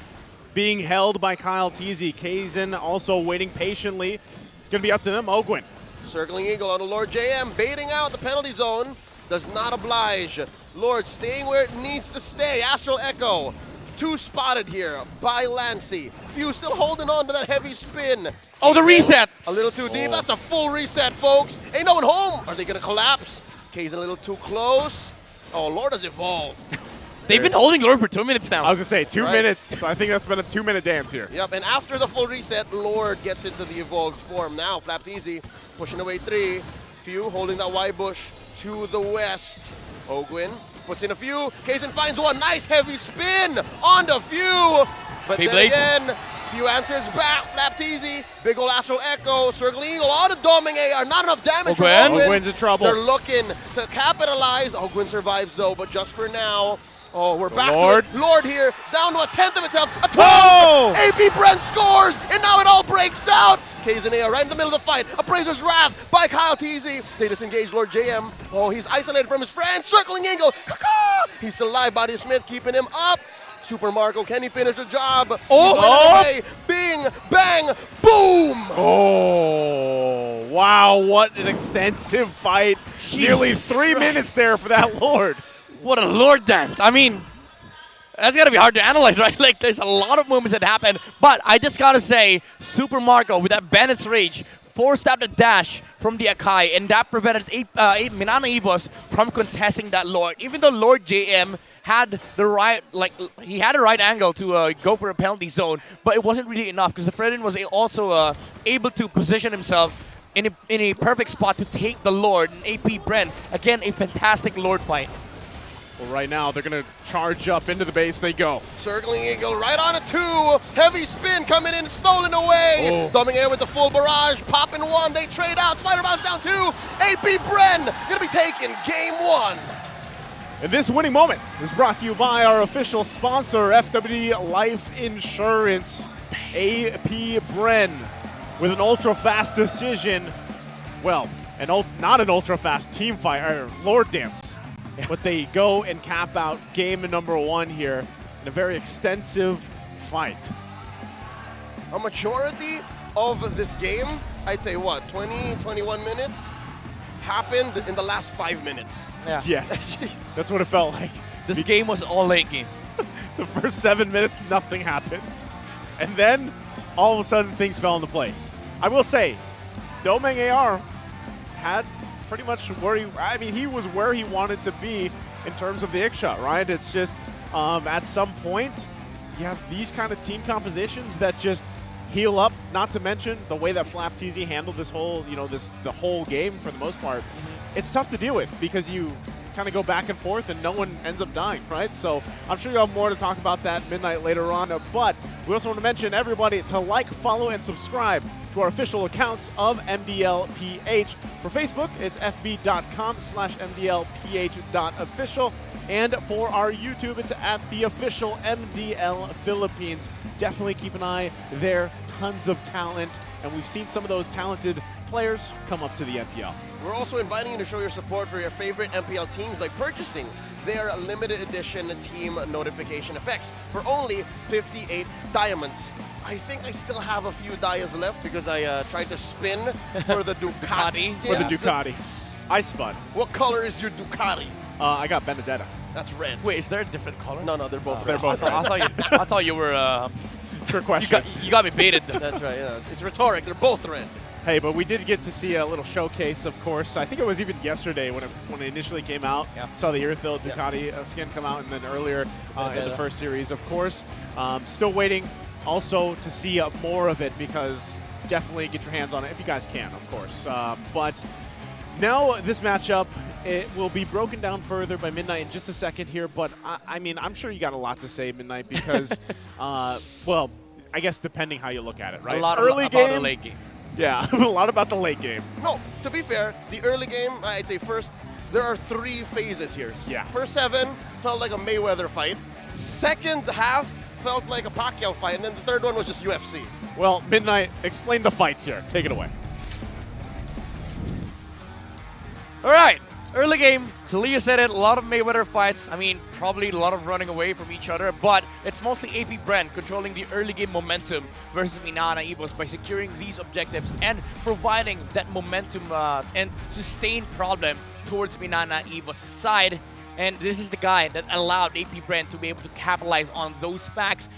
being held by Kyle Teasy. Kaizen also waiting patiently. It's going to be up to them. Ogwin. Circling Eagle on the Lord JM. Baiting out the penalty zone. Does not oblige. Lord staying where it needs to stay. Astral Echo. Two spotted here by Lancey. Few still holding on to that heavy spin. Oh, the reset. A little too deep. That's a full reset, folks. Ain't no one home. Are they going to collapse? Kaizen a little too close. Oh, Lord has evolved. They've been holding Lord for 2 minutes now. I was going to say, 2 minutes. I think that's been a 2-minute dance here. Yep, and after the full reset, Lord gets into the evolved form. Now, Flapteasy pushing away 3. Few holding that Y bush to the west. Ogwin puts in a few. Kaizen finds one. Nice heavy spin on the Few. But then again, Few answers back. Flapteasy, big ol' Astral Echo, circling Eagle on the Doming AR. Not enough damage from Ogwin. Ogwin's in trouble. They're looking to capitalize. Ogwin survives though, but just for now. Oh, we're back Lord. to it. Lord here, down to a tenth of itself. A 12! Whoa! AP Brent scores, and now it all breaks out. Kazanea right in the middle of the fight. Appraiser's Wrath by Kyle Teasy. They disengage Lord JM. Oh, he's isolated from his friend. Circling angle. Caw-caw! He's still alive. Body Smith keeping him up. Super Marco, can he finish the job? Oh! Away. Bing, bang, boom! Oh, wow, what an extensive fight. Nearly 3 minutes there for that Lord. What a Lord dance. I mean, that's got to be hard to analyze, right? Like, there's a lot of movements that happen. But I just got to say, Super Marco with that Bennett's Rage forced out the dash from the Akai, and that prevented MNNE Evos from contesting that Lord. Even though Lord JM had the right, he had a right angle to go for a penalty zone, but it wasn't really enough because the Fredin was also able to position himself in a perfect spot to take the Lord and AP Brent. Again, a fantastic Lord fight. Well, right now, they're going to charge up into the base. They go. Circling Eagle right on a 2. Heavy spin coming in, stolen away. Oh. Dumbing air with the full barrage. Popping 1. They trade out. Spider Bounce down 2. AP Bren going to be taking game 1. And this winning moment is brought to you by our official sponsor, FWD Life Insurance. AP Bren with an ultra-fast decision. Well, not an ultra-fast team fight, or Lord Dance. But they go and cap out game number 1 here in a very extensive fight. A majority of this game, I'd say what, 20, 21 minutes, happened in the last 5 minutes. Yeah. Yes, that's what it felt like. This game was all late game. The first 7 minutes, nothing happened. And then, all of a sudden, things fell into place. I will say, Domeng AR had pretty much he was where he wanted to be in terms of the X shot, right? It's just at some point you have these kind of team compositions that just heal up, not to mention the way that Flap TZ handled this whole, the whole game for the most part. It's tough to deal with because you kind of go back and forth and no one ends up dying, right? So I'm sure you'll have more to talk about that midnight later on, but we also want to mention everybody to like, follow, and subscribe to our official accounts of MPL-PH. For Facebook, it's fb.com/MDLPH.official. And for our YouTube, it's at the official MDL Philippines. Definitely keep an eye there. Tons of talent, and we've seen some of those talented players come up to the MPL. We're also inviting you to show your support for your favorite MPL teams by purchasing their limited edition team notification effects for only 58 diamonds. I think I still have a few dias left because I tried to spin for the Ducati. For the Ducati. I spun. What color is your Ducati? I got Benedetta. That's red. Wait, is there a different color? No, they're both red. They're both red. I thought you were... Trick question. You got me baited. That's right, yeah. It's rhetoric. They're both red. Hey, but we did get to see a little showcase, of course. I think it was even yesterday when it initially came out. Yeah. Saw the Irithil Ducati skin come out, and then earlier in the first series, of course. Still waiting also to see more of it because definitely get your hands on it if you guys can, of course. But now this matchup, it will be broken down further by Midnight in just a second here. But I mean, I'm sure you got a lot to say, Midnight, because, well, I guess depending how you look at it, right? A lot about the late game. Yeah, a lot about the late game. No, to be fair, the early game, I'd say first, there are 3 phases here. Yeah. First 7 felt like a Mayweather fight. Second half felt like a Pacquiao fight, and then the third one was just UFC. Well, Midnight, explain the fights here. Take it away. All right. Early game, Talia said it, a lot of Mayweather fights. I mean, probably a lot of running away from each other, but it's mostly AP Brent controlling the early game momentum versus MNNE Evos by securing these objectives and providing that momentum and sustained problem towards MNNE Evos' side. And this is the guy that allowed AP Brent to be able to capitalize on those facts.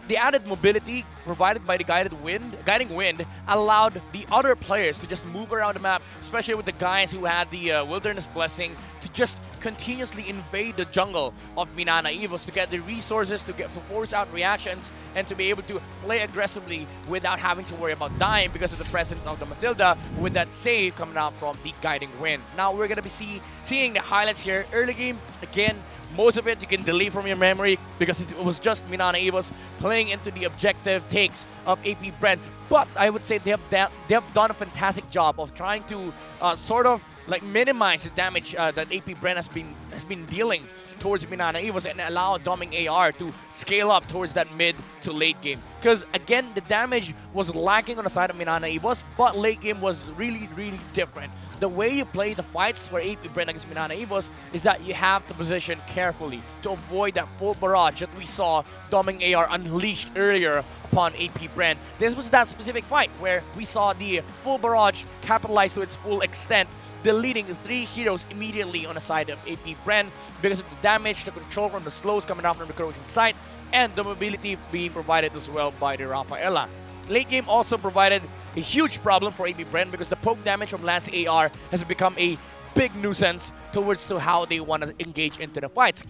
The added mobility provided by the guiding wind allowed the other players to just move around the map, especially with the guys who had the Wilderness Blessing, to just continuously invade the jungle of MNNE Evos to get the resources, to force out reactions, and to be able to play aggressively without having to worry about dying because of the presence of the Matilda with that save coming out from the guiding wind. Now we're going to be seeing the highlights here. Early game, again, most of it you can delete from your memory because it was just MNNE Evos playing into the objective takes of AP Brent. But I would say they have done a fantastic job of trying to sort of like minimize the damage that AP Bren has been dealing towards MNNE EVOS and allow Doming AR to scale up towards that mid to late game. Because again, the damage was lacking on the side of MNNE EVOS, but late game was really, really different. The way you play the fights for AP Bren against MNNE EVOS is that you have to position carefully to avoid that full barrage that we saw Doming AR unleashed earlier upon AP Bren. This was that specific fight where we saw the full barrage capitalized to its full extent, deleting 3 heroes immediately on the side of AP Bren because of the damage, the control from the slows coming out from the corrosion site, and the mobility being provided as well by the Rafaela. Late game also provided a huge problem for AP Bren because the poke damage from Lance AR has become a big nuisance towards to how they want to engage into the fights.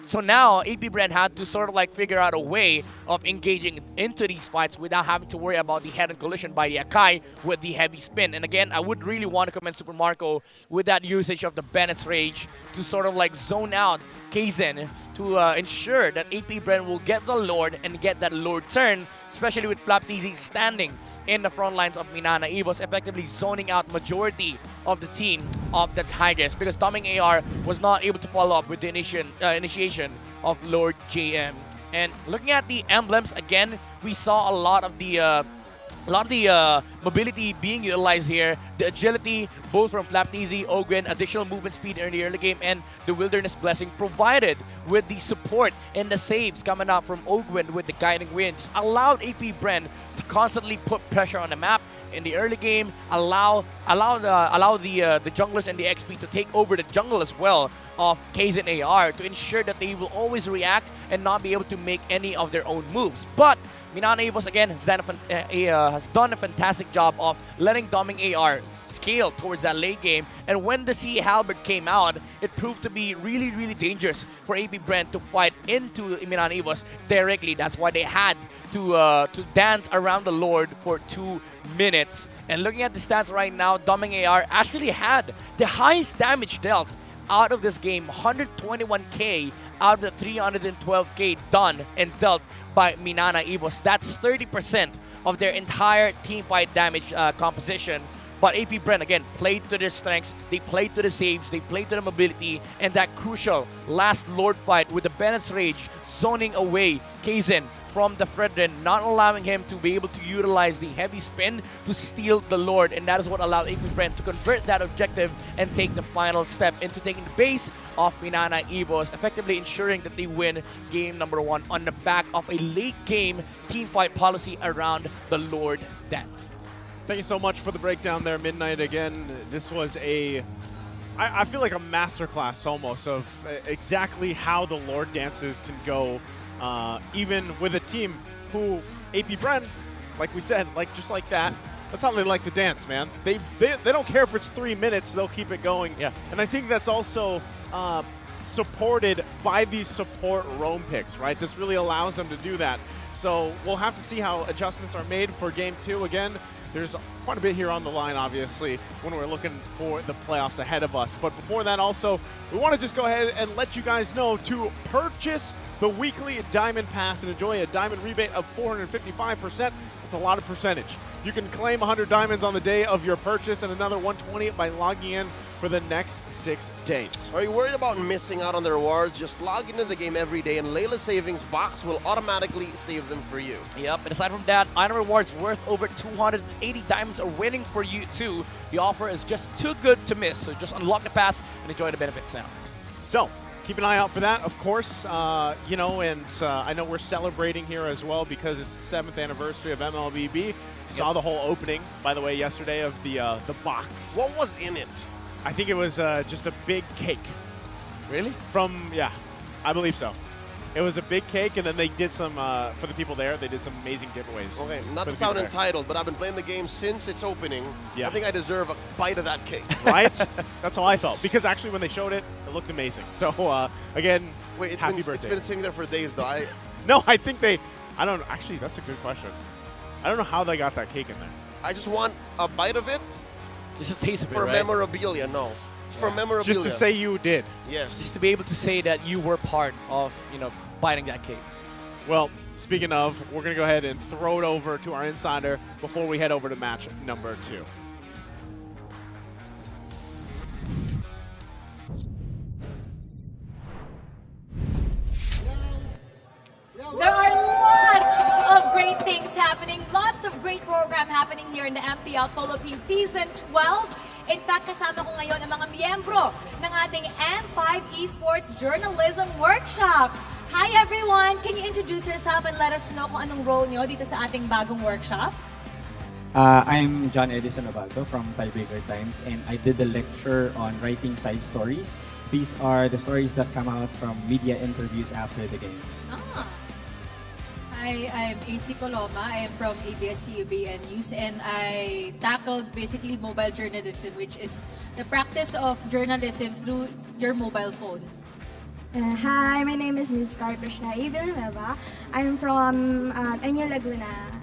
So now AP Bren had to sort of like figure out a way of engaging into these fights without having to worry about the head-on collision by the Akai with the heavy spin. And again, I would really want to commend Super Marco with that usage of the Bennett's Rage to sort of like zone out Kaizen to ensure that AP Bren will get the Lord and get that Lord turn, especially with Flaptizi standing in the front lines of MNNE EVOS, effectively zoning out majority of the team of the Tigers because Doming AR was not able to follow up with the initiation of Lord JM. And looking at the emblems again, we saw a lot of the mobility being utilized here. The agility, both from Flaptizi, Ogwen, additional movement speed in the early game, and the Wilderness Blessing provided with the support and the saves coming out from Ogwen with the Guiding Wind, just allowed AP Bren to constantly put pressure on the map in the early game, allow the junglers and the XP to take over the jungle as well of Kaizen AR to ensure that they will always react and not be able to make any of their own moves. But MNNE EVOS again has done a fantastic job of letting Doming AR scale towards that late game, and when the Sea Halberd came out, it proved to be really, really dangerous for AP Bren to fight into MNNE EVOS directly. That's why they had to dance around the Lord for 2 minutes. And looking at the stats right now, Doming AR actually had the highest damage dealt out of this game, 121k out of the 312k done and dealt by MNNE EVOS. That's 30% of their entire team fight damage composition. But AP Bren, again, played to their strengths, they played to the saves, they played to the mobility, and that crucial last Lord fight with the Bennett's Rage zoning away Kaizen from the Fredrin, not allowing him to be able to utilize the heavy spin to steal the Lord, and that is what allowed AP Bren to convert that objective and take the final step into taking the base of MNNE EVOS, effectively ensuring that they win game number 1 on the back of a late game team fight policy around the Lord dance. Thank you so much for the breakdown there, Midnight. Again, this was I feel like a masterclass almost of exactly how the Lord dances can go, even with a team who, AP Bren, like we said, just like that, that's how they like to dance, man. They don't care if it's 3 minutes, they'll keep it going. Yeah. And I think that's also supported by these support roam picks, right? This really allows them to do that. So we'll have to see how adjustments are made for Game 2. Again, there's quite a bit here on the line, obviously, when we're looking for the playoffs ahead of us. But before that, also, we want to just go ahead and let you guys know to purchase the weekly Diamond Pass and enjoy a diamond rebate of 455%. That's a lot of percentage. You can claim 100 diamonds on the day of your purchase and another 120 by logging in for the next 6 days. Are you worried about missing out on the rewards? Just log into the game every day and Layla's Savings Box will automatically save them for you. Yep, and aside from that, item rewards worth over 280 diamonds are waiting for you too. The offer is just too good to miss, so just unlock the pass and enjoy the benefits now. So, keep an eye out for that, of course. I know we're celebrating here as well because it's the 7th anniversary of MLBB. Saw the whole opening, by the way, yesterday of the box. What was in it? I think it was just a big cake. Really? Yeah, I believe so. It was a big cake, and then they did some, for the people there, they did some amazing giveaways. Okay, not to sound entitled, but I've been playing the game since its opening. Yeah. I think I deserve a bite of that cake. Right? That's how I felt. Because actually when they showed it, it looked amazing. So, again, happy birthday. It's been sitting there for days, though. No, I think actually, that's a good question. I don't know how they got that cake in there. I just want a bite of it. Just a taste of it, for right? memorabilia, no. For memorabilia. Just to say you did. Yes. Just to be able to say that you were part of, biting that cake. Well, speaking of, we're going to go ahead and throw it over to our insider before we head over to match number 2. program happening here in the MPL Philippines Season 12. In fact, kasama ko ngayon ang mga miyembro ng ating M5 Esports Journalism Workshop. Hi everyone! Can you introduce yourself and let us know kung anong role nyo dito sa ating bagong workshop? I'm John Edison Abalto from Tiebreaker Times, and I did a lecture on writing side stories. These are the stories that come out from media interviews after the games. Hi, I'm AC Coloma. I am from ABS-CBN News, and I tackled basically mobile journalism, which is the practice of journalism through your mobile phone. Hi, my name is Ms. Carpishna Villanueva. I'm from Enyo, Laguna.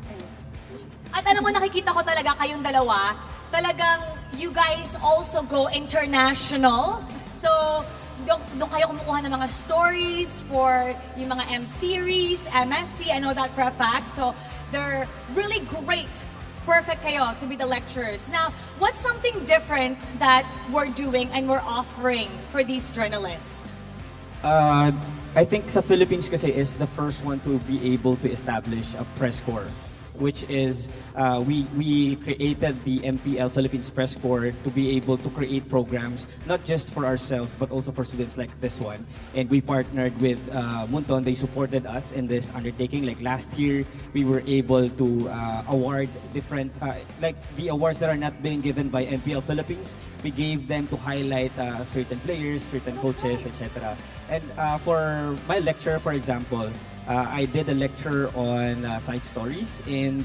At alam mo, nakikita ko talaga kayong dalawa, talagang you guys also go international. So, doon kayo kumukuha ng mga stories for yung mga M-series, MSC, I know that for a fact. So, they're really great. Perfect kayo to be the lecturers. Now, what's something different that we're doing and we're offering for these journalists? I think sa Philippines kasi is the first one to be able to establish a press corps, which is we created the MPL Philippines Press Corps to be able to create programs not just for ourselves but also for students like this one. And we partnered with Munton. They supported us in this undertaking. Like last year, we were able to award different like the awards that are not being given by MPL Philippines. We gave them to highlight certain players, certain coaches, etc. And for my lecture, for example, I did a lecture on side stories, and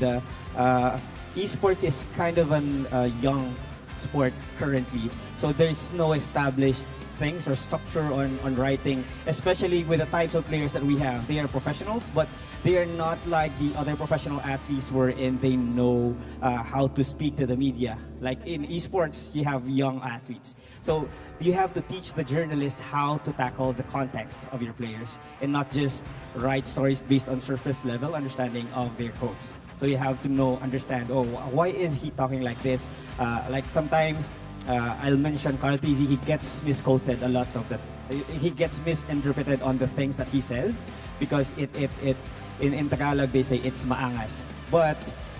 esports is kind of an young sport currently. So there's no established things or structure on writing, especially with the types of players that we have. They are professionals, but they are not like the other professional athletes wherein they know how to speak to the media. Like in esports, you have young athletes. So you have to teach the journalists how to tackle the context of your players and not just write stories based on surface level understanding of their coach. So you have to understand, oh, why is he talking like this? Like sometimes, I'll mention Carl Tizzi, he gets misquoted a lot of that. He gets misinterpreted on the things that he says because in Tagalog they say it's maangas. But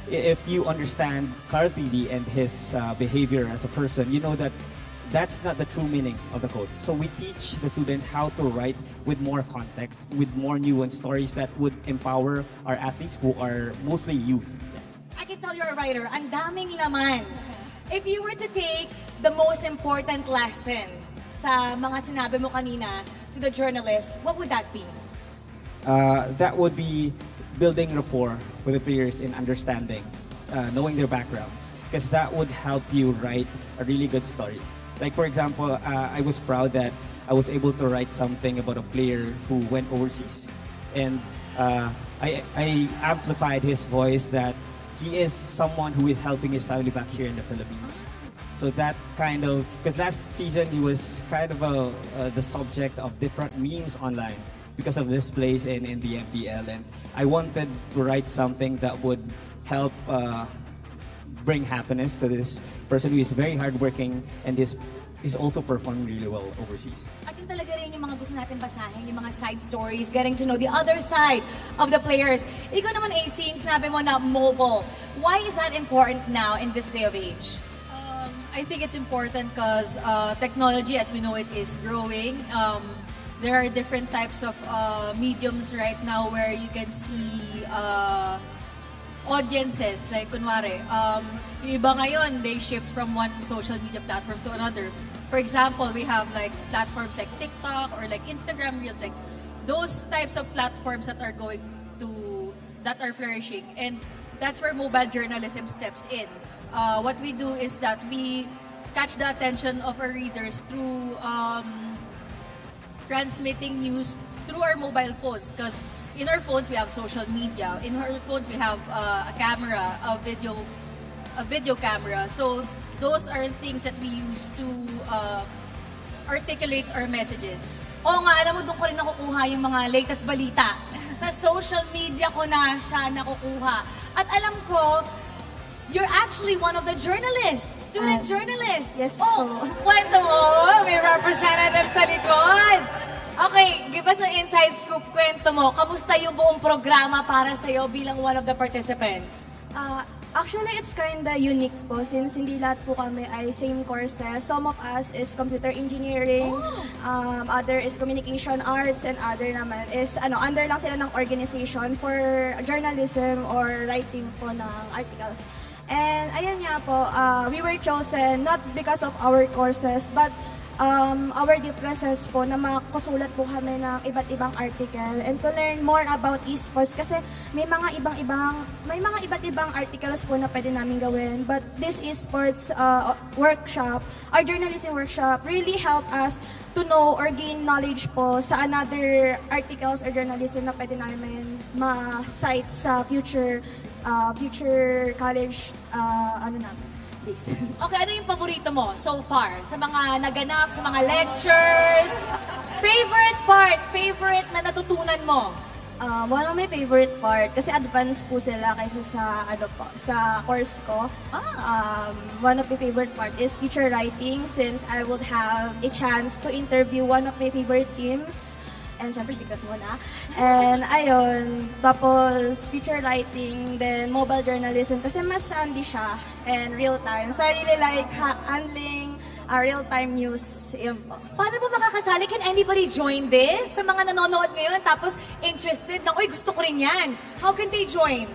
if you understand Carl Tizzi and his behavior as a person, you know that that's not the true meaning of the quote. So we teach the students how to write with more context, with more nuanced stories that would empower our athletes who are mostly youth. I can tell you're a writer. Ang daming laman. If you were to take the most important lesson sa mga sinabi mo kanina to the journalists, what would that be? That would be building rapport with the players in understanding, knowing their backgrounds, because that would help you write a really good story. Like for example, I was proud that I was able to write something about a player who went overseas, and I amplified his voice that he is someone who is helping his family back here in the Philippines. So that kind of, because last season he was kind of the subject of different memes online because of this place in the MPL, and I wanted to write something that would help bring happiness to this person who is very hardworking and is also performing really well overseas. At yun talaga rin yung mga gusto natin basahin, yung mga side stories, getting to know the other side of the players. Ikaw naman, AC, sinabi mo na mobile. Why is that important now in this day of age? I think it's important because technology, as we know it, is growing. There are different types of mediums right now where you can see audiences. Like, kunwari, yung iba ngayon, they shift from one social media platform to another. For example, we have like platforms like TikTok or like Instagram Reels, like those types of platforms that are flourishing. And that's where mobile journalism steps in. What we do is that we catch the attention of our readers through transmitting news through our mobile phones, because in our phones we have social media. In our phones we have a camera, a video camera. So those are things that we use to articulate our messages. Oo nga, alam mo, doon ko rin nakukuha yung mga latest balita. Sa social media ko na siya nakukuha. At alam ko, you're actually one of the journalists, student journalists. Yes po. Kwento mo, may representative sa likod. Okay, give us an inside scoop. Kwento mo, kamusta yung buong programa para sa'yo bilang one of the participants? Actually, it's kinda unique po since hindi lahat po kami ay same courses. Some of us is computer engineering, other is communication arts, and other naman is under lang sila ng organization for journalism or writing po ng articles. And ayan nga po, we were chosen not because of our courses but our differences po na makasulat po kami ng iba't ibang article and to learn more about esports kasi may mga iba't ibang articles po na pwede namin gawin, but this esports workshop, our journalism workshop really help us to know or gain knowledge po sa another articles or journalism na pwede namin ma-cite sa future college namin. Okay, ano yung paborito mo so far? Sa mga naganap, sa mga lectures? Favorite na natutunan mo? One of my favorite part, kasi advanced po sila kaysa sa course ko. One of my favorite part is feature writing since I would have a chance to interview one of my favorite teams. And syempre, secret muna. And ayun, tapos feature writing, then mobile journalism kasi mas handy siya and real time. So I really like handling real-time news. Yun po. Paano ba makakasali? Can anybody join this? Sa mga nanonood ngayon tapos interested na, uy, gusto ko rin yan. How can they join?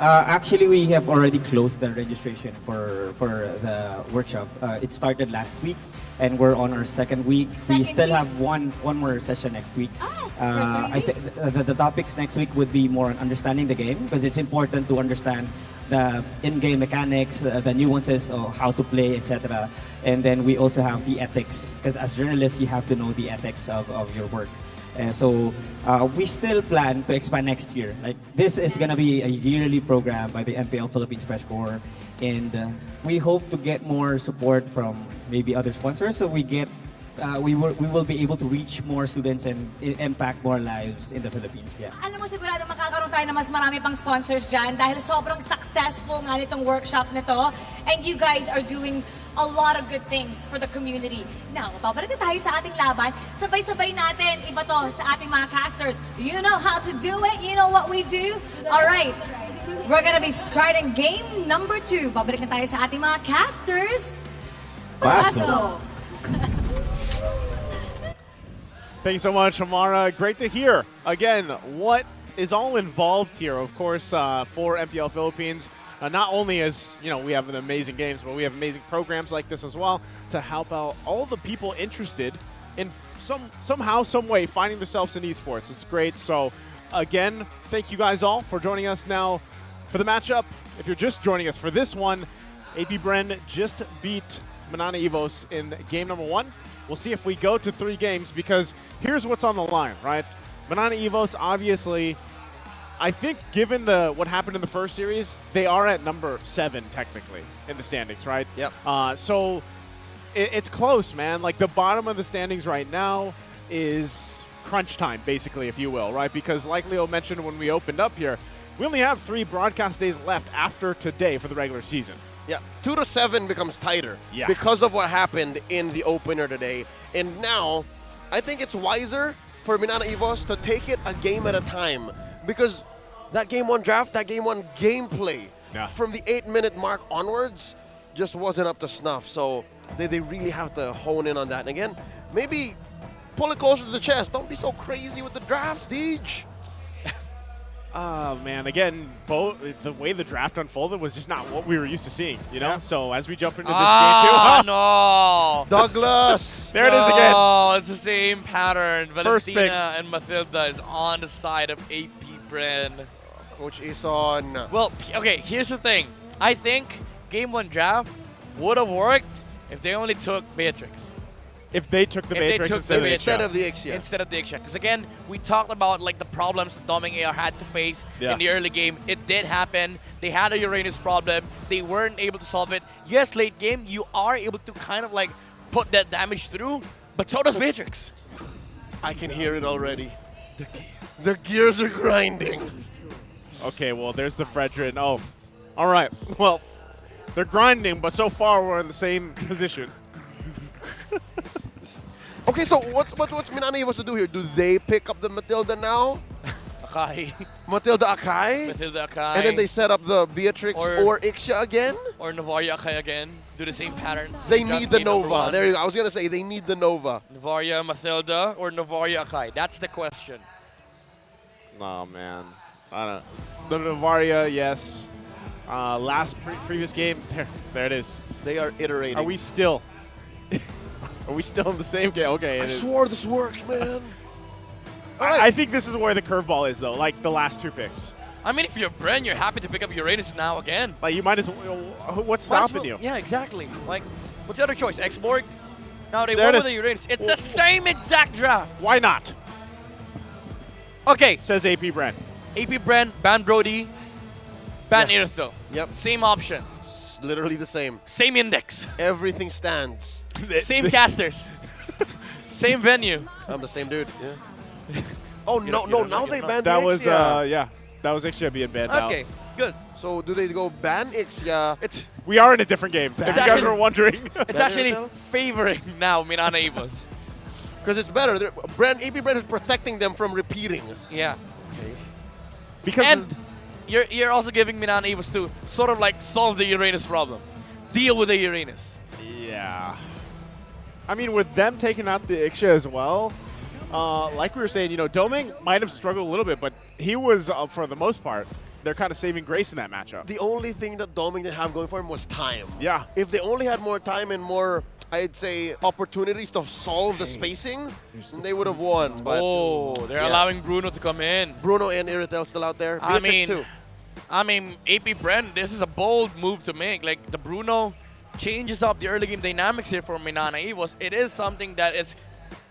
Actually, we have already closed the registration for the workshop. It started last week. And we're on our second week. We still have one more session next week. I think the topics next week would be more on understanding the game because it's important to understand the in-game mechanics, the nuances of how to play, etc. And then we also have the ethics because as journalists, you have to know the ethics of your work. So we still plan to expand next year. Like this is gonna be a yearly program by the MPL Philippines Press Corps, and we hope to get more support from maybe other sponsors. So we will be able to reach more students and impact more lives in the Philippines. Yeah. Alam mo, sigurado makakaroon tayo ng mas marami pang sponsors dyan dahil sobrang successful nga nitong workshop nito. And you guys are doing a lot of good things for the community. Now, babalik na tayo sa ating laban. Sabay-sabay natin iba to sa ating mga casters. You know how to do it. You know what we do. All right. We're gonna be starting game number 2. Babalik na tayo sa ating mga casters. Paso. Thank you so much, Amara. Great to hear. Again, what is all involved here, of course, for MPL Philippines. Not only as, we have amazing games, but we have amazing programs like this as well to help out all the people interested in somehow, some way, finding themselves in esports. It's great. So, again, thank you guys all for joining us now for the matchup. If you're just joining us for this one, APBR just beat MNNE EVOS in game number 1. We'll see if we go to 3 games because here's what's on the line, right? MNNE EVOS, obviously, I think given what happened in the first series, they are at number 7 technically in the standings, right? Yep. So it's close, man. Like the bottom of the standings right now is crunch time, basically, if you will, right? Because like Leo mentioned when we opened up here, we only have 3 broadcast days left after today for the regular season. Yeah, 2 to 7 becomes tighter Yeah. because of what happened in the opener today. And now, I think it's wiser for MNNE EVOS to take it a game at a time because that game 1 draft, that game 1 gameplay from the 8-minute mark onwards just wasn't up to snuff. So they really have to hone in on that. And again, maybe pull it closer to the chest. Don't be so crazy with the drafts, Deej. Oh, man. Again, the way the draft unfolded was just not what we were used to seeing, So as we jump into this game 2. No! Douglas! There it is again. Oh, it's the same pattern. First pick. Valentina and Mathilda is on the side of APBR. Coach Ison. Well, okay, here's the thing. I think game 1 draft would have worked if they only took Beatrix. If they took the Matrix instead of the Ixia. Instead of the Ixia. Because again, we talked about like the problems that Doming AR had to face in the early game. It did happen. They had a Uranus problem. They weren't able to solve it. Yes, late game, you are able to kind of like put that damage through, but so does Matrix. I can hear it already. The gears are grinding. Okay, well, there's the Fredrin. Oh, all right. Well, they're grinding, but so far we're in the same position. Okay, so what's MNNE EVOS to do here? Do they pick up the Matilda now? Akai. Matilda Akai? Matilda Akai. And then they set up the Beatrix or Ixia again? Or Novaria Akai again. Do the same pattern. They need the Nova. There you go. I was going to say they need the Nova. Novaria Matilda or Novaria Akai? That's the question. Oh, man. I don't know. The Novaria, yes. Last previous game, there it is. They are iterating. Are we still? Are we still in the same game? Okay. I swore this works, man. I think this is where the curveball is, though, like the last 2 picks. I mean, if you're Bren, you're happy to pick up Uranus now again. Like, you might as well. What's stopping you? Yeah, exactly. Like, what's the other choice? X-Borg? No, they There went it with the is. Uranus. It's the same exact draft. Why not? Okay. Says AP Bren. AP Bren, ban Brody, ban Yeah. Irthel. Yep. Same option. It's literally the same. Same index. Everything stands. Same casters. Same venue. I'm the same dude. Yeah. Oh, no, now they banned That the was, Ixia. that was Ixia being banned out. Okay, good. So do they go ban Ixia? We are in a different game, if you guys were wondering. It's actually favoring now Minana Evos. Because it's better. AP Bren is protecting them from repeating. Yeah. Okay. Because and you're also giving Minana Evos to sort of like solve the Uranus problem. Deal with the Uranus. Yeah. I mean, with them taking out the Ixia as well, like we were saying, Doming might have struggled a little bit, but he was, for the most part, they're kind of saving grace in that matchup. The only thing that Doming didn't have going for him was time. Yeah. If they only had more time and more, I'd say, opportunities to solve the spacing, then they would have won. But They're allowing Bruno to come in. Bruno and Irithel still out there. Beatrix too. I mean, AP Bren, this is a bold move to make. Like, the Bruno changes up the early game dynamics here for Minana Evos. It is something that is,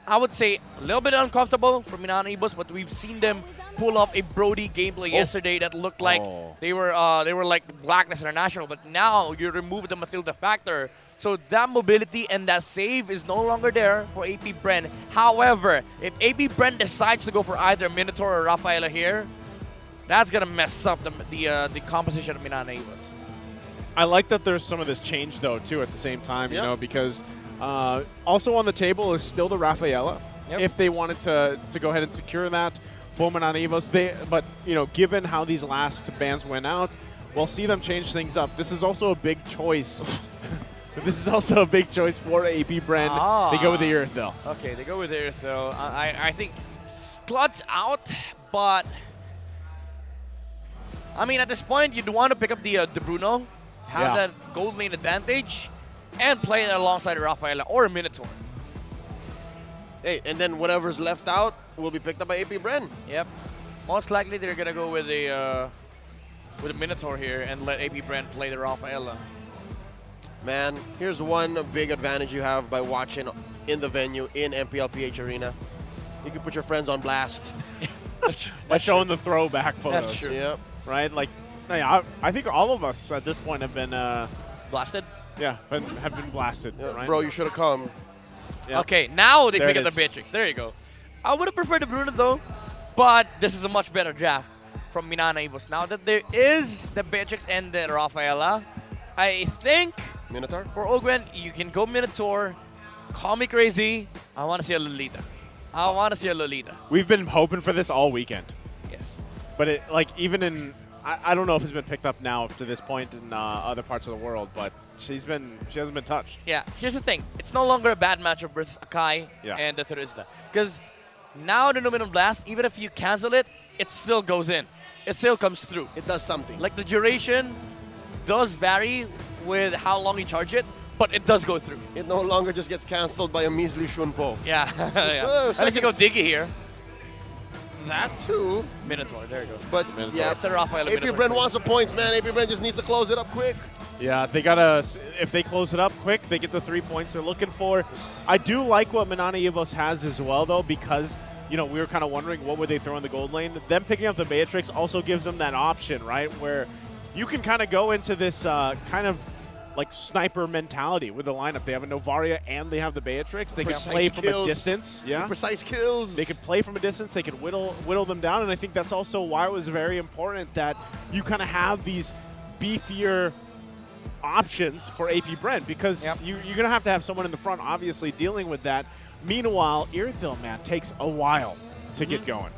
I would say, a little bit uncomfortable for Minana Evos, but we've seen them pull off a Brody gameplay yesterday that looked like they were like Blackness International, but now you remove the Matilda factor. So that mobility and that save is no longer there for AP Bren. However, if AP Bren decides to go for either Minotaur or Rafaela here, that's gonna mess up the composition of Minana Evos. I like that there's some of this change, though, too, at the same time, because also on the table is still the Rafaela. Yep. If they wanted to go ahead and secure that for Minana Evos, but given how these last bans went out, we'll see them change things up. This is also a big choice. This is also a big choice for AP Bren. They go with the Irithel. Okay, they go with the Irithel. I think Clut's out, but I mean, at this point, you'd want to pick up the Bruno, have that gold lane advantage, and play it alongside a Rafaela or a Minotaur. Hey, and then whatever's left out will be picked up by AP Bren. Yep. Most likely, they're gonna go with a Minotaur here and let AP Bren play the Rafaela. Man, here's one big advantage you have by watching in the venue in MPL-PH Arena. You can put your friends on blast. By showing the throwback photos. That's true. Yep. Right? Like, I think all of us at this point have been blasted. Yeah, have been blasted. Yeah, right? Bro, you should have come. Yep. Okay, now they There pick it up the is. Beatrix. There you go. I would have preferred the Bruno though, but this is a much better draft from Minana Evos. Now that there is the Beatrix and the Rafaela, I think Minotaur? for Ogwen, you can go Minotaur. Call me crazy. I want to see a Lolita. I want to see a Lolita. We've been hoping for this all weekend. Yes. But even in, I don't know if it's been picked up now to this point in other parts of the world, but she hasn't been touched. Yeah, here's the thing. It's no longer a bad matchup versus Akai and the Thurisda. Because now the Numinum Blast, even if you cancel it, it still goes in. It still comes through. It does something. Like the duration does vary with how long you charge it, but it does go through. It no longer just gets cancelled by a measly Shunpo. Yeah. At least you go Diggy here. That too. Minotaur, there you go. But yeah, it's a Rafaela AP Minotaur. Bren wants the points, man. AP Bren just needs to close it up quick. Yeah, if they close it up quick, they get the 3 points they're looking for. I do like what Minana Evos has as well, though, because we were kind of wondering what would they throw in the gold lane. Them picking up the Beatrix also gives them that option, right, where you can kind of go into this kind of like sniper mentality with the lineup. They have a Novaria and they have the Beatrix. They can play from a distance. Yeah, precise kills. They could play from a distance. They could whittle them down, and I think that's also why it was very important that you kind of have these beefier options for AP Bren, because you're going to have someone in the front, obviously, dealing with that. Meanwhile, Irithel, man, takes a while to get going.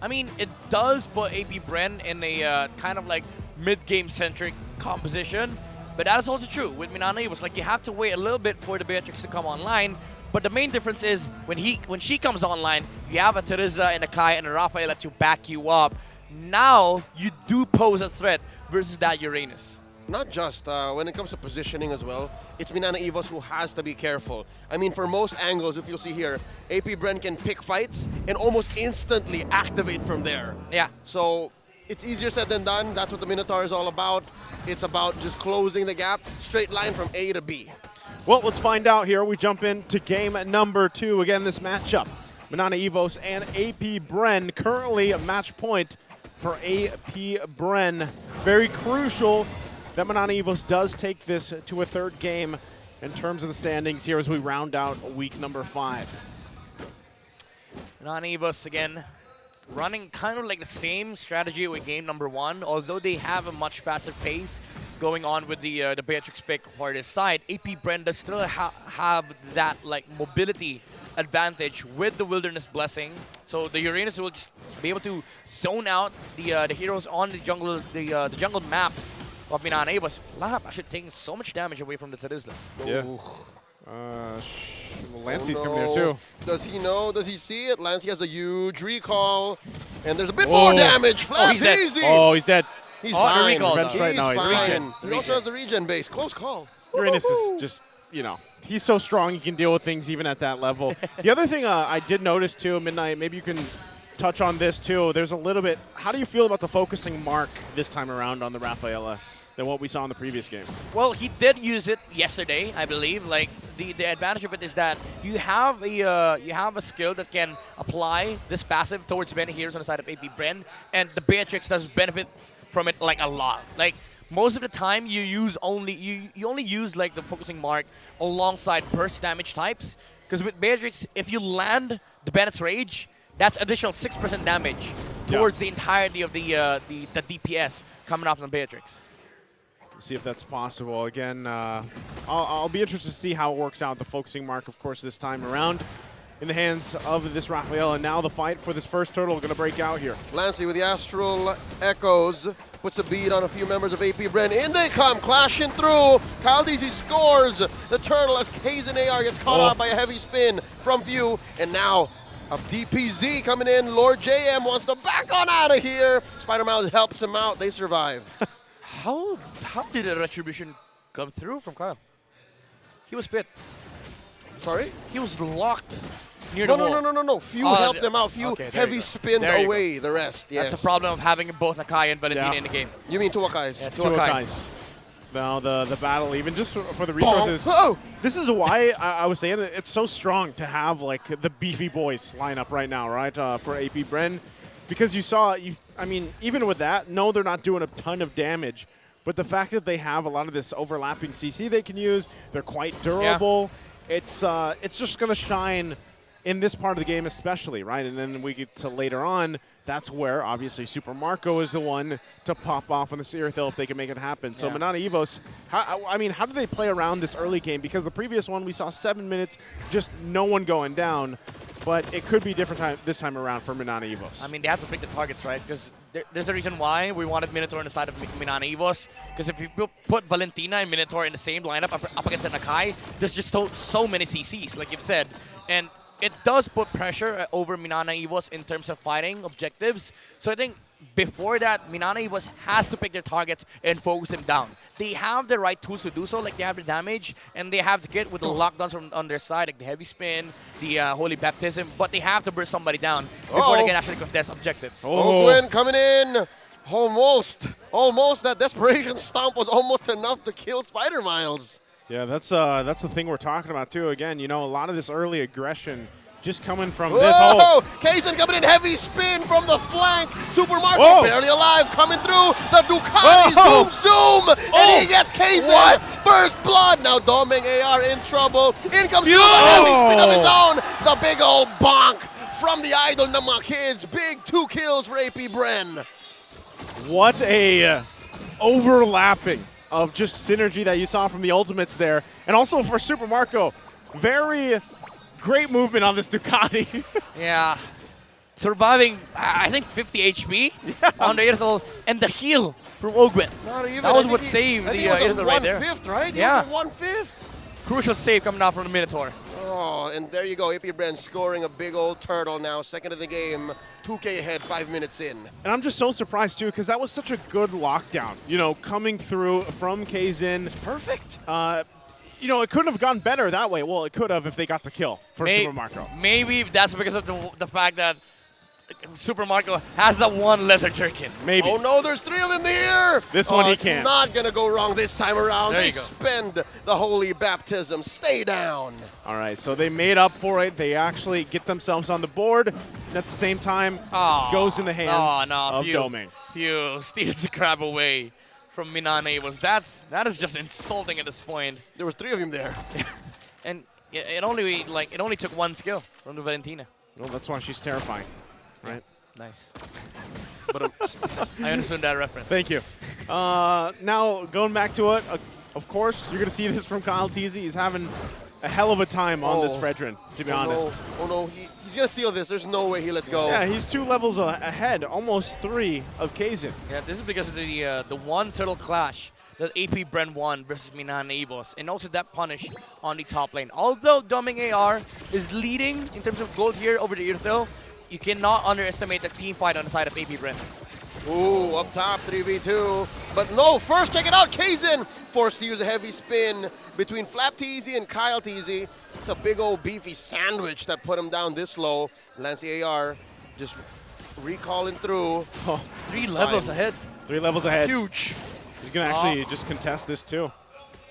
I mean, it does put AP Bren in a kind of like mid-game centric composition, but that is also true with MNNE. It was like you have to wait a little bit for the Beatrix to come online. But the main difference is when she comes online, you have a Teresa and a Kai and a Rafaela to back you up. Now you do pose a threat versus that Uranus. Not just when it comes to positioning as well, it's MNNE EVOS who has to be careful. I mean, for most angles, if you'll see here, AP Bren can pick fights and almost instantly activate from there. Yeah. So it's easier said than done. That's what the Minotaur is all about. It's about just closing the gap, straight line from A to B. Well, let's find out here. We jump into game number 2. Again, this matchup, MNNE EVOS and AP Bren, currently a match point for AP Bren. Very crucial that MNNE EVOS does take this to a third game in terms of the standings here as we round out week number 5. MNNE EVOS, again, running kind of like the same strategy with game number 1, although they have a much faster pace going on with the Beatrix pick for this side. AP Bren does still have that like mobility advantage with the Wilderness Blessing, so the Uranus will just be able to zone out the heroes on the jungle jungle map of MNNE EVOS. Lap actually taking so much damage away from the Terizla. Yeah. Lancey's coming there too. Does he know? Does he see it? Lancey has a huge recall, and there's a bit more damage. Flaps he's dead. easy. Oh, he's dead. He's fine. Recall, He's right now. fine. He also has a regen base. Close call. Uranus is just, you know, he's so strong he can deal with things even at that level. The other thing I did notice too, Midnight, maybe you can touch on this too. There's a little bit, how do you feel about the focusing mark this time around on the Rafaela than what we saw in the previous game? Well, he did use it yesterday, I believe. Like the advantage of it is that you have a skill that can apply this passive towards many heroes on the side of AP Bren, and the Beatrix does benefit from it like a lot. Like most of the time you only use like the focusing mark alongside burst damage types, because with Beatrix, if you land the Bennett's Rage, that's additional 6% damage towards the entirety of the DPS coming off from Beatrix. See if that's possible. Again, I'll be interested to see how it works out. The focusing mark, of course, this time around in the hands of this Rafael. And now the fight for this first turtle going to break out here. Lancey with the Astral Echoes puts a bead on a few members of AP Bren. In they come, clashing through. Caldeezy scores the turtle as Kaizen AR gets caught out by a heavy spin from Few. And now a DPZ coming in. Lord JM wants to back on out of here. Spider-Man helps him out. They survive. How did the retribution come through from Kyle? He was pit. Sorry? He was locked near the wall. No. Few helped them out. Few heavy spinned away the rest. Yes. That's a problem of having both Akai and Valentina in the game. You mean two Akais? Yeah, two Akais. Now the battle, even just for the resources. This is why I was saying that it's so strong to have like the beefy boys line up right now, right? For AP Bren. Because you saw, I mean, even with that, no, they're not doing a ton of damage. But the fact that they have a lot of this overlapping CC they can use, they're quite durable. Yeah. It's just going to shine in this part of the game especially, right? And then we get to later on, that's where, obviously, Super Marco is the one to pop off on the Seerthil if they can make it happen. So MNNE EVOS, how do they play around this early game? Because the previous one, we saw 7 minutes, just no one going down. But it could be different this time around for MNNE EVOS. I mean, they have to pick the targets, right? Because there's a reason why we wanted Minotaur on the side of MNNE EVOS. Because if you put Valentina and Minotaur in the same lineup up against an Akai, there's just so many CCs, like you've said. And it does put pressure over MNNE EVOS in terms of fighting objectives. So I think before that, MNNE EVOS has to pick their targets and focus them down. They have the right tools to do so, like they have the damage, and they have to get with the lockdowns from on their side, like the heavy spin, the holy baptism, but they have to burst somebody down before they can actually contest objectives. Gwen coming in. Almost. That desperation stomp was almost enough to kill Spider Miles. Yeah, that's the thing we're talking about too. Again, you know, a lot of this early aggression just coming from this hole. Kaizen coming in, heavy spin from the flank. Super Marco barely alive, coming through. The Ducati zoom, and he gets Kaizen. First blood. Now Doming AR in trouble. In comes the heavy spin of his own. It's a big old bonk from the idol ng mga kids. Big 2 kills for AP Bren. What a overlapping of just synergy that you saw from the ultimates there. And also for Super Marco, very great movement on this Ducati. Yeah. surviving, I think, 50 HP on the Irithel, and the heal from Ogwen. Not even. That was what saved I the think it was Irithel right there. 1/5, right? Yeah. 1/5. Crucial save coming out from the Minotaur. Oh, and there you go. AP Bren scoring a big old turtle now. Second of the game. 2K ahead, 5 minutes in. And I'm just so surprised, too, because that was such a good lockdown. You know, coming through from Kazin. Perfect. You know, it couldn't have gone better that way. Well, it could have if they got the kill for Super Marco. Maybe that's because of the fact that Super Marco has that one leather jerkin. Maybe. Oh no, there's 3 of them here. This one he it's can't. Not gonna go wrong this time around. There They you go. spend the holy baptism. Stay down. All right, so they made up for it. They actually get themselves on the board. And at the same time, goes in the hands of Doming. Phew, steals the crab away from MNNE. That is just insulting at this point. There was 3 of them there. And it only took one skill from the Valentina. Well, that's why she's terrifying. Right. Nice. But I understood that reference. Thank you. Now, going back to it, of course, you're going to see this from Kyle Teasy. He's having a hell of a time on this Fredrin, to be honest. Oh no, he's going to steal this. There's no way he lets go. Yeah, he's 2 levels ahead, almost 3 of Kazin. Yeah, this is because of the one turtle clash that AP Bren won versus MNNE EVOS, and also that punish on the top lane. Although Doming AR is leading in terms of gold here over the Irithel, you cannot underestimate the team fight on the side of AP Bren. Ooh, up top, 3v2. But no, first check it out. Kazin forced to use a heavy spin between Flap Teasy and Kyle Teasy. It's a big old beefy sandwich that put him down this low. Lancey AR just recalling through. Oh, 3 levels ahead. 3 levels ahead. Huge. He's going to actually just contest this too.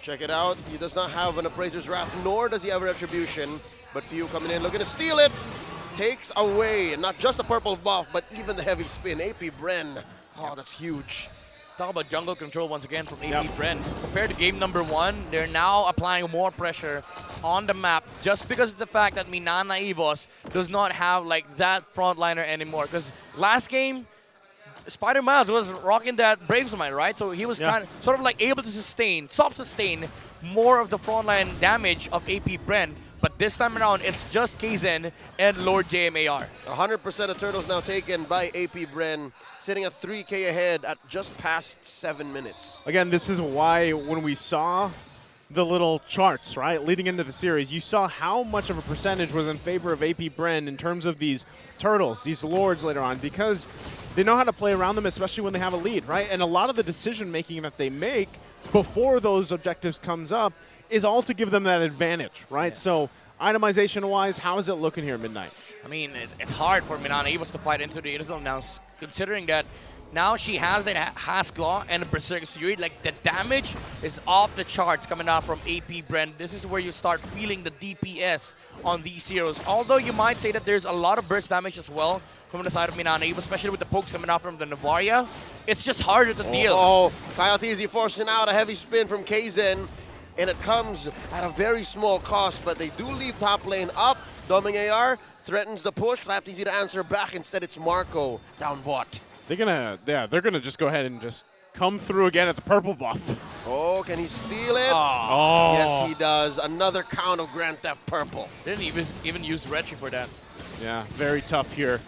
Check it out. He does not have an Appraiser's Wrath, nor does he have Retribution. But Few coming in, looking to steal it. Takes away not just the purple buff, but even the heavy spin. AP Bren. Oh, that's huge. Talk about jungle control once again from AP Bren. Compared to game number 1, they're now applying more pressure on the map just because of the fact that MNNE EVOS does not have like that frontliner anymore. Because last game, Spider Miles was rocking that Brave Smite, right? So he was sort of like able to soft sustain more of the frontline damage of AP Bren. But this time around, it's just Kazin and Lord JMAR. 100% of turtles now taken by AP Bren, sitting at 3K ahead at just past 7 minutes. Again, this is why when we saw the little charts, right, leading into the series, you saw how much of a percentage was in favor of AP Bren in terms of these turtles, these lords later on, because they know how to play around them, especially when they have a lead, right? And a lot of the decision-making that they make before those objectives comes up is all to give them that advantage, right? Yeah. So itemization-wise, how is it looking here at Midnight? I mean, it's hard for MNNE EVOS to fight into the Irithel now, considering that now she has that Hask Claw and a Berserk Fury. Like, the damage is off the charts coming out from AP Bren. This is where you start feeling the DPS on these heroes. Although you might say that there's a lot of burst damage as well from the side of MNNE EVOS, especially with the pokes coming out from the Navaria. It's just harder to deal. Oh, Kyle Teasy forcing out a heavy spin from Kazin. And it comes at a very small cost, but they do leave top lane up. Doming AR threatens the push. Flap easy to answer back. Instead, it's Marco down bot. They're gonna just go ahead and just come through again at the purple buff. Oh, can he steal it? Oh. Yes, he does. Another count of Grand Theft Purple. Didn't even use Retri for that. Yeah, very tough here.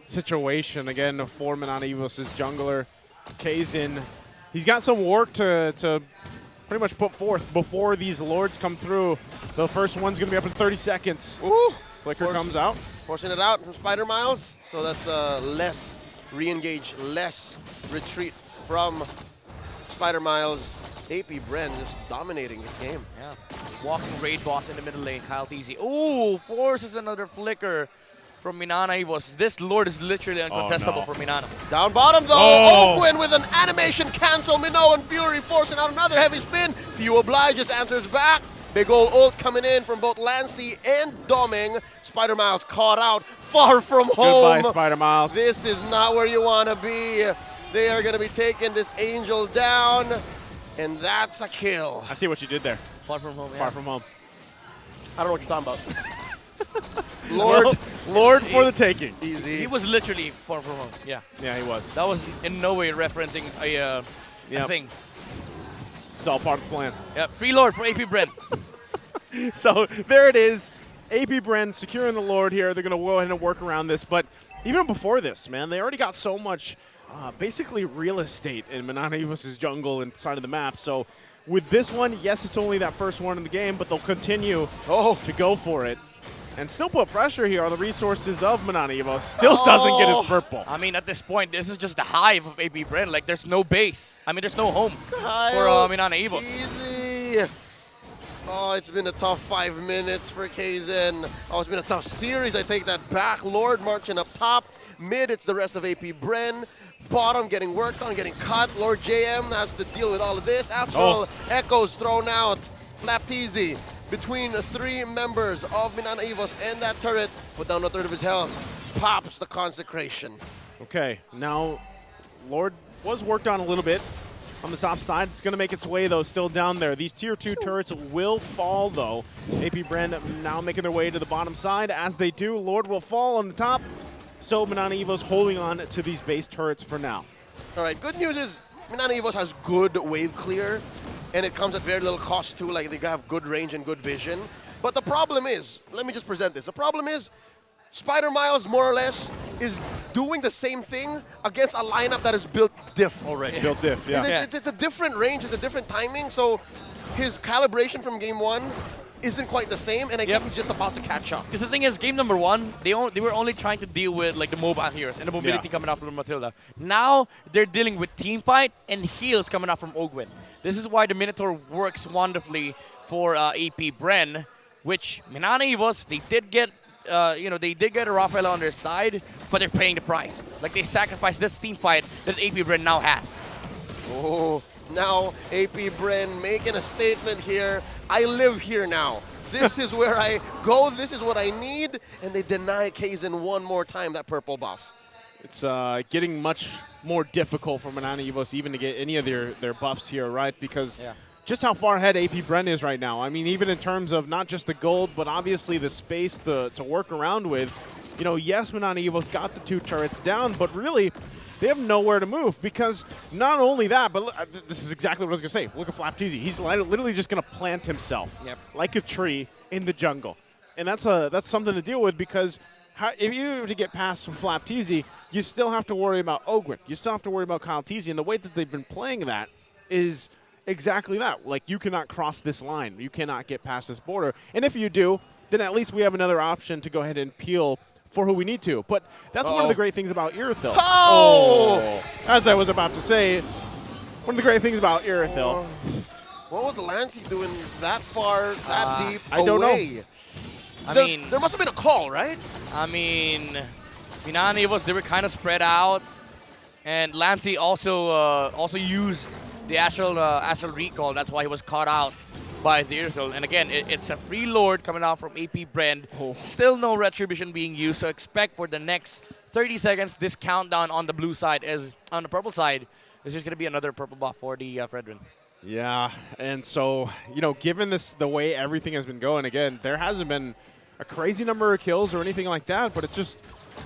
Situation again for MNNE EVOS' jungler, Kazin. He's got some work to pretty much put forth before these lords come through. The first one's going to be up in 30 seconds. Ooh. Flicker comes out. Forcing it out from Spider Miles. So that's less re-engage, less retreat from Spider Miles. AP Bren just dominating this game. Yeah. Walking raid boss in the middle lane, Kyle Teasy. Ooh, forces another flicker from MNNE EVOS. This lord is literally uncontestable for MNNE. Down bottom though, Ogwen with an animation cancel. Minnow and Fury forcing out another heavy spin. Few obliges, answers back. Big old ult coming in from both Lancey and Doming. Spider Miles caught out, far from home. Goodbye, Spider Miles. This is not where you want to be. They are going to be taking this Angel down, and that's a kill. I see what you did there. Far from home, yeah. Far from home. I don't know what you're talking about. Lord for the taking. Easy. He was literally far from home. Yeah. Yeah, he was. That was in no way referencing a thing. It's all part of the plan. Yeah, free Lord for AP Bren. So there it is. AP Bren securing the Lord here. They're going to go ahead and work around this. But even before this, man, they already got so much basically real estate in MNNE jungle inside of the map. So with this one, yes, it's only that first one in the game, but they'll continue to go for it and still put pressure here on the resources of MNNE. Still doesn't get his purple. I mean, at this point, this is just the hive of AP Bren. Like, there's no base. I mean, there's no home for MNNE. Easy. Oh, it's been a tough 5 minutes for Kaizen. Oh, it's been a tough series. I take that back. Lord marching up top. Mid, it's the rest of AP Bren. Bottom getting worked on, getting cut. Lord JM has to deal with all of this. Astral Echoes thrown out. Flapteezy between the 3 members of MNNE and that turret. Put down a third of his health. Pops the consecration. Okay, now Lord was worked on a little bit on the top side. It's going to make its way, though, still down there. These tier 2 turrets will fall, though. AP Bren now making their way to the bottom side. As they do, Lord will fall on the top. So MNNE holding on to these base turrets for now. All right, good news is MNNE has good wave clear, and it comes at very little cost too. Like, they have good range and good vision. But the problem is, let me just present this. The problem is, Spider Miles more or less is doing the same thing against a lineup that is built diff already. Built diff, yeah. It's a different range, it's a different timing, so his calibration from game 1 isn't quite the same, and I think he's just about to catch up. Because the thing is, game number 1, they were only trying to deal with like the mobile heroes and the mobility coming out from Matilda. Now they're dealing with team fight and heals coming out from Ogwin. This is why the Minotaur works wonderfully for AP Bren, which MNNE they did get. They did get a Rafael on their side, but they're paying the price. Like, they sacrificed this team fight that AP Bren now has. Oh, now AP Bren making a statement here. I live here now. This is where I go. This is what I need. And they deny Kaizen one more time that purple buff. It's getting much more difficult for MNNE even to get any of their buffs here, right? Because just how far ahead AP Bren is right now. I mean, even in terms of not just the gold, but obviously the space to work around with. You know, yes, MNNE got the 2 turrets down, but really, they have nowhere to move because not only that, but look, this is exactly what I was going to say. Look at Flapteezy. He's literally just going to plant himself like a tree in the jungle. And that's something to deal with because if you were to get past Flapteezy, you still have to worry about Ogwin. You still have to worry about Kyle Teasy. And the way that they've been playing that is exactly that. Like, you cannot cross this line. You cannot get past this border. And if you do, then at least we have another option to go ahead and peel for who we need to. But that's one of the great things about Irithyll. As I was about to say, one of the great things about Irithyll. What was Lancey doing that far, that deep I don't away? know. There must have been a call, right? I mean, MNNE they were kind of spread out, and Lancey also used the Astral Recall. That's why he was caught out by the Irithyll. And again, it's a free Lord coming out from AP Bren. Still no Retribution being used, so expect for the next 30 seconds, this countdown on the blue side on the purple side, is just going to be another purple buff for the Fredrin. Yeah, and so, you know, given the way everything has been going, again, there hasn't been a crazy number of kills or anything like that, but it's just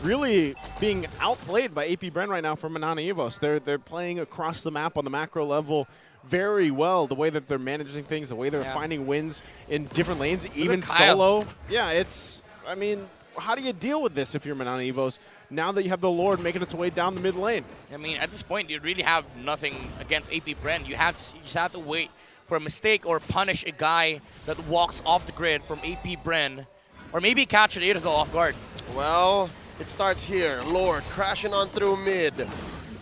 really being outplayed by AP Bren right now from MNNE. They're playing across the map on the macro level very well, the way that they're managing things, the way they're finding wins in different lanes, even solo. Yeah, I mean, how do you deal with this if you're MNNE now that you have the Lord making its way down the mid lane? I mean, at this point, you really have nothing against AP Bren. You just have to wait for a mistake or punish a guy that walks off the grid from AP Bren, or maybe catch the Irithyll off guard. Well, it starts here. Lord crashing on through mid.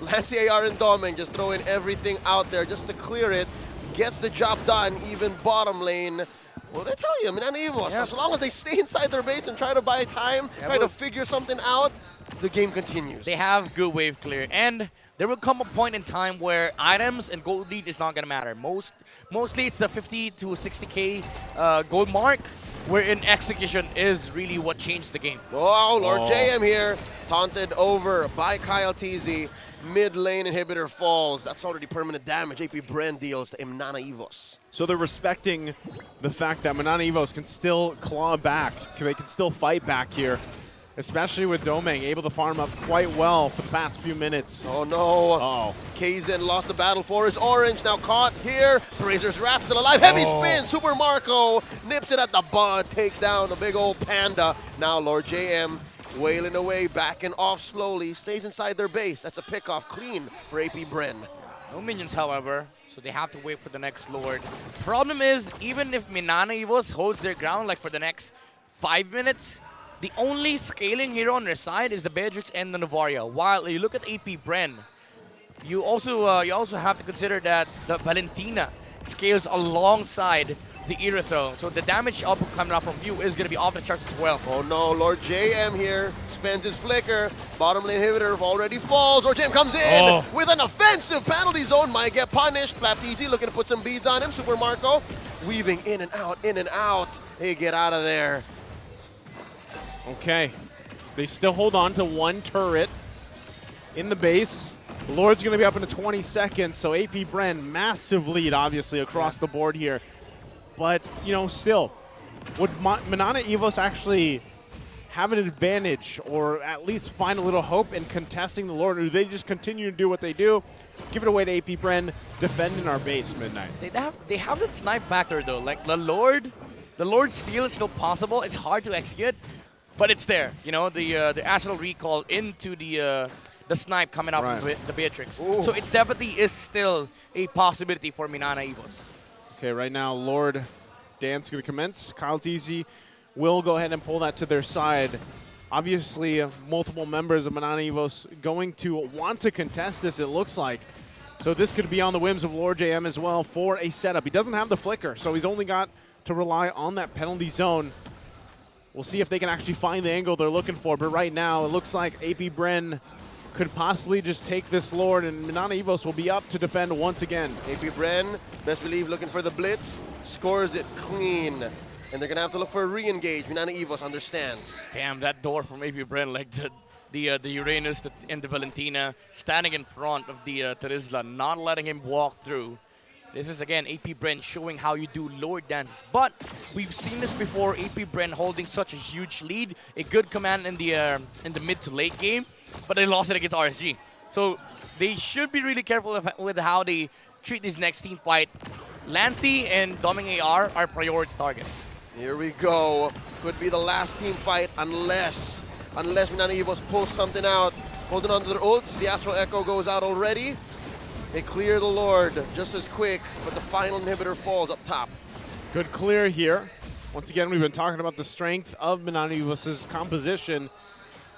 Lancey AR and Doming just throwing everything out there just to clear it. Gets the job done, even bottom lane. What did I tell you? MNNE, as long as they stay inside their base and try to buy time, try to figure something out, the game continues. They have good wave clear, and there will come a point in time where items and gold lead is not going to matter. Mostly it's the 50 to 60k gold mark, wherein execution is really what changed the game. Oh, Lord JM here, taunted over by Kyle Teasy. Mid lane inhibitor falls. That's already permanent damage. AP Bren deals to MNNE. So they're respecting the fact that MNNE can still claw back. They can still fight back here, especially with Domeng able to farm up quite well for the past few minutes. Oh no. Kaizen lost the battle for his orange. Now caught here. Razor's Rat still alive. Heavy spin. Super Marco nips it at the bud. Takes down the big old panda. Now Lord JM wailing away, backing off slowly, stays inside their base. That's a pickoff clean for AP Bren. No minions, however, so they have to wait for the next Lord. Problem is, even if MNNE EVOS holds their ground like for the next 5 minutes, the only scaling hero on their side is the Beatrix and the Novaria. While you look at AP Bren, you also have to consider that the Valentina scales alongside the Erythro. So the damage output coming out from View is going to be off the charts as well. Oh no, Lord JM here spends his flicker. Bottom lane inhibitor already falls. Lord JM comes in with an offensive penalty zone. Might get punished. Flapteezy looking to put some beads on him. Super Marco weaving in and out, in and out. Hey, get out of there. Okay. They still hold on to one turret in the base. Lord's going to be up into 20 seconds, so AP Bren, massive lead, obviously, across the board here. But, you know, still, would MNNE EVOS actually have an advantage or at least find a little hope in contesting the Lord? Or do they just continue to do what they do? Give it away to AP Bren, defend in our base, Midnight. They have that snipe factor, though. Like, the Lord steal is still possible. It's hard to execute, but it's there. You know, the Astral Recall into the snipe coming out from the Beatrix. Ooh. So it definitely is still a possibility for MNNE EVOS. Okay, right now, Lord Dance going to commence. Kyle Teasy will go ahead and pull that to their side. Obviously, multiple members of MNNE EVOS going to want to contest this, it looks like. So this could be on the whims of Lord JM as well for a setup. He doesn't have the flicker, so he's only got to rely on that penalty zone. We'll see if they can actually find the angle they're looking for, but right now, it looks like AP Bren could possibly just take this Lord, and MNNE EVOS will be up to defend once again. AP Bren, best believe, looking for the blitz, scores it clean. And they're going to have to look for a re-engage. MNNE EVOS understands. Damn, that door from AP Bren, like the Uranus and the Valentina standing in front of the Terizla, not letting him walk through. This is, again, AP Bren showing how you do Lord dances. But we've seen this before, AP Bren holding such a huge lead, a good command in the mid to late game, but they lost it against RSG. So they should be really careful with how they treat this next team fight. Lancy and Doming AR are priority targets. Here we go. Could be the last team fight unless MNNE EVOS pulls something out. Holding on to their ults. The Astral Echo goes out already. They clear the Lord just as quick, but the final inhibitor falls up top. Good clear here. Once again, we've been talking about the strength of MNNE EVOS' composition.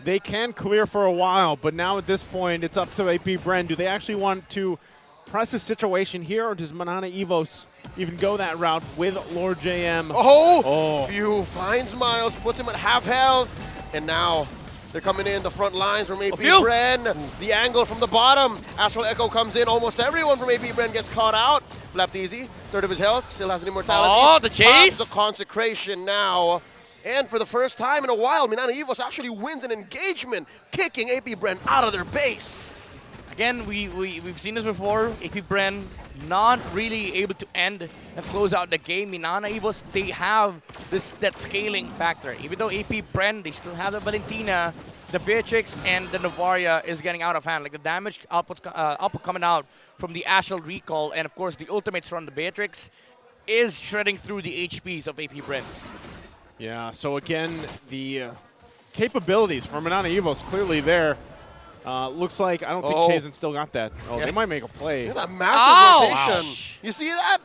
They can clear for a while, but now at this point, it's up to AP Bren. Do they actually want to press the situation here, or does MNNE EVOS even go that route with Lord JM? View finds Miles, puts him at half health, and now they're coming in the front lines from AP Bren. The angle from the bottom. Astral Echo comes in. Almost everyone from AP Bren gets caught out. Flapteezy, third of his health, still has an immortality. Oh, the chase! Pops the consecration now. And for the first time in a while, MNNE EVOS actually wins an engagement, kicking AP Bren out of their base. Again, we've seen this before. AP Bren not really able to end and close out the game. MNNE EVOS, they have that scaling factor. Even though AP Bren, they still have the Valentina, the Beatrix, and the Novaria is getting out of hand. Like the damage output coming out from the Astral Recall, and of course the ultimates from the Beatrix is shredding through the HPs of AP Bren. Yeah, so again, the capabilities for MNNE EVOS clearly there. Looks like, I don't think Kazan still got that. Oh, they might make a play. Look at that massive rotation. You see that?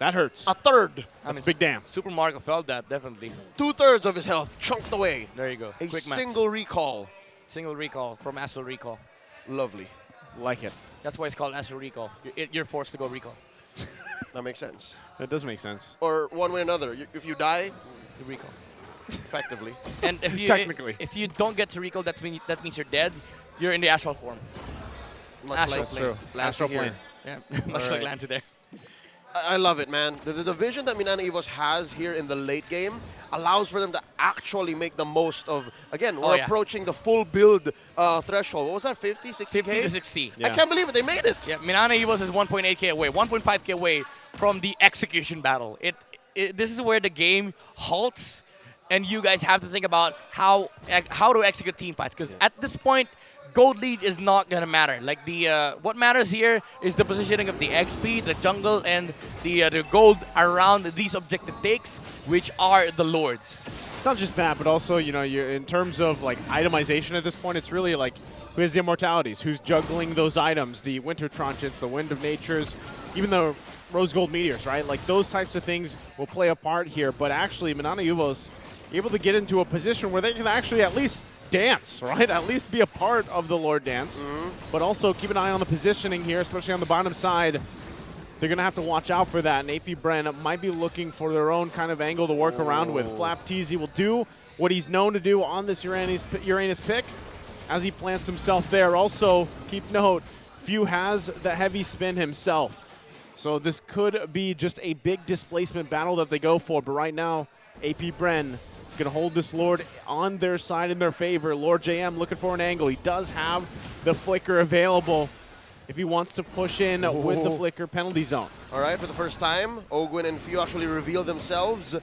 That hurts. A third. That's big damn. Super Marco felt that, definitely. 2/3 of his health chunked away. There you go. A Quick max. single recall. Single recall from Astral Recall. Lovely. Like it. That's why it's called Astral Recall. You're forced to go recall. That makes sense. That does make sense. Or one way or another. If you die, you recall. Effectively. And if you Technically. if you don't get to recall, that means you're dead. You're in the astral form. Much like Astral here. plane. Yeah, much like Lancer there. I love it, man. The vision that MNNE EVOS has here in the late game allows for them to actually make the most of, again, we're approaching the full build threshold. What was that, 50, 60K? 50 to 60. I can't believe it, they made it. Yeah, MNNE EVOS is 1.8K away, 1.5K away from the execution battle. This is where the game halts, and you guys have to think about how to execute team fights, because at this point, gold lead is not gonna matter. Like what matters here is the positioning of the XP, the jungle, and the gold around these objective takes, which are the lords. It's not just that, but also, you're in terms of like itemization at this point, it's really like who has the immortalities, who's juggling those items, the Winter Tranchants, the Wind of Natures, even the Rose Gold Meteors, right? Like those types of things will play a part here, but actually MNNE EVO's able to get into a position where they can actually at least dance, right? At least be a part of the Lord Dance, but also keep an eye on the positioning here, especially on the bottom side. They're going to have to watch out for that, and AP Bren might be looking for their own kind of angle to work around with. Flap TZ will do what he's known to do on this Uranus pick as he plants himself there. Also, keep note, Few has the heavy spin himself. So this could be just a big displacement battle that they go for, but right now, AP Bren is going to hold this Lord on their side in their favor. Lord JM looking for an angle. He does have the Flicker available if he wants to push in with the Flicker penalty zone. All right, for the first time, Ogwin and Few actually reveal themselves.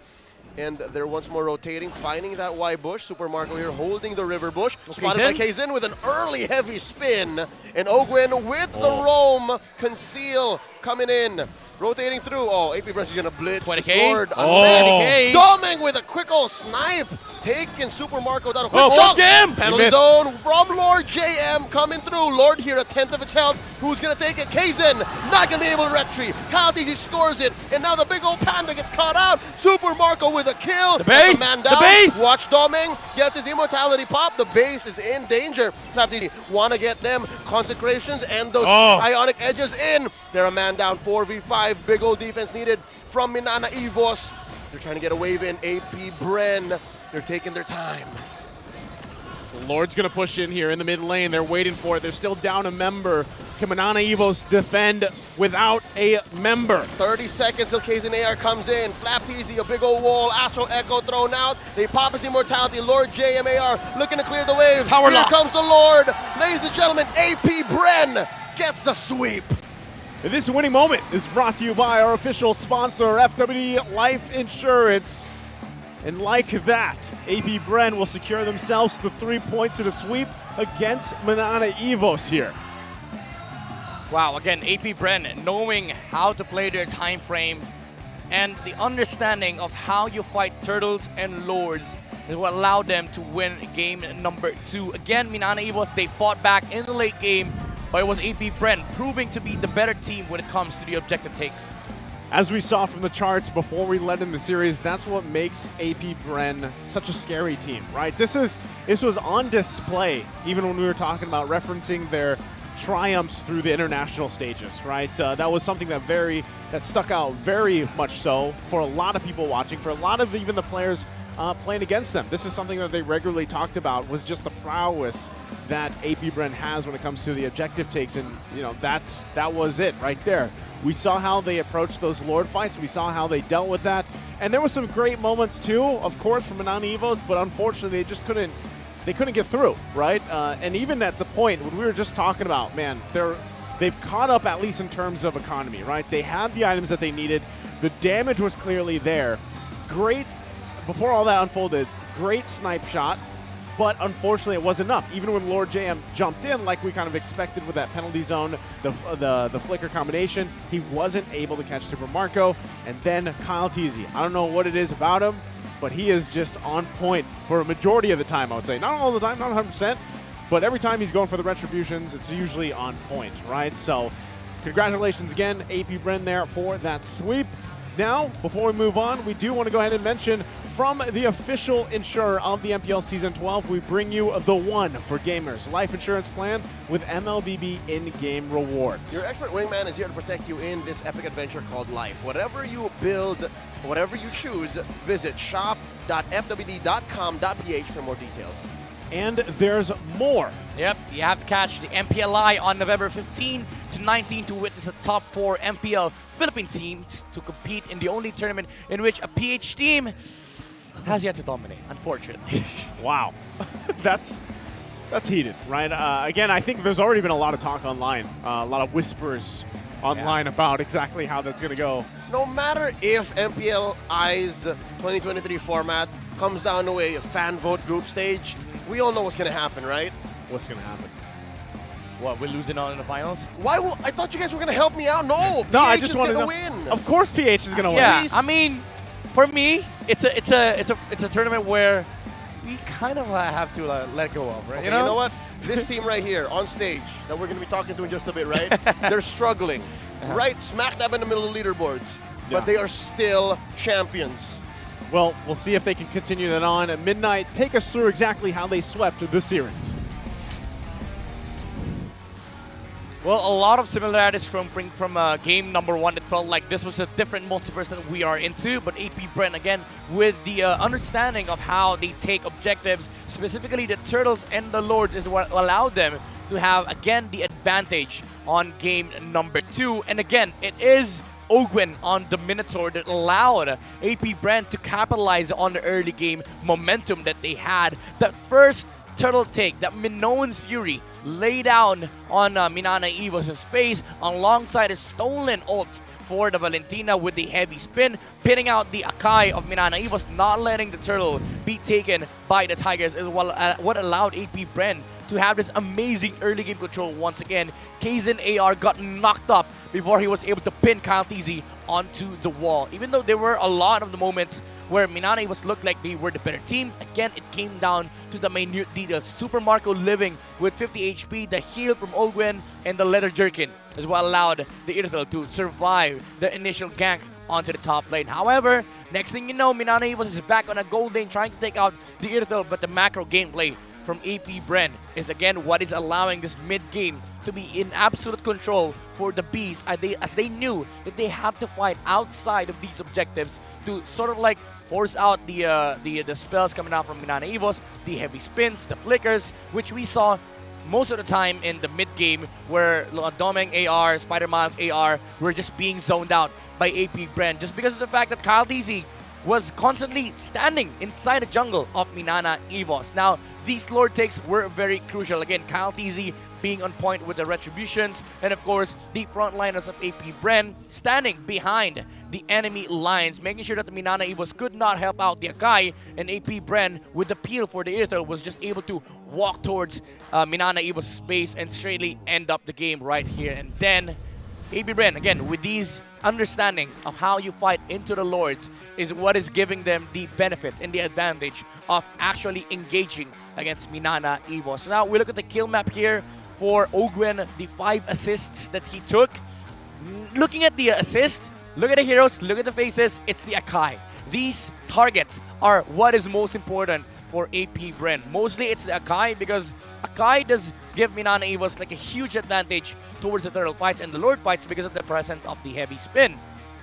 And they're once more rotating, finding that Y bush. Super Marco here holding the river bush. Spotted by Kazin with an early heavy spin. And Ogwin with the roam. Conceal coming in. Rotating through. Oh, AP Bren's going to blitz. 20K. Lord. Doming with a quick old snipe. Taking Super Marco down a quick jump. Penalty zone from Lord JM coming through. Lord here, a tenth of its health. Who's going to take it? Kazin not going to be able to retreat. Kyle TZ scores it. And now the big old panda gets caught out. Super Marco with a kill. The base. Man down. The base. Watch Doming. Gets his immortality pop. The base is in danger. Want to get them consecrations and those ionic edges in. They're a man down. 4v5. Big old defense needed from MNNE EVOS. They're trying to get a wave in. AP Bren. They're taking their time. Lord's going to push in here in the mid lane. They're waiting for it. They're still down a member. Can MNNE EVOS defend without a member? 30 seconds till Kazin AR comes in. Flap TZ, a big old wall. Astral Echo thrown out. They pop his immortality. Lord JMAR looking to clear the wave. Here comes the Lord. Ladies and gentlemen, AP Bren gets the sweep. This winning moment is brought to you by our official sponsor, FWD Life Insurance. And like that, AP Bren will secure themselves the 3 points in a sweep against MNNE EVOS here. Wow, again, AP Bren knowing how to play their time frame and the understanding of how you fight turtles and lords is what allowed them to win game number 2. Again, MNNE EVOS, they fought back in the late game, but it was AP Bren proving to be the better team when it comes to the objective takes. As we saw from the charts before we led in the series, that's what makes AP Bren such a scary team, right? This was on display even when we were talking about referencing their triumphs through the international stages, right? That was something that stuck out very much so for a lot of people watching, for a lot of even the players playing against them. This was something that they regularly talked about, was just the prowess that AP Bren has when it comes to the objective takes, and that was it right there. We saw how they approached those Lord fights. We saw how they dealt with that. And there were some great moments too, of course, from MNNE EVOS, but unfortunately they just couldn't get through, right? And even at the point when we were just talking about, man, they've caught up at least in terms of economy, right? They had the items that they needed. The damage was clearly there. Great, before all that unfolded, great snipe shot. But unfortunately, it wasn't enough. Even when Lord JM jumped in, like we kind of expected with that penalty zone, the flicker combination, he wasn't able to catch Super Marco. And then Kyle TZ. I don't know what it is about him, but he is just on point for a majority of the time, I would say. Not all the time, not 100%, but every time he's going for the retributions, it's usually on point, right? So congratulations again, AP Bren there for that sweep. Now, before we move on, we do want to go ahead and mention from the official insurer of the MPL Season 12, we bring you the one for gamers life insurance plan with MLBB in-game rewards. Your expert wingman is here to protect you in this epic adventure called life. Whatever you build, whatever you choose, visit shop.fwd.com.ph for more details. And there's more. Yep, you have to catch the MPLI on November 15 to 19 to witness the top 4 MPL Philippine teams to compete in the only tournament in which a PH team has yet to dominate, unfortunately. Wow. That's heated, right? Again, I think there's already been a lot of talk online, a lot of whispers online about exactly how that's going to go. No matter if MPLI's 2023 format comes down to a fan vote group stage, we all know what's going to happen, right? What's going to happen? What, we're losing out in the finals? I thought you guys were going to help me out. No, I PH just is want going to win. Of course PH is going to win. Yeah, I mean, for me, it's a tournament where we kind of have to let go of, right? Okay, you know what? This team right here on stage that we're going to be talking to in just a bit, right? They're struggling, right smack dab in the middle of the leaderboards, but they are still champions. Well, we'll see if they can continue that on at midnight. Take us through exactly how they swept this series. Well, a lot of similarities from game number 1. It felt like this was a different multiverse that we are into, but AP Brent, again, with the understanding of how they take objectives, specifically the Turtles and the Lords, is what allowed them to have, again, the advantage on game number 2. And again, it is Ogwen on the Minotaur that allowed AP Brent to capitalize on the early game momentum that they had. That first turtle take that Minoan's Fury lay down on Minana Evos' face alongside a stolen ult for the Valentina with the heavy spin, pinning out the Akai of Minana Evos, not letting the turtle be taken by the Tigers is what allowed AP Bren to have this amazing early game control once again. Kaizen AR got knocked up before he was able to pin Kyle Teasy onto the wall. Even though there were a lot of the moments where Minana was looked like they were the better team, again, it came down to the minute details. Super Marco living with 50 HP, the heal from Ogwen, and the leather jerkin is what allowed the Irithel to survive the initial gank onto the top lane. However, next thing you know, Minana is back on a gold lane trying to take out the Irithel, but the macro gameplay from AP Bren is again what is allowing this mid-game to be in absolute control for the Bees, as they knew that they had to fight outside of these objectives to sort of like force out the spells coming out from Minana Evos, the heavy spins, the flickers, which we saw most of the time in the mid-game where Domeng AR, Spider-Miles AR were just being zoned out by AP Bren just because of the fact that Kyle DZ was constantly standing inside the jungle of Minana Evos. Now, these Lord takes were very crucial. Again, Kyle TZ being on point with the retributions, and of course, the frontliners of AP Bren standing behind the enemy lines, making sure that the Minana Evos could not help out the Akai, and AP Bren, with the peel for the Aether, was just able to walk towards Minana Evos' space and straightly end up the game right here. And then, AP Bren, again, with these understanding of how you fight into the Lords is what is giving them the benefits and the advantage of actually engaging against Minana Evos. So now we look at the kill map here for Ogwen, the 5 assists that he took. Looking at the assist, look at the heroes, look at the faces, it's the Akai. These targets are what is most important for AP Bren. Mostly it's the Akai because Akai does give Minana Evos like a huge advantage towards the turtle fights and the Lord fights because of the presence of the heavy spin.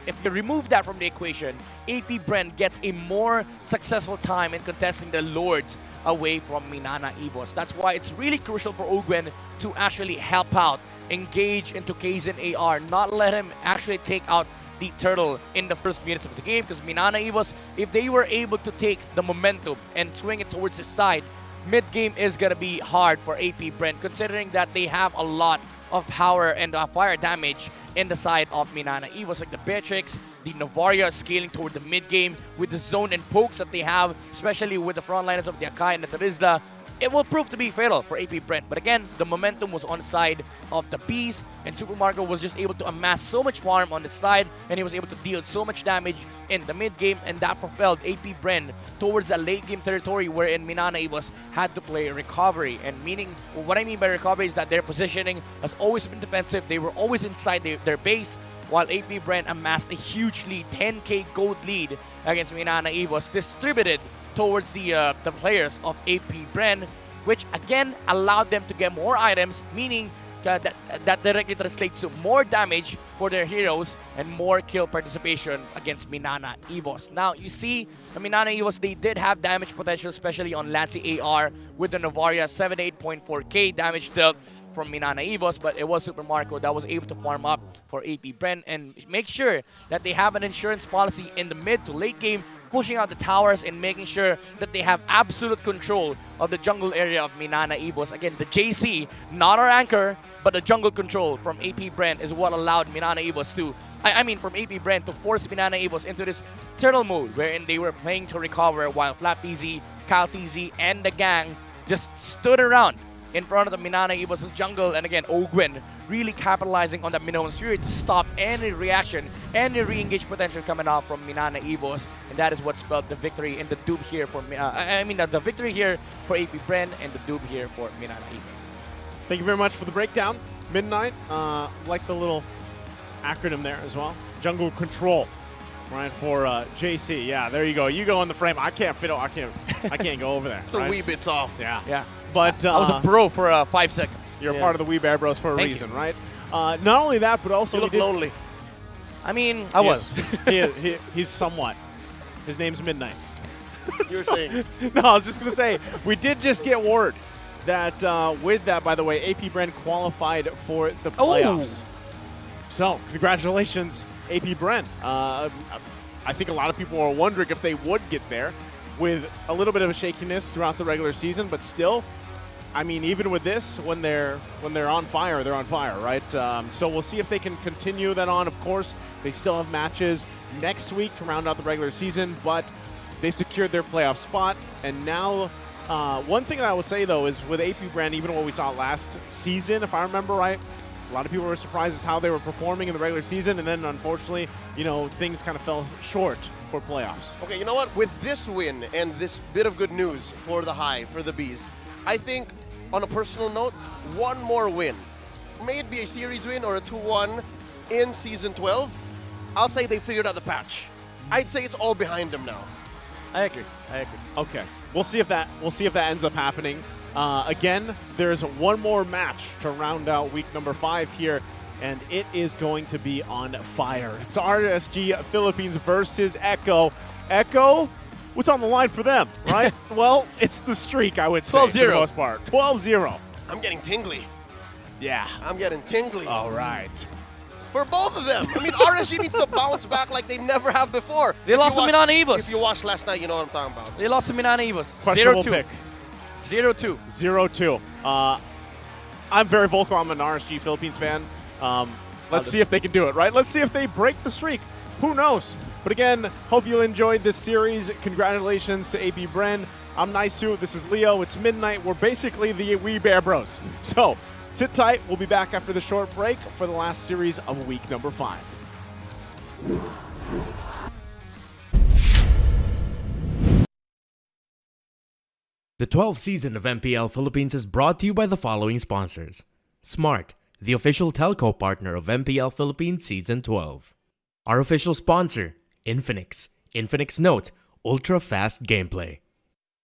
If you remove that from the equation, AP Bren gets a more successful time in contesting the Lords away from Minana Evos. That's why it's really crucial for Ogwen to actually help out, engage into Kaizen AR, not let him actually take out the turtle in the first minutes of the game, because Minana Evos, if they were able to take the momentum and swing it towards the side, mid-game is going to be hard for AP Bren, considering that they have a lot of power and fire damage in the side of Minana Evos, like the Beatrix, the Novaria scaling toward the mid-game with the zone and pokes that they have, especially with the frontliners of the Akai and the Terizla. It will prove to be fatal for AP Brent. But again, the momentum was on the side of the Bees, and Super Marco was just able to amass so much farm on the side, and he was able to deal so much damage in the mid-game, and that propelled AP Bren towards the late-game territory wherein Minana Evos had to play recovery. And meaning, what I mean by recovery is that their positioning has always been defensive. They were always inside their base, while AP Bren amassed a huge lead, 10k gold lead against Minana Evos, distributed towards the players of AP Bren, which again allowed them to get more items, meaning that directly translates to more damage for their heroes and more kill participation against Minana Evos. Now, you see, the Minana Evos, they did have damage potential, especially on Lancy AR with the Novaria, 78.4k damage dealt from Minana Evos, but it was Super Marco that was able to farm up for AP Bren and make sure that they have an insurance policy in the mid to late game, pushing out the towers and making sure that they have absolute control of the jungle area of Minana Evos. Again, the JC, not our anchor, but the jungle control from AP Bren is what allowed Minana Evos to, from AP Bren to force Minana Evos into this turtle mode wherein they were playing to recover while Flap TZ, Kyle TZ, and the gang just stood around in front of the MNNE Evos' jungle, and again, Ogwin really capitalizing on that Minoan Fury to stop any reaction, any re-engage potential coming out from MNNE Evos, and that is what spelled the victory in the dub here for the victory here for AP Bren and the dub here for MNNE Evos. Thank you very much for the breakdown. Midnight, like the little acronym there as well. Jungle Control, right, for JC. Yeah, there you go. You go in the frame. I can't fit. I can't go over there. So right? wee bits off. Yeah. But I was a bro for 5 seconds. You're part of the Wee Bear Bros for a Thank reason, you. right? Not only that, but also You look lonely. I mean, I was. He's somewhat. His name's Midnight. You were saying? No, I was just gonna say we did just get word that with that, by the way, AP Bren qualified for the playoffs. So congratulations, AP Bren. I think a lot of people are wondering if they would get there, with a little bit of a shakiness throughout the regular season, but still, I mean, even with this, when they're on fire, they're on fire, right? So we'll see if they can continue that on. Of course, they still have matches next week to round out the regular season, but they secured their playoff spot. And now, one thing that I would say, though, is with AP Bren, even what we saw last season, if I remember right, a lot of people were surprised as how they were performing in the regular season, and then, unfortunately, things kind of fell short for playoffs. Okay, you know what? With this win and this bit of good news for the Hive, for the Bees, I think, on a personal note, one more win, may it be a series win or a 2-1 in Season 12, I'll say they figured out the patch. I'd say it's all behind them now. I agree. Okay, we'll see if that ends up happening. Again, there's one more match to round out week number 5 here, and it is going to be on fire. It's RSG Philippines versus Echo. Echo, what's on the line for them, right? Well, it's the streak, I would say, 12-0. for the most part. 12-0. I'm getting tingly. Yeah. I'm getting tingly. All right. For both of them. I mean, RSG needs to bounce back like they never have before. They lost to MNNE Evos. If you watched last night, you know what I'm talking about. They lost to MNNE Evos. Questionable 0-2. pick. 0-2. 0-2. I'm very vocal. I'm an RSG Philippines fan. Let's see if they can do it, right? Let's see if they break the streak. Who knows? But again, hope you enjoyed this series. Congratulations to AP Bren. I'm Naisu. This is Leo. It's midnight. We're basically the Wee Bear Bros. So sit tight. We'll be back after the short break for the last series of week number 5. The 12th season of MPL Philippines is brought to you by the following sponsors. Smart, the official telco partner of MPL Philippines Season 12. Our official sponsor, Infinix. Infinix Note, ultra-fast gameplay.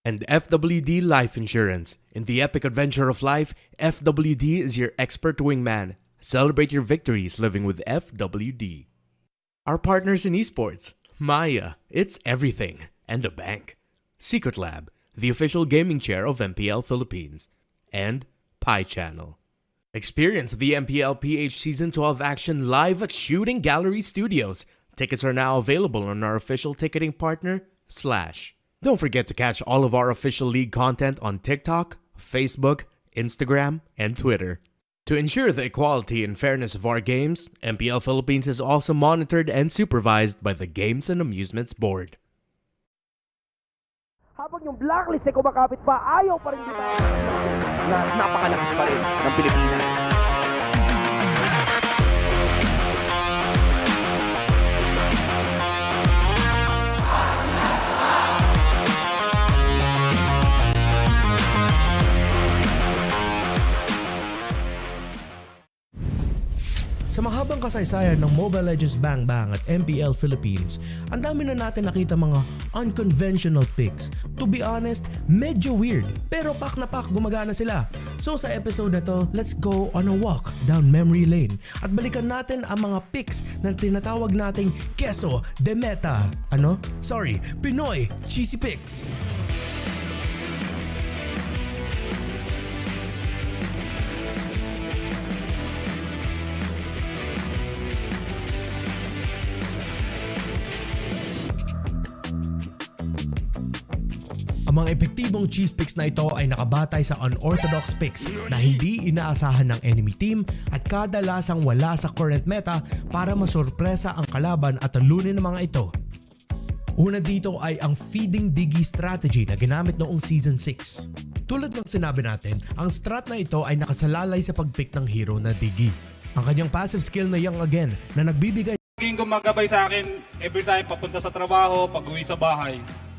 And FWD Life Insurance. In the epic adventure of life, FWD is your expert wingman. Celebrate your victories living with FWD. Our partners in esports, Maya, it's everything, and a bank. Secret Lab, the official gaming chair of MPL Philippines. And Pi Channel. Experience the MPL-PH Season 12 action live at Shooting Gallery Studios. Tickets are now available on our official ticketing partner, Slash. Don't forget to catch all of our official league content on TikTok, Facebook, Instagram, and Twitter. To ensure the equality and fairness of our games, MPL Philippines is also monitored and supervised by the Games and Amusements Board. Habang yung blacklist ay kumakapit pa, ayaw pa rin kita na napakalakas pa rin ng Pilipinas. Sa mahabang kasaysayan ng Mobile Legends Bang Bang at MPL Philippines, ang dami na natin nakita mga unconventional picks. To be honest, medyo weird, pero pak na pak gumagana sila. So sa episode na to, let's go on a walk down memory lane at balikan natin ang mga picks ng tinatawag nating Queso de Meta. Pinoy Cheesy Picks. Ang mga epektibong cheese picks na ito ay nakabatay sa unorthodox picks na hindi inaasahan ng enemy team at kadalasang wala sa current meta para masurpresa ang kalaban at talunin ng mga ito. Una dito ay ang feeding diggy strategy na ginamit noong Season 6. Tulad ng sinabi natin, ang strat na ito ay nakasalalay sa pag-pick ng hero na Diggy. Ang kanyang passive skill na Young Again na nagbibigay Laging gumagabay sa akin every time papunta sa trabaho, pag-uwi sa bahay.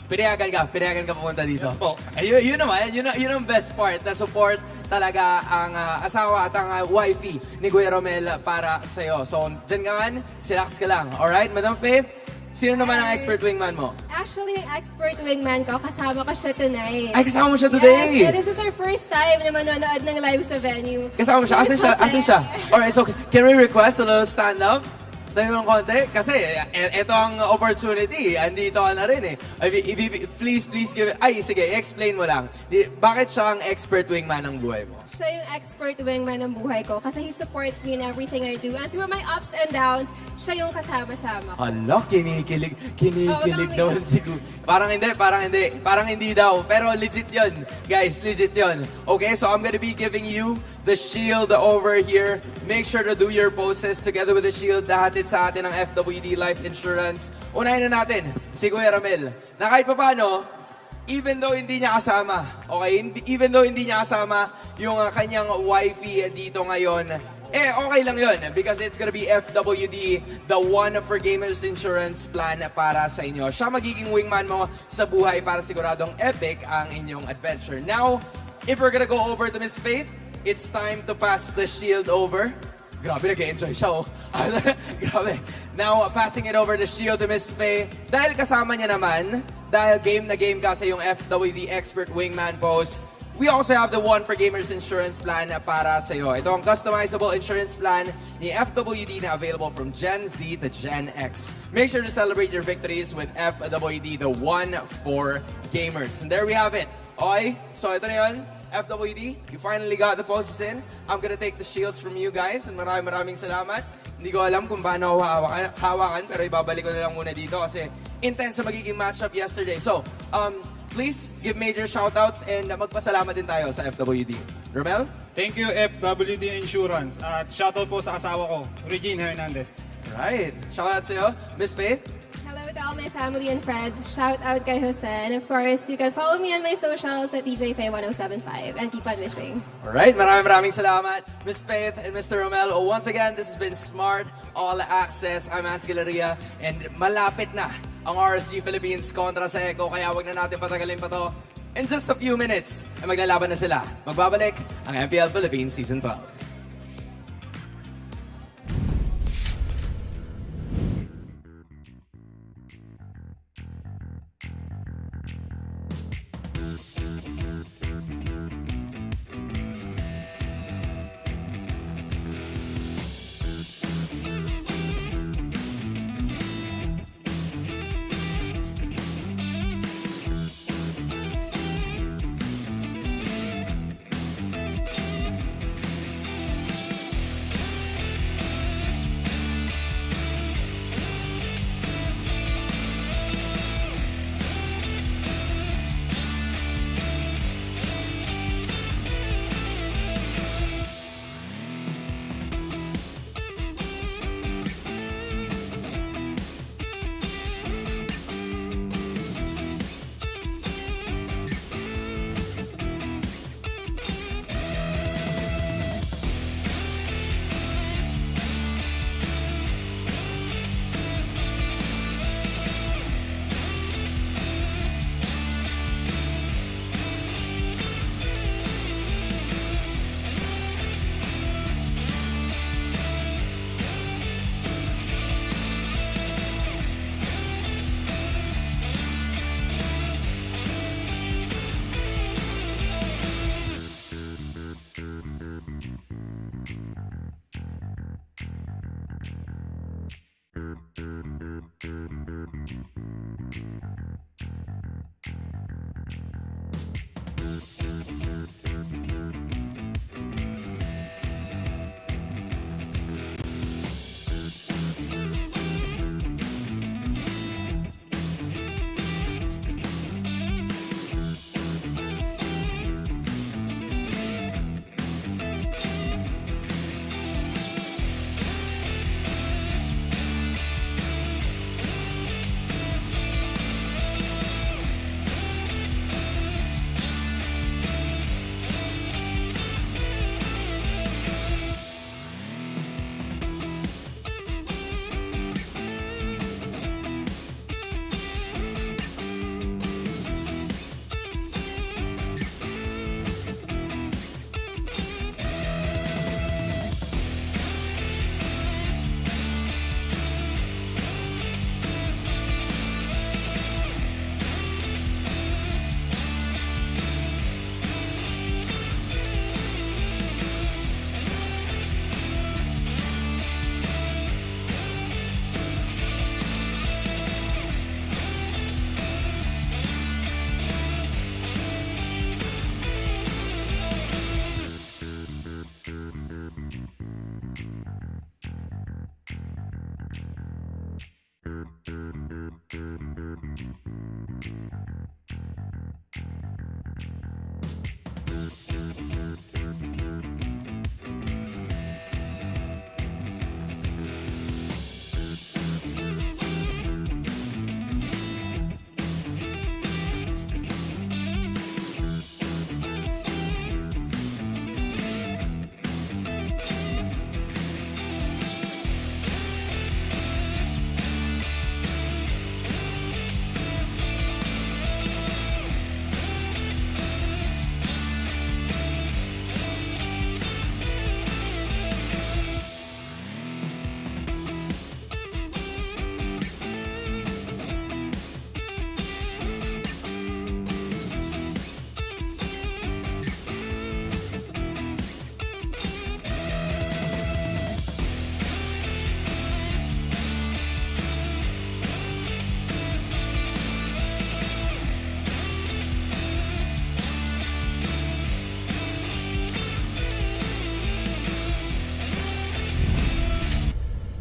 Pinayagan ka pumunta dito. Yes po. Yun naman, yun ang best part, na support talaga ang asawa at ang wifey ni Kuya Romel para sa'yo. So, dyan ka man, chillax ka lang. Alright, Madam Faith? Sino naman ang expert wingman mo? Actually, yung expert wingman ko, kasama ko siya tonight. Ay, kasama mo siya today! Yes, so this is our first time na manonood ng live sa venue. Kasama mo siya? Asan siya? Alright, so can we request a little stand up? Dahil ng konti? Kasi ito ang opportunity. Andito ka na rin eh. Please give it. Ay, sige, explain mo lang. Bakit siya ang expert wingman ng buhay mo? Siya yung expert wingman ng buhay ko kasi he supports me in everything I do. And through my ups and downs, siya yung kasama-sama ko. Hala, kinikilig naman siguro. Parang hindi daw. Pero legit yun. Guys, legit yun. Okay, so I'm gonna be giving you the shield over here. Make sure to do your poses together with the shield na hatid sa atin ng FWD Life Insurance. Unahin na natin si Kuya Ramel na kahit papano, even though hindi niya kasama, even though hindi niya kasama yung kanyang wifey dito ngayon, okay lang yun because it's gonna be FWD, the one for Gamers Insurance plan para sa inyo. Siya magiging wingman mo sa buhay para siguradong epic ang inyong adventure. Now, if we're gonna go over to Miss Faith, it's time to pass the shield over. Grabe, nag-enjoy siya, oh. Grabe. Now, passing it over the shield to Miss Faye. Dahil kasama niya naman, dahil game na game ka sa yung FWD Expert Wingman pose, we also have the one for Gamers Insurance plan para sa iyo. Ito ang customizable insurance plan ni FWD na available from Gen Z to Gen X. Make sure to celebrate your victories with FWD, the one for gamers. And there we have it. Okay, so ito na yun. FWD, you finally got the poses in. I'm gonna take the shields from you guys and maraming salamat. Hindi ko alam kung paano hawakan pero ibabalik ko na lang muna dito kasi intense sa magiging matchup yesterday. So, please give major shoutouts and magpasalamat din tayo sa FWD. Romel? Thank you FWD Insurance. At shoutout po sa asawa ko, Regine Hernandez. Right. Shoutout sa'yo. Miss Faith? Hello to all my family and friends. Shout out kay Jose. And of course, you can follow me on my socials at DJFay1075 and keep on wishing. Alright, maraming salamat, Miss Faith and Mr. Romel. Once again, this has been Smart All Access. I'm Hans Galeria and malapit na ang RSG Philippines kontra sa Echo, kaya wag na natin patagalin pa to. In just a few minutes, ay maglalaban na sila. Magbabalik ang MPL Philippines Season 12.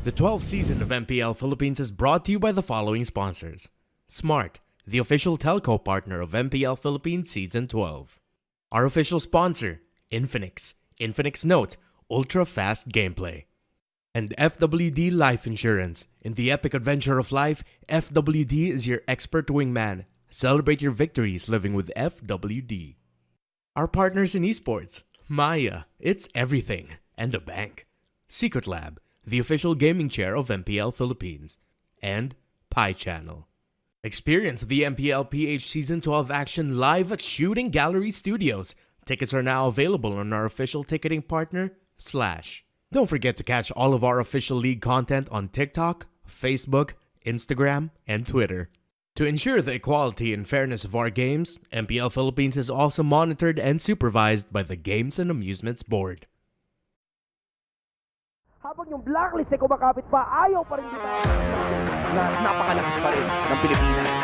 The 12th season of MPL Philippines is brought to you by the following sponsors. Smart, the official telco partner of MPL Philippines Season 12. Our official sponsor, Infinix. Infinix Note, ultra-fast gameplay. And FWD Life Insurance. In the epic adventure of life, FWD is your expert wingman. Celebrate your victories living with FWD. Our partners in esports, Maya, it's everything, and a bank. Secret Lab, the official gaming chair of MPL Philippines. And Pi Channel. Experience the MPL-PH Season 12 action live at Shooting Gallery Studios. Tickets are now available on our official ticketing partner, Slash. Don't forget to catch all of our official league content on TikTok, Facebook, Instagram, and Twitter. To ensure the equality and fairness of our games, MPL Philippines is also monitored and supervised by the Games and Amusements Board. Habang yung blacklist ay kumakapit pa, ayaw pa rin kita na napakalakas pa rin ng Pilipinas.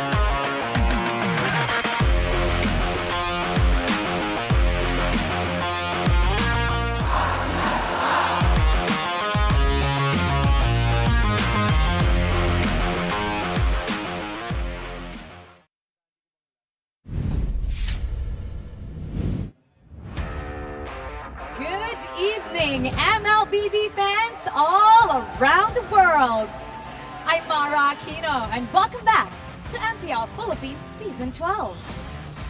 Good evening, MLBB fans all around the world. I'm Mara Aquino, and welcome back to MPL Philippines Season 12.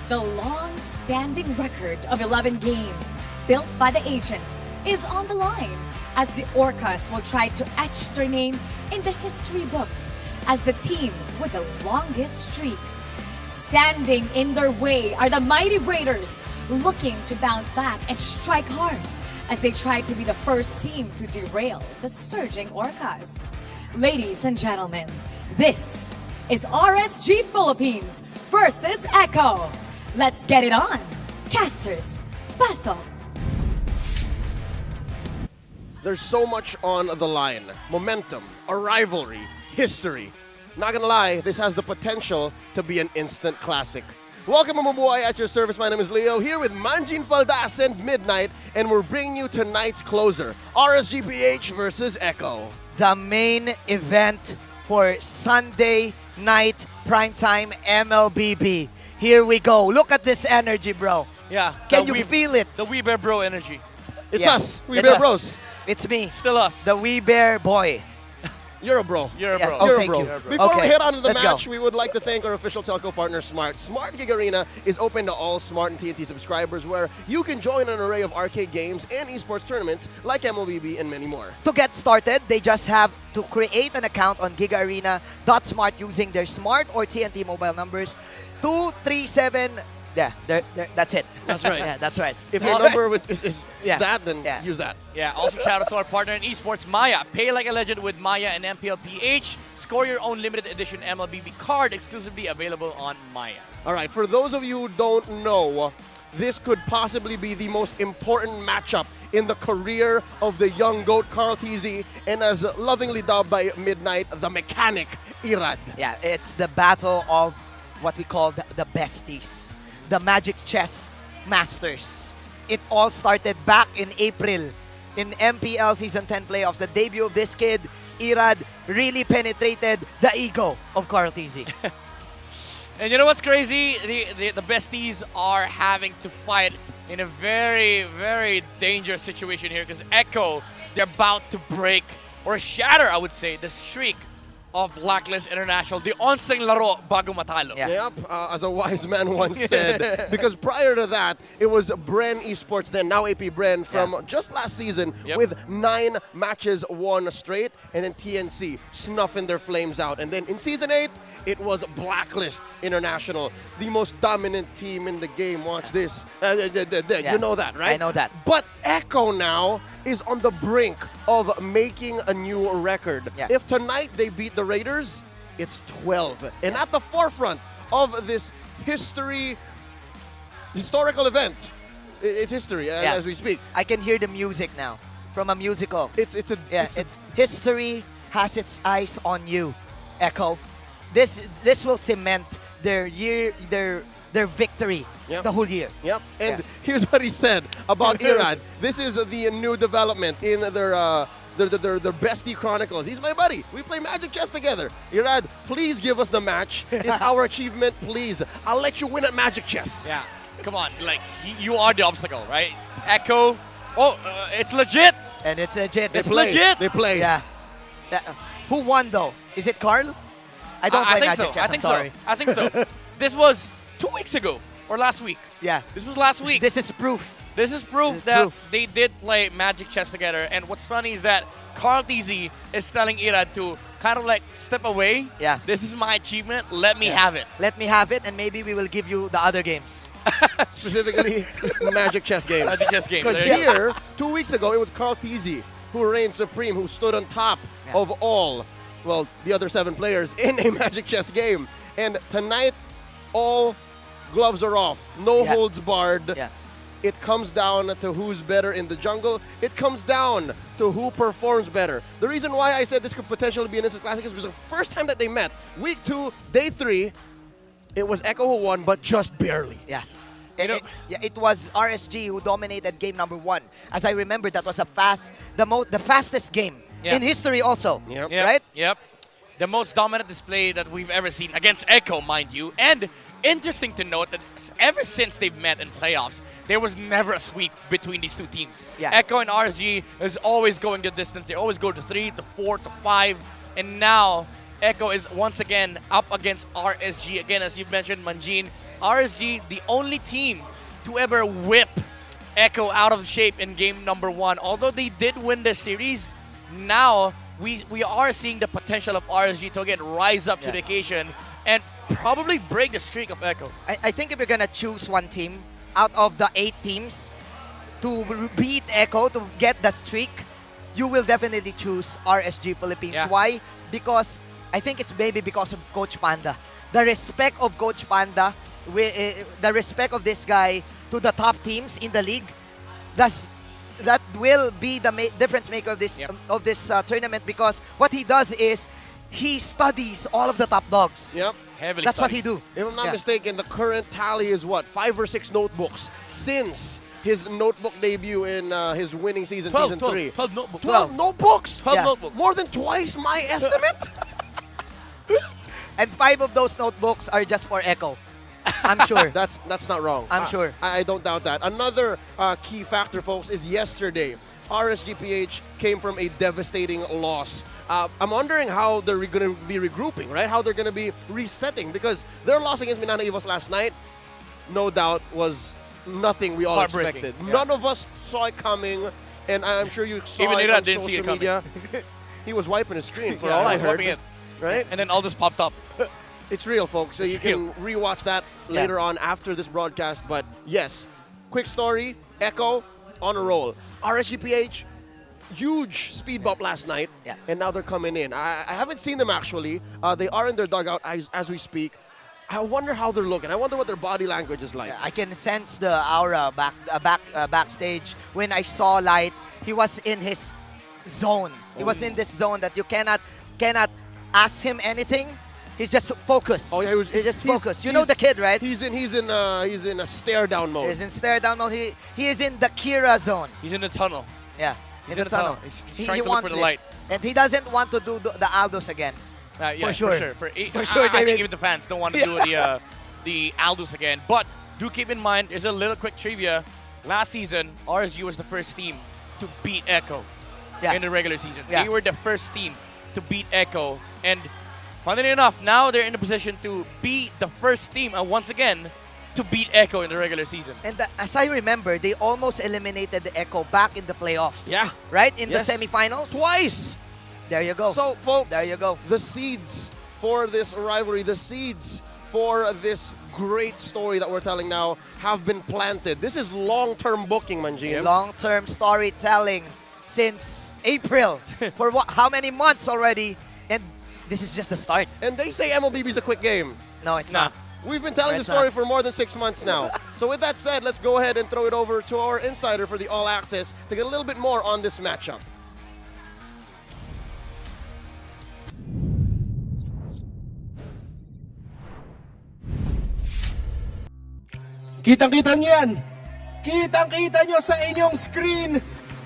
The long-standing record of 11 games built by the agents is on the line as the Orcas will try to etch their name in the history books as the team with the longest streak. Standing in their way are the mighty Raiders, looking to bounce back and strike hard as they try to be the first team to derail the surging Orcas. Ladies and gentlemen, this is RSG Philippines versus Echo. Let's get it on. Casters, paso. There's so much on the line. Momentum, a rivalry, history. Not gonna lie, this has the potential to be an instant classic. Welcome, Mabuhay, at your service. My name is Leo, here with Manjin Faldas and Midnight, and we're bringing you tonight's closer, RSG-PH versus Echo. The main event for Sunday night primetime MLBB. Here we go. Look at this energy, bro. Yeah. Can you feel it? The We Bear Bro energy. It's us, We Bear Bros. It's me. Still us. The We Bear boy. You're a bro. You're a Yes. bro. Oh, You're a thank bro. you. Before Okay, we head on to the let's match, go. we would like to thank our official telco partner, Smart. Smart Gig Arena is open to all Smart and TNT subscribers, where you can join an array of arcade games and esports tournaments like MLBB and many more. To get started, they just have to create an account on gigaarena.smart using their Smart or TNT mobile numbers 237. Yeah, that's it. That's right. Yeah, that's right. If your number is Yeah. that, then Yeah. use that. Yeah, also shout out to our partner in esports, Maya. Pay like a legend with Maya and MPL-PH. Score your own limited edition MLBB card exclusively available on Maya. All right, for those of you who don't know, this could possibly be the most important matchup in the career of the young GOAT Carl TZ, and as lovingly dubbed by Midnight, the mechanic, Irad. Yeah, it's the battle of what we call the besties, the Magic Chess Masters. It all started back in April in MPL Season 10 playoffs. The debut of this kid, Irad, really penetrated the ego of Carl TZ. And you know what's crazy? The besties are having to fight in a very, very dangerous situation here because Echo, they're about to break or shatter, I would say, the streak of Blacklist International, the onseng laro bago matalo. Yep, as a wise man once said, because prior to that, it was Bren Esports, then now AP Bren, from just last season with 9 matches won straight, and then TNC snuffing their flames out. And then in Season 8, it was Blacklist International, the most dominant team in the game. Watch this. You know that, right? I know that. But Echo now is on the brink of making a new record. Yeah. If tonight they beat the Raiders, it's 12. And at the forefront of this historical event, it's history as we speak. I can hear the music now from a musical. It's history has its eyes on you, Echo. This will cement their victory the whole year. Yep. And here's what he said about Irad. This is the new development in their their bestie chronicles. He's my buddy. We play Magic Chess together. Irad, please give us the match. It's our achievement. Please, I'll let you win at Magic Chess. Yeah, come on. Like, you are the obstacle, right? Echo. Oh, it's legit. And it's legit. It's legit. They play. Yeah. Who won though? Is it Carl? I don't play Magic Chess. I'm sorry. I think so. This was 2 weeks ago or last week. Yeah. This was last week. This is proof. This is proof that they did play Magic Chess together. And what's funny is that Carl TZ is telling Irad to kind of like step away. Yeah. This is my achievement. Let me have it. Let me have it, and maybe we will give you the other games. Specifically, Magic Chess games. Magic Chess games. Because here, 2 weeks ago, it was Carl TZ who reigned supreme, who stood on top of all, well, the other 7 players in a Magic Chess game. And tonight, all gloves are off. No holds barred. Yeah. It comes down to who's better in the jungle. It comes down to who performs better. The reason why I said this could potentially be an Instant Classic is because the first time that they met, week 2, day 3, it was Echo who won, but just barely. Yeah. It was RSG who dominated game number 1. As I remember, that was the fastest game in history also. Yep. Right? Yep. The most dominant display that we've ever seen against Echo, mind you. And interesting to note that ever since they've met in playoffs, there was never a sweep between these two teams. Yeah. Echo and RSG is always going the distance. They always go to 3, to 4, to 5. And now, Echo is once again up against RSG. Again, as you've mentioned, Manjin, RSG, the only team to ever whip Echo out of shape in game number 1. Although they did win the series, now we are seeing the potential of RSG to again rise up to the occasion and probably break the streak of Echo. I think if you're going to choose one team out of the 8 teams to beat Echo, to get the streak, you will definitely choose RSG Philippines. Yeah. Why? Because I think it's maybe because of Coach Panda. The respect of Coach Panda, the respect of this guy to the top teams in the league, that will be the difference maker of this tournament, because what he does is he studies all of the top dogs. Yep. Heavily That's studies. what he do. If I'm not mistaken, the current tally is what, 5 or 6 notebooks since his notebook debut in his winning season, 12, season 12, 3. 12 notebooks. 12 notebooks? 12 notebooks. More than twice my estimate? And 5 of those notebooks are just for Echo. I'm sure. That's not wrong. I'm sure. I don't doubt that. Another key factor, folks, is yesterday. RSG-PH came from a devastating loss. I'm wondering how they're going to be regrouping, right? How they're going to be resetting, because their loss against Minana Evos last night, no doubt, was nothing we all expected. Yeah. None of us saw it coming, and I'm sure you saw Even it Ira on didn't see social it coming. media. He was wiping his screen for Yeah, all I I was heard. wiping it. Right? And then all this popped up. It's real, folks. So you can rewatch that later on after this broadcast. But yes, quick story. Echo on a roll. RSG-PH, huge speed bump last night, and now they're coming in. I haven't seen them actually. They are in their dugout as we speak. I wonder how they're looking. I wonder what their body language is like. I can sense the aura backstage. When I saw Light, he was in his zone. He was in this zone that you cannot ask him anything. He's just focused. Oh yeah, he's just focused. You know the kid, right? He's in a stare down mode. He's in stare down mode. He is in the Kira zone. He's in the tunnel. Yeah, He's in the tunnel. He's trying to look for the light. And he doesn't want to do the Aldous again. Yeah, for sure. For sure, I think David. even the fans don't want to do the Aldous again. But do keep in mind, there's a little quick trivia. Last season, RSG was the first team to beat Echo in the regular season. Yeah. They were the first team to beat Echo. And funnily enough, now they're in a position to be the first team, once again, to beat Echo in the regular season. And as I remember, they almost eliminated the Echo back in the playoffs. Yeah. Right? In the semifinals? Twice! There you go. So, folks, there you go. The seeds for this rivalry, the seeds for this great story that we're telling now have been planted. This is long-term booking, Manjin. Long-term storytelling since April. For how many months already? And this is just the start. And they say MLBB is a quick game. No, it's not. We've been telling the story for more than 6 months now. So with that said, let's go ahead and throw it over to our insider for the All Access to get a little bit more on this matchup. Kitang-kita nyo yan! Kitang-kita nyo sa inyong screen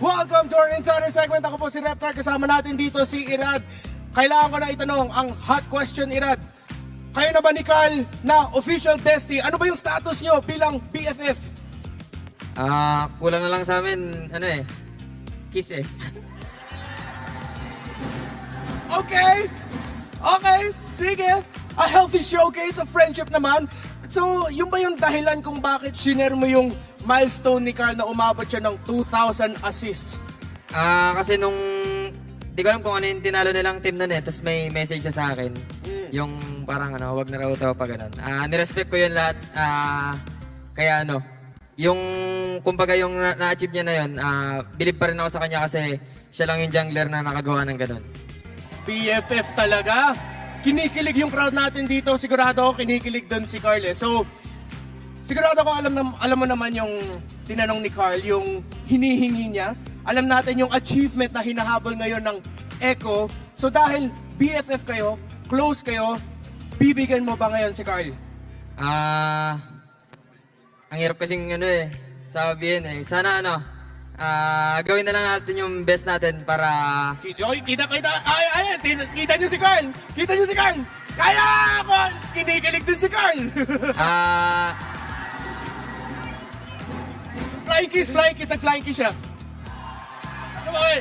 Welcome to our Insider segment. Ako po si Reptar. Kasama natin dito si Irad. Kailangan ko na itanong ang hot question, Irad. Kayo na ba ni Carl na official bestie? Ano ba yung status nyo bilang BFF? Kulang na lang sa amin, kiss eh. Okay, sige. A healthy showcase of friendship naman. So, yun ba yung dahilan kung bakit shiner mo yung milestone ni Carl na umabot siya ng 2,000 assists? Kasi nung, di ko alam kung ano yung tinalo nilang team nun tapos may message siya sa akin. Yung parang wag na raw ito pa ganun. Nirespect ko yun lahat. Kaya yung kumbaga yung na-achieve niya na yun, believe pa rin ako sa kanya kasi siya lang yung jungler na nakagawa ng ganun. BFF talaga. Kinikilig yung crowd natin dito. Sigurado ako kinikilig doon si Carl. So, sigurado ako alam mo naman yung tinanong ni Carl, yung hinihingi niya. Alam natin yung achievement na hinahabol ngayon ng Echo. So, dahil BFF kayo, close kayo, bibigyan mo ba ngayon si Carl? Ang hirap kasing sabihin Sana gawin na lang natin yung best natin para... Kita nyo si Carl! Kita nyo si Carl! Kaya ako! Kinikilig din si Carl! Flying kiss! Nag-flying kiss siya.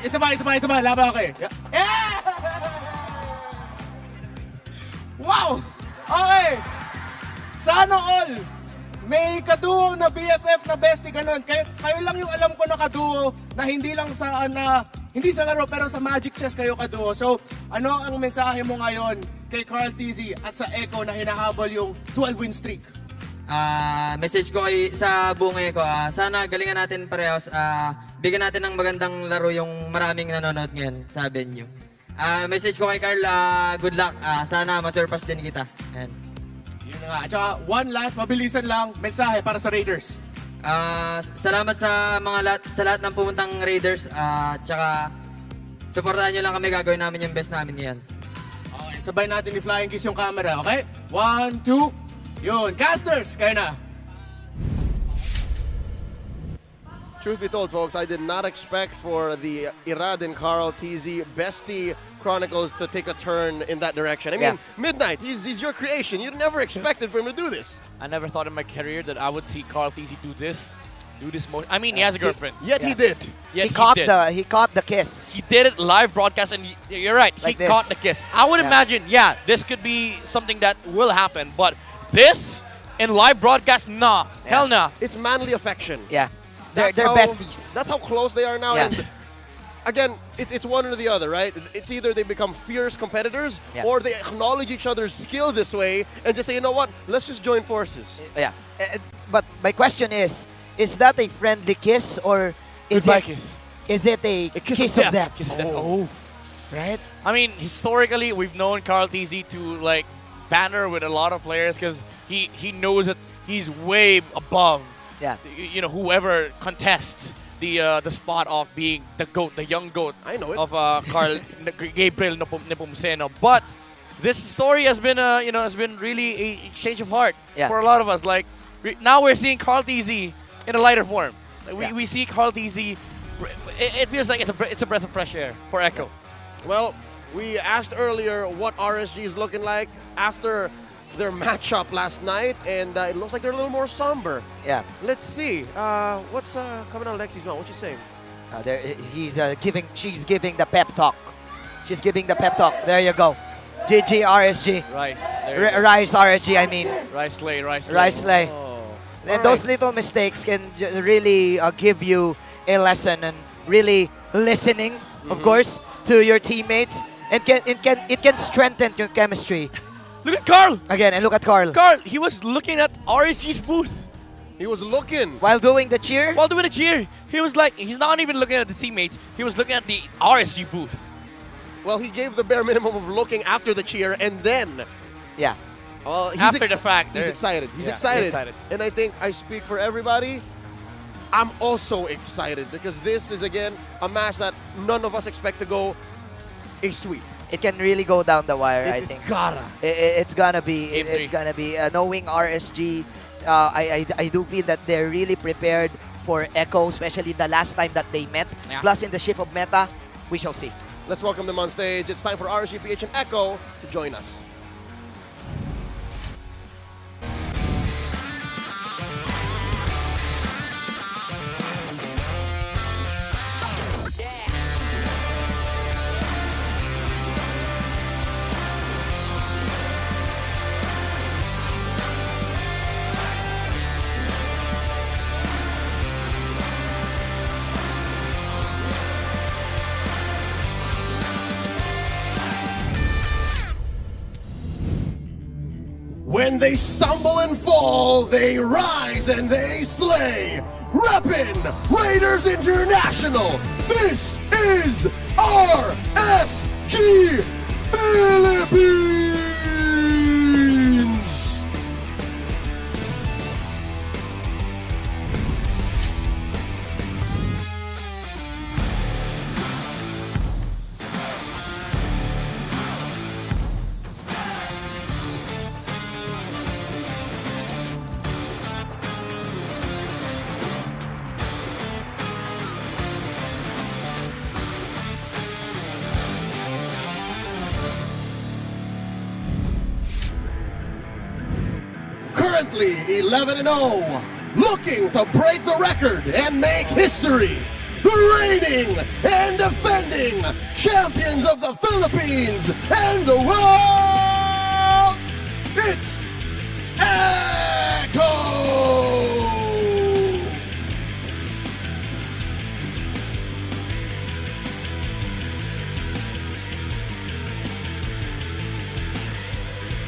Isa pa. Laban ako eh. Yeah! Wow! Okay! Sana all! May kaduo na BFF na bestie ganun. Kayo lang yung alam ko na kaduo na hindi sa laro pero sa Magic Chess kayo kaduo. So, ano ang mensahe mo ngayon kay Carl TZ at sa Echo na hinahabol yung 12-win streak? Message ko sa buong Echo, sana galingan natin parehas. Bigyan natin ng magandang laro yung maraming nanonood ngayon sa venue. Message ko kay Carl, good luck. Sana ma-surpass din kita. Ayan. At saka, one last, mabilisan lang, mensahe para sa Raiders. Salamat sa lahat ng pumuntang Raiders. Tsaka, supportahan nyo lang kami, gagawin namin yung best namin yan. Okay, sabay natin i-flying kiss yung camera, okay? 1, 2, yun. Casters, kayo na. Truth be told, folks, I did not expect for the Irad and Carl TZ Bestie Chronicles to take a turn in that direction. I mean, Midnight, he's your creation. You never expected for him to do this. I never thought in my career that I would see Carl TZ do this motion. I mean, he has a girlfriend. He did. He caught the kiss. He did it live broadcast, and you're right. Like he caught the kiss. I would imagine, this could be something that will happen, but this in live broadcast, nah, hell nah. It's manly affection. Yeah. They're besties. That's how close they are now. Yeah. And again, it's one or the other, right? It's either they become fierce competitors or they acknowledge each other's skill this way and just say, you know what, let's just join forces. Yeah. But my question is that a friendly kiss or is it a kiss of death? Kiss of death. Oh. Right? I mean, historically, we've known Carl TZ to banter with a lot of players because he knows that he's way above whoever contests the spot of being the GOAT, the young GOAT of Carl Gabriel Nepomuceno. But this story has been really a change of heart for a lot of us. Now we're seeing Carl TZ in a lighter form. We see Carl TZ. It feels like it's a breath of fresh air for Echo. Well, we asked earlier what RSG is looking like after their matchup last night, and it looks like they're a little more somber. Yeah. Let's see. What's coming out of Lexi's mouth? What you saying? She's giving the pep talk. She's giving the pep talk. There you go. GG RSG. Rice RSG, I mean. Rice Slay. Oh. And those little mistakes can really give you a lesson and really listening, of course, to your teammates. It can strengthen your chemistry. Look at Carl! Again, and look at Carl. Carl, he was looking at RSG's booth. He was looking. While doing the cheer? While doing the cheer. He was he's not even looking at the teammates. He was looking at the RSG booth. Well, he gave the bare minimum of looking after the cheer and then... Yeah. After the fact. He's excited. He's excited. And I think I speak for everybody. I'm also excited because this is, again, a match that none of us expect to go a sweep. It can really go down the wire, I think. It's gonna be knowing RSG. I do feel that they're really prepared for Echo, especially the last time that they met. Yeah. Plus in the shift of meta, we shall see. Let's welcome them on stage. It's time for RSGPH and Echo to join us. When they stumble and fall, they rise and they slay. Reppin' Raiders International, this is RSG Philippines! Currently 11-0, looking to break the record and make history. The reigning and defending champions of the Philippines and the world, it's Echo!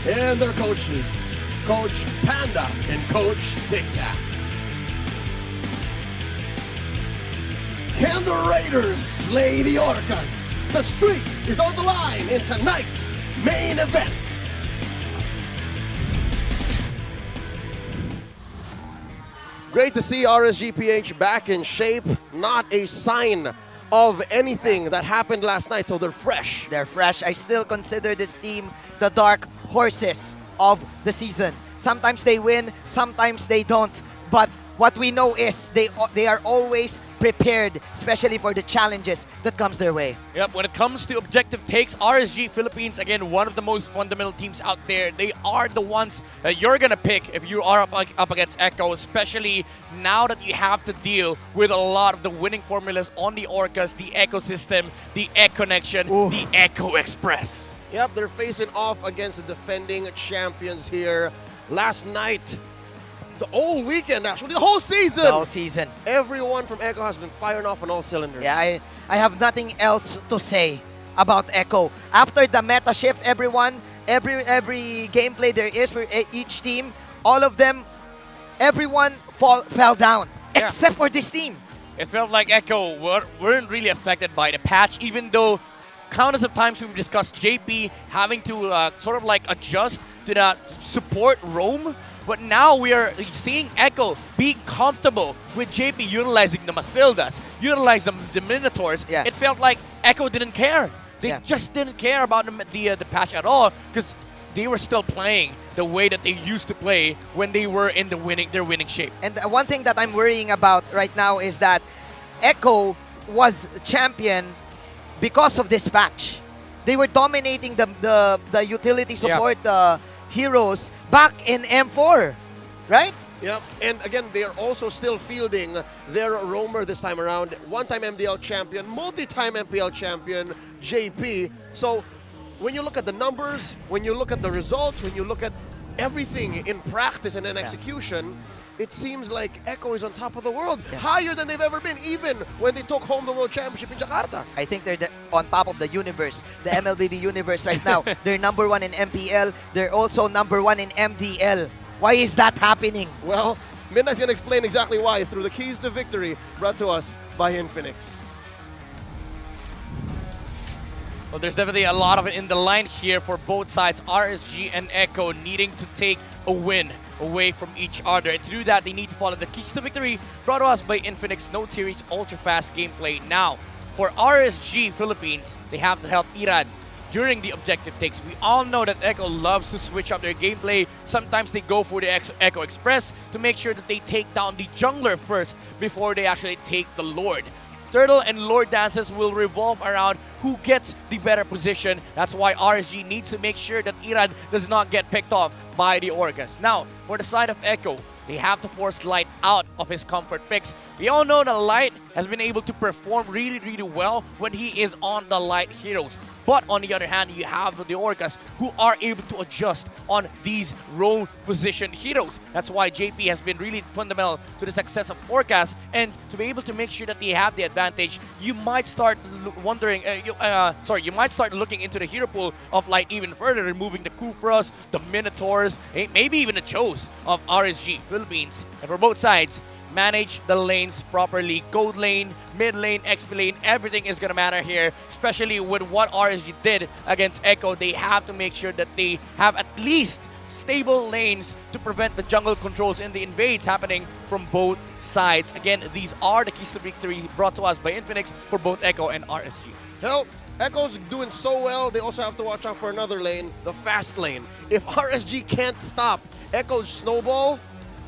And their coaches, Coach Panda and Coach Tic Tac. Can the Raiders slay the Orcas? The streak is on the line in tonight's main event. Great to see RSGPH back in shape. Not a sign of anything that happened last night, so they're fresh. They're fresh. I still consider this team the dark horses of the season. Sometimes they win, sometimes they don't. But what we know is they are always prepared, especially for the challenges that comes their way. Yep, when it comes to objective takes, RSG Philippines, again, one of the most fundamental teams out there. They are the ones that you're going to pick if you are up against Echo, especially now that you have to deal with a lot of the winning formulas on the Orcas, the ecosystem, the Econnection, the Echo Express. Yep, they're facing off against the defending champions here. Last night, the whole weekend actually, the whole season. The whole season. Everyone from Echo has been firing off on all cylinders. Yeah, I have nothing else to say about Echo. After the meta shift, everyone, every gameplay there is for each team, all of them, everyone fell down, except for this team. It felt like Echo weren't really affected by the patch, even though countless of times we've discussed JP having to sort of like adjust to that support roam. But now we are seeing Echo be comfortable with JP utilizing the Mathildas, utilizing the Minotaurs. Yeah. It felt like Echo didn't care. They just didn't care about the patch at all, because they were still playing the way that they used to play when they were in their winning shape. And one thing that I'm worrying about right now is that Echo was champion because of this patch. They were dominating the utility support heroes back in M4, right? Yep, and again, they are also still fielding their roamer this time around. One-time MDL champion, multi-time MPL champion, JP. So when you look at the numbers, when you look at the results, when you look at everything in practice and in execution, it seems like Echo is on top of the world, higher than they've ever been, even when they took home the World Championship in Jakarta. I think they're on top of the universe, the MLBB universe right now. They're number one in MPL. They're also number one in MDL. Why is that happening? Well, Midnight's going to explain exactly why through the keys to victory brought to us by Infinix. Well, there's definitely a lot of it in the line here for both sides, RSG and Echo needing to take a win away from each other. And to do that, they need to follow the keys to victory brought to us by Infinix Note Series ultra-fast gameplay. Now, for RSG Philippines, they have to help Irad, during the objective takes. We all know that Echo loves to switch up their gameplay. Sometimes they go for the Echo Express to make sure that they take down the jungler first before they actually take the Lord. Turtle and Lord dances will revolve around who gets the better position. That's why RSG needs to make sure that Irad does not get picked off by the Orcas. Now, for the side of Echo, they have to force Light out of his comfort picks. We all know that Light has been able to perform really, really well when he is on the Light heroes. But on the other hand, you have the Orcas who are able to adjust on these role position heroes. That's why JP has been really fundamental to the success of Orcas. And to be able to make sure that they have the advantage, you might start wondering, you might start looking into the hero pool of Light even further, removing the Kufras, the Minotaurs, maybe even the Chos of RSG Philippines. And for both sides, manage the lanes properly. Gold lane, mid lane, XP lane, everything is going to matter here, especially with what RSG did against Echo. They have to make sure that they have at least stable lanes to prevent the jungle controls and the invades happening from both sides. Again, these are the keys to victory brought to us by Infinix for both Echo and RSG. Help! Echo's doing so well, they also have to watch out for another lane, the fast lane. If RSG can't stop Echo's snowball,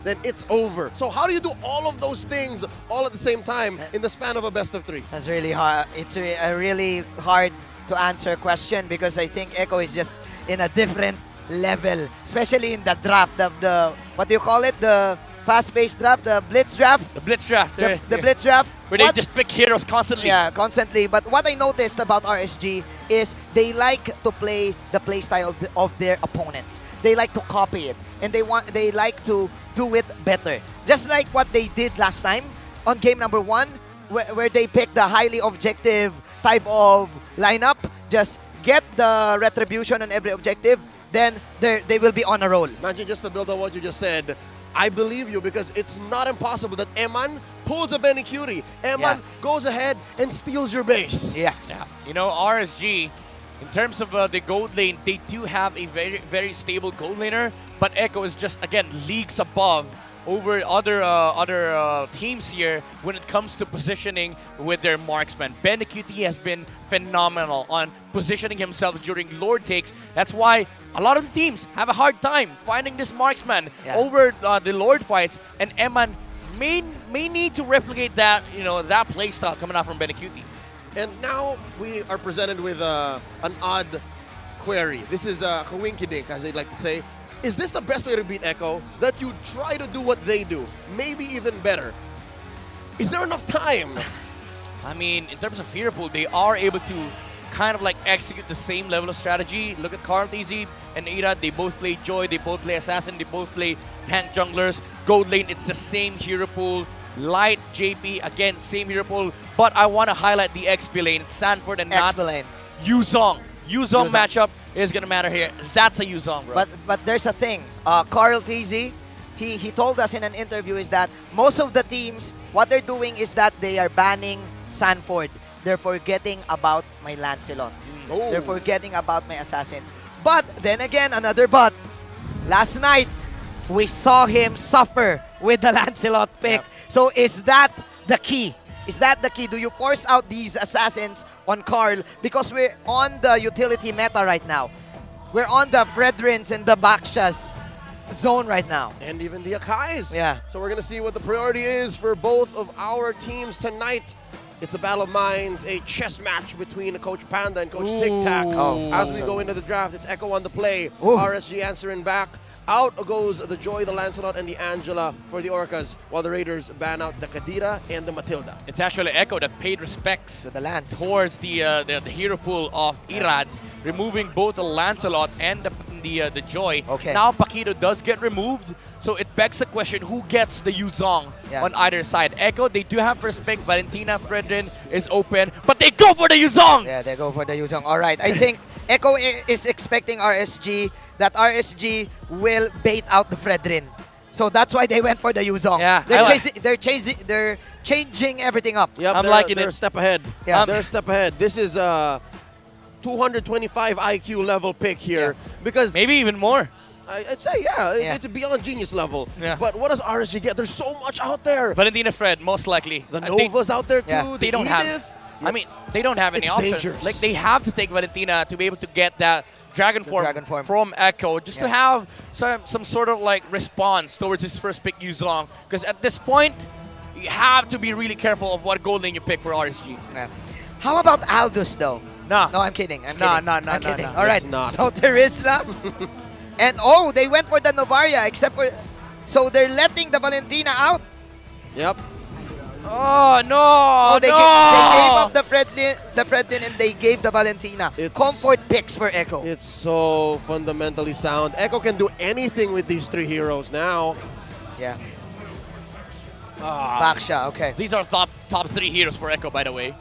then it's over. So how do you do all of those things all at the same time in the span of a best of 3? That's really hard. It's a really hard to answer question because I think Echo is just in a different level, especially in the draft. The what do you call it? The fast-paced draft, the blitz draft. The blitz draft. The blitz draft. Where they just pick heroes constantly. Yeah, constantly. But what I noticed about RSG is they like to play the playstyle of their opponents. They like to copy it, and they like to do it better. Just like what they did last time on game number 1, where they picked the highly objective type of lineup. Just get the retribution on every objective, then they will be on a roll. Imagine, just to build on what you just said, I believe you because it's not impossible that Eman pulls a Benny Cutie. Eman goes ahead and steals your base. Yes. Yeah. You know, RSG, in terms of the gold lane, they do have a very, very stable gold laner, but Echo is just, again, leagues above over other teams here when it comes to positioning with their marksman. Ben QT has been phenomenal on positioning himself during Lord takes. That's why a lot of the teams have a hard time finding this marksman over the Lord fights, and Eman may need to replicate that, that playstyle coming out from Ben QT. And now we are presented with an odd query. This is a coinkydink, as they'd like to say. Is this the best way to beat Echo? That you try to do what they do, maybe even better. Is there enough time? I mean, in terms of hero pool, they are able to kind of like execute the same level of strategy. Look at Carl TZ and Irad. They both play Joy, they both play Assassin, they both play tank junglers. Gold lane, it's the same hero pool. Light, JP, again, same hero pool. But I want to highlight the XP lane. It's Sanford and Nats. Yuzong. Yuzong matchup is going to matter here. That's a Yuzong, bro. But there's a thing. Carl TZ, he told us in an interview is that most of the teams, what they're doing is that they are banning Sanford. They're forgetting about my Lancelot. They're forgetting about my Assassins. But then again, another but. Last night, we saw him suffer with the Lancelot pick. So is that the key? Is that the key? Do you force out these Assassins on Carl? Because we're on the utility meta right now. We're on the Brethrens and the Bakshas zone right now. And even the Akais. Yeah. So we're going to see what the priority is for both of our teams tonight. It's a battle of minds, a chess match between Coach Panda and Coach Tic Tac. As we go into the draft, it's Echo on the play. RSG answering back. Out goes the Joy, the Lancelot, and the Angela for the Orcas, while the Raiders ban out the Kadira and the Matilda. It's actually Echo that paid respects to the Lance towards the hero pool of Irad, removing both the Lancelot and the Joy. Now Paquito does get removed, so it begs the question, who gets the Yuzong on either side? Echo, they do have first pick. Valentina Fredrin is open, but they go for the Yuzong! Yeah, they go for the Yuzong. All right, I think Echo is expecting RSG, that RSG will bait out the Fredrin. So that's why they went for the Yuzong. Yeah, they're changing everything up. Yep, they're a step ahead. Yeah, they're a step ahead. This is a 225 IQ level pick here. Because maybe even more. I'd say, it's beyond genius level. But what does RSG get? There's so much out there. Valentina Fred, most likely. The Nova's out there too. They don't have. I mean, they don't have any It's option. dangerous. Like, they have to take Valentina to be able to get that Dragon Form from Echo, just to have some sort of like response towards his first pick, Yuzong. Because at this point, you have to be really careful of what gold lane you pick for RSG. Yeah. How about Aldous though? Nah. No, I'm kidding. I'm Nah, kidding. nah, nah, I'm nah, kidding. nah. All right. So Terizla. And they went for the Novaria, except for. So they're letting the Valentina out. Yep. Oh, no! They gave up the Fredlin, and they gave the Valentina. Comfort picks for Echo. It's so fundamentally sound. Echo can do anything with these three heroes now. Yeah. Baksha, okay. These are top 3 heroes for Echo, by the way.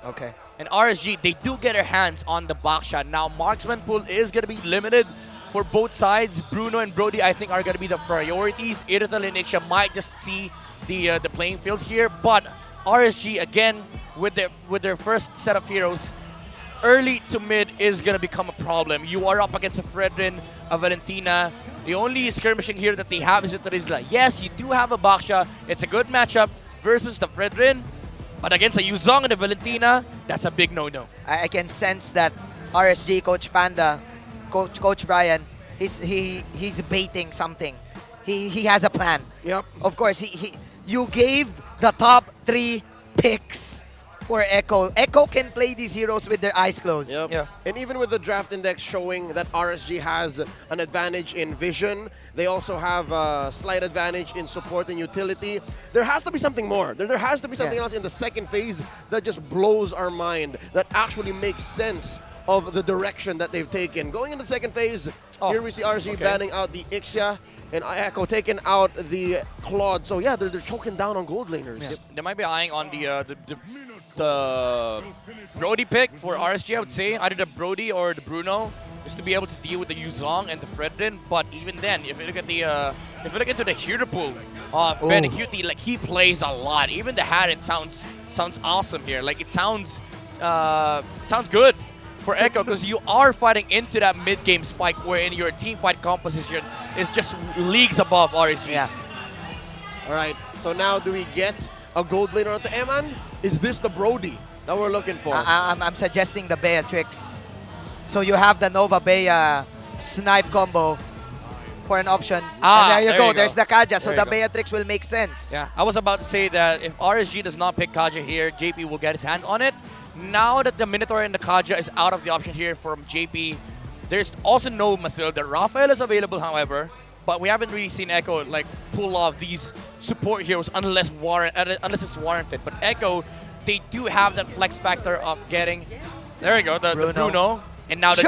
Okay. And RSG, they do get their hands on the Baksha. Now, marksman pool is going to be limited for both sides. Bruno and Brody, I think, are going to be the priorities. Irrital and Ixia might just see the playing field here. But RSG, again, with their first set of heroes, early to mid is going to become a problem. You are up against a Fredrin, a Valentina. The only skirmishing here that they have is Terizla. Yes, you do have a Baksha. It's a good matchup versus the Fredrin. But against a Yuzong and a Valentina, that's a big no-no. I can sense that RSG, Coach Panda, Coach Brian, he's baiting something. He has a plan. Yep. Of course, you gave the top 3 picks for Echo. Echo can play these heroes with their eyes closed. Yep. Yeah. And even with the draft index showing that RSG has an advantage in vision, they also have a slight advantage in support and utility. There has to be something more. There has to be something else in the second phase that just blows our mind, that actually makes sense of the direction that they've taken. Going into the second phase, here we see RSG banning out the Ixia, and Echo taking out the Claude. So yeah, they're choking down on gold laners. Yeah. They might be eyeing on the Brody pick for RSG, I would say. Either the Brody or the Bruno, just to be able to deal with the Yuzong and the Fredrin. But even then, if you look at into the hero pool, Ben Cutie, like, he plays a lot. Even the Haddon sounds awesome here. Like, it sounds good for Echo, because you are fighting into that mid-game spike wherein your team fight composition is just leagues above RSG. Yeah. All right, so now do we get a gold laner onto Eman? Is this the Brody that we're looking for? I'm suggesting the Beatrix. So you have the Nova Bea snipe combo for an option. And there you go. There's the Kaja. So the Beatrix will make sense. Yeah, I was about to say that if RSG does not pick Kaja here, JP will get his hands on it. Now that the Minotaur and the Kaja is out of the option here from JP, there's also no Mathilda. Raphael is available, however, but we haven't really seen Echo like pull off these support heroes unless it's warranted. But Echo, they do have that flex factor of getting, there we go, the Bruno, and now the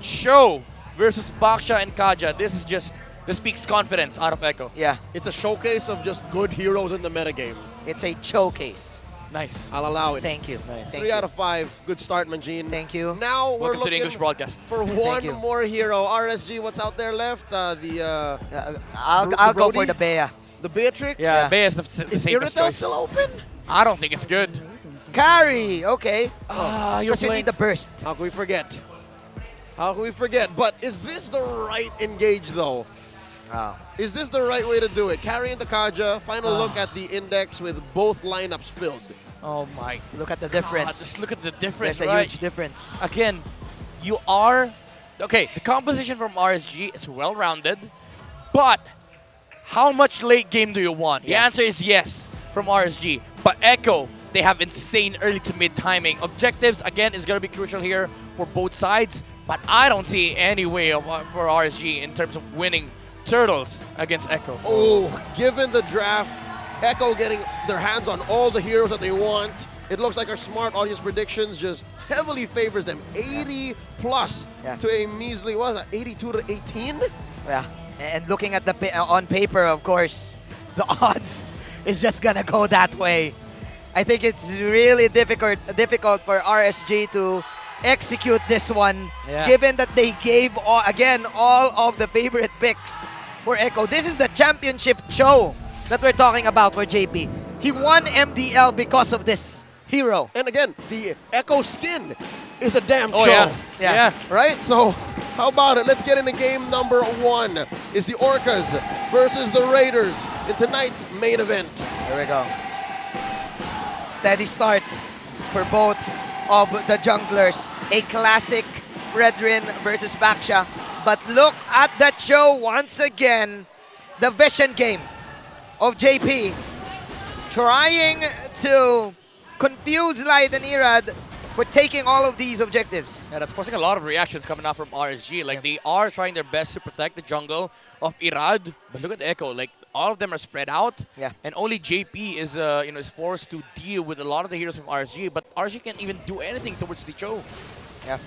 Cho versus Baksha and Kaja. This speaks confidence out of Echo. Yeah. It's a showcase of just good heroes in the metagame. It's a showcase. Nice. I'll allow it. Thank you. Nice. 3 out of 5. Good start, Manjin. Thank you. Now we're Welcome to the looking English broadcast. for one more hero. RSG, what's out there left? I'll go for the Bea. The Beatrix? Yeah, Bea is the Is safest Irrital choice. still open? I don't think it's good. Carry, okay. You're Because you playing. need the burst. How can we forget? How can we forget? But is this the right engage, though? Is this the right way to do it? Carrying the Kaja, final look at the index with both lineups filled. Oh my. Look at the difference. God, just look at the difference, There's a right? huge difference. Again, you are... Okay, the composition from RSG is well-rounded, but how much late game do you want? The answer is yes from RSG. But Echo, they have insane early to mid timing. Objectives, again, is going to be crucial here for both sides, but I don't see any way for RSG in terms of winning Turtles against Echo. Oh, given the draft, Echo getting their hands on all the heroes that they want. It looks like our smart audience predictions just heavily favors them. 80 plus to a measly, what is that, 82 to 18? Yeah, and looking at the on paper, of course, the odds is just gonna go that way. I think it's really difficult for RSG to execute this one, given that they gave, all of the favorite picks for Echo. This is the championship show that we're talking about for JP. He won MDL because of this hero. And again, the Echo skin is a damn show. Yeah. Right? So, how about it? Let's get into game number 1. It's the Orcas versus the Raiders in tonight's main event. Here we go. Steady start for both of the junglers. A classic Redrin versus Baksha. But look at that show once again. The vision game of JP trying to confuse Light and Irad with taking all of these objectives. Yeah, that's forcing a lot of reactions coming out from RSG. Like, they are trying their best to protect the jungle of Irad, but look at Echo. Like, all of them are spread out, and only JP is is forced to deal with a lot of the heroes from RSG. But RSG can't even do anything towards the Cho. Yeah,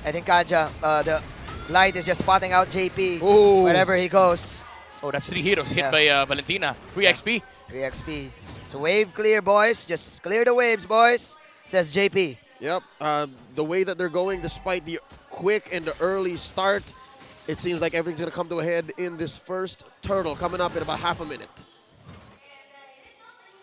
I think Kaja, the Light is just spotting out JP wherever he goes. Oh, that's 3 heroes hit by Valentina. 3 XP. 3 XP. So wave clear, boys. Just clear the waves, boys, says JP. Yep, the way that they're going, despite the quick and the early start, it seems like everything's going to come to a head in this first turtle coming up in about half a minute.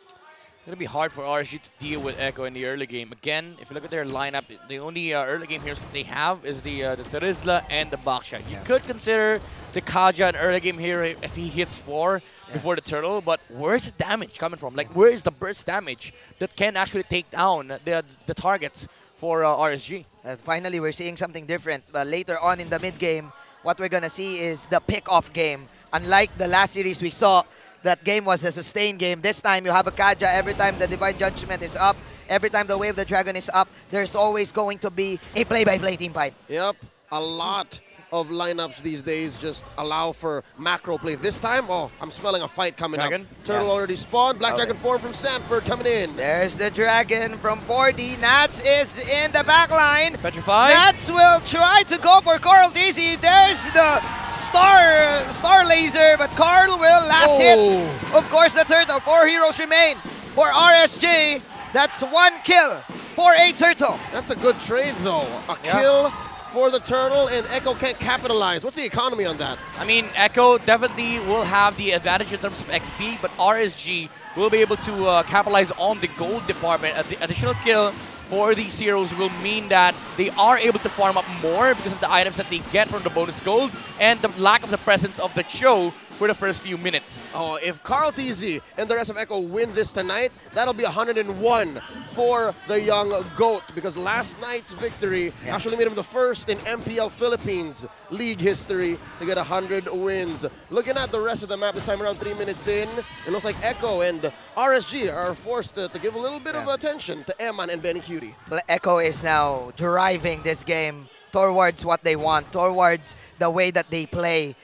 It's going to be hard for RSG to deal with Echo in the early game. Again, if you look at their lineup, the only early game heroes that they have is the Terizla and the Baksha. You could consider the Kaja an early game hero if he hits 4 before the turtle, but where's the damage coming from? Like, where is the burst damage that can actually take down the targets for RSG? Finally, we're seeing something different. Later on in the mid game, what we're going to see is the pick-off game. Unlike the last series we saw, that game was a sustained game. This time, you have a Kaja. Every time the Divine Judgment is up, every time the Wave of the Dragon is up, there's always going to be a play-by-play team fight. Yep, a lot of lineups these days just allow for macro play. This time, I'm smelling a fight coming up. Turtle already spawned. Black Dragon 4 from Sanford coming in. There's the Dragon from 4D. Nats is in the back line. Petrified. Nats will try to go for Carl Daisy. There's the Star Laser, but Carl will last hit. Of course, the Turtle. 4 heroes remain for RSG. That's 1 kill for a Turtle. That's a good trade, though. A kill for the Turtle, and Echo can't capitalize. What's the economy on that? I mean, Echo definitely will have the advantage in terms of XP, but RSG will be able to capitalize on the gold department. The additional kill for these heroes will mean that they are able to farm up more because of the items that they get from the bonus gold and the lack of the presence of the Cho for the first few minutes. Oh, if Carl TZ and the rest of Echo win this tonight, that'll be 101 for the young GOAT, because last night's victory actually made him the first in MPL Philippines League history to get 100 wins. Looking at the rest of the map this time around 3 minutes in, it looks like Echo and RSG are forced to give a little bit of attention to Eman and Benny Cutie. Echo is now driving this game towards what they want, towards the way that they play.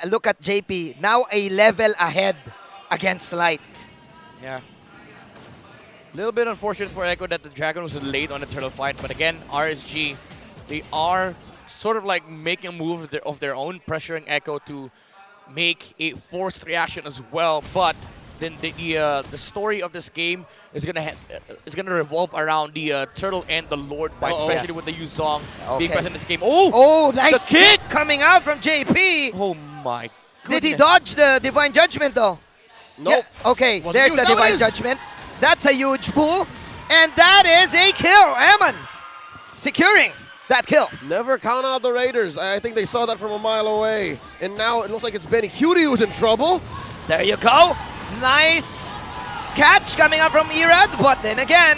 Look at JP, now a level ahead against Light. Yeah. A little bit unfortunate for Echo that the Dragon was late on the turtle fight, but again, RSG, they are sort of like making a move of their own, pressuring Echo to make a forced reaction as well, but then the story of this game is gonna revolve around the Turtle and the Lord fight, especially with the Yuzong being present in this game. Oh, nice hit coming out from JP. Oh my goodness. Did he dodge the Divine Judgment though? Nope. Yeah. Okay, there's the Divine Judgment. That's a huge pull. And that is a kill. Eman securing that kill. Never count out the Raiders. I think they saw that from a mile away. And now it looks like it's Benny Cutie who's in trouble. There you go. Nice catch coming up from Irad, but then again,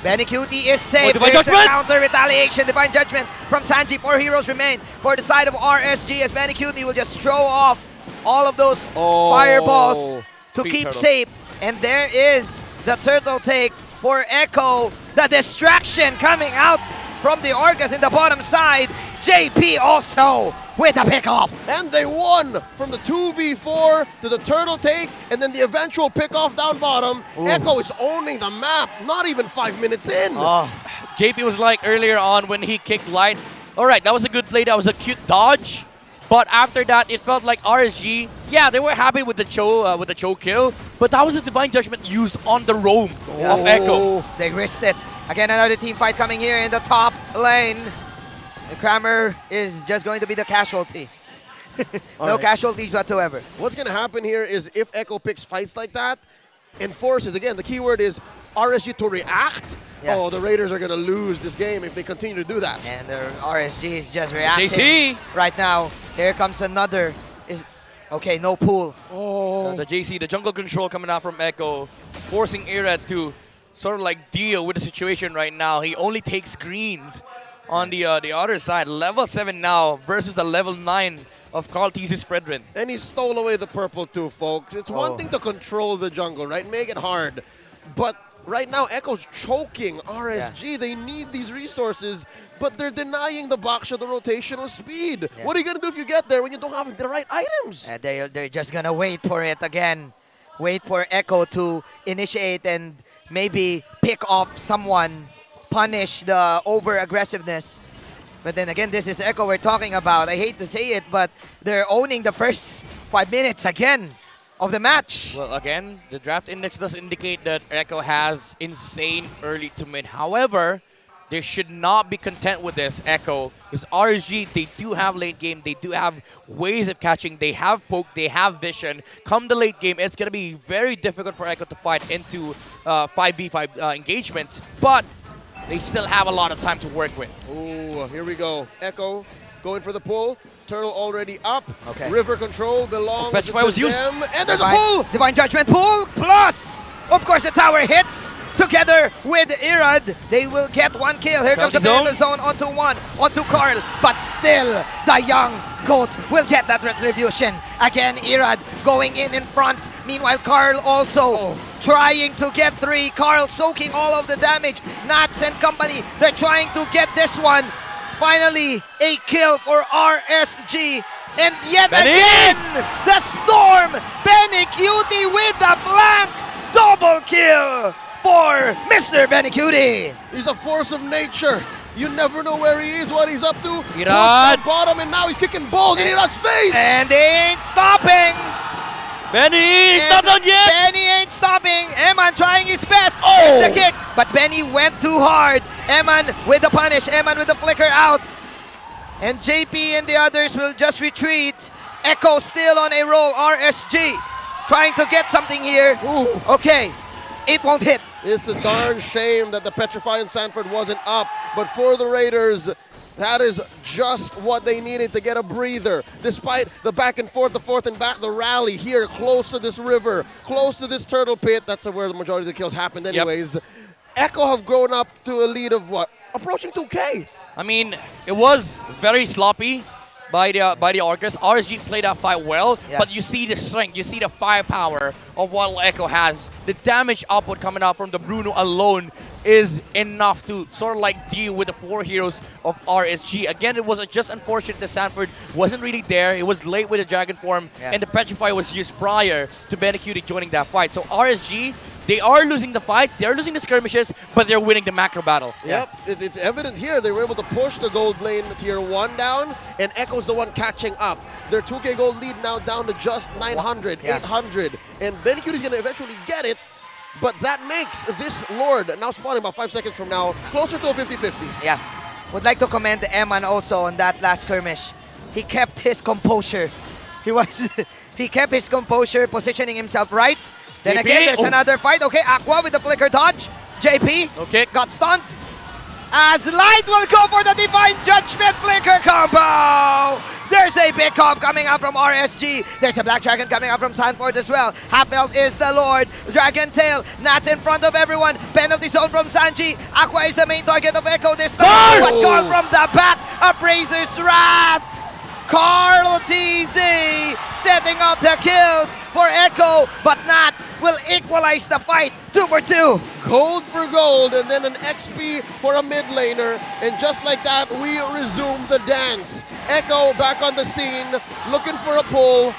Benny Cutie is safe. There's the counter retaliation. Divine Judgment from Sanji. 4 heroes remain for the side of RSG as Benny Cutie will just throw off all of those fireballs to keep safe. And there is the turtle take for Echo. The distraction coming out from the Orcas in the bottom side. JP also with a pickoff. And they won from the 2v4 to the turtle take, and then the eventual pickoff down bottom. Echo is owning the map, not even 5 minutes in. JP was like earlier on when he kicked Light, all right, that was a good play, that was a cute dodge. But after that, it felt like RSG, yeah, they were happy with the Cho kill, but that was a Divine Judgment used on the roam of Echo. They risked it. Again, another team fight coming here in the top lane. The Kramer is just going to be the casualty. No casualties whatsoever. What's going to happen here is if Echo picks fights like that and forces, again, the keyword is RSG to react. Oh, the Raiders are going to lose this game if they continue to do that. And the RSG is just reacting JC. right now. Here comes another. Okay, no pool. The JC, the jungle control coming out from Echo, forcing Irad to sort of like deal with the situation right now. He only takes greens on the other side. Level 7 now versus the level 9 of Carl Thesis Fredrin. And he stole away the purple too, folks. It's one thing to control the jungle, right? Make it hard. But right now, Echo's choking RSG. They need these resources, but they're denying the Baksha the rotational speed. What are you going to do if you get there when you don't have the right items? They're just going to wait for it again. Wait for Echo to initiate and maybe pick off someone, punish the over-aggressiveness. But then again, this is Echo we're talking about. I hate to say it, but they're owning the first 5 minutes again of the match. Well, again, the draft index does indicate that Echo has insane early to mid. However, they should not be content with this, Echo, because RSG, they do have late game. They do have ways of catching. They have poke. They have vision. Come the late game, it's going to be very difficult for Echo to fight into 5v5 engagements. But they still have a lot of time to work with. Ooh, here we go. Echo going for the pull. Turtle already up. Okay. River control belongs to was used. them. And there's a pull! Divine Judgment pull, plus, of course, the tower hits. Together with Irad, they will get one kill. Here comes the middle zone onto Carl. But still, the young GOAT will get that retribution. Again, Irad going in front. Meanwhile, Carl also trying to get 3. Carl soaking all of the damage. Nats and company, they're trying to get this one. Finally, a kill for RSG. And yet again, the Storm. Benny Cutie with the flank. Double kill for Mr. Benny Cutie. He's a force of nature. You never know where he is, what he's up to. Irad. Bottom, and now he's kicking balls in Irad's face. And they ain't stopping. Benny, it's not done yet. Benny ain't stopping. Eman trying his best. There's the kick, but Benny went too hard. Eman with the punish. Eman with the flicker out. And JP and the others will just retreat. Echo still on a roll. RSG trying to get something here. Okay, it won't hit. It's a darn shame that the Petrifying Sanford wasn't up, but for the Raiders, that is just what they needed to get a breather. Despite the back and forth, the forth and back, the rally here close to this river, close to this turtle pit. That's where the majority of the kills happened anyways. Echo have grown up to a lead of what? Approaching 2K. I mean, it was very sloppy by the Orcas. RSG played that fight well, but you see the strength, you see the firepower of what Echo has. The damage output coming out from the Bruno alone is enough to sort of like deal with the 4 heroes of RSG. Again, it was just unfortunate that Sanford wasn't really there. It was late with the Dragon form, and the Petrify was used prior to Benecutie joining that fight. So RSG, they are losing the fight, they're losing the skirmishes, but they're winning the macro battle. Yep, it's evident here. They were able to push the gold lane tier 1 down, and Echo's the one catching up. Their 2K gold lead now down to just 900, 800, and Benecutie's going to eventually get it, but that makes this Lord, now spawning about 5 seconds from now, closer to a 50-50. Yeah, would like to commend Eman also on that last skirmish. He kept his composure. He kept his composure, positioning himself right. Then JP, again, there's another fight. Okay, Aqua with the flicker dodge. JP got stunned. As Light will go for the Divine Judgment flicker combo. There's a big comp coming out from RSG. There's a Black Dragon coming out from Sanford as well. Halfbelt is the Lord. Dragon Tail, Nats in front of everyone. Penalty zone from Sanji. Aqua is the main target of Echo this time. But Carl from the back. Appraiser's Wrath. Carl TZ setting up the kills for Echo, but Nats will equalize the fight. 2 for 2. Gold for gold, and then an XP for a mid laner. And just like that, we resume the dance. Echo back on the scene, looking for a pull.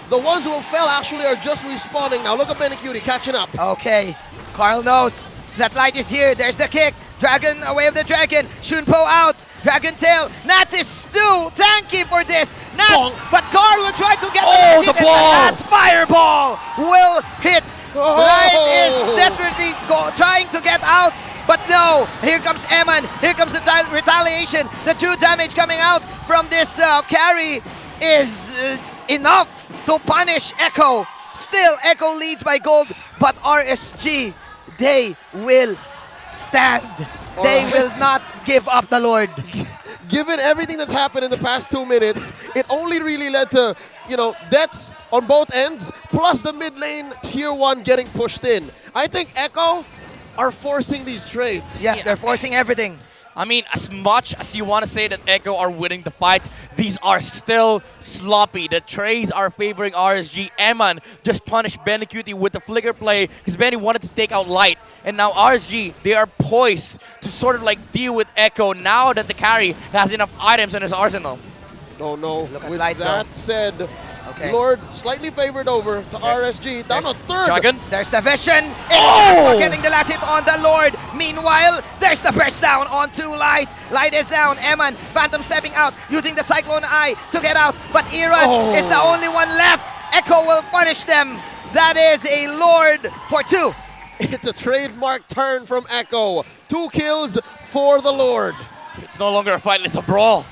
The ones who fell actually are just respawning now. Look at Benecutie catching up. Okay, Carl knows that Light is here. There's the kick. Dragon away of the Dragon. Shunpo out. Dragon Tail. Nats is too tanky for this. Nats, but Carl will try to get the ball. Last fireball will hit. Light is desperately trying to get out. But no, here comes Eman. Here comes the retaliation. The true damage coming out from this carry is enough to punish Echo. Still, Echo leads by gold, but RSG, they will stand. They will not give up the Lord. Given everything that's happened in the past 2 minutes, it only really led to, deaths on both ends, plus the mid lane tier 1 getting pushed in. I think Echo are forcing these trades. Yeah, they're forcing everything. I mean, as much as you want to say that Echo are winning the fights, these are still sloppy. The trades are favoring RSG. Eman just punished Benny Cutie with the flicker play because Benny wanted to take out Light. And now RSG, they are poised to sort of like deal with Echo now that the carry has enough items in his arsenal. No, no. Look at With Light, that though. said, Okay. Lord slightly favored over to RSG. Down a third. Dragon. There's the vision. Oh! Getting the last hit on the Lord. Meanwhile, there's the burst down onto Light. Light is down. Eman, Phantom stepping out, using the Cyclone Eye to get out. But Iran is the only one left. Echo will punish them. That is a Lord for 2. It's a trademark turn from Echo. 2 kills for the Lord. It's no longer a fight, it's a brawl.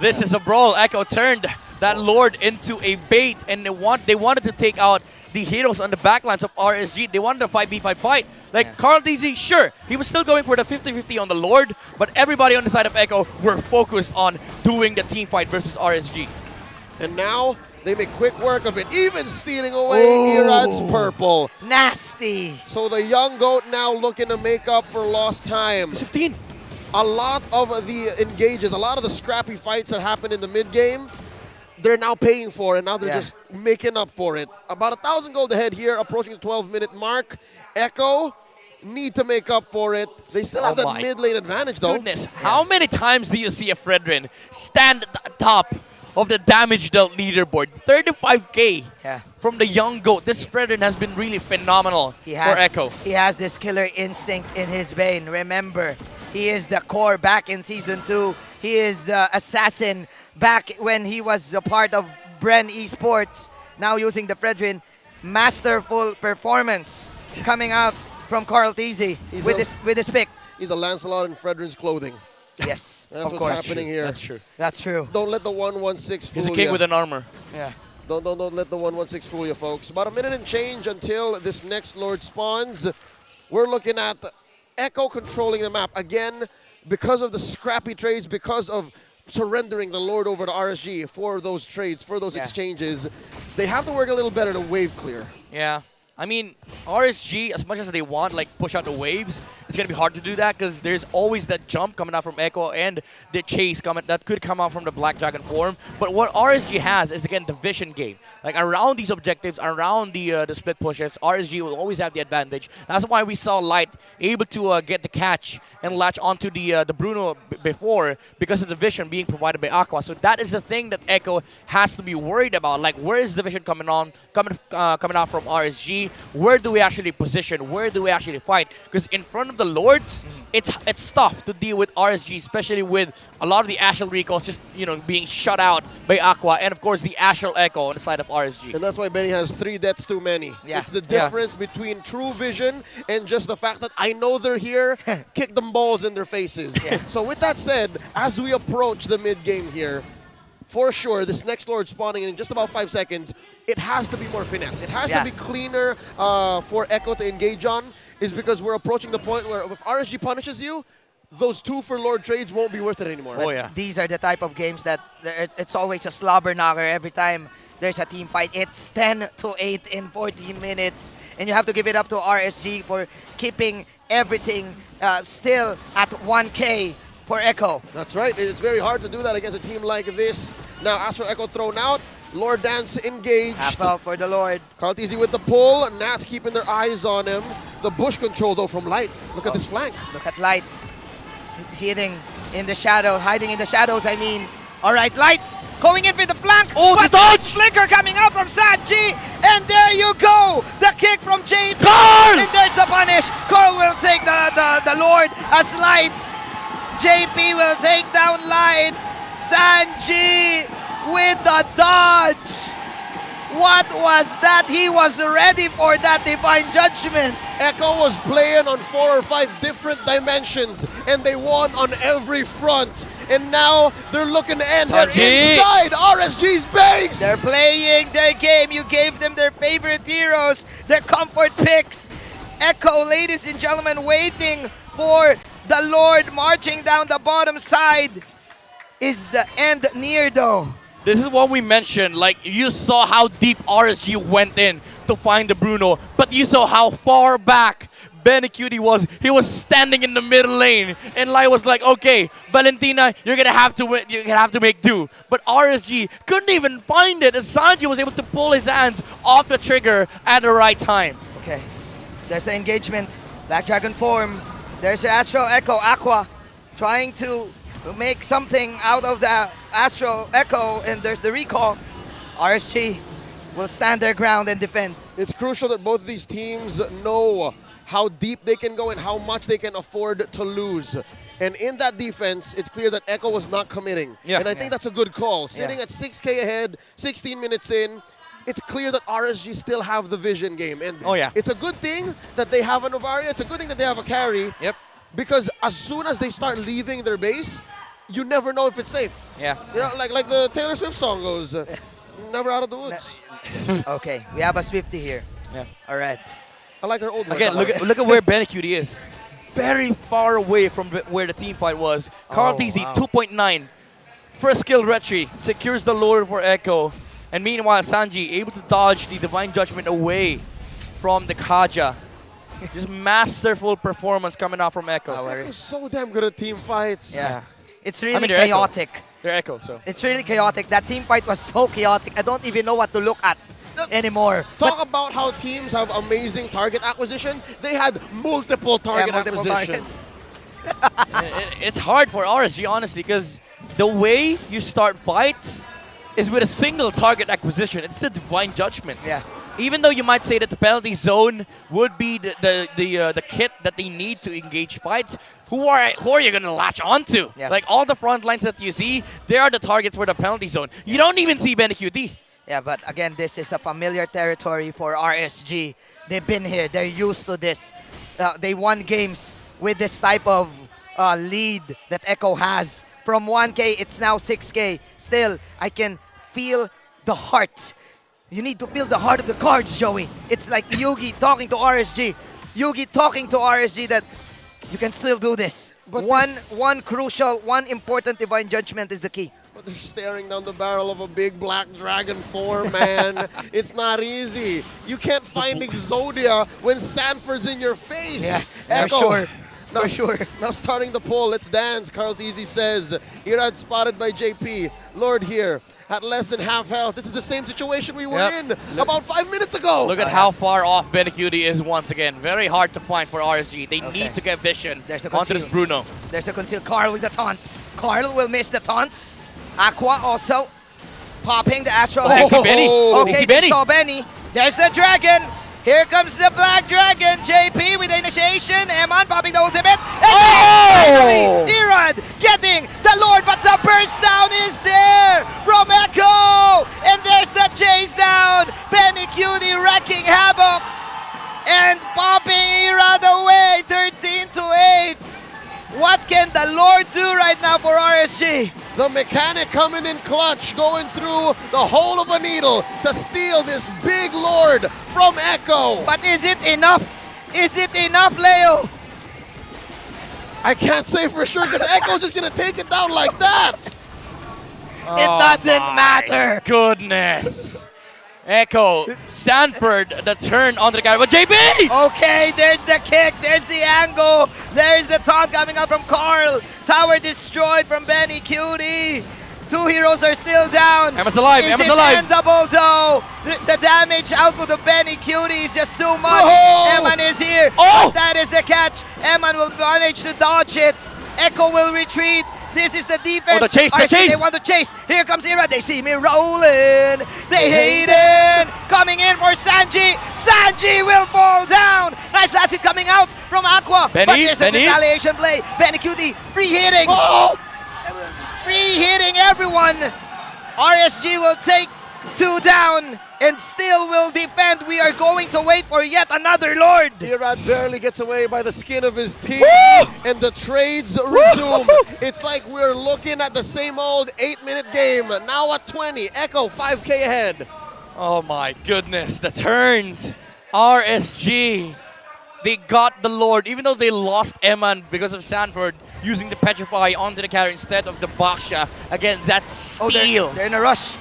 This is a brawl. Echo turned that Lord into a bait, and they wanted to take out the heroes on the backlines of RSG. They wanted a 5v5 fight. Like Carl DZ, sure, he was still going for the 50-50 on the Lord, but everybody on the side of Echo were focused on doing the team fight versus RSG. And now they make quick work of it, even stealing away Iran's purple. Nasty. So the young goat now looking to make up for lost time. 15. A lot of the engages, a lot of the scrappy fights that happened in the mid game, they're now paying for, and now they're just making up for it. About 1,000 gold ahead here, approaching the 12-minute mark. Echo need to make up for it. They still have that mid-lane advantage, though. Goodness, how many times do you see a Fredrin stand at the top of the damage dealt leaderboard? 35k from the young goat. This Fredrin has been really phenomenal for Echo. He has this killer instinct in his vein. Remember, he is the core back in Season 2. He is the assassin back when he was a part of Bren Esports. Now using the Fredrin. Masterful performance coming out from Carl Teasy with his pick. He's a Lancelot in Fredrin's clothing. Yes, That's of what's course. happening here. That's true. That's true. Don't let the 116 fool He's you. a king with an armor. Yeah. Don't let the 116 fool you, folks. About a minute and change until this next Lord spawns. We're looking at Echo controlling the map again because of the scrappy trades, because of surrendering the Lord over to RSG for those trades, for those exchanges. They have to work a little better to wave clear. Yeah. I mean, RSG, as much as they want, like, push out the waves, it's going to be hard to do that because there's always that jump coming out from Echo and the chase coming that could come out from the Black Dragon form. But what RSG has is, again, the vision game. Like, around these objectives, around the split pushes, RSG will always have the advantage. That's why we saw Light able to get the catch and latch onto the Bruno before because of the vision being provided by Aqua. So that is the thing that Echo has to be worried about. Like, where is the vision coming out from RSG? Where do we actually position? Where do we actually fight? Because in front of the Lords, it's tough to deal with RSG, especially with a lot of the Ashel recalls just being shut out by Aqua, and of course the Ashel Echo on the side of RSG. And that's why Benny has 3 deaths too many. Yeah. It's the difference between true vision and just the fact that I know they're here, kick them balls in their faces. So with that said, as we approach the mid game here, for sure, this next Lord spawning in just about 5 seconds, it has to be more finesse. It has to be cleaner for Echo to engage on, is because we're approaching the point where if RSG punishes you, those 2 for Lord trades won't be worth it anymore. These are the type of games that it's always a slobber knocker every time there's a team fight. It's 10-8 in 14 minutes, and you have to give it up to RSG for keeping everything still at 1K for Echo. That's right. It's very hard to do that against a team like this. Now, Astro Echo thrown out. Lord Dance engaged. Half out for the Lord. Carl Teasy with the pull. Nats keeping their eyes on him. The bush control, though, from Light. Look at this flank. Look at Light. Hitting in the shadow. Hiding in the shadows, I mean. All right, Light. Going in with the flank. Oh, the dodge! Flicker coming out from Sanji. And there you go. The kick from JP. Carl! And there's the punish. Carl will take the Lord as Light. JP will take down Light. Sanji with the dodge. What was that? He was ready for that divine judgment. Echo was playing on 4 or 5 different dimensions, and they won on every front. And now they're looking to end. They're inside RSG's base. They're playing their game. You gave them their favorite heroes, their comfort picks. Echo, ladies and gentlemen, waiting for the Lord marching down the bottom side. Is the end near, though? This is what we mentioned. Like, you saw how deep RSG went in to find the Bruno, but you saw how far back Benny Cutie was. He was standing in the middle lane, and Lai was like, "Okay, Valentina, you're gonna have to win. You're gonna have to make do." But RSG couldn't even find it, as Sanji was able to pull his hands off the trigger at the right time. Okay, there's the engagement. Black Dragon form. There's the Astro Echo Aqua trying to make something out of the Astro Echo, and there's the recall. RSG will stand their ground and defend. It's crucial that both of these teams know how deep they can go and how much they can afford to lose. And in that defense, it's clear that Echo was not committing. Yeah. And I think that's a good call. Sitting at 6K ahead, 16 minutes in, it's clear that RSG still have the vision game. And it's a good thing that they have a Novaria. It's a good thing that they have a carry. Yep. Because as soon as they start leaving their base, you never know if it's safe. Yeah. You know, like the Taylor Swift song goes, never out of the woods. Okay, we have a Swifty here. Yeah. All right. I like her old one. Again, look at where Benny Cutie is. Very far away from where the team fight was. Carl TZ, 2.9. First skill retry, secures the lure for Echo. And meanwhile, Sanji able to dodge the Divine Judgment away from the Kaja. Just masterful performance coming out from Echo. They're so damn good at team fights. Yeah. It's really they're chaotic. They're Echo, so. It's really chaotic. That team fight was so chaotic. I don't even know what to look at anymore. Talk about how teams have amazing target acquisition. They had multiple target acquisitions. It's hard for RSG, honestly, because the way you start fights is with a single target acquisition. It's the Divine Judgment. Yeah. Even though you might say that the penalty zone would be the kit that they need to engage fights, who are you gonna latch onto? Yeah. Like all the front lines that you see, they are the targets for the penalty zone. You don't even see Benny QD. Yeah, but again, this is a familiar territory for RSG. They've been here. They're used to this. They won games with this type of lead that Echo has. From 1K, it's now 6K. Still, I can feel the heart. You need to feel the heart of the cards, Joey. It's like Yugi talking to RSG. Yugi talking to RSG that you can still do this. But one crucial, one important Divine Judgment is the key. But they're staring down the barrel of a big black dragon form, man. It's not easy. You can't find Exodia when Sanford's in your face. Yes, Echo. for sure. Now, For sure. Now starting the poll, let's dance. Carl Easy says, Irad spotted by JP. Lord here at less than half health. This is the same situation we were in about 5 minutes ago. Look at how far off Benny QD is once again. Very hard to find for RSG. They need to get vision onto this Bruno. There's a conceal. Carl with the taunt. Carl will miss the taunt. Aqua also popping the Astro. Benny. Okay, they saw Benny. There's the dragon. Here comes the Black Dragon. JP with the initiation. Eman popping the ultimate. And Irad getting the Lord, but the burst down is there from Echo. And there's the chase down. Benny Cutie wrecking havoc and popping Irad away. 13-8. What can the Lord do right now for RSG? The mechanic coming in clutch, going through the hole of a needle to steal this big Lord from Echo. But is it enough? Is it enough, Leo? I can't say for sure because Echo's just going to take it down like that. It doesn't matter. Goodness. Echo, Sanford, the turn onto the guy, but JP! Okay, there's the kick, there's the angle, there's the taunt coming out from Carl. Tower destroyed from Benny Cutie. Two heroes are still down. Emma's alive, Emma's alive. Endable though. The damage output of Benny Cutie is just too much. Eman is here. Oh! But that is the catch. Eman will manage to dodge it. Echo will retreat. This is the defense. Oh, the chase, the chase. They want to chase. Here comes Ira. They see me rolling. They hate it. Coming in for Sanji. Sanji will fall down. Nice last hit coming out from Aqua. Benny, but here's the retaliation play. Benny Cutie free hitting. Free hitting everyone. RSG will take 2 down and still will defend. We are going to wait for yet another Lord. Irad barely gets away by the skin of his teeth, and the trades resume. It's like we're looking at the same old 8-minute game. Now at 20, Echo 5K ahead. Oh my goodness, the turns. RSG. They got the Lord, even though they lost Eman because of Sanford using the Petrify onto the carry instead of the Baksha. Again, that's steal. They're in a rush.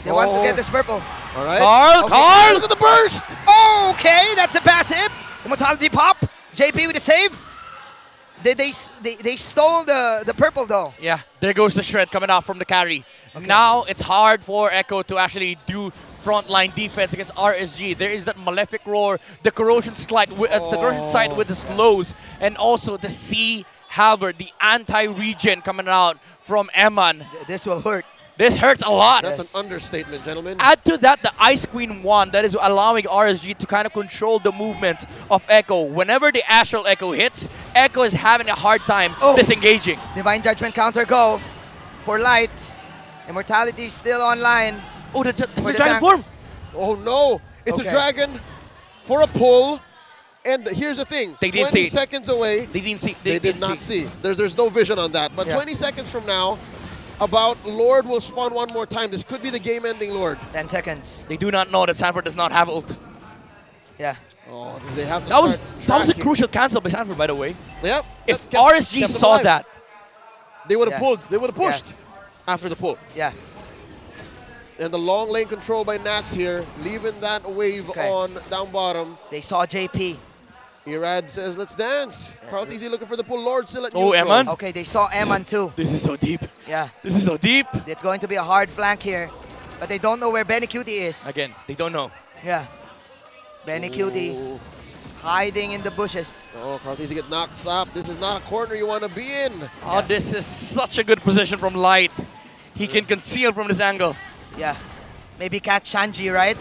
They want to get this purple. All right. Carl! Look at the burst! Okay, that's a passive. Immortality pop. JP with the save. They stole the purple though. Yeah, there goes the shred coming out from the carry. Okay. Now it's hard for Echo to actually do frontline defense against RSG. There is that Malefic Roar, the Corrosion Sight with the slows, and also the C Halberd, the anti-regen coming out from Eman. This will hurt. This hurts a lot. That's an understatement, gentlemen. Add to that the Ice Queen 1 that is allowing RSG to kind of control the movements of Echo. Whenever the Astral Echo hits, Echo is having a hard time disengaging. Divine Judgment counter go for Light. Immortality is still online. Oh, it's a dragon form. Oh no, it's Okay. a dragon for a pull. And here's the thing, They didn't 20 see it. seconds away. They didn't see. They did not see. There's no vision on that. But Yeah. 20 seconds from now, about Lord will spawn one more time. This could be the game-ending Lord. 10 seconds. They do not know that Sanford does not have ult. Yeah. Oh, they have to That was a tracking. crucial cancel by Sanford, by the way. Yep. If kept RSG them saw alive. that, they would have Yeah. pulled. They would have Yeah. pushed after the pull. Yeah. And the long lane control by Nats here, leaving that wave Okay. on down bottom. They saw JP. Irad says, let's dance. Carl TZ looking for the pull. Lord still at Oh, neutral. Eman? Okay, they saw Eman too. this is so deep. Yeah. This is so deep. It's going to be a hard flank here. But they don't know where Benny Cutie is. Again, they don't know. Yeah. Benny Cutie hiding in the bushes. Oh, Carl TZ get knocked stop. This is not a corner you want to be in. Oh, this is such a good position from Light. He can conceal from this angle. Yeah. Maybe catch Shanji, right?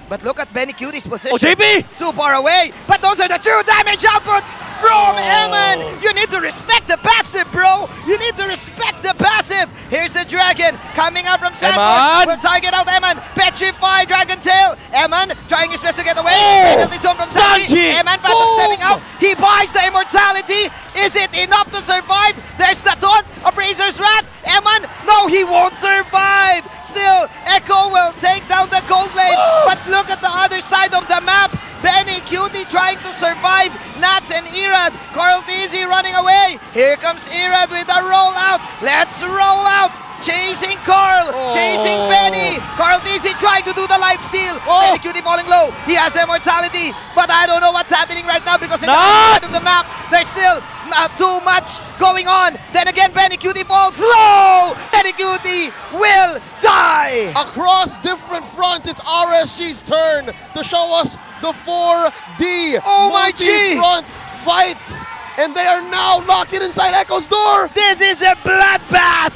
But look at Benny Cutie's position. Oh, JP! So far away. But those are the true damage outputs from Eman. You need to respect the passive, bro. You need to respect the passive. Here's the dragon coming out from Sanford. Eman! Will target out Eman. Petrify Dragon Tail. Eman trying his best to get away. Oh! Penalty zone from Sanji. Sanji! Eman Phantom stepping out. He buys the immortality. Is it enough to survive? There's the taunt of Razor's Wrath. Eman, no, he won't survive. Still, Echo will take down the gold lane. But look at the other side of the map. Benny Cutie trying to survive. Nats and Irad. Carl TZ running away. Here comes Irad with a rollout. Let's roll out. Chasing Carl. Chasing Benny. Carl TZ trying to do the life steal. Benny Cutie falling low. He has the immortality. But I don't know what's happening right now because in the other side of the map, there's still not too much going on. Then again, Benny Cutie falls low. Benny Cutie will die. Across different fronts, it's RSG's turn to show us the 4D. Oh my G! Multi-front fight. And they are now locked in inside Echo's door. This is a bloodbath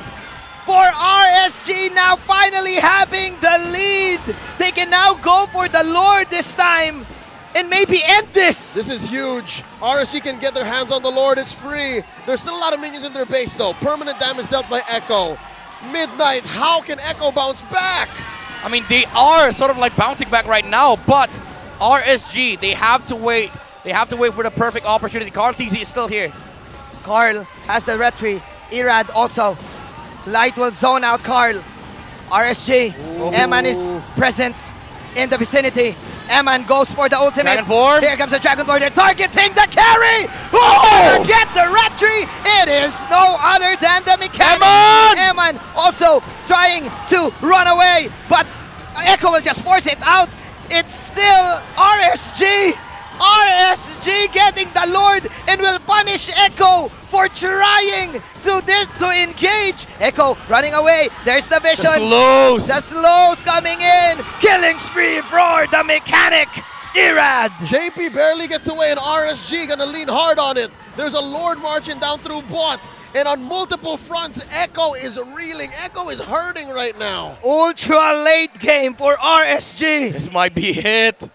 for RSG, now finally having the lead. They can now go for the Lord this time and maybe end this. This is huge. RSG can get their hands on the Lord. It's free. There's still a lot of minions in their base though. Permanent damage dealt by Echo. Midnight, how can Echo bounce back? I mean, they are sort of like bouncing back right now, but RSG, they have to wait. They have to wait for the perfect opportunity. Carl TZ is still here. Carl has the retry. Irad also. Light will zone out Carl. RSG. Eman is present in the vicinity. Eman goes for the ultimate. Dragon form. Here comes the Dragon Lord. They're targeting the carry. Oh! Get the retry. It is no other than the mechanic. Eman also trying to run away, but Echo will just force it out. It's still RSG. RSG getting the Lord and will punish Echo for trying to engage. Echo running away. There's the vision. The slows. The slows coming in. Killing spree for the mechanic. Irad. JP barely gets away and RSG gonna lean hard on it. There's a Lord marching down through bot. And on multiple fronts, Echo is reeling. Echo is hurting right now. Ultra late game for RSG. This might be it.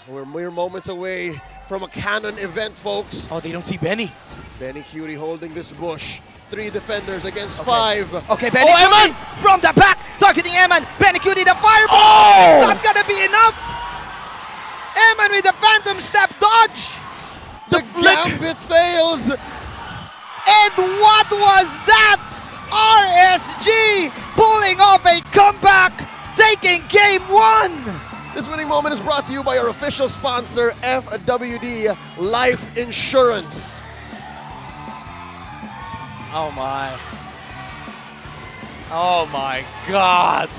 We're mere moments away from a canon event, folks. Oh, they don't see Benny. Benny Cutie holding this bush. 3 defenders against 5. Okay, Benny Cutie Eman! from the back, targeting Eman. Benny Cutie, the fireball. Oh! It's not gonna be enough. Eman with the phantom step dodge. The gambit fails. And what was that? RSG pulling off a comeback, taking game 1. This winning moment is brought to you by our official sponsor, FWD Life Insurance. Oh my. Oh my God.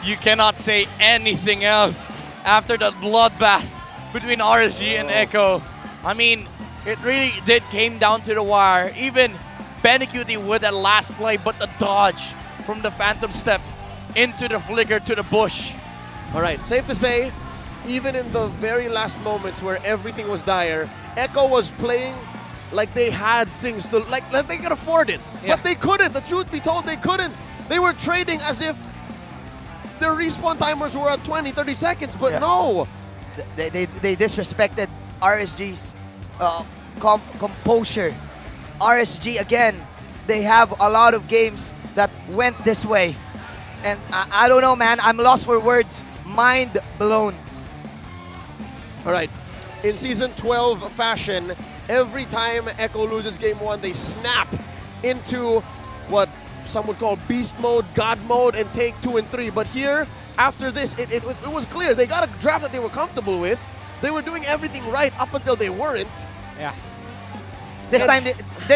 You cannot say anything else after that bloodbath between RSG and Echo. I mean, it really did came down to the wire. Even Benecutie with that last play, but the dodge from the Phantom Step into the flicker to the bush. All right, safe to say, even in the very last moments where everything was dire, Echo was playing like they had things to, like they could afford it. Yeah. But they couldn't. The truth be told, they couldn't. They were trading as if their respawn timers were at 20, 30 seconds, but no. They disrespected RSG's composure. RSG, again, they have a lot of games that went this way. And I don't know, man. I'm lost for words. Mind blown. All right. In Season 12 fashion, every time Echo loses Game 1, they snap into what some would call beast mode, god mode, and take 2 and 3. But here, after this, it was clear. They got a draft that they were comfortable with. They were doing everything right up until they weren't. Yeah. This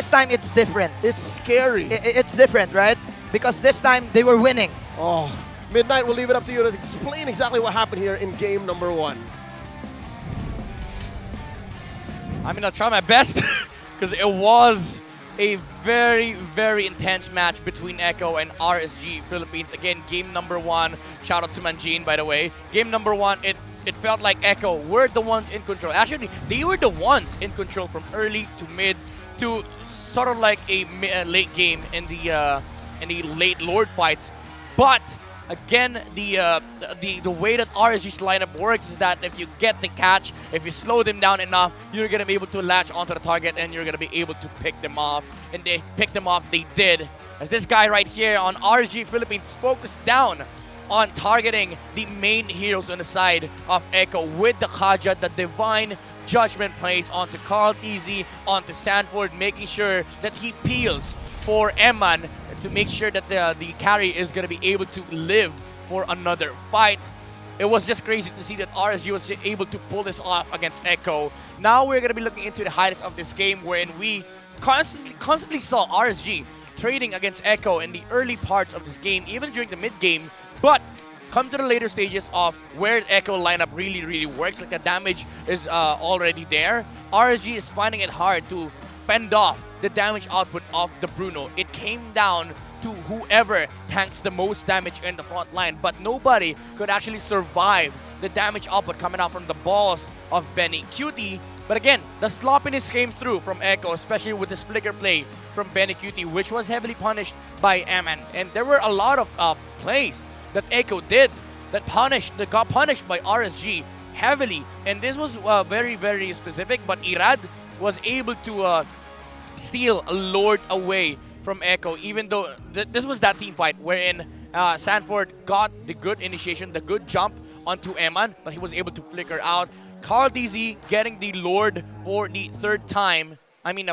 time it's different. It's scary. It's different, right? Because this time they were winning. Oh, Midnight, we'll leave it up to you to explain exactly what happened here in game number 1. I mean, I'll try my best because it was a very, very intense match between Echo and RSG Philippines. Again, game number 1. Shout out to Manjin, by the way. Game number 1, it felt like Echo were the ones in control. Actually, they were the ones in control from early to mid to sort of like a late game in the late Lord fights. But again, the way that RSG's lineup works is that if you get the catch, if you slow them down enough, you're gonna be able to latch onto the target and you're gonna be able to pick them off. And they picked them off. They did. As this guy right here on RSG Philippines focused down on targeting the main heroes on the side of Echo with the Kaja, the Divine Judgment plays onto Carl TZ, onto Sanford, making sure that he peels for Eman to make sure that the carry is going to be able to live for another fight. It was just crazy to see that RSG was able to pull this off against Echo. Now we're going to be looking into the highlights of this game wherein we constantly saw RSG trading against Echo in the early parts of this game, even during the mid-game. But come to the later stages of where Echo lineup really works, like the damage is already there. RSG is finding it hard to fend off the damage output of the Bruno. It came down to whoever tanks the most damage in the front line, but nobody could actually survive the damage output coming out from the balls of Benecutie. But again, the sloppiness came through from Echo, especially with this flicker play from Benecutie, which was heavily punished by Eman. And there were a lot of plays that Echo did that got punished by RSG heavily. And this was very specific, but Irad was able to steal a Lord away from Echo, even though this was that team fight wherein Sanford got the good initiation, the good jump onto Eman, but he was able to flicker out. Carl DZ getting the Lord for the third time,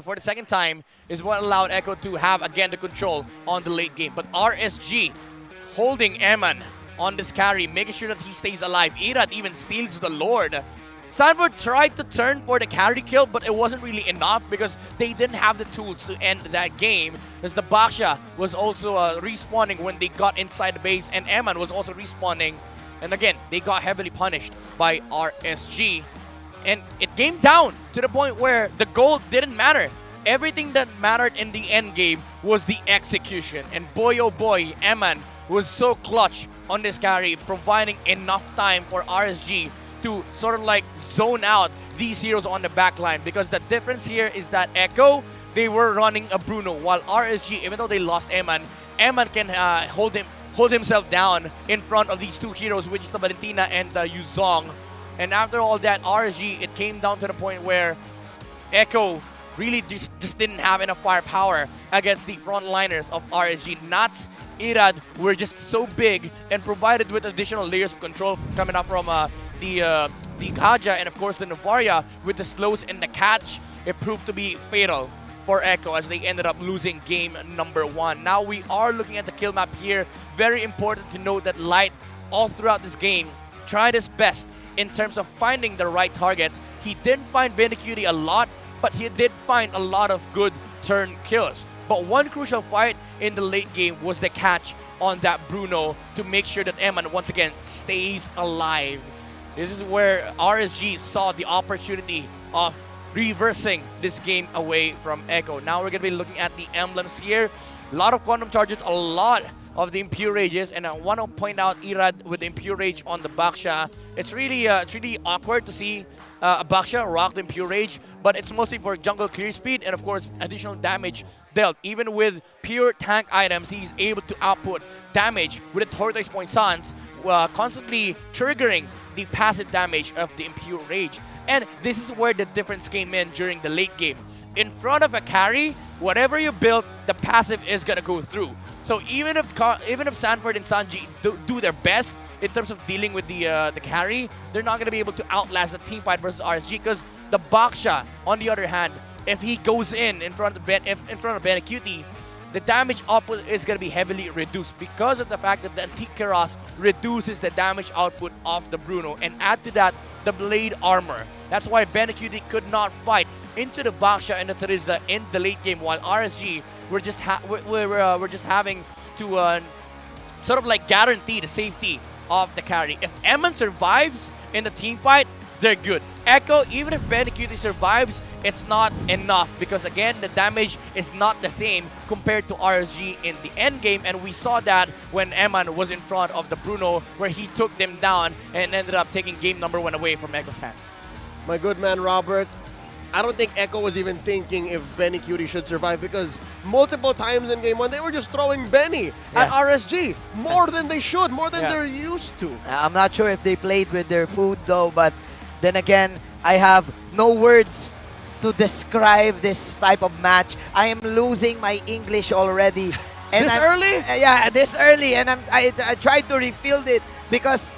for the second time, is what allowed Echo to have again the control on the late game. But RSG holding Eman on this carry, making sure that he stays alive. Irad even steals the Lord. Sanford tried to turn for the carry kill, but it wasn't really enough because they didn't have the tools to end that game. As the Baksha was also respawning when they got inside the base, and Eman was also respawning. And again, they got heavily punished by RSG. And it came down to the point where the gold didn't matter. Everything that mattered in the end game was the execution. And boy oh boy, Eman was so clutch on this carry, providing enough time for RSG to sort of like zone out these heroes on the back line. Because the difference here is that Echo, they were running a Bruno, while RSG, even though they lost Eman, Eman can hold himself down in front of these two heroes, which is the Valentina and the Yuzong. And after all that, RSG, it came down to the point where Echo really just didn't have enough firepower against the frontliners of RSG. Nats, Irad were just so big and provided with additional layers of control coming up from the Kaja and of course the Novaria with the slows and the catch. It proved to be fatal for Echo as they ended up losing game number 1. Now we are looking at the kill map here. Very important to note that Light all throughout this game tried his best in terms of finding the right targets. He didn't find Benecutie a lot, but he did find a lot of good turn kills. But one crucial fight in the late game was the catch on that Bruno to make sure that Eman once again stays alive. This is where RSG saw the opportunity of reversing this game away from Echo. Now we're going to be looking at the emblems here. A lot of quantum charges, a lot of the impure rages, and I want to point out Irad with the impure rage on the Baksha. It's really awkward to see a Baksha rock the impure rage, but it's mostly for jungle clear speed and of course additional damage dealt. Even with pure tank items, he's able to output damage with the Tortoise Point Suns, constantly triggering the passive damage of the impure rage. And this is where the difference came in during the late game. In front of a carry, whatever you build, the passive is gonna go through. So even if Sanford and Sanji do their best in terms of dealing with the carry, they're not gonna be able to outlast the team fight versus RSG, because the Baksha, on the other hand, if he goes in front of Benecutie, the damage output is going to be heavily reduced because of the fact that the Antique Keras reduces the damage output of the Bruno, and add to that the blade armor. That's why Benecutie could not fight into the Baksha and the Terizla in the late game, while RSG we're just having to sort of like guarantee the safety of the carry. If Eman survives in the team fight, they're good. Echo, even if Benecutie survives, it's not enough because again, the damage is not the same compared to RSG in the end game, and we saw that when Eman was in front of the Bruno, where he took them down and ended up taking game number 1 away from Echo's hands. My good man Robert, I don't think Echo was even thinking if Benecutie should survive, because multiple times in game 1 they were just throwing Benny at RSG more than they should, more than they're used to. I'm not sure if they played with their food though, but then again, I have no words to describe this type of match. I am losing my English already. And this early? Yeah, this early, and I tried to refill it because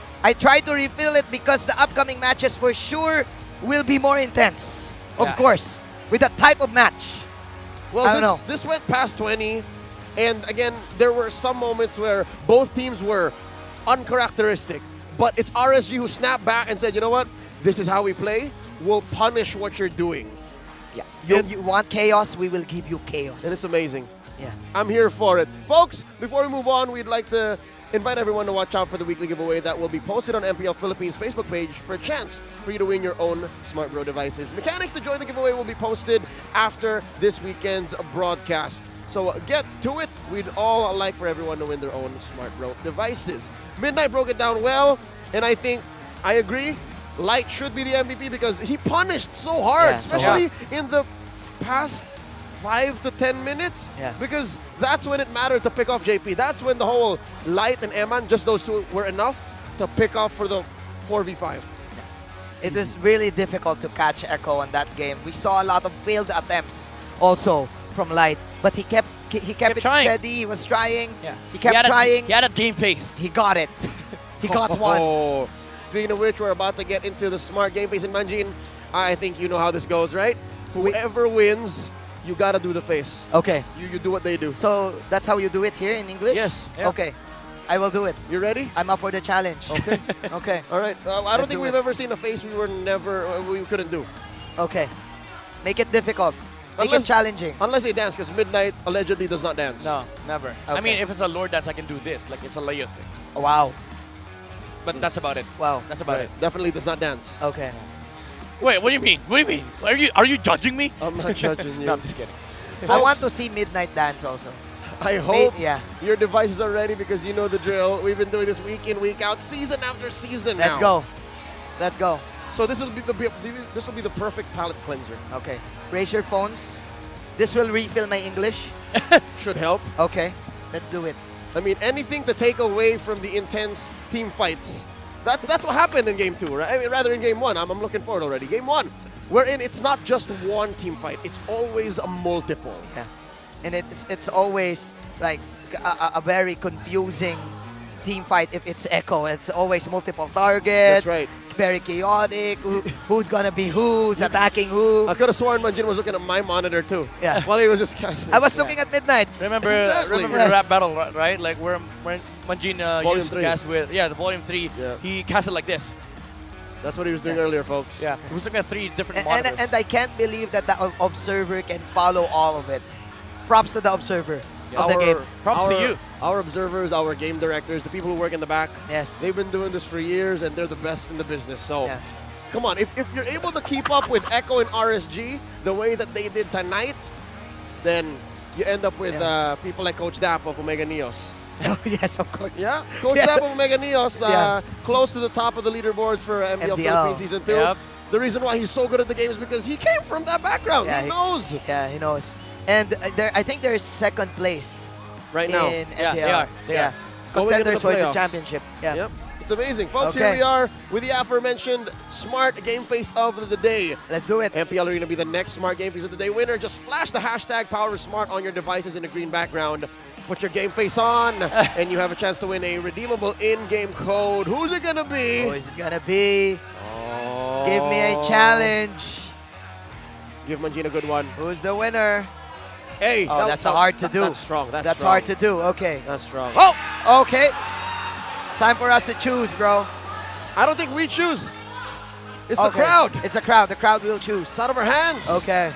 the upcoming matches for sure will be more intense. Of course, with that type of match. Well, this went past 20, and again, there were some moments where both teams were uncharacteristic, but it's RSG who snapped back and said, you know what? This is how we play. We'll punish what you're doing. Yeah. You want chaos, we will give you chaos. And it's amazing. Yeah. I'm here for it. Folks, before we move on, we'd like to invite everyone to watch out for the weekly giveaway that will be posted on MPL Philippines Facebook page for a chance for you to win your own Smart Bro devices. Mechanics to join the giveaway will be posted after this weekend's broadcast. So get to it. We'd all like for everyone to win their own Smart Bro devices. Midnight broke it down well, and I think I agree. Light should be the MVP because he punished so hard, especially in the past 5 to 10 minutes. Because that's when it mattered to pick off JP. That's when the whole Light and Eman, just those two, were enough to pick off for the 4v5. It is really difficult to catch Echo on that game. We saw a lot of failed attempts also from Light, but he kept it trying. steady. He was trying. Yeah. He kept trying. He had a game face. He got it. He got one. Speaking of which, we're about to get into the smart game face in Manjin. I think you know how this goes, right? Whoever wins, you gotta do the face. Okay. You do what they do. So that's how you do it here in English? Yes. Yeah. Okay. I will do it. You ready? I'm up for the challenge. Okay. Okay. All right. I don't think we've ever seen a face we couldn't do. Okay. Make it difficult. Make it challenging. Unless they dance, because Midnight allegedly does not dance. No, never. Okay. I mean, if it's a lord dance, I can do this. Like, it's a layer thing. Oh, wow. But that's about it. Wow. That's about it. Definitely does not dance. Okay. Wait, what do you mean? What do you mean? Are you judging me? I'm not judging you. No, I'm just kidding. I want to see Midnight dance also. I hope yeah. your devices are ready because you know the drill. We've been doing this week in, week out, season after season now. Let's go. Let's go. So this will be the perfect palate cleanser. Okay. Raise your phones. This will refill my English. Should help. Okay. Let's do it. I mean, anything to take away from the intense team fights. That's what happened in Game 2, right? I mean, rather in Game 1. I'm looking forward already. Game 1, wherein it's not just one team fight. It's always a multiple. Yeah. And it's always like a very confusing team fight if it's Echo. It's always multiple targets. That's right. Very chaotic. Who's gonna be who's attacking who? I could have sworn Manjin was looking at my monitor too. Yeah. While he was just casting. I was looking at Midnight's. Remember Exactly. the Yes. rap battle, right? Like where Manjin Volume used to 3. cast with, the volume 3. Yeah. He casted like this. That's what he was doing earlier, folks. Yeah, he was looking at 3 different And monitors. I can't believe that the observer can follow all of it. Props to the observer of the game. Props to you. Our observers, our game directors, the people who work in the back. Yes. They've been doing this for years, and they're the best in the business. So, come on, if you're able to keep up with Echo and RSG the way that they did tonight, then you end up with people like Coach Dap of Omega Neos. Oh, yes, of course. Yeah, Coach Dap of Omega Neos, close to the top of the leaderboard for MPL Philippines Season 2. Yep. The reason why he's so good at the game is because he came from that background. He knows. Yeah, he knows. And I think they're second place right now. In Yeah, they are. Contenders for the championship. Yeah. Yep. It's amazing. Folks, here we are with the aforementioned Smart Game Face of the Day. Let's do it. MPL Arena be the next Smart Game Face of the Day winner. Just flash the hashtag PowerSmart on your devices in a green background. Put your game face on, and you have a chance to win a redeemable in-game code. Who's it going to be? Who is it going to be? Oh. Give me a challenge. Give Manjin a good one. Who's the winner? Hey. Oh, that's hard to do. That's strong. That's strong. hard to do. Okay. That's strong. Oh, okay. Time for us to choose, bro. I don't think we choose. It's the crowd. It's a crowd. The crowd will choose. It's out of our hands. Okay.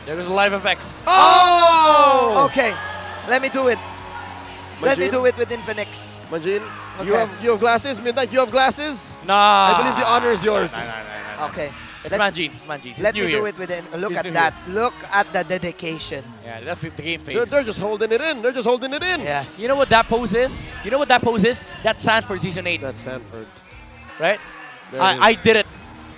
There goes the live effects. Oh! Okay. Let me do it. Manjin? Let me do it with Infinix. Manjin, Okay. you have glasses? Midnight, you have glasses? Nah. I believe the honor is yours. No. Okay. It's Manjin. It's Manjin. Let me do it with it. Look at that. Look at the dedication. Yeah, that's the game face. They're just holding it in. They're just holding it in. Yes. You know what that pose is? That's Sanford Season 8. That's Sanford. Right? I did it.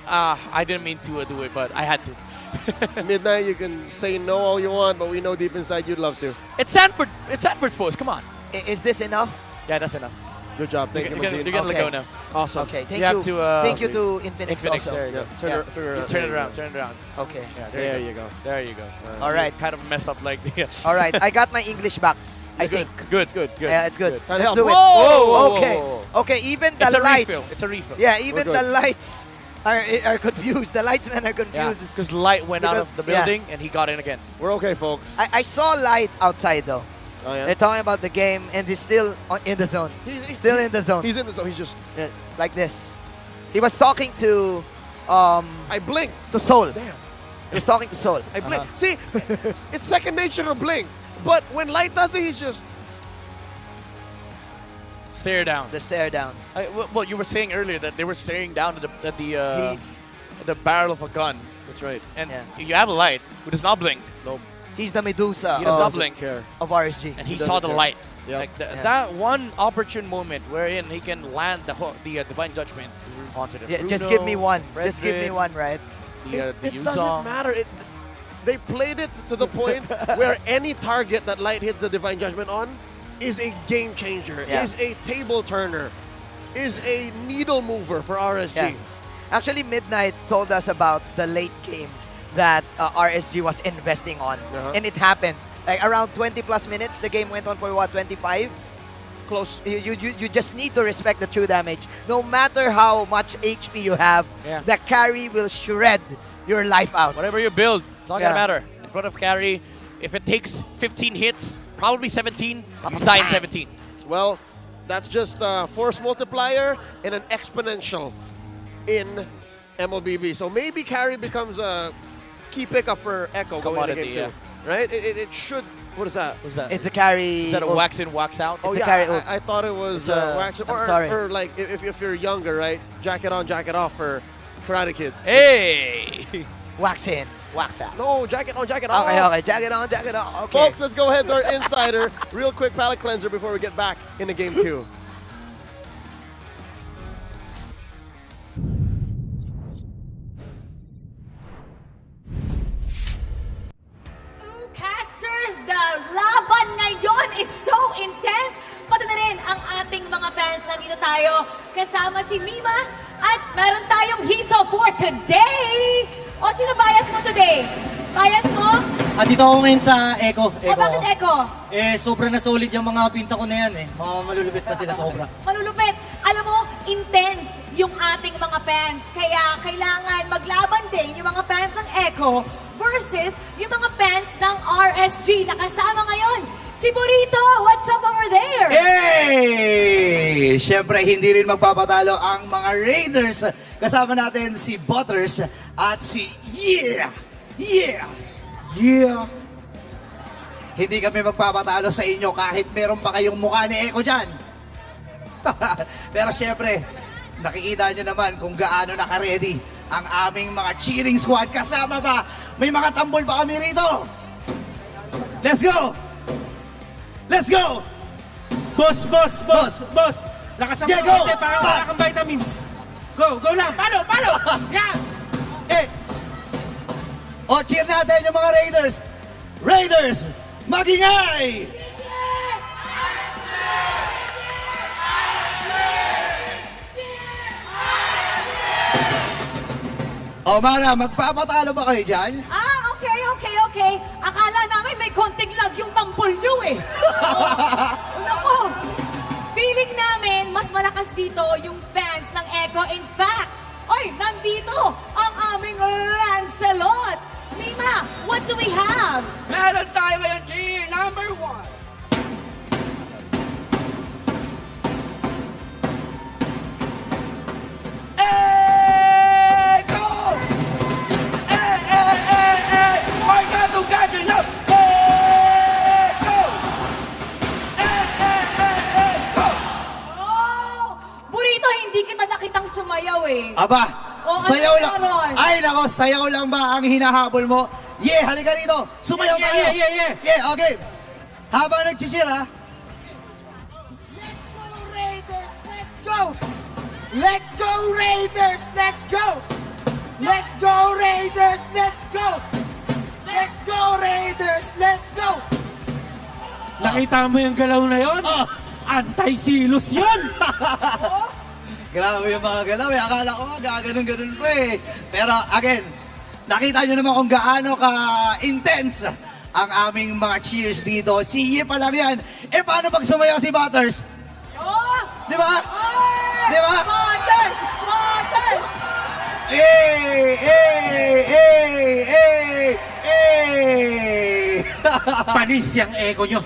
I didn't mean to do it, but I had to. Midnight, you can say no all you want, but we know deep inside you'd love to. It's Sanford. It's Sanford's pose. Come on. Is this enough? Yeah, that's enough. Good job. Thank you, Manjin. You're gonna let go now. Awesome. Okay. Thank You you. have to, Thank you to Infinix also. There you go. Turn it around. Turn it around. Okay. Yeah, There you go. There you go. All right. Kind of messed up like the. All right. I got my English back. I think. Good. Yeah, it's good. Can't Let's help. do it. Whoa. Okay. Okay. Even the It's a lights. refill. It's a refill. Yeah. Even We're the good. lights are confused. The lightsmen are Yeah, confused. because light went out Because- of the building and he got in again. We're okay, folks. I saw light outside though. Oh, yeah? They're talking about the game, and he's still in the zone. He's still in the zone. He's in the zone. He's just... Like this. He was talking to... I blinked. To Soul. Damn. He was talking to Soul. I blink. See, it's second nature to blink. But when Light does it, he's just... Stare down. The stare down. Well, you were saying earlier that they were staring down at the barrel of a gun. That's right. And you have a light who does not blink. No. He's the Medusa He does not blink. of RSG. And he saw the light. Yep. Like that one opportune moment wherein he can land the divine judgment onto the Bruno, just give me one. Just give me Frederick, one, right? It doesn't matter. They played it to the point where any target that Light hits the Divine Judgment on is a game changer, is a table turner, is a needle mover for RSG. Yeah. Actually, Midnight told us about the late game that RSG was investing on. And it happened. Like around 20 plus minutes, the game went on for what, 25? Close. You just need to respect the true damage. No matter how much HP you have, the carry will shred your life out. Whatever you build, it's not gonna matter. In front of carry, if it takes 15 hits, probably 17, I'm gonna die in 17. Well, that's just a force multiplier and an exponential in MLBB. So maybe carry becomes a key pickup for Echo going into game 2. Right? It should. What is that? What's that? It's a carry. Is that a wax in, wax out? Oh, It's a yeah, carry. I thought it was wax in. I'm sorry. Or like if you're younger, right? Jacket on, jacket off for Karate Kid. Hey! Wax in, wax out. No, jacket on, jacket off. Okay, jacket on, jacket off. Okay. Folks, let's go ahead to our insider. Real quick palate cleanser before we get back into game 2. Casters, the laban ngayon is so intense. Pati na rin ang ating mga fans. Nandito tayo kasama si Mima at meron tayong hito for today. O, sino bias mo today? Bias mo? Dito ako ngayon sa Echo. O, bakit Echo? Sobrang na solid yung mga pinsa ko na yan eh. Mga malulupit na sila sobra. Malulupit. Alam mo, intense yung ating mga fans. Kaya kailangan maglaban din yung mga fans ng Echo versus yung mga fans ng RSG na kasama ngayon. Si Burrito, what's up over there? Hey! Siyempre, hindi rin magpapatalo ang mga Raiders. Kasama natin si Butters at si Yeah! Hindi kami magpapatalo sa inyo kahit meron pa kayong mukha ni Echo dyan. Pero siyempre, nakikita nyo naman kung gaano naka-ready ang aming mga cheering squad. Kasama ba? May mga tambol pa kami rito. Let's go! Let's go! Boss! Lakas ang Yeah, go! konti para wala kang vitamins. Go lang! Palo! Yan! Cheer natin yung mga Raiders! Raiders! Magingay! Mara, magpapatalo ba kayo dyan? Okay. Akala namin may konting lag yung tambol nyo eh. Naku, feeling namin mas malakas dito yung fans ng Echo. In fact, nandito ang aming Lancelot. Mima, what do we have? Meron tayo ngayon, cheer number 1. Sumayaw eh. Aba, sayaw lang. Meron? Ay nako, sayaw lang ba ang hinahabol mo? Halika dito. Sumayaw tayo. Yeah, okay. Habang nag-cheer ha. Let's go Raiders, let's go! Let's go Raiders, let's go! Let's go Raiders, let's go! Let's go Raiders, let's go! Nakita mo yung galaw na yon? Anti-silos yun! Grabe yung mga galaw eh. Akala ko gaganon-ganon ko eh. Pero again, nakita nyo naman kung gaano ka-intense ang aming mga cheers dito. Siye pa lang yan. Paano pag sumayaw si Butters? Di ba? Di ba? Butters! Panis yung ego nyo.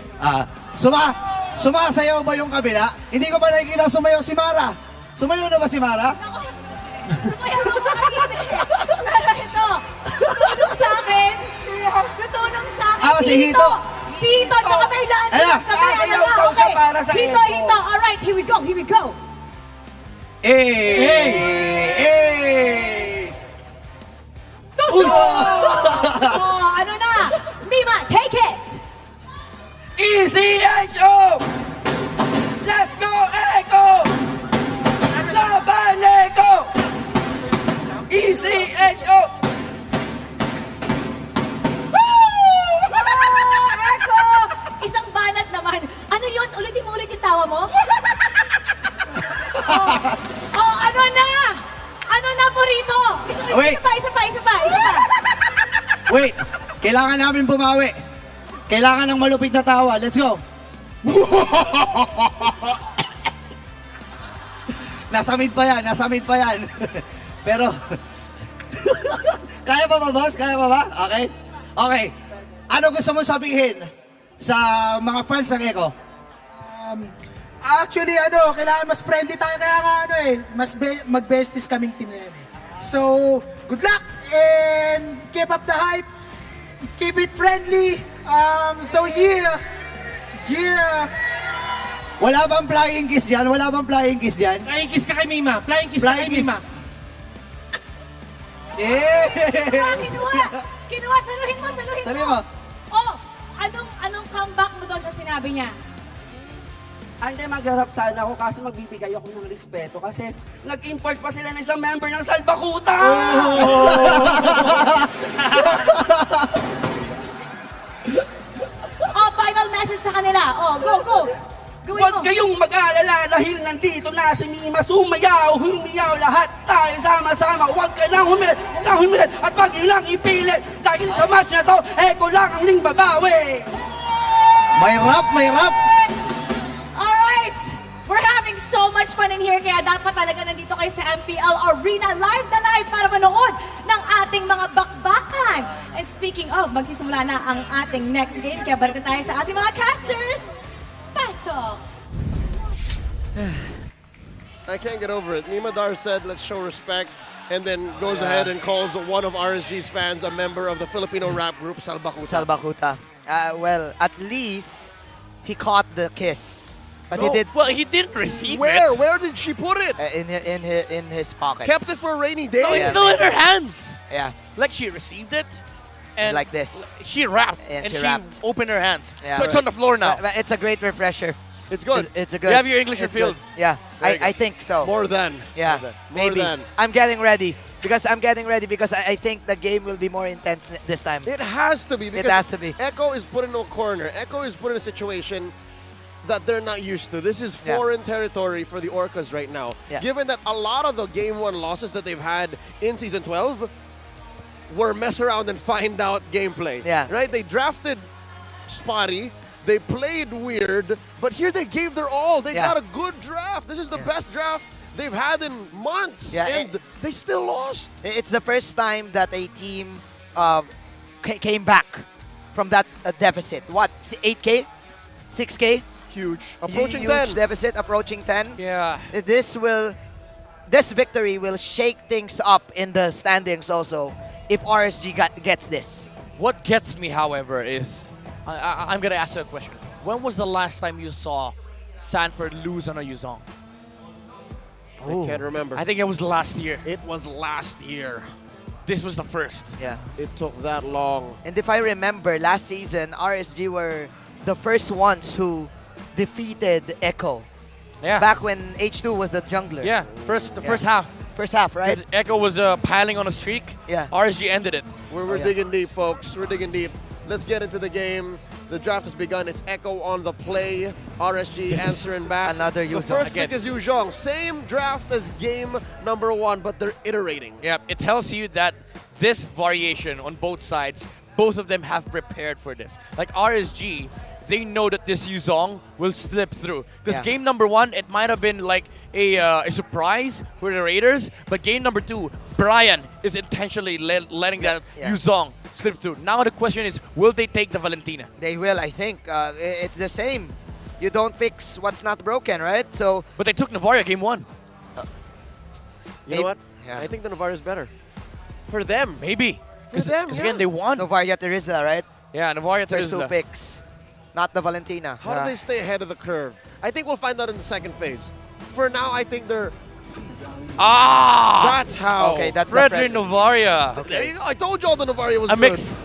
Sumasayaw ba yung kabila? Hindi ko ba nakikita sumayaw si Mara? Sumayaw na ba si Mara? Sumayaw na ba hindi? Pero ito, tutulong sa akin. Si Hito. Si Hito, tsaka may Lancelot. Sasayaw daw siya para sa Hito. Alright, here we go. Ano na? Mima, take it! ECHO! Let's go, Echo! Laban, Echo! ECHO! Echo! Isang banat naman. Ano yun? Ulitin mo ulit yung tawa mo? Ano na po rito? Wait. Isa pa. Wait, kailangan namin bumawi. Kailangan ng malupit na tawa. Let's go. Nasamid pa yan. Pero, kaya pa ba, boss? Kaya pa ba? Okay. Ano gusto mo sabihin sa mga fans ng Echo? Actually, kailangan mas friendly tayo. Kaya nga, mag-besties kaming team na yan eh. So, good luck and keep up the hype. Keep it friendly. Yeah. Wala bang flying kiss dyan? Flying kiss ka kay Mima. Yeah! Kinuha. Saluhin mo. Anong comeback mo doon sa sinabi niya? Hindi, magharap sana ako kaso magbibigay ako ng respeto kasi nag-import pa sila ng isang member ng Salbakuta! Final message sa kanila. Go. Huwag kayong mag-alala dahil nandito na si Mima. Humiyaw lahat tayo sama-sama. Huwag ka nang humilit at wag nilang ipilit dahil sa match na to, Echo lang ang ling babawi. May rap. Alright! We're having so much fun in here kaya dapat talaga nandito kayo sa MPL Arena live para manood ng ating mga bakbakan. And speaking of, magsisimula na ang ating next game kaya balik na tayo sa ating mga casters. Pasok! I can't get over it. Mimadar said, let's show respect, and then goes ahead and calls one of RSG's fans a member of the Filipino rap group, Salbakuta. Well, at least he caught the kiss. But No. he did Well, he didn't receive Where? it. Where did she put it? in his pockets. Kept it for a rainy day? No, it's Yeah, still in maybe. her hands. Yeah, Like she received it, and like this. she wrapped, And and she she wrapped. opened her hands. Yeah. So it's on the floor now. But it's a great refresher. It's good. It's a good. You have your English it's revealed. good. Yeah, Very I good. think so. More than. Yeah, More maybe. than. I'm getting ready because I think the game will be more intense this time. It has to be. It Because has to be. Echo is put in a corner. Echo is put in a situation that they're not used to. This is Yeah. foreign territory for the Orcas right now. Yeah. Given that a lot of the Game 1 losses that they've had in Season 12 were mess around and find out gameplay. Yeah. Right? They drafted spotty. They played weird. But here they gave their all. They Yeah. got a good draft. This is the best draft they've had in months. Yeah, and they still lost. It's the first time that a team came back from that deficit. What? 8K? 6K? Huge. Approaching Huge 10. deficit, approaching 10. Yeah. This victory will shake things up in the standings also if RSG gets this. What gets me, however, is I'm gonna ask you a question. When was the last time you saw Sanford lose on a Yuzong? I can't remember. I think it was last year. It was last year. This was the first. Yeah. It took that long. And if I remember, last season, RSG were the first ones who defeated Echo. Yeah. Back when H2 was the jungler. Yeah. First half. First half, right? 'Cause Echo was piling on a streak. Yeah. RSG ended it. We're digging deep, folks. We're digging deep. Let's get into the game. The draft has begun. It's Echo on the play. RSG This is answering back. another The Yuzong. first Again. pick is Yuzhong. Same draft as game number 1, but they're iterating. Yeah, it tells you that this variation on both sides, both of them have prepared for this. Like RSG, they know that this Yuzong will slip through. Because Yeah. game number 1, it might have been like a surprise for the Raiders, but game number 2, Brian is intentionally letting that Yeah. Yuzong slip through. Now the question is, will they take the Valentina? They will, I think. It's the same. You don't fix what's not broken, right? So, But they took Navaria game 1. You know what? Yeah. I think the Navarre is better. For them. Maybe. For them, Because yeah. again, they won. Novaria Teresa, right? Yeah, Navaria First two Teresa. picks. Not the Valentina. How do they stay ahead of the curve? I think we'll find out in the second phase. For now, I think they're... Ah! That's how. Okay, that's the Frederick Fred. Navaria. There you go. I told you all the Navarre was A good.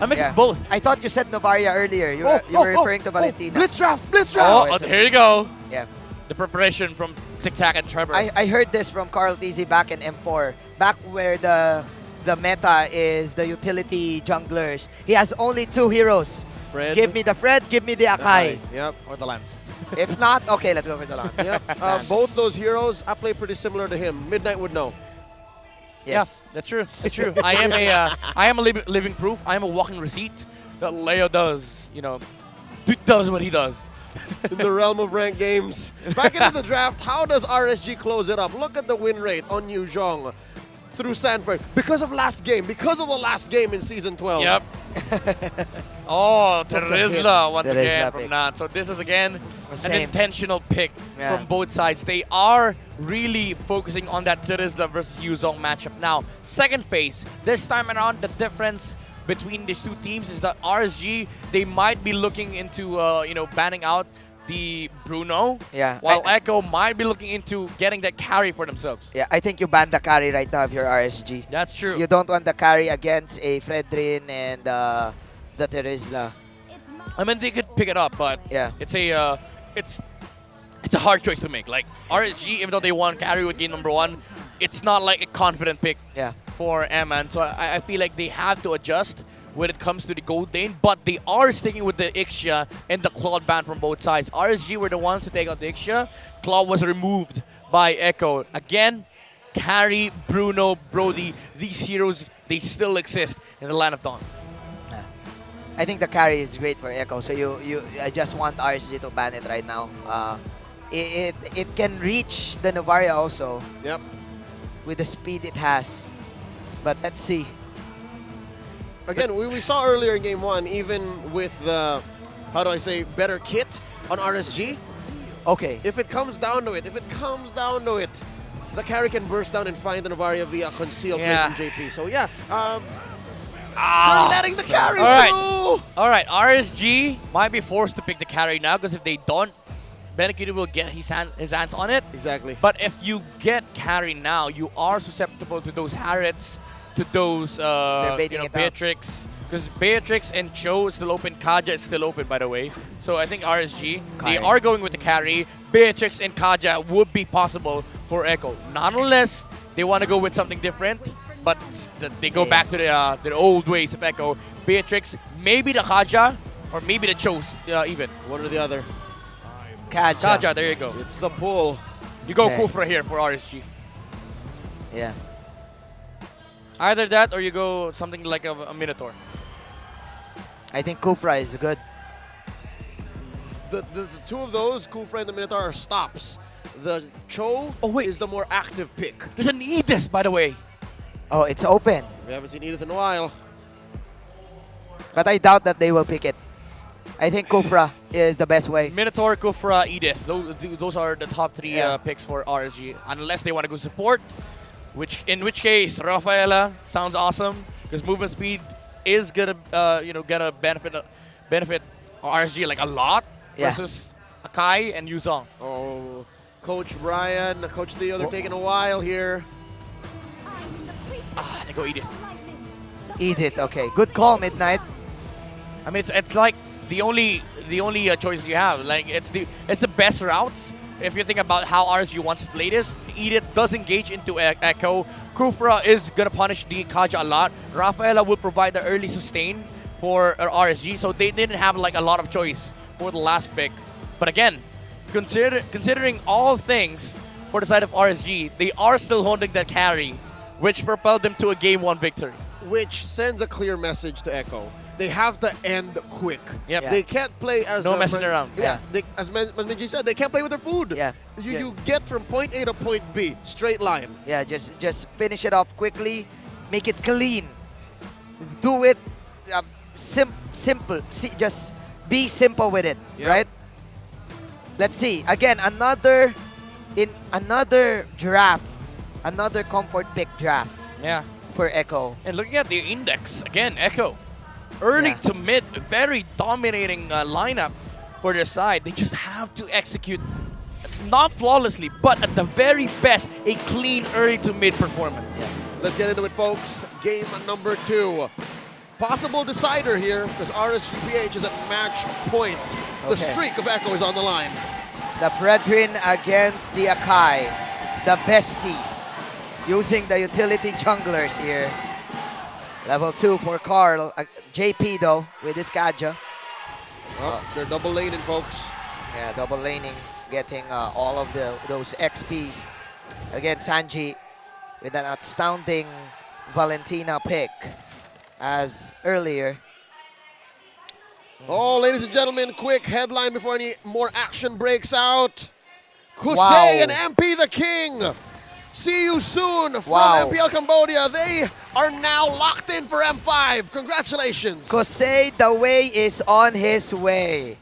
mix of both. I thought you said Novaria earlier. You were referring to Valentina. Blitz draft! Blitz Oh, draft! here you go. Yeah. The preparation from Tic Tac and Trevor. I heard this from Carl TZ back in M4. Back where the meta is the utility junglers. He has only 2 heroes. Fred. Give me the Fred, give me the Akai. Yep. Or the Lambs. If not, okay, let's go for the Lance. Yep. Both those heroes, I play pretty similar to him. Midnight would know. Yes. Yeah, that's true. That's true. I am a living proof. I am a walking receipt that Leo does, does what he does. In the realm of ranked games. Back into the draft, how does RSG close it up? Look at the win rate on Yu Zhong through Sanford. Because of the last game in Season 12. Yep. Oh, What a Terizla hit. once Terizla again pick. from that. So this is again an Same. intentional pick Yeah. from both sides. They are really focusing on that Terizla versus Yuzong matchup. Now, second phase. This time around, the difference between these two teams is that RSG, they might be looking into banning out the Bruno, Yeah. while Echo might be looking into getting that carry for themselves. Yeah, I think you ban the carry right now if you're RSG. That's true. You don't want the carry against a Fredrin and the Terizla. I mean, they could pick it up, but Yeah. it's a hard choice to make. Like RSG, even though they won carry with game number 1, it's not like a confident pick Yeah. for M-Man. So I feel like they have to adjust when it comes to the gold lane, but they are sticking with the Ixia and the Claude ban from both sides. RSG were the ones to take out the Ixia. Claude was removed by Echo. Again, carry, Bruno, Brody, these heroes, they still exist in the Land of Dawn. I think the carry is great for Echo, so I just want RSG to ban it right now. It can reach the Novaria also. Yep. With the speed it has. But let's see. Again, we saw earlier in Game 1, even with the, better kit on RSG. Okay. If it comes down to it, the carry can burst down and find the Navaria via concealed play Yeah. from JP. So yeah, they're letting the carry All right. through. All right, RSG might be forced to pick the carry now because if they don't, Benekito will get his hands on it. Exactly. But if you get carry now, you are susceptible to those Harrods, to those Beatrix. Because Beatrix and Cho is still open. Kaja is still open, by the way. So I think RSG, they are going with the carry. Beatrix and Kaja would be possible for Echo. Not unless they want to go with something different, but they go back to the old ways of Echo. Beatrix, maybe the Kaja, or maybe the Cho even. One or the other. Kaja, there you go. It's the pull. You go Kufra here for RSG. Yeah. Either that or you go something like a Minotaur. I think Kufra is good. The two of those, Kufra and the Minotaur, are stops. The Cho is the more active pick. There's an Edith, by the way. Oh, it's open. We haven't seen Edith in a while. But I doubt that they will pick it. I think Kufra is the best way. Minotaur, Kufra, Edith. Those are the top three picks for RSG. Unless they want to go support. In which case, Rafaela sounds awesome because movement speed is gonna gonna benefit RSG like a lot versus Akai and Yuzong. Oh, Coach Brian, Coach Theo, they're taking a while here. They go Edith. Edith, okay, good call, Midnight. I mean, it's like the only choice you have. Like it's the best routes. If you think about how RSG wants to play this, Edith does engage into Echo. Kufra is going to punish the Kaja a lot. Rafaela will provide the early sustain for RSG, so they didn't have like a lot of choice for the last pick. But again, considering all things for the side of RSG, they are still holding that carry, which propelled them to a Game 1 victory. Which sends a clear message to Echo. They have to end quick. Yep. They can't play as no messing around. Yeah. As Minji said, they can't play with their food. Yeah. You get from point A to point B, straight line. Yeah, just finish it off quickly, make it clean. Do it simple. Just be simple with it, right? Let's see. Again, another draft, another comfort pick draft. Yeah. For Echo. And looking at the index, again, Echo. Early to mid, very dominating lineup for their side. They just have to execute, not flawlessly, but at the very best, a clean early to mid performance. Let's get into it, folks. Game number 2. Possible decider here, because RSG-PH is at match point. The streak of Echo is on the line. The Brethren against the Akai. The besties. Using the utility junglers here. Level 2 for Carl. JP though, with his Kaja. Oh, they're double laning, folks. Yeah, double laning. Getting all of those XPs. Again, Sanji with an astounding Valentina pick as earlier. Oh, ladies and gentlemen, quick headline before any more action breaks out. Kusei and MP the King. See you soon from MPL Cambodia. They are now locked in for M5. Congratulations. Kusei, the way is on his way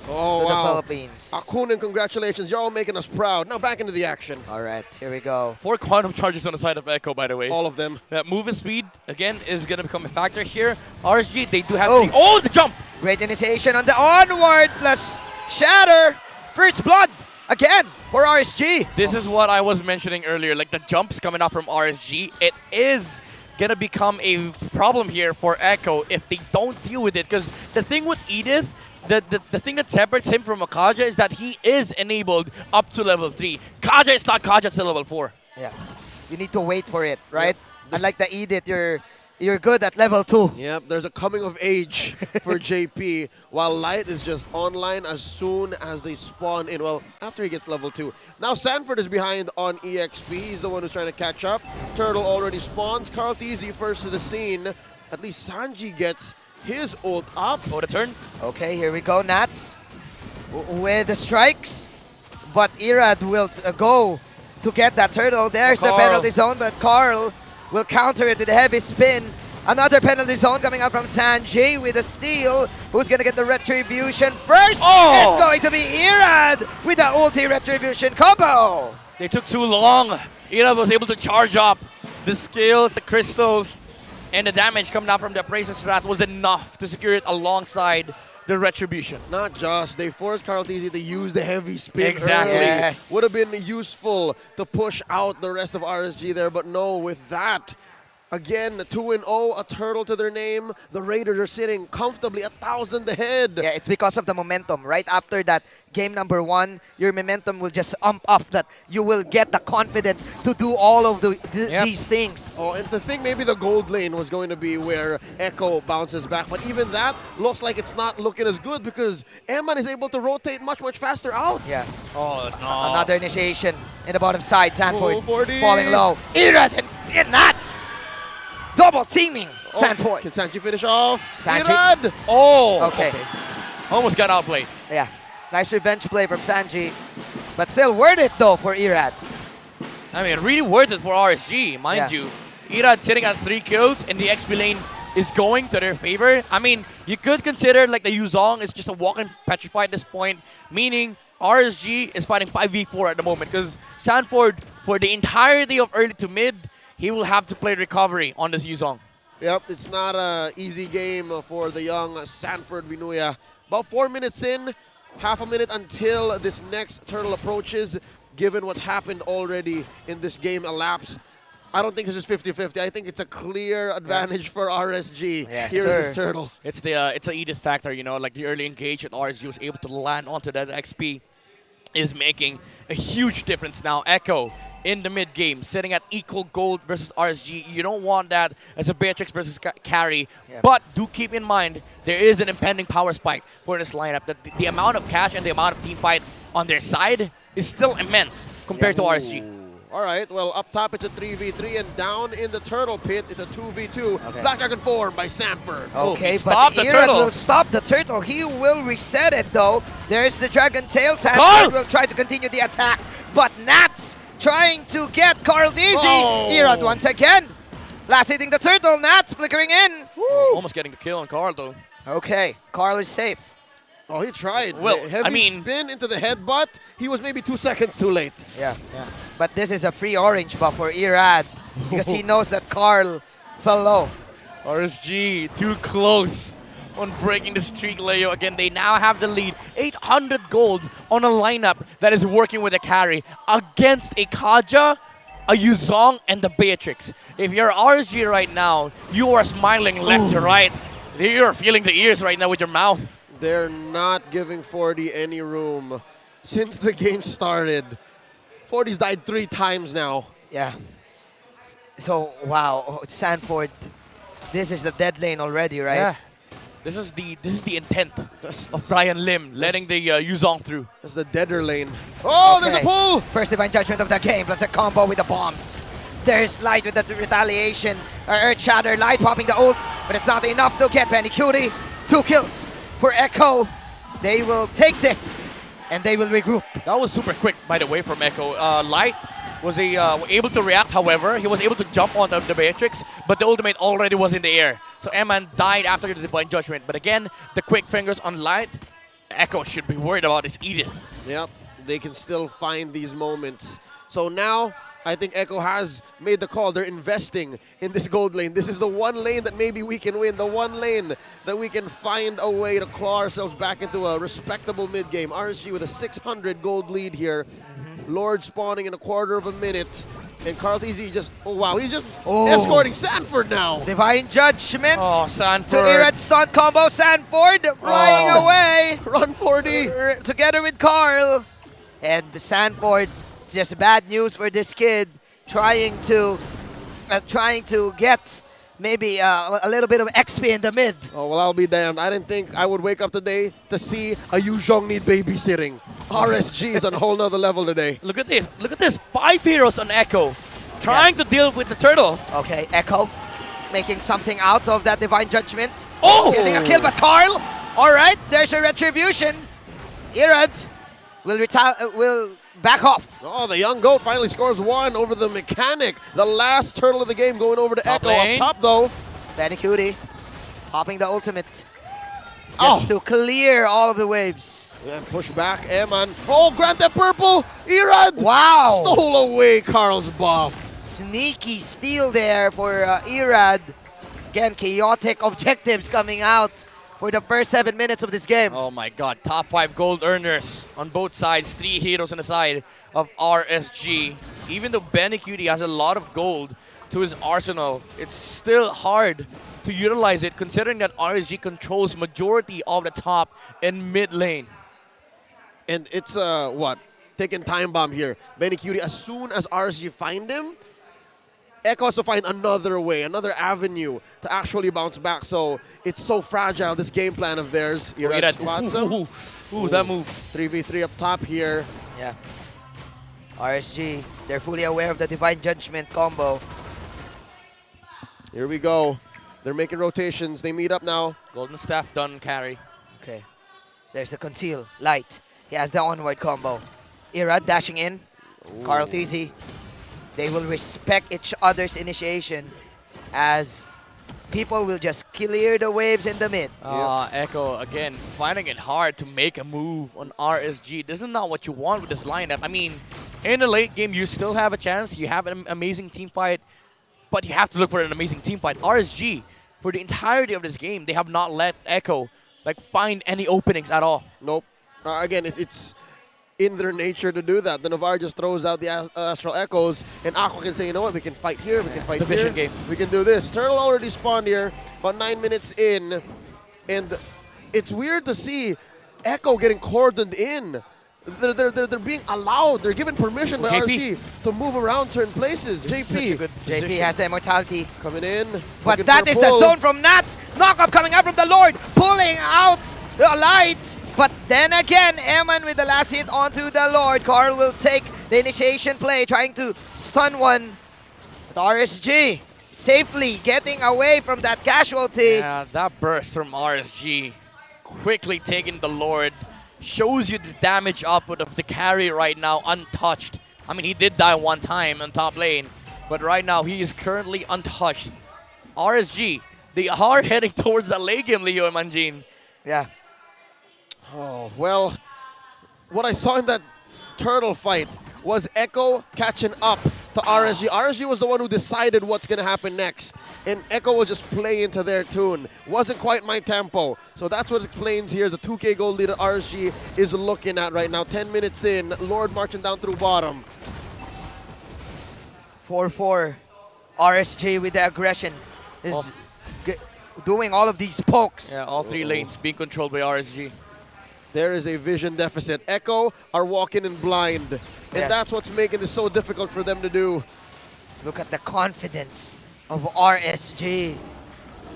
to the Philippines. Akunin, congratulations. You're all making us proud. Now back into the action. All right, here we go. 4 quantum charges on the side of Echo, by the way. All of them. That movement speed, again, is going to become a factor here. RSG, they do have to... Oh, the jump! Great initiation on the onward plus shatter. First blood. Again, for RSG. This is what I was mentioning earlier, like the jumps coming off from RSG. It is going to become a problem here for Echo if they don't deal with it. Because the thing with Edith, the thing that separates him from Kaja is that he is enabled up to level 3. Kaja is not Kaja to level 4. Yeah, you need to wait for it, right? Unlike the Edith, you're good at level 2. Yep, there's a coming of age for JP, while Light is just online as soon as they spawn in. Well, after he gets level 2. Now Sanford is behind on EXP. He's the one who's trying to catch up. Turtle already spawns. Carl Teasy first to the scene. At least Sanji gets his ult up. Oh, the turn. Okay, here we go, Nats. With the strikes. But Irad will go to get that turtle. There's the penalty zone, but Carl will counter it with a heavy spin. Another penalty zone coming out from Sanji with a steal. Who's going to get the retribution first? Oh! It's going to be Irad with the ulti retribution combo. They took too long. Irad was able to charge up. The skills, the crystals, and the damage coming out from the Appraiser's Wrath was enough to secure it alongside the retribution. Not just. They forced Carl Tizzy to use the heavy spin Exactly. early. Yes. Would have been useful to push out the rest of RSG there, but no, with that, again, 2-0, a turtle to their name. The Raiders are sitting comfortably 1,000 ahead. Yeah, it's because of the momentum. Right after that game number 1, your momentum will just ump up that you will get the confidence to do all of these things. Oh, and to think maybe the gold lane was going to be where Echo bounces back, but even that looks like it's not looking as good because Eman is able to rotate much faster out. Yeah. Oh, no. Another initiation in the bottom side. Sanford 40. falling low. Irad and Nats. Double teaming. Sanford. Can Sanji finish off? Sanji. Irad! Oh, Okay. Almost got outplayed. Yeah. Nice revenge play from Sanji. But still worth it though for Irad. I mean, really worth it for RSG, mind Yeah. you. Irad sitting at 3 kills and the XP lane is going to their favor. I mean, you could consider like the Yuzong is just a walk-in petrify at this point, meaning RSG is fighting 5v4 at the moment because Sanford, for the entirety of early to mid, he will have to play recovery on this Yuzong. Yep, it's not an easy game for the young Sanford Vinuya. About 4 minutes in, half a minute until this next turtle approaches, given what's happened already in this game elapsed. I don't think this is 50-50. I think it's a clear advantage for RSG here in this turtle. It's the Edith factor, you know, like the early engage and RSG was able to land onto that XP is making a huge difference now. Echo in the mid game, sitting at equal gold versus RSG. You don't want that as a Beatrix versus carry, but do keep in mind there is an impending power spike for this lineup. That the amount of cash and the amount of team fight on their side is still immense compared to RSG. All right, well, up top it's a 3v3, and down in the turtle pit it's a 2v2. Black Dragon formed by Sanford. Okay, stop but the Irad turtle. will stop the turtle. He will reset it though. There's the Dragon Tail. Sanford will try to continue the attack, but Nats trying to get Carl Dizzy. Irad once again. Last hitting the turtle. Nats flickering in. Almost getting the kill on Carl though. Okay, Carl is safe. Oh, he tried. Well, Heavy I mean, spin into the headbutt. He was maybe 2 seconds too late. Yeah. But this is a free orange buff for Irad because he knows that Carl fell low. RSG too close on breaking the streak, Leo. Again, they now have the lead. 800 gold on a lineup that is working with a carry against a Kaja, a Yuzong, and the Beatrix. If you're RSG right now, you are smiling left to right. You're feeling the ears right now with your mouth. They're not giving 40 any room since the game started. 40's died 3 times now. Yeah. So, wow, Sanford, this is the dead lane already, right? Yeah. This is the intent of Brian Lim, letting the Yuzong through. That's the deader lane. Oh, there's a pull! First divine judgment of the game, plus a combo with the bombs. There's Light with the retaliation. Earth Shatter, Light popping the ult, but it's not enough to get Benny Cutie. 2 kills for Echo. They will take this, and they will regroup. That was super quick, by the way, from Echo. Light was able to react, however. He was able to jump onto the Beatrix, but the ultimate already was in the air. So Eman died after the Divine Judgment. But again, the quick fingers on Light. Echo should be worried about his Edith. Yep, they can still find these moments. So now, I think Echo has made the call. They're investing in this gold lane. This is the one lane that maybe we can win. The one lane that we can find a way to claw ourselves back into a respectable mid-game. RSG with a 600 gold lead here. Lord spawning in a quarter of a minute. And Carl Tizzy just, oh wow, he's just escorting Sanford now. Divine Judgment. Oh, Sanford. To Irad stun combo. Sanford flying away. Run 40. Together with Carl. And Sanford, it's just bad news for this kid. Trying to get maybe a little bit of XP in the mid. Oh, well, I'll be damned. I didn't think I would wake up today to see a Yuzhong need babysitting. RSG is on a whole nother level today. Look at this. Look at this. 5 heroes on Echo. Trying to deal with the turtle. Okay, Echo making something out of that Divine Judgment. Oh! Getting a kill, but Carl. All right, there's a retribution. Irad will back off. Oh, the young goat finally scores 1 over the mechanic. The last turtle of the game going over to Top Echo. lane. Up top, though. Benny Cutie popping the ultimate just to clear all of the waves. Yeah, push back, Eman. Oh, grant that purple. Irad. Wow. Stole away Carl's buff. Sneaky steal there for Irad. Again, chaotic objectives coming out for the first 7 minutes of this game. Oh my god, top 5 gold earners on both sides. 3 heroes on the side of RSG. Even though Benny Cutie has a lot of gold to his arsenal, it's still hard to utilize it considering that RSG controls majority of the top and mid lane. And it's, taking time bomb here. Benny Cutie, as soon as RSG find him, Echo has to find another way, another avenue to actually bounce back. So it's so fragile, this game plan of theirs. That move. 3v3 up top here. Yeah. RSG, they're fully aware of the Divine Judgment combo. Here we go. They're making rotations. They meet up now. Golden Staff done carry. Okay. There's the Conceal. Light. He has the onward combo. Irad dashing in. Ooh. Carl Theezy. They will respect each other's initiation as people will just clear the waves in the mid. Echo, again, finding it hard to make a move on RSG. This is not what you want with this lineup. I mean, in the late game, you still have a chance. You have an amazing team fight, but you have to look for an amazing team fight. RSG, for the entirety of this game, they have not let Echo find any openings at all. Nope. Again, it's in their nature to do that. The Navarre just throws out the Astral Echoes, and Aqua can say, you know what, we can fight here, we can fight here. Game. We can do this. Turtle already spawned here, about 9 minutes in, and it's weird to see Echo getting cordoned in. They're being allowed, they're given permission by RSG to move around certain places. JP has the immortality. Coming in. But that is the zone from Nats. Knockup coming out from the Lord, pulling out the Light. But then again, Eman with the last hit onto the Lord. Carl will take the initiation play, trying to stun one. But RSG safely getting away from that casualty. Yeah, that burst from RSG, quickly taking the Lord, shows you the damage output of the carry right now, untouched. I mean, he did die one time on top lane, but right now he is currently untouched. RSG, they are heading towards the late game, Leo and Manjin. Yeah. Oh, well, what I saw in that turtle fight was Echo catching up to RSG. RSG was the one who decided what's going to happen next, and Echo will just play into their tune. Wasn't quite my tempo. So that's what explains here the 2K gold lead that RSG is looking at right now. 10 minutes in, Lord marching down through bottom. 4-4. RSG with the aggression is doing all of these pokes. Yeah, all 3 lanes being controlled by RSG. There is a vision deficit. Echo are walking in blind. And that's what's making this so difficult for them to do. Look at the confidence of RSG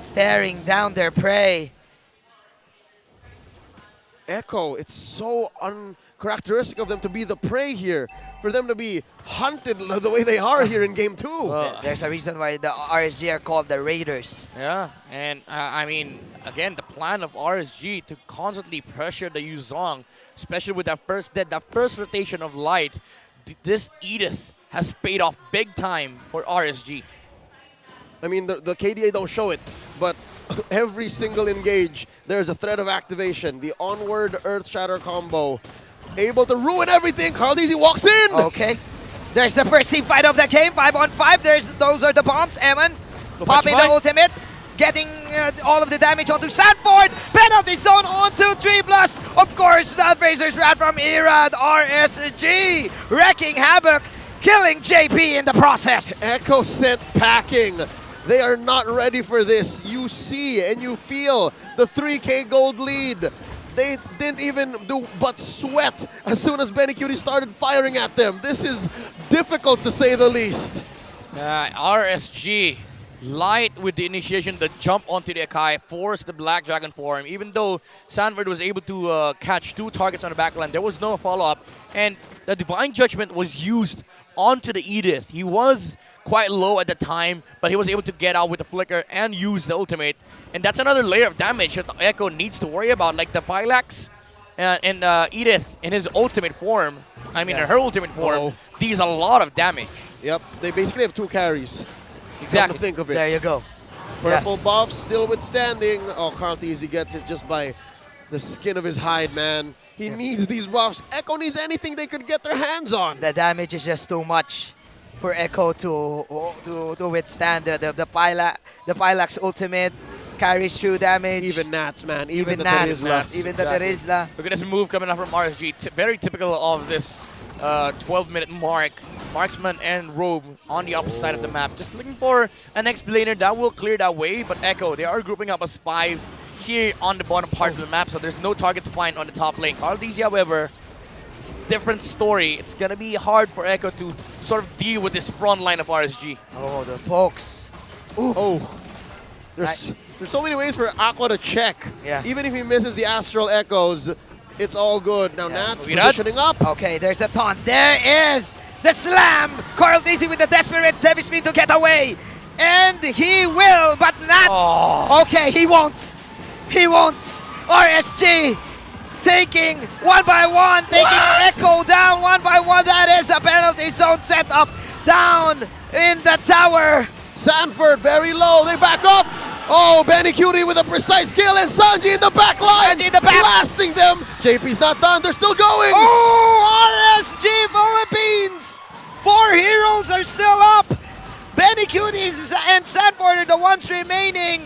staring down their prey. Echo, it's so uncharacteristic of them to be the prey here. For them to be hunted the way they are here in Game 2. There's a reason why the RSG are called the Raiders. Yeah, and I mean, again, the plan of RSG to constantly pressure the Yuzong, especially with that first rotation of Light, this Edith has paid off big time for RSG. I mean, the KDA don't show it, but every single engage, there's a threat of activation. The onward Earth Shatter combo, able to ruin everything. Carl Deasy walks in. Okay. There's the first team fight of the game, 5-on-5. Those are the bombs. Eman popping the ultimate, getting all of the damage onto Sanford. Penalty zone onto 3+. Of course, the Razor's Rat from Irad. RSG wrecking havoc, killing JP in the process. Echo sent packing. They are not ready for this. You see and you feel the 3K gold lead. They didn't even do but sweat as soon as Benny Cutie started firing at them. This is difficult to say the least. RSG, Light with the initiation, the jump onto the Akai, forced the Black Dragon form. Even though Sanford was able to catch 2 targets on the backline, there was no follow-up. And the Divine Judgment was used onto the Edith. He was quite low at the time, but he was able to get out with the flicker and use the ultimate. And that's another layer of damage that Echo needs to worry about, like the Phylax and Edith in his ultimate form. I mean, in her ultimate form, deals a lot of damage. Yep, they basically have 2 carries. Exactly. Come to think of it. There you go. Purple buff still withstanding. Oh, Carl Easy gets it just by the skin of his hide, man. He needs these buffs. Echo needs anything they could get their hands on. The damage is just too much for Echo to withstand the Phylax ultimate. carries through damage. Even Nats, man. Even the Nats. Terizla. Even the Terizla. Look at this move coming up from RSG. Very typical of this 12-minute mark. Marksman and Robe on the opposite side of the map. Just looking for an explainer that will clear that way. But Echo, they are grouping up as 5 here on the bottom part of the map. So there's no target to find on the top lane. Carldeezy, however, it's a different story. It's going to be hard for Echo to sort of deal with this front line of RSG. Oh, the pokes. Ooh. Oh. There's so many ways for Aqua to check. Yeah. Even if he misses the Astral Echoes, it's all good. Now Nats positioning up. Okay, there's the taunt. There is the slam. Carldeezy with the desperate heavy speed to get away. And he will, but Nats. Oh. Okay, he won't. He won't. RSG taking one by one, taking Echo down one by one. That is a penalty zone set up down in the tower. Sanford very low. They back up. Oh, Benny Cutie with a precise kill, and Sanji in the back line, blasting them. JP's not done. They're still going. Oh, RSG Philippines. 4 heroes are still up. Benny Cuties and Sanford are the ones remaining.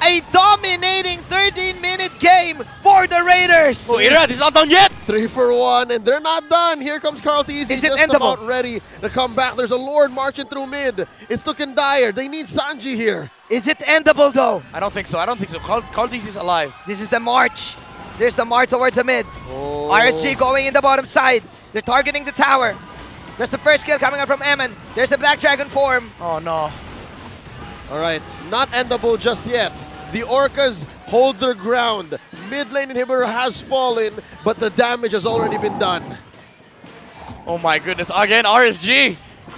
A dominating 13-minute game for the Raiders. Oh, Irad is not done yet. 3 for 1, and they're not done. Here comes Carldeezy, Is it just endable? about ready to come back. There's a Lord marching through mid. It's looking dire. They need Sanji here. Is it endable though? I don't think so. Carldeezy is alive. This is the march. There's the march towards the mid. RSG going in the bottom side. They're targeting the tower. There's the first kill coming up from Eman. There's the Black Dragon form. Oh no. All right, not endable just yet. The Orcas hold their ground. Mid lane inhibitor has fallen, but the damage has already been done. Oh my goodness, again RSG.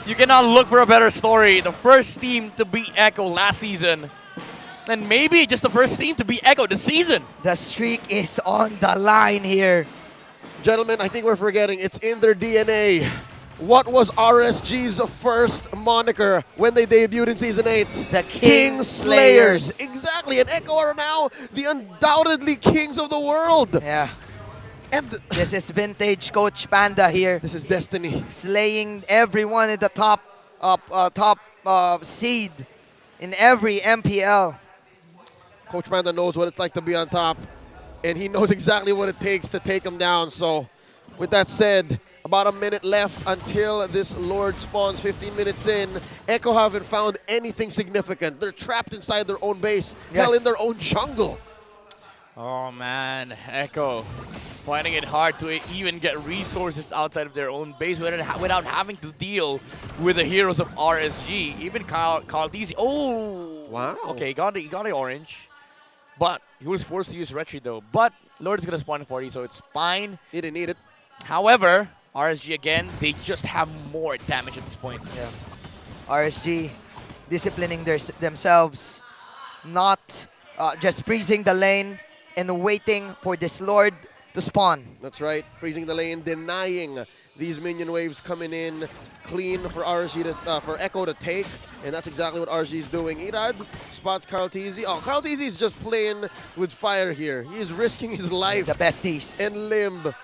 You cannot look for a better story. The first team to beat Echo last season. And maybe just the first team to beat Echo this season. The streak is on the line here. Gentlemen, I think we're forgetting it's in their DNA. What was RSG's first moniker when they debuted in Season 8? The King Slayers. Exactly, and Echo are now the undoubtedly kings of the world. Yeah. And this is vintage Coach Panda here. This is destiny. Slaying everyone in the top seed in every MPL. Coach Panda knows what it's like to be on top, and he knows exactly what it takes to take them down. So, with that said, about a minute left until this Lord spawns 15 minutes in. Echo haven't found anything significant. They're trapped inside their own base, hell in their own jungle. Oh man, Echo finding it hard to even get resources outside of their own base without having to deal with the heroes of RSG. Even Carldeezy. Oh! Wow. Okay, he got the orange. But he was forced to use Retry though. But Lord is going to spawn 40, so it's fine. He didn't need it. However, RSG again, they just have more damage at this point. Yeah. RSG disciplining themselves, not just freezing the lane and waiting for this Lord to spawn. That's right, freezing the lane, denying these minion waves coming in clean for RSG for Echo to take, and that's exactly what RSG is doing. Irad spots Carldeezy. Oh, Carldeezy is just playing with fire here. He is risking his life. The besties. And limb.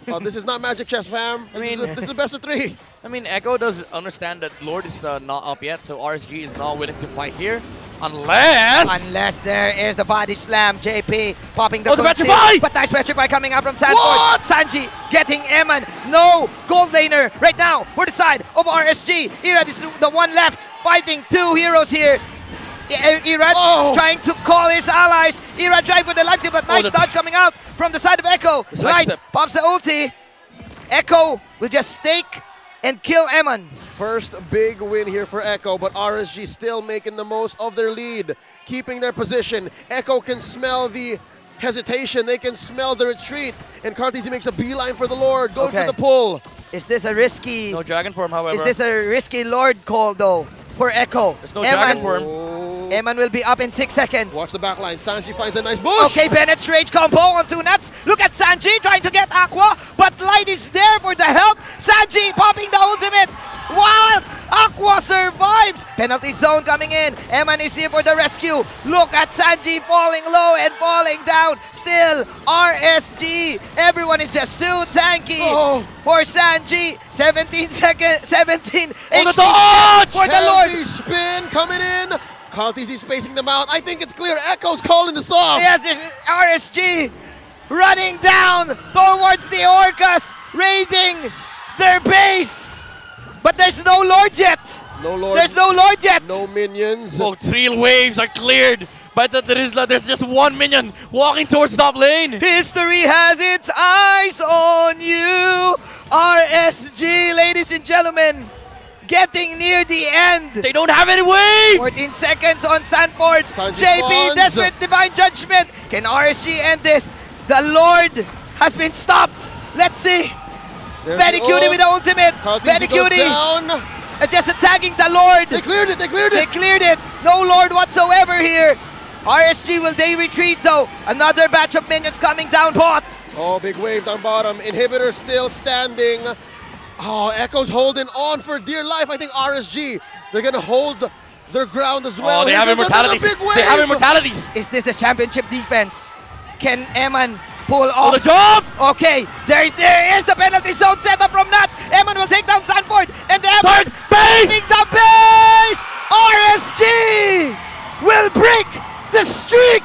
Oh, this is not Magic Chess, fam. This is a best of 3. I mean, Echo does understand that Lord is not up yet, so RSG is not willing to fight here. Unless there is the body slam. JP popping the Petrify! But nice Petrify coming out from Sanford. What? Sanji getting Eman. No gold laner right now for the side of RSG. Irad is the one left fighting 2 heroes here. Irad trying to call his allies. Irad trying for the life steal, but nice dodge coming out from the side of Echo. Right, pops the ulti. Echo will just stake and kill Eman. First big win here for Echo, but RSG still making the most of their lead, keeping their position. Echo can smell the hesitation, they can smell the retreat, and Carldeezy makes a beeline for the Lord, going for the pull. Is this a risky... No dragon form, however. Is this a risky Lord call, though, for Echo? There's no dragon form. Eman will be up in 6 seconds. Watch the backline. Sanji finds a nice bush. Okay, Bennett's rage combo on 2 nuts. Look at Sanji trying to get Aqua, but Light is there for the help. Sanji popping the ultimate. Wild! Aqua survives. Penalty zone coming in. Eman is here for the rescue. Look at Sanji falling low and falling down. Still, RSG. Everyone is just too tanky for Sanji. 17 seconds. 17 On the HP dodge! for the Lord. Heavy spin coming in. Calties is spacing them out. I think it's clear. Echo's calling this off. Yes, there's RSG running down towards the Orcas, raiding their base. But there's no Lord yet. No Lord. There's no Lord yet. No minions. Oh, 3 waves are cleared. But there's just 1 minion walking towards top lane. History has its eyes on you. RSG, ladies and gentlemen, getting near the end. They don't have any waves. 14 seconds on Sanford. Sanji JP, spawns. desperate divine judgment. Can RSG end this? The Lord has been stopped. Let's see. Very Cutie with the ultimate. Very Cutie. Down. Just attacking the Lord. They cleared it. They cleared it. They cleared it. No Lord whatsoever here. RSG, will they retreat though? Another batch of minions coming down bot. Oh, big wave down bottom. Inhibitor still standing. Oh, Echo's holding on for dear life. I think RSG, they're going to hold their ground as well. Oh, they have immortalities. They have immortalities. Is this the championship defense? Can Eman pull off? the job! Okay, there is the penalty zone set up from Nats. Eman will take down Sanford. And Eman taking the base! RSG will break the streak!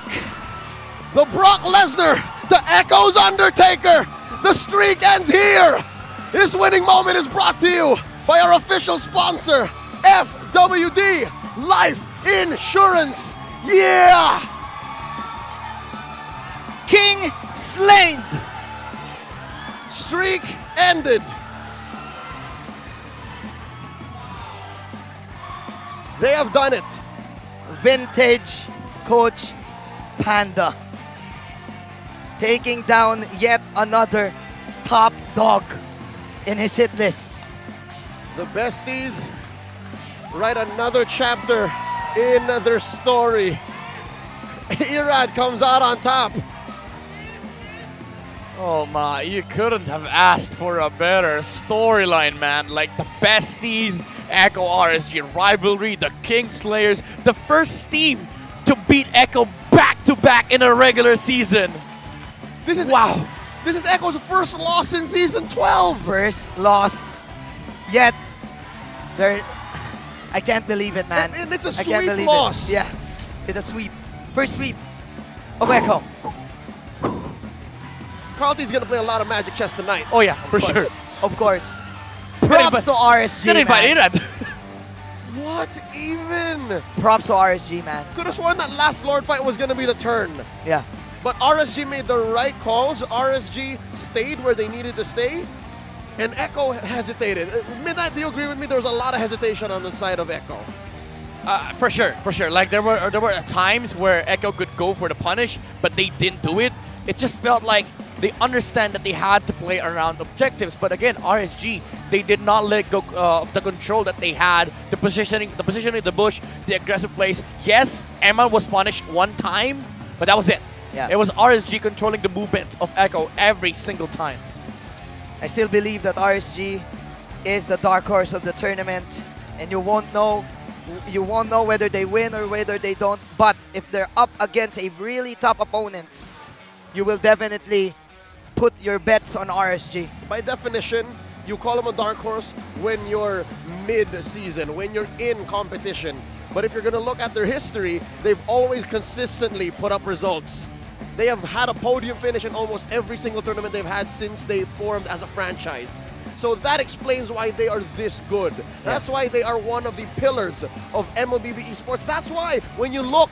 The Brock Lesnar, the Echo's Undertaker. The streak ends here. This winning moment is brought to you by our official sponsor, FWD Life Insurance. Yeah! King slain. Streak ended. They have done it. Vintage Coach Panda taking down yet another top dog in his hit list. The besties write another chapter in their story. Irad comes out on top. Oh my, you couldn't have asked for a better storyline, man. Like the besties, Echo RSG rivalry, the Kingslayers, the first team to beat Echo back-to-back in a regular season. This is wow. This is Echo's first loss in season 12. First loss. Yet I can't believe it, man. And it's a I can't sweep believe loss. it. Yeah, it's a sweep. First sweep of Echo. Carlty's gonna play a lot of Magic Chess tonight. Oh yeah, for sure. Of course. Props to RSG, Get man. invited. What even? Props to RSG, man. Could have sworn that last Lord fight was gonna be the turn. Yeah. But RSG made the right calls. RSG stayed where they needed to stay. And Echo hesitated. Midnight, do you agree with me? There was a lot of hesitation on the side of Echo. For sure. Like there were times where Echo could go for the punish, but they didn't do it. It just felt like they understand that they had to play around objectives. But again, RSG, they did not let go of the control that they had, the positioning of the bush, the aggressive plays. Yes, Emma was punished one time, but that was it. Yeah. It was RSG controlling the movement of Echo every single time. I still believe that RSG is the dark horse of the tournament, and you won't know whether they win or whether they don't. But if they're up against a really tough opponent, you will definitely put your bets on RSG. By definition, you call them a dark horse when you're mid-season, when you're in competition. But if you're going to look at their history, they've always consistently put up results. They have had a podium finish in almost every single tournament they've had since they formed as a franchise. So that explains why they are this good. That's why they are one of the pillars of MLBB Esports. That's why when you look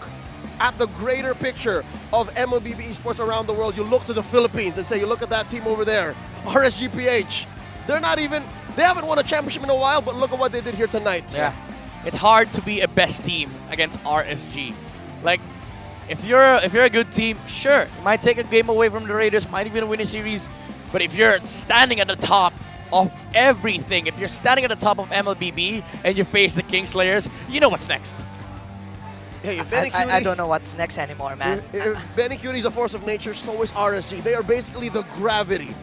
at the greater picture of MLBB Esports around the world, you look to the Philippines and say, you look at that team over there, RSG-PH. They haven't won a championship in a while, but look at what they did here tonight. Yeah. It's hard to be a best team against RSG. Like, if you're a good team, sure, you might take a game away from the Raiders, might even win a series. But if you're standing at the top of everything, if you're standing at the top of MLBB and you face the Kingslayers, you know what's next. Hey, I don't know what's next anymore, man. If Benny Cutie is a force of nature, so is RSG. They are basically the gravity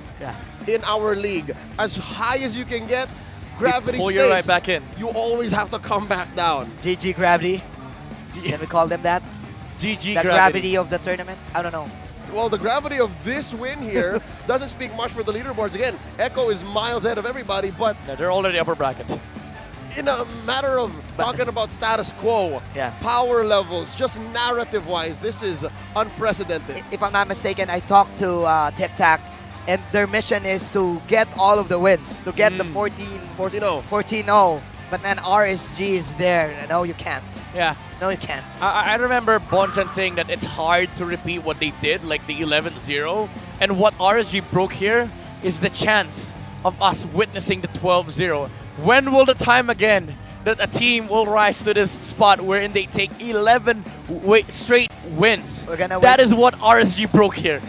in our league. As high as you can get, gravity pull states. you right back in. You always have to come back down. GG Gravity. Can we call them that? GG The gravity of the tournament? I don't know. Well, the gravity of this win here doesn't speak much for the leaderboards. Again, Echo is miles ahead of everybody, but they're already upper bracket. in a matter of talking about status quo, power levels, just narrative-wise, this is unprecedented. If I'm not mistaken, I talked to Tic Tac, and their mission is to get all of the wins, to get the 14-0. But then RSG is there. No, you can't. Yeah. No, you can't. I remember Bonchan saying that it's hard to repeat what they did, like the 11-0. And what RSG broke here is the chance of us witnessing the 12-0. When will the time again that a team will rise to this spot wherein they take 11 straight wins? That is what RSG broke here.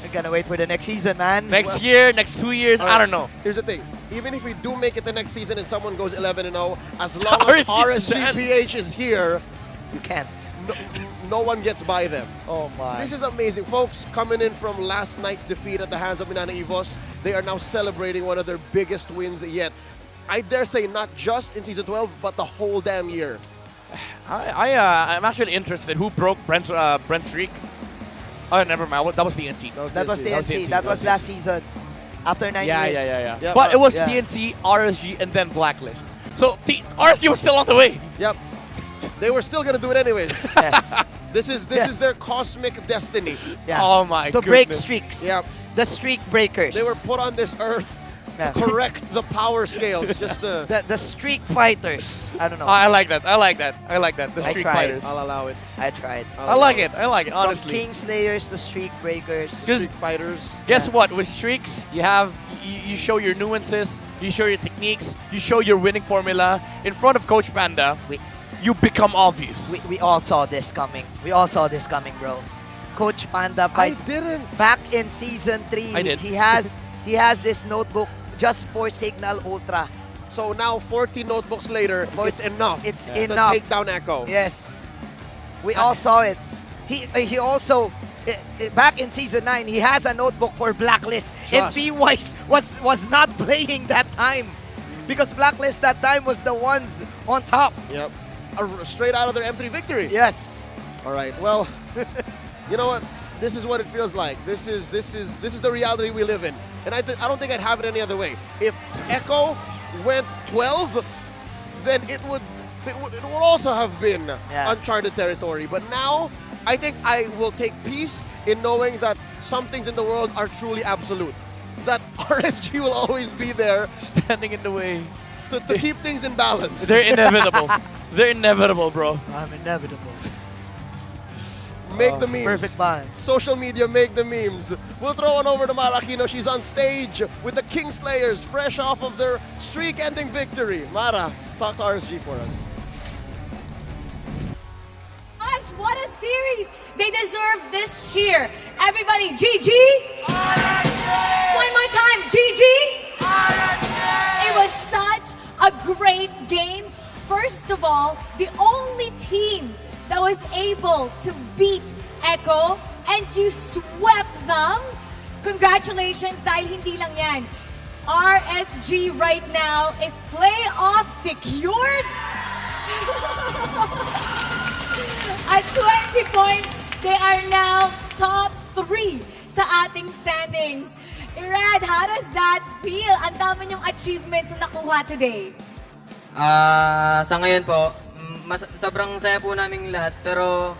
We're gonna wait for the next season, man. Next year, next 2 years, I don't know. Here's the thing. Even if we do make it the next season and someone goes 11-0, as long as RSG-PH is here, you can't. No one gets by them. Oh my. This is amazing. Folks, coming in from last night's defeat at the hands of MNNE EVOS, they are now celebrating one of their biggest wins yet. I dare say not just in Season 12, but the whole damn year. I'm actually interested. Who broke Brent's streak? Oh, never mind. That was TNT. That was TNT. That was last season. After 9 years. Yeah. But it was TNT, RSG, and then Blacklist. So RSG was still on the way. Yep. They were still going to do it anyways. Yes. This is their cosmic destiny. Yeah. Oh my To break streaks. Yep. The streak breakers. They were put on this earth to correct the power scales. Just the streak fighters. I don't know. I like that. The streak fighters. I'll allow it. I tried. I like it, honestly. From King Slayers to streak breakers. Streak fighters. Guess what? With streaks, you show your nuances, you show your techniques, you show your winning formula. In front of Coach Panda, you become obvious. We all saw this coming. We all saw this coming, bro. Coach Panda, I didn't. Back in Season 3, I did. he has this notebook just for Signal Ultra. So now 40 notebooks later, it's enough. It's to enough. take down Echo. Yes. We all saw it. He also, back in Season 9, he has a notebook for Blacklist. And B-Wise was not playing that time. Because Blacklist that time was the ones on top. Yep. Straight out of their M3 victory. Yes. All right. Well, you know what? This is what it feels like. This is the reality we live in. And I don't think I'd have it any other way. If Echo went 12, then it would also have been uncharted territory. But now, I think I will take peace in knowing that some things in the world are truly absolute. That RSG will always be there, standing in the way to keep things in balance. They're inevitable. They're inevitable, bro. I'm inevitable. Make the memes. Perfect balance. Social media, make the memes. We'll throw on over to Mara Aquino. She's on stage with the Kingslayers, fresh off of their streak-ending victory. Mara, talk to RSG for us. Gosh, what a series! They deserve this cheer. Everybody, GG! One more time, GG! It was such a great game. First of all, the only team that was able to beat Echo and you swept them. Congratulations dahil hindi lang yan. RSG right now is playoff secured. At 20 points, they are now top 3 sa ating standings. Irad, how does that feel? Ang dami niyong achievements na nakuha today. Sa ngayon po, sobrang saya po namin lahat, pero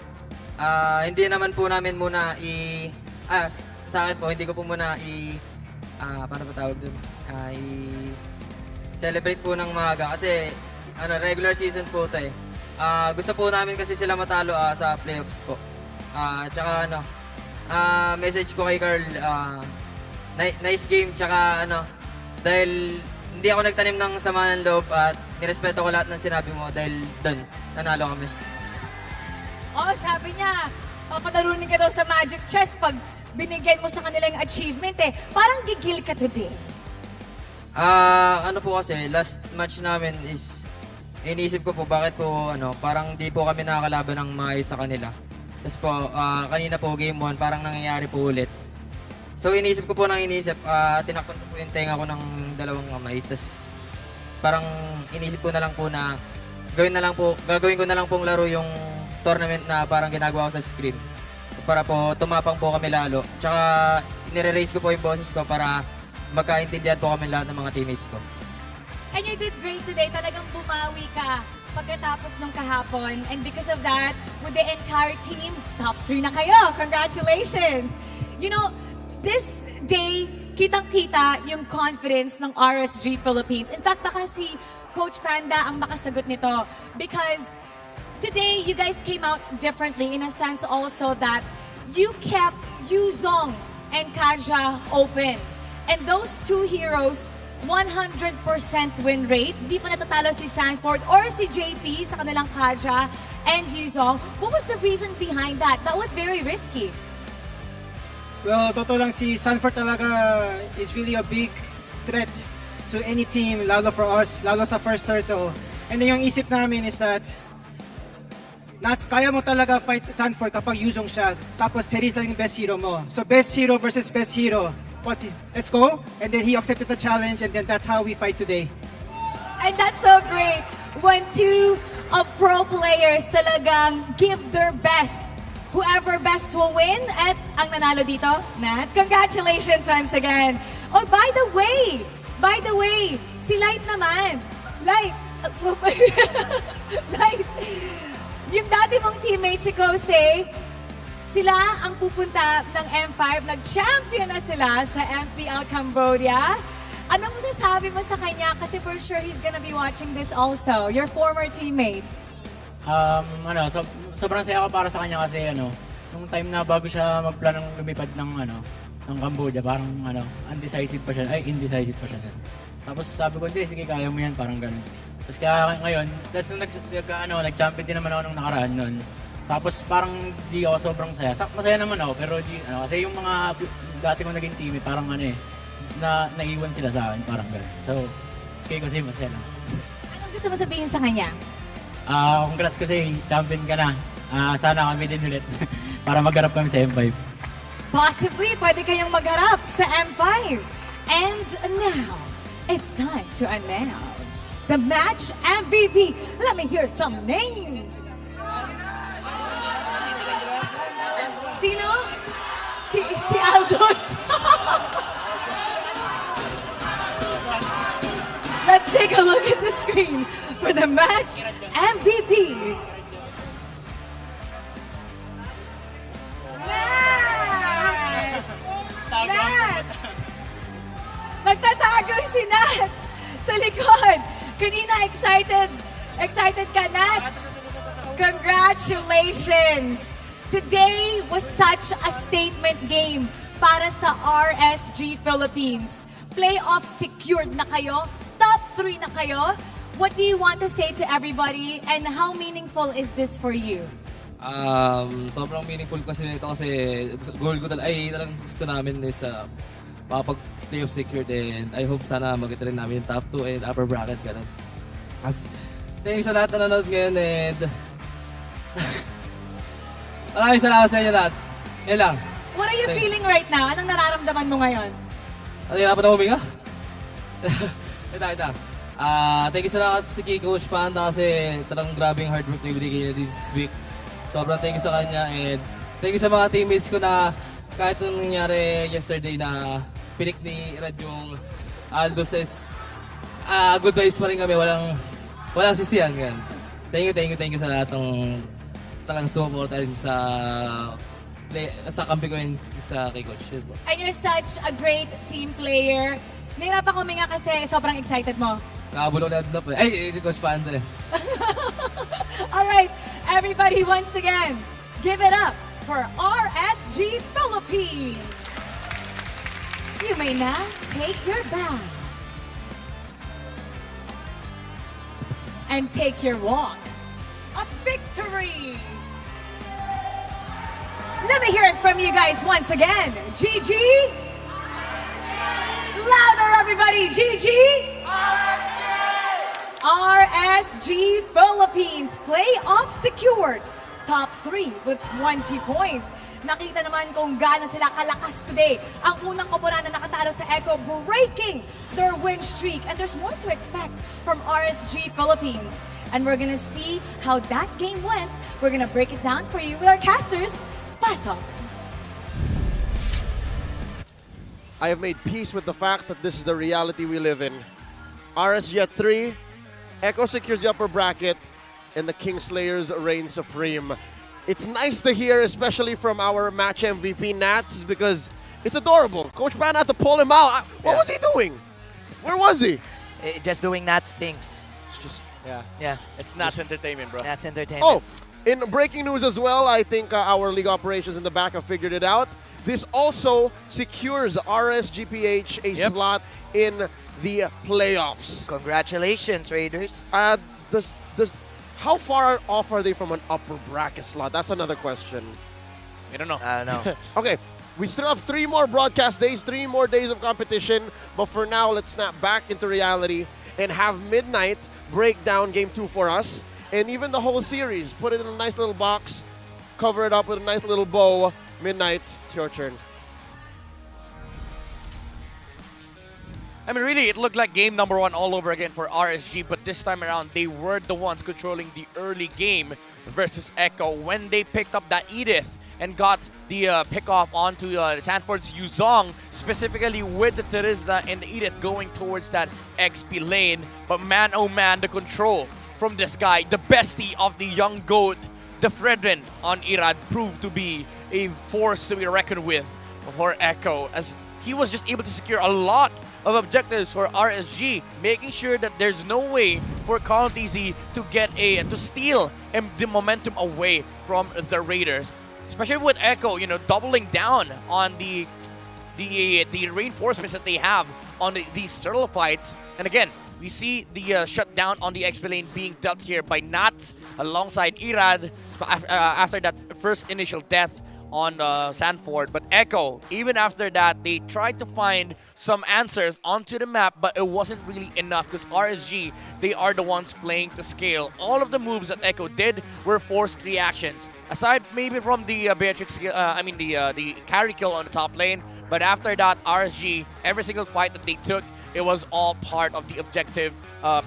hindi naman po namin muna sa akin po, hindi ko po muna paano ba tawag dun? I-celebrate po ng maaga kasi regular season po ito eh. Gusto po namin kasi sila matalo sa playoffs po. Tsaka message ko kay Carl, nice game, tsaka dahil hindi ako nagtanim ng sama ng loob at nirespeto ko lahat ng sinabi mo dahil doon, nanalo kami. Oh, sabi niya, papatalunin ka daw sa Magic Chess pag binigyan mo sa kanila yung achievement eh. Parang gigil ka today. Ano po kasi, last match namin is, iniisip ko po bakit po, parang di po kami nakakalaban ng maayos sa kanila. Tapos po, kanina po game 1, parang nangyayari po ulit. So iniisip ko po tinakpan ko po yung tenga ko ng dalawang kamay. Tapos parang inisip ko na lang po na gagawin ko na lang pong laro yung tournament na parang ginagawa ko sa scrim. Para po tumapang po kami lalo. Tsaka nire-raise ko po yung boses ko para magkaintindihan po kami lahat ng mga teammates ko. And you did great today. Talagang bumawi ka pagkatapos nung kahapon. And because of that, with the entire team, top 3 na kayo. Congratulations! You know, this day, kitang-kita yung confidence ng RSG Philippines. In fact, baka si Coach Panda ang makasagot nito. Because today, you guys came out differently in a sense also that you kept Yuzong and Kaja open. And those two heroes, 100% win rate. Di pa natatalo si Sanford or si JP sa kanilang Kaja and Yuzong. What was the reason behind that? That was very risky. Well, totoo lang si Sanford talaga is really a big threat to any team, lalo for us, lalo sa first turtle. And then yung isip namin is that Nats, kaya mo talaga fight Sanford kapag Yuzong siya. Tapos Terry's lang yung best hero mo. So best hero versus best hero. Let's go. And then he accepted the challenge and then that's how we fight today. And that's so great. When two of pro players talagang give their best. Whoever best will win. At ang nanalo dito, Nats, congratulations once again. Oh, by the way, si Light naman. Light. Light. Yung dati mong teammate si Kose, sila ang pupunta ng M5. Nag-champion na sila sa MPL Cambodia. Anong masasabi mo sa kanya? Kasi for sure he's gonna be watching this also. Your former teammate. Sobrang saya ko para sa kanya kasi nung time na bago siya magplanong lumipad ng Cambodia, parang indecisive pa siya. Tapos sabi ko, hindi, sige, kaya mo yan, parang ganun. Tapos kaya ngayon, nag-champion din naman ako nung nakaraan nun. Tapos parang di ako sobrang saya. Masaya naman ako, pero kasi yung mga dati kong naging teammate, parang naiwan sila sa akin, parang gano'n. So, okay kasi masaya lang. Anong gusto mo sabihin sa kanya? Congrats kasi, champion ka na. Sana kami din ulit para magharap kami sa M5. Possibly, pwede kayong magharap sa M5. And now, it's time to announce the match MVP. Let me hear some names. Sino? Si Aldos. Let's take a look at the screen for the match MVP. Nats! Nagtatago si Nats sa likod. Kanina excited ka, Nats. Congratulations. Today was such a statement game para sa RSG Philippines. Playoff secured na kayo. Top 3 na kayo. What do you want to say to everybody and how meaningful is this for you? Sobrang meaningful kasi ito kasi goal ko talagang gusto namin is makapag-playoff secured and I hope sana mag-get rin namin yung top 2 and upper bracket ganun. Thanks sa lahat na nanonood ngayon and maraming salamat sa inyo lahat. Yan lang. What are you feeling right now? Anong nararamdaman mo ngayon? Hirapan na huminga? Ito. Thank you sa lahat si Coach Panda kasi talagang grabe yung hard work na ibigay niya this week. Sobrang thank you sa kanya and thank you sa mga teammates ko na kahit yung nangyari yesterday na pinik ni Red yung Aldos is good vibes pa rin kami. Walang sisiyan. Yan. Thank you sa lahat ng talagang support and sa kampi ko and sa kay Coach. And you're such a great team player. Nahirapan ko huminga kasi sobrang excited mo. Nakabulong na po. Ay, Coach Panda. Alright, everybody once again, give it up for RSG Philippines. You may now take your bow and take your walk of victory. Let me hear it from you guys once again. GG. Louder, everybody. GG. RSG Philippines playoff secured. Top 3 with 20 points. Nakita naman kung gaano sila kalakas today. Ang unang koponan na nakatalo sa Echo breaking their win streak. And there's more to expect from RSG Philippines. And we're gonna see how that game went. We're gonna break it down for you with our casters. Pasok. I have made peace with the fact that this is the reality we live in. RSG at 3. Echo secures the upper bracket, and the Kingslayers reign supreme. It's nice to hear, especially from our match MVP, Nats, because it's adorable. Coach Pan had to pull him out. What was he doing? Where was he? Just doing Nats things. It's just yeah. It's Nats Entertainment, bro. Nats Entertainment. Oh, in breaking news as well, I think our league operations in the back have figured it out. This also secures RSGPH a slot in the playoffs. Congratulations, Raiders. How far off are they from an upper bracket slot? That's another question. I don't know. I don't know. Okay, we still have 3 more broadcast days, 3 more days of competition. But for now, let's snap back into reality and have Midnight break down Game 2 for us. And even the whole series. Put it in a nice little box. Cover it up with a nice little bow. Midnight, it's your turn. I mean, really, it looked like game number 1 all over again for RSG, but this time around, they were the ones controlling the early game versus Echo when they picked up that Edith and got the pickoff onto Sanford's Yuzong, specifically with the Terizla and the Edith going towards that XP lane. But man, oh man, the control from this guy, the bestie of the young goat, the Fredrin on Irad, proved to be a force to be reckoned with for Echo, as he was just able to secure a lot of objectives for RSG, making sure that there's no way for Call TZ to get to steal the momentum away from the Raiders. Especially with Echo, doubling down on the reinforcements that they have on these turtle fights. And again, we see the shutdown on the XP lane being dealt here by Nats alongside Irad after that first initial death on Sanford. But Echo, even after that, they tried to find some answers onto the map, but it wasn't really enough because RSG, they are the ones playing to scale. All of the moves that Echo did were forced reactions. Aside maybe from the Beatrix, the carry kill on the top lane, but after that, RSG, every single fight that they took, it was all part of the objective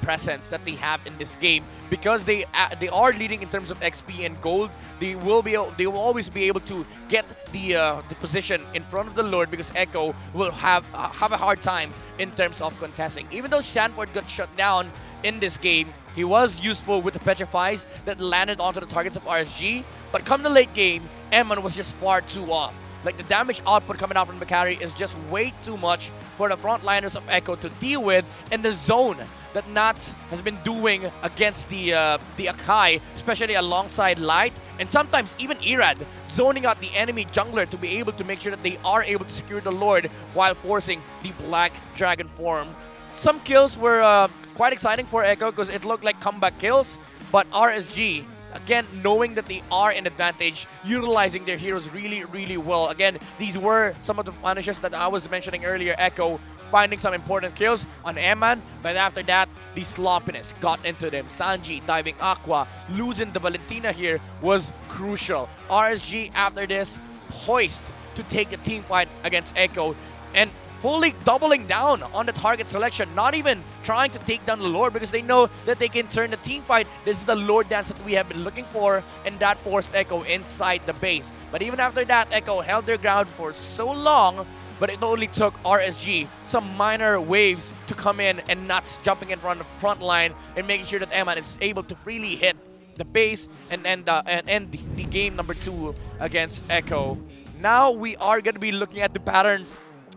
presence that they have in this game. Because they are leading in terms of XP and gold, they will always be able to get the position in front of the Lord, because Echo will have a hard time in terms of contesting. Even though Sanford got shut down in this game, he was useful with the Petrifies that landed onto the targets of RSG. But come the late game, Eman was just far too off. Like, the damage output coming out from Macari is just way too much for the frontliners of Echo to deal with in the zone that Nats has been doing against the Akai, especially alongside Light, and sometimes even Irad, zoning out the enemy jungler to be able to make sure that they are able to secure the Lord while forcing the Black Dragon form. Some kills were quite exciting for Echo because it looked like comeback kills, but RSG, again, knowing that they are in advantage, utilizing their heroes really, really well. Again, these were some of the punishes that I was mentioning earlier. Echo finding some important kills on Eman, but after that, the sloppiness got into them. Sanji diving Aqua, losing the Valentina here was crucial. RSG, after this, poised to take a team fight against Echo, and fully doubling down on the target selection, not even trying to take down the Lord, because they know that they can turn the team fight. This is the Lord dance that we have been looking for, and that forced Echo inside the base. But even after that, Echo held their ground for so long, but it only took RSG some minor waves to come in, and Nuts jumping in front of the front line and making sure that Eman is able to freely hit the base and end the game number 2 against Echo. Now we are going to be looking at the pattern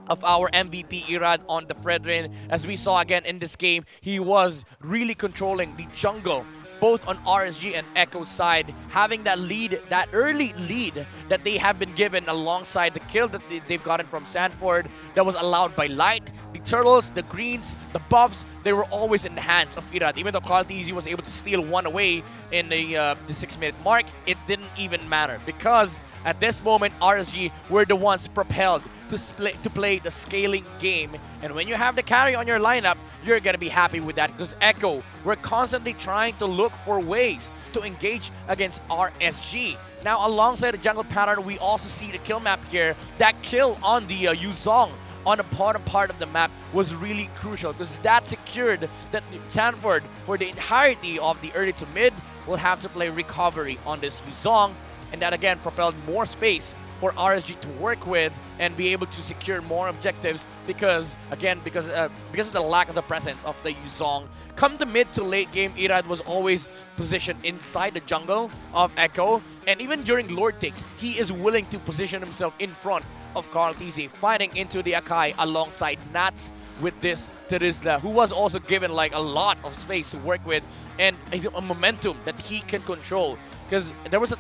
of our MVP Irad on the Fredrin. As we saw again in this game, he was really controlling the jungle, both on RSG and Echo's side, having that lead, that early lead that they have been given alongside the kill that they've gotten from Sanford that was allowed by Light. The turtles, the greens, the buffs, they were always in the hands of Irad. Even though Quality was able to steal one away in the 6-minute mark, it didn't even matter, because at this moment, RSG were the ones propelled to play the scaling game. And when you have the carry on your lineup, you're going to be happy with that, because Echo were constantly trying to look for ways to engage against RSG. Now, alongside the jungle pattern, we also see the kill map here. That kill on the Yuzong on the bottom part of the map was really crucial, because that secured that Sanford, for the entirety of the early to mid, will have to play recovery on this Yuzong. And that again propelled more space for RSG to work with and be able to secure more objectives because of the lack of the presence of the Yuzong. Come the mid to late game, Irad was always positioned inside the jungle of Echo, and even during Lord takes, he is willing to position himself in front of Carl TZ, fighting into the Akai alongside Nats with this Terizla, who was also given like a lot of space to work with and a momentum that he can control. Because there was a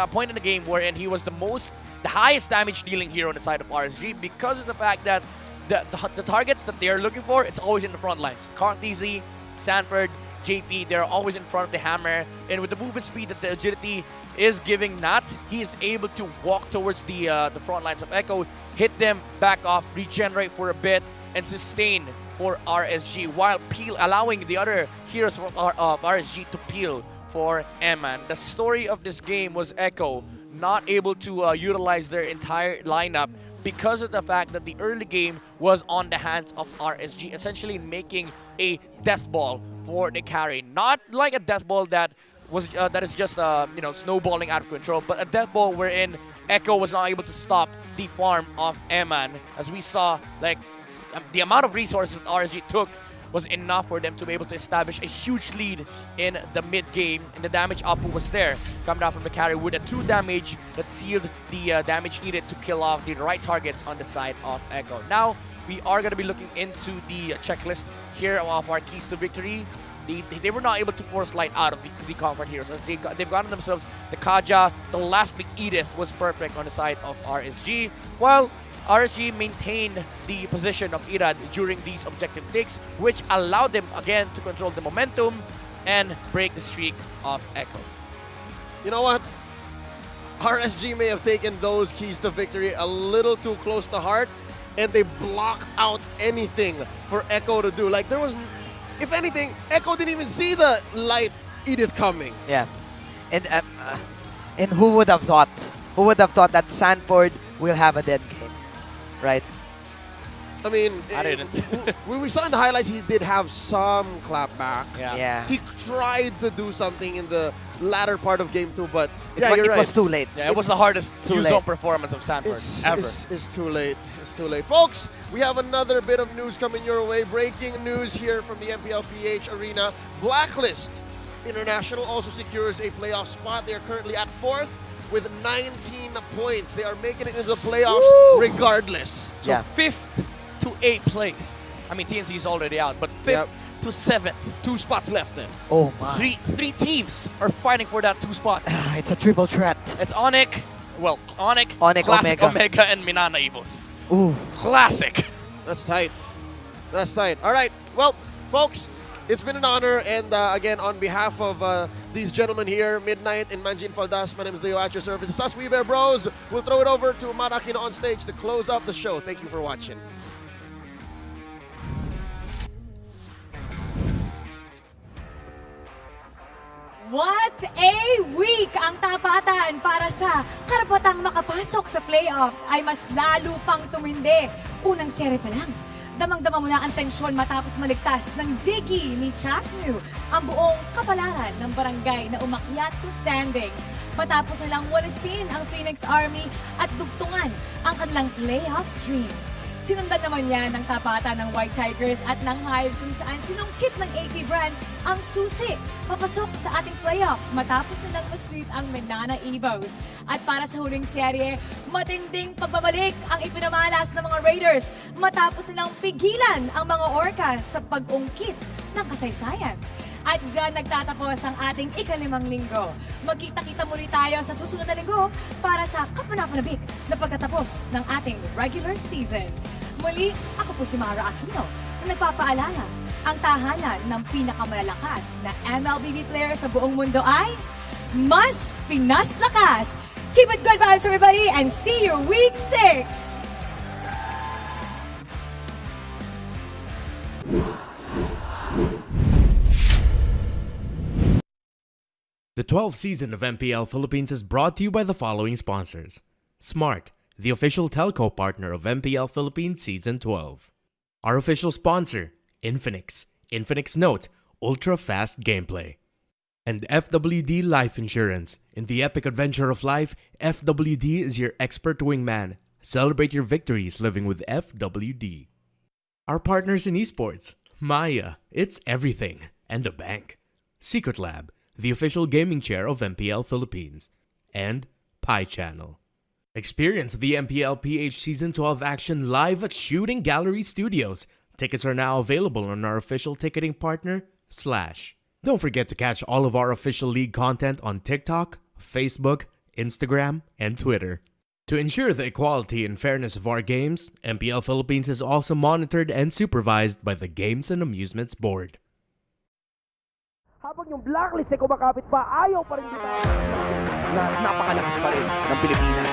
point in the game wherein he was the highest damage dealing hero on the side of RSG because of the fact that the targets that they are looking for, it's always in the front lines. Carl TZ, Sanford, JP, they're always in front of the hammer, and with the movement speed that the agility is giving Nats, he is able to walk towards the front lines of Echo, hit them, back off, regenerate for a bit, and sustain for RSG, while allowing the other heroes of RSG to peel for Eman. The story of this game was Echo not able to utilize their entire lineup because of the fact that the early game was on the hands of RSG, essentially making a death ball for the carry. Not like a death ball that is just snowballing out of control, but a death ball wherein Echo was not able to stop the farm of Eman. As we saw, like the amount of resources that RSG took was enough for them to be able to establish a huge lead in the mid-game, and the damage output was there, coming down from the carry with a true damage that sealed the damage needed to kill off the right targets on the side of Echo. Now, we are going to be looking into the checklist here of our keys to victory. They were not able to force light out of the comfort heroes. As they've gotten themselves the Kaja, the last big Edith was perfect on the side of RSG, while RSG maintained the position of Irad during these objective takes, which allowed them again to control the momentum and break the streak of Echo. You know what? RSG may have taken those keys to victory a little too close to heart, and they blocked out anything for Echo to do. Like, there was, if anything, Echo didn't even see the light Edith coming. Yeah. And who would have thought? Who would have thought that Sanford will have a dead game? Right? I mean, I didn't. we saw in the highlights he did have some clapback. Yeah. He tried to do something in the latter part of game 2, but it was too late. Yeah, it was the hardest Yuzong performance of Sanford ever. It's too late. It's too late. Folks, we have another bit of news coming your way. Breaking news here from the MPL-PH arena. Blacklist International also secures a playoff spot. They are currently at 4th with 19 points. They are making it into the playoffs regardless. So 5th to 8th place. I mean, TNC is already out, but 5th to 7th. 2 spots left then. Oh my. Three teams are fighting for that 2 spot. It's a triple threat. It's Onyx, Classic Omega. Omega, and Minana Evos. Ooh. Classic. That's tight. That's tight. All right. Well, folks, it's been an honor, and again, on behalf of these gentlemen here, Midnight and Manjin Faldas, my name is Leo at your service. It's us, We Bear Bros. We'll throw it over to Marakino on stage to close up the show. Thank you for watching. What a week ang tapatan para sa karapatang makapasok sa playoffs ay mas lalo pang tumindi. Unang sere pa lang, damang-dama mo na ang tensyon matapos maligtas ng digi ni Chaknu ang buong kapalaran ng barangay na umakyat sa standings. Matapos nilang walisin ang Phoenix Army at dugtungan ang kanilang playoff stream. Sinundan naman niya ng tapatan ng White Tigers at ng Hive kung saan sinungkit ng APBR ang susi papasok sa ating playoffs matapos nilang masweep ang Menana Evos. At para sa huling serye, matinding pagbabalik ang ipinamalas ng mga Raiders matapos nilang pigilan ang mga Orcas sa pag-ungkit ng kasaysayan. At dyan nagtatapos ang ating ika-5 linggo. Magkita-kita muli tayo sa susunod na linggo para sa kapanapanabik na pagtatapos ng ating regular season. Muli, ako po si Mara Aquino na nagpapaalala, ang tahanan ng pinakamalalakas na MLBB player sa buong mundo ay mas Pinas Lakas! Keep it good vibes everybody and see you week 6! The 12th season of MPL Philippines is brought to you by the following sponsors. Smart, the official telco partner of MPL Philippines Season 12. Our official sponsor, Infinix. Infinix Note, ultra-fast gameplay. And FWD Life Insurance. In the epic adventure of life, FWD is your expert wingman. Celebrate your victories living with FWD. Our partners in esports. Maya, it's everything. And a bank. Secret Lab, the official gaming chair of MPL Philippines. And Pi Channel. Experience the MPL-PH Season 12 action live at Shooting Gallery Studios. Tickets are now available on our official ticketing partner, Slash. Don't forget to catch all of our official league content on TikTok, Facebook, Instagram, and Twitter. To ensure the equality and fairness of our games, MPL Philippines is also monitored and supervised by the Games and Amusements Board. Habang yung blacklist ay kumakapit pa, ayaw pa rin kita na napakalakas pa rin ng Pilipinas.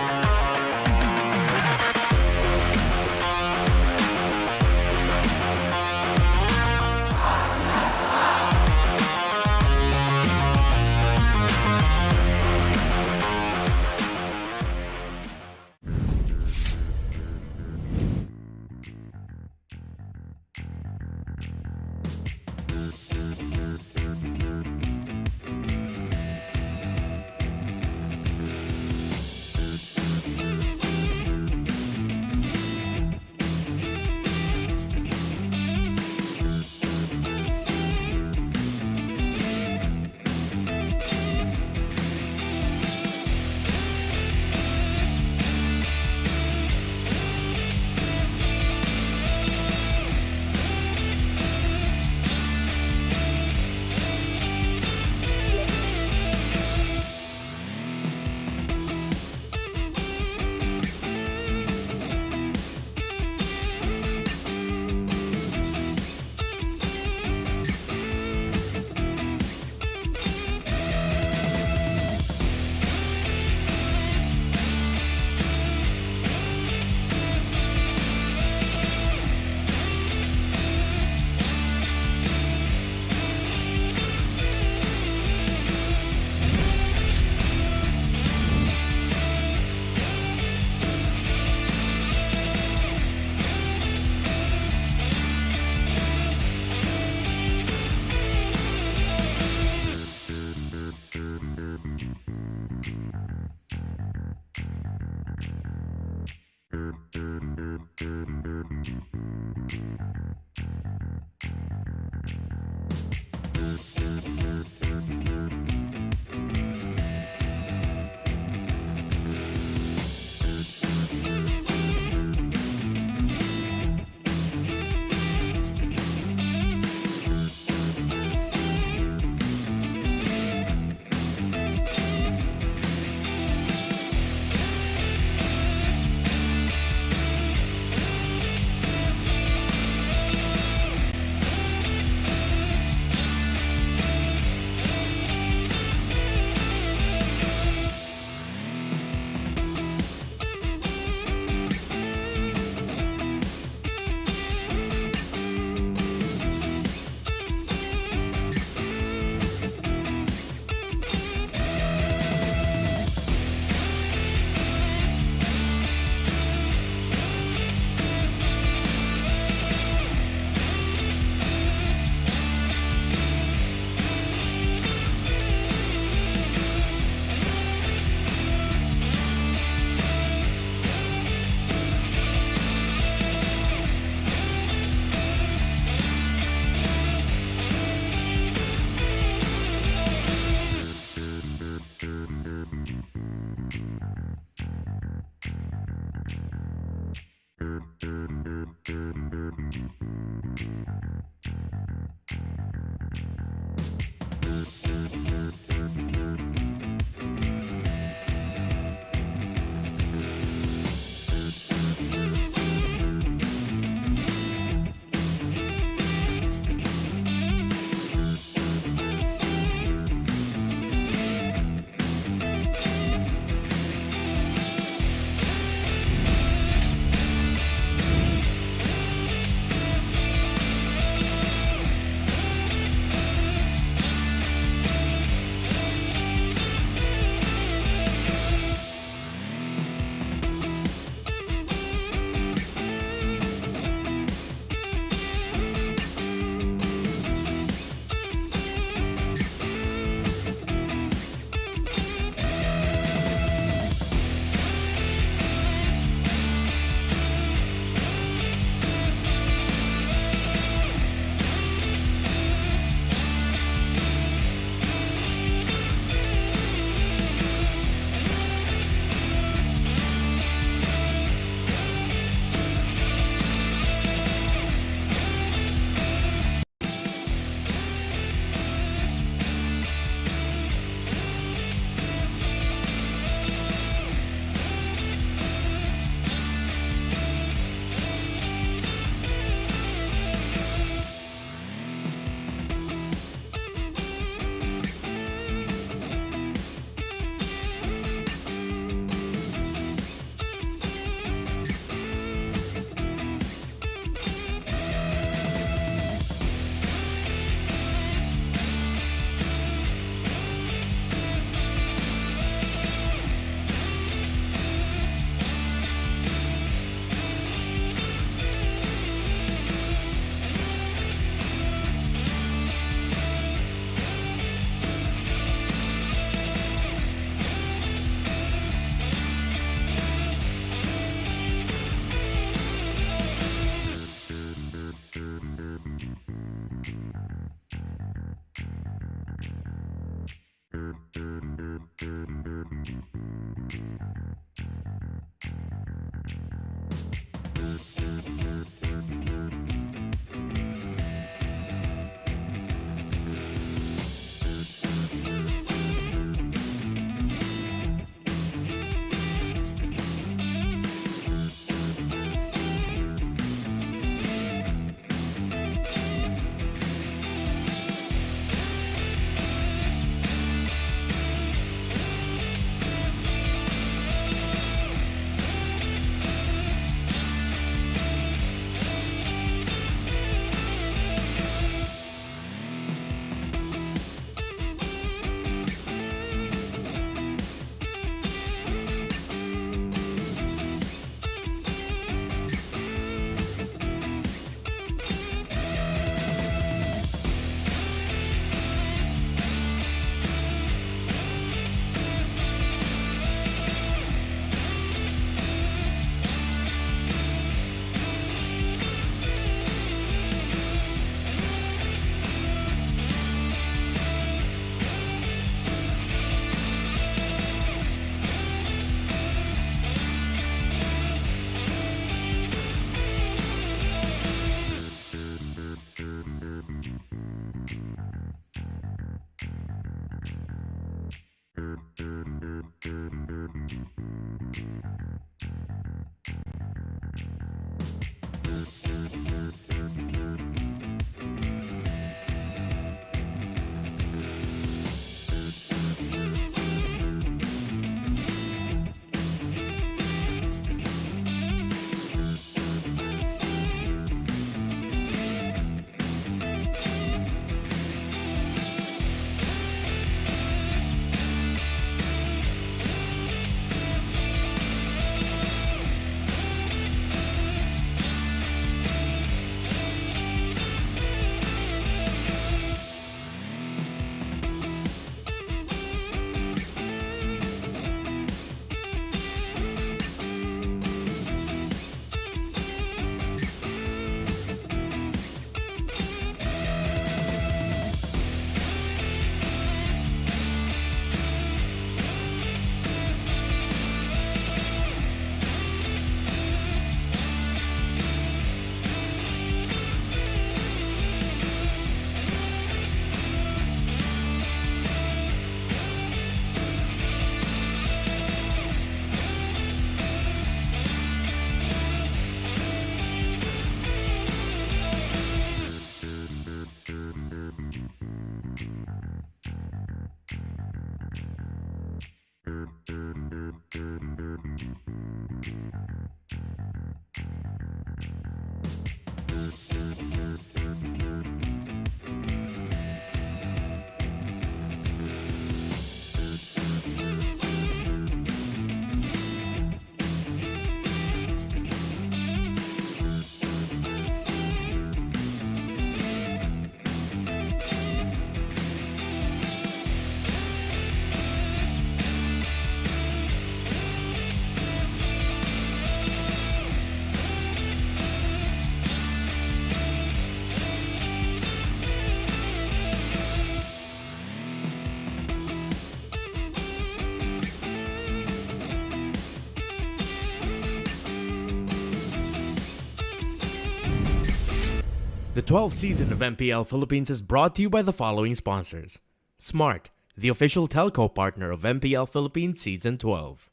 The 12th season of MPL Philippines is brought to you by the following sponsors. Smart, the official telco partner of MPL Philippines Season 12.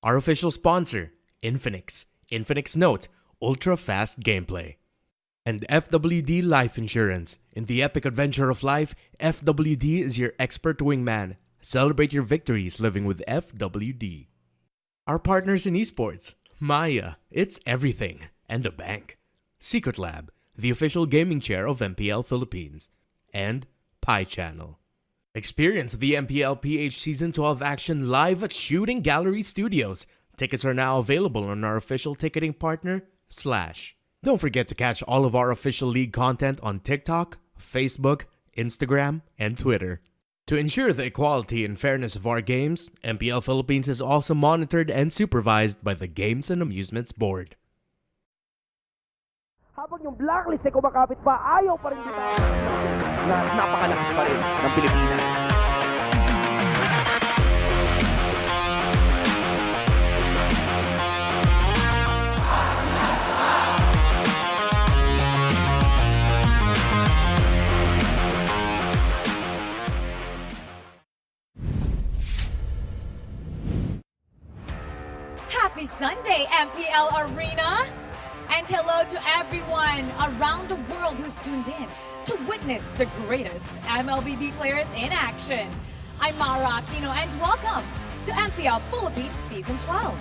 Our official sponsor, Infinix. Infinix Note, ultra-fast gameplay. And FWD Life Insurance. In the epic adventure of life, FWD is your expert wingman. Celebrate your victories living with FWD. Our partners in esports, Maya, it's everything, and a bank. Secret Lab, the official gaming chair of MPL Philippines. And Pi Channel. Experience the MPL-PH Season 12 action live at Shooting Gallery Studios. Tickets are now available on our official ticketing partner, Slash. Don't forget to catch all of our official league content on TikTok, Facebook, Instagram, and Twitter. To ensure the equality and fairness of our games, MPL Philippines is also monitored and supervised by the Games and Amusements Board. Habang yung blacklist ay kumakapit pa, ayaw pa rin dito. Napakalakas pa rin ng Pilipinas. Happy Sunday, MPL Arena! And hello to everyone around the world who's tuned in to witness the greatest MLBB players in action. I'm Mara Aquino and welcome to MPL Philippines Season 12.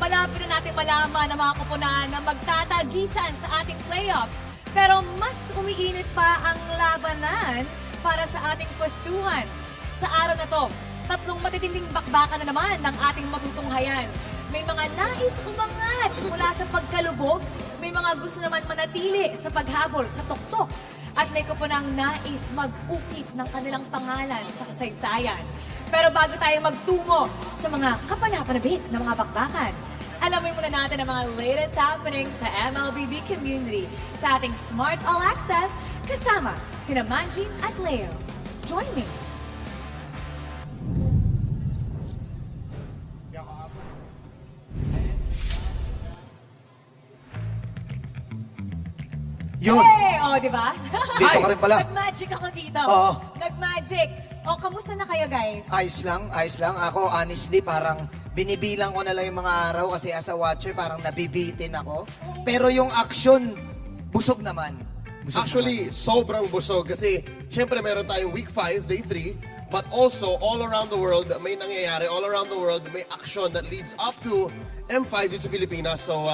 Malapit na natin malaman ang mga koponan na magtatagisan sa ating playoffs, pero mas umiinit pa ang labanan para sa ating pwestuhan. Sa araw na to, tatlong matitinding bakbakan na naman ng ating matutunghayan. May mga nais umangat mula sa pagkalubog, may mga gusto naman manatili sa paghabol sa tuktok, at may kapunang nais mag-ukit ng kanilang pangalan sa kasaysayan. Pero bago tayo magtungo sa mga kapanapanabik na mga bakbakan, alamin muna natin ang mga latest happenings sa MLBB community sa ating Smart All Access kasama sina Manji at Leo. Join me! Yun! Hey! O, di ba? Dito ka rin pala. Nag-magic ako dito. Oo. Nag-magic. O, kamusta na kayo, guys? Ayos lang, ayos lang. Ako, honestly, parang binibilang ko na lang yung mga araw kasi as a watcher, parang nabibitin ako. Pero yung action, busog naman. Actually, sobrang busog kasi syempre meron tayong week 5, day 3, but also all around the world may nangyayari, all around the world may action that leads up to M5 dito sa Pilipinas. So,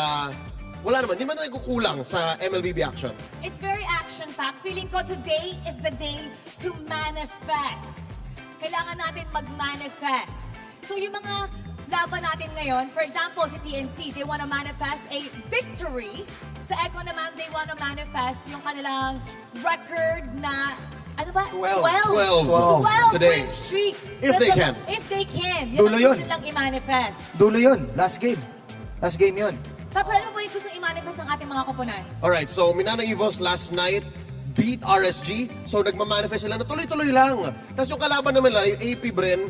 wala naman, hindi man tayo kukulang sa MLBB action. It's very action-packed. Feeling ko today is the day to manifest. Kailangan natin mag-manifest. So yung mga laban natin ngayon, for example, si TNC, they want to manifest a victory. Sa Echo naman, they want to manifest yung kanilang record na, ano ba? 12 today. Win streak. If they can. If they can. Dulo yun. Silang i-manifest. Dulo yun. Last game. Last game yun. Tapos ano po yung gusto i-manifest ng ating mga koponan? Alright, so Minano Evos last night beat RSG. So nagmamanifest sila na tuloy-tuloy lang. Tapos yung kalaban naman nila, yung APBR,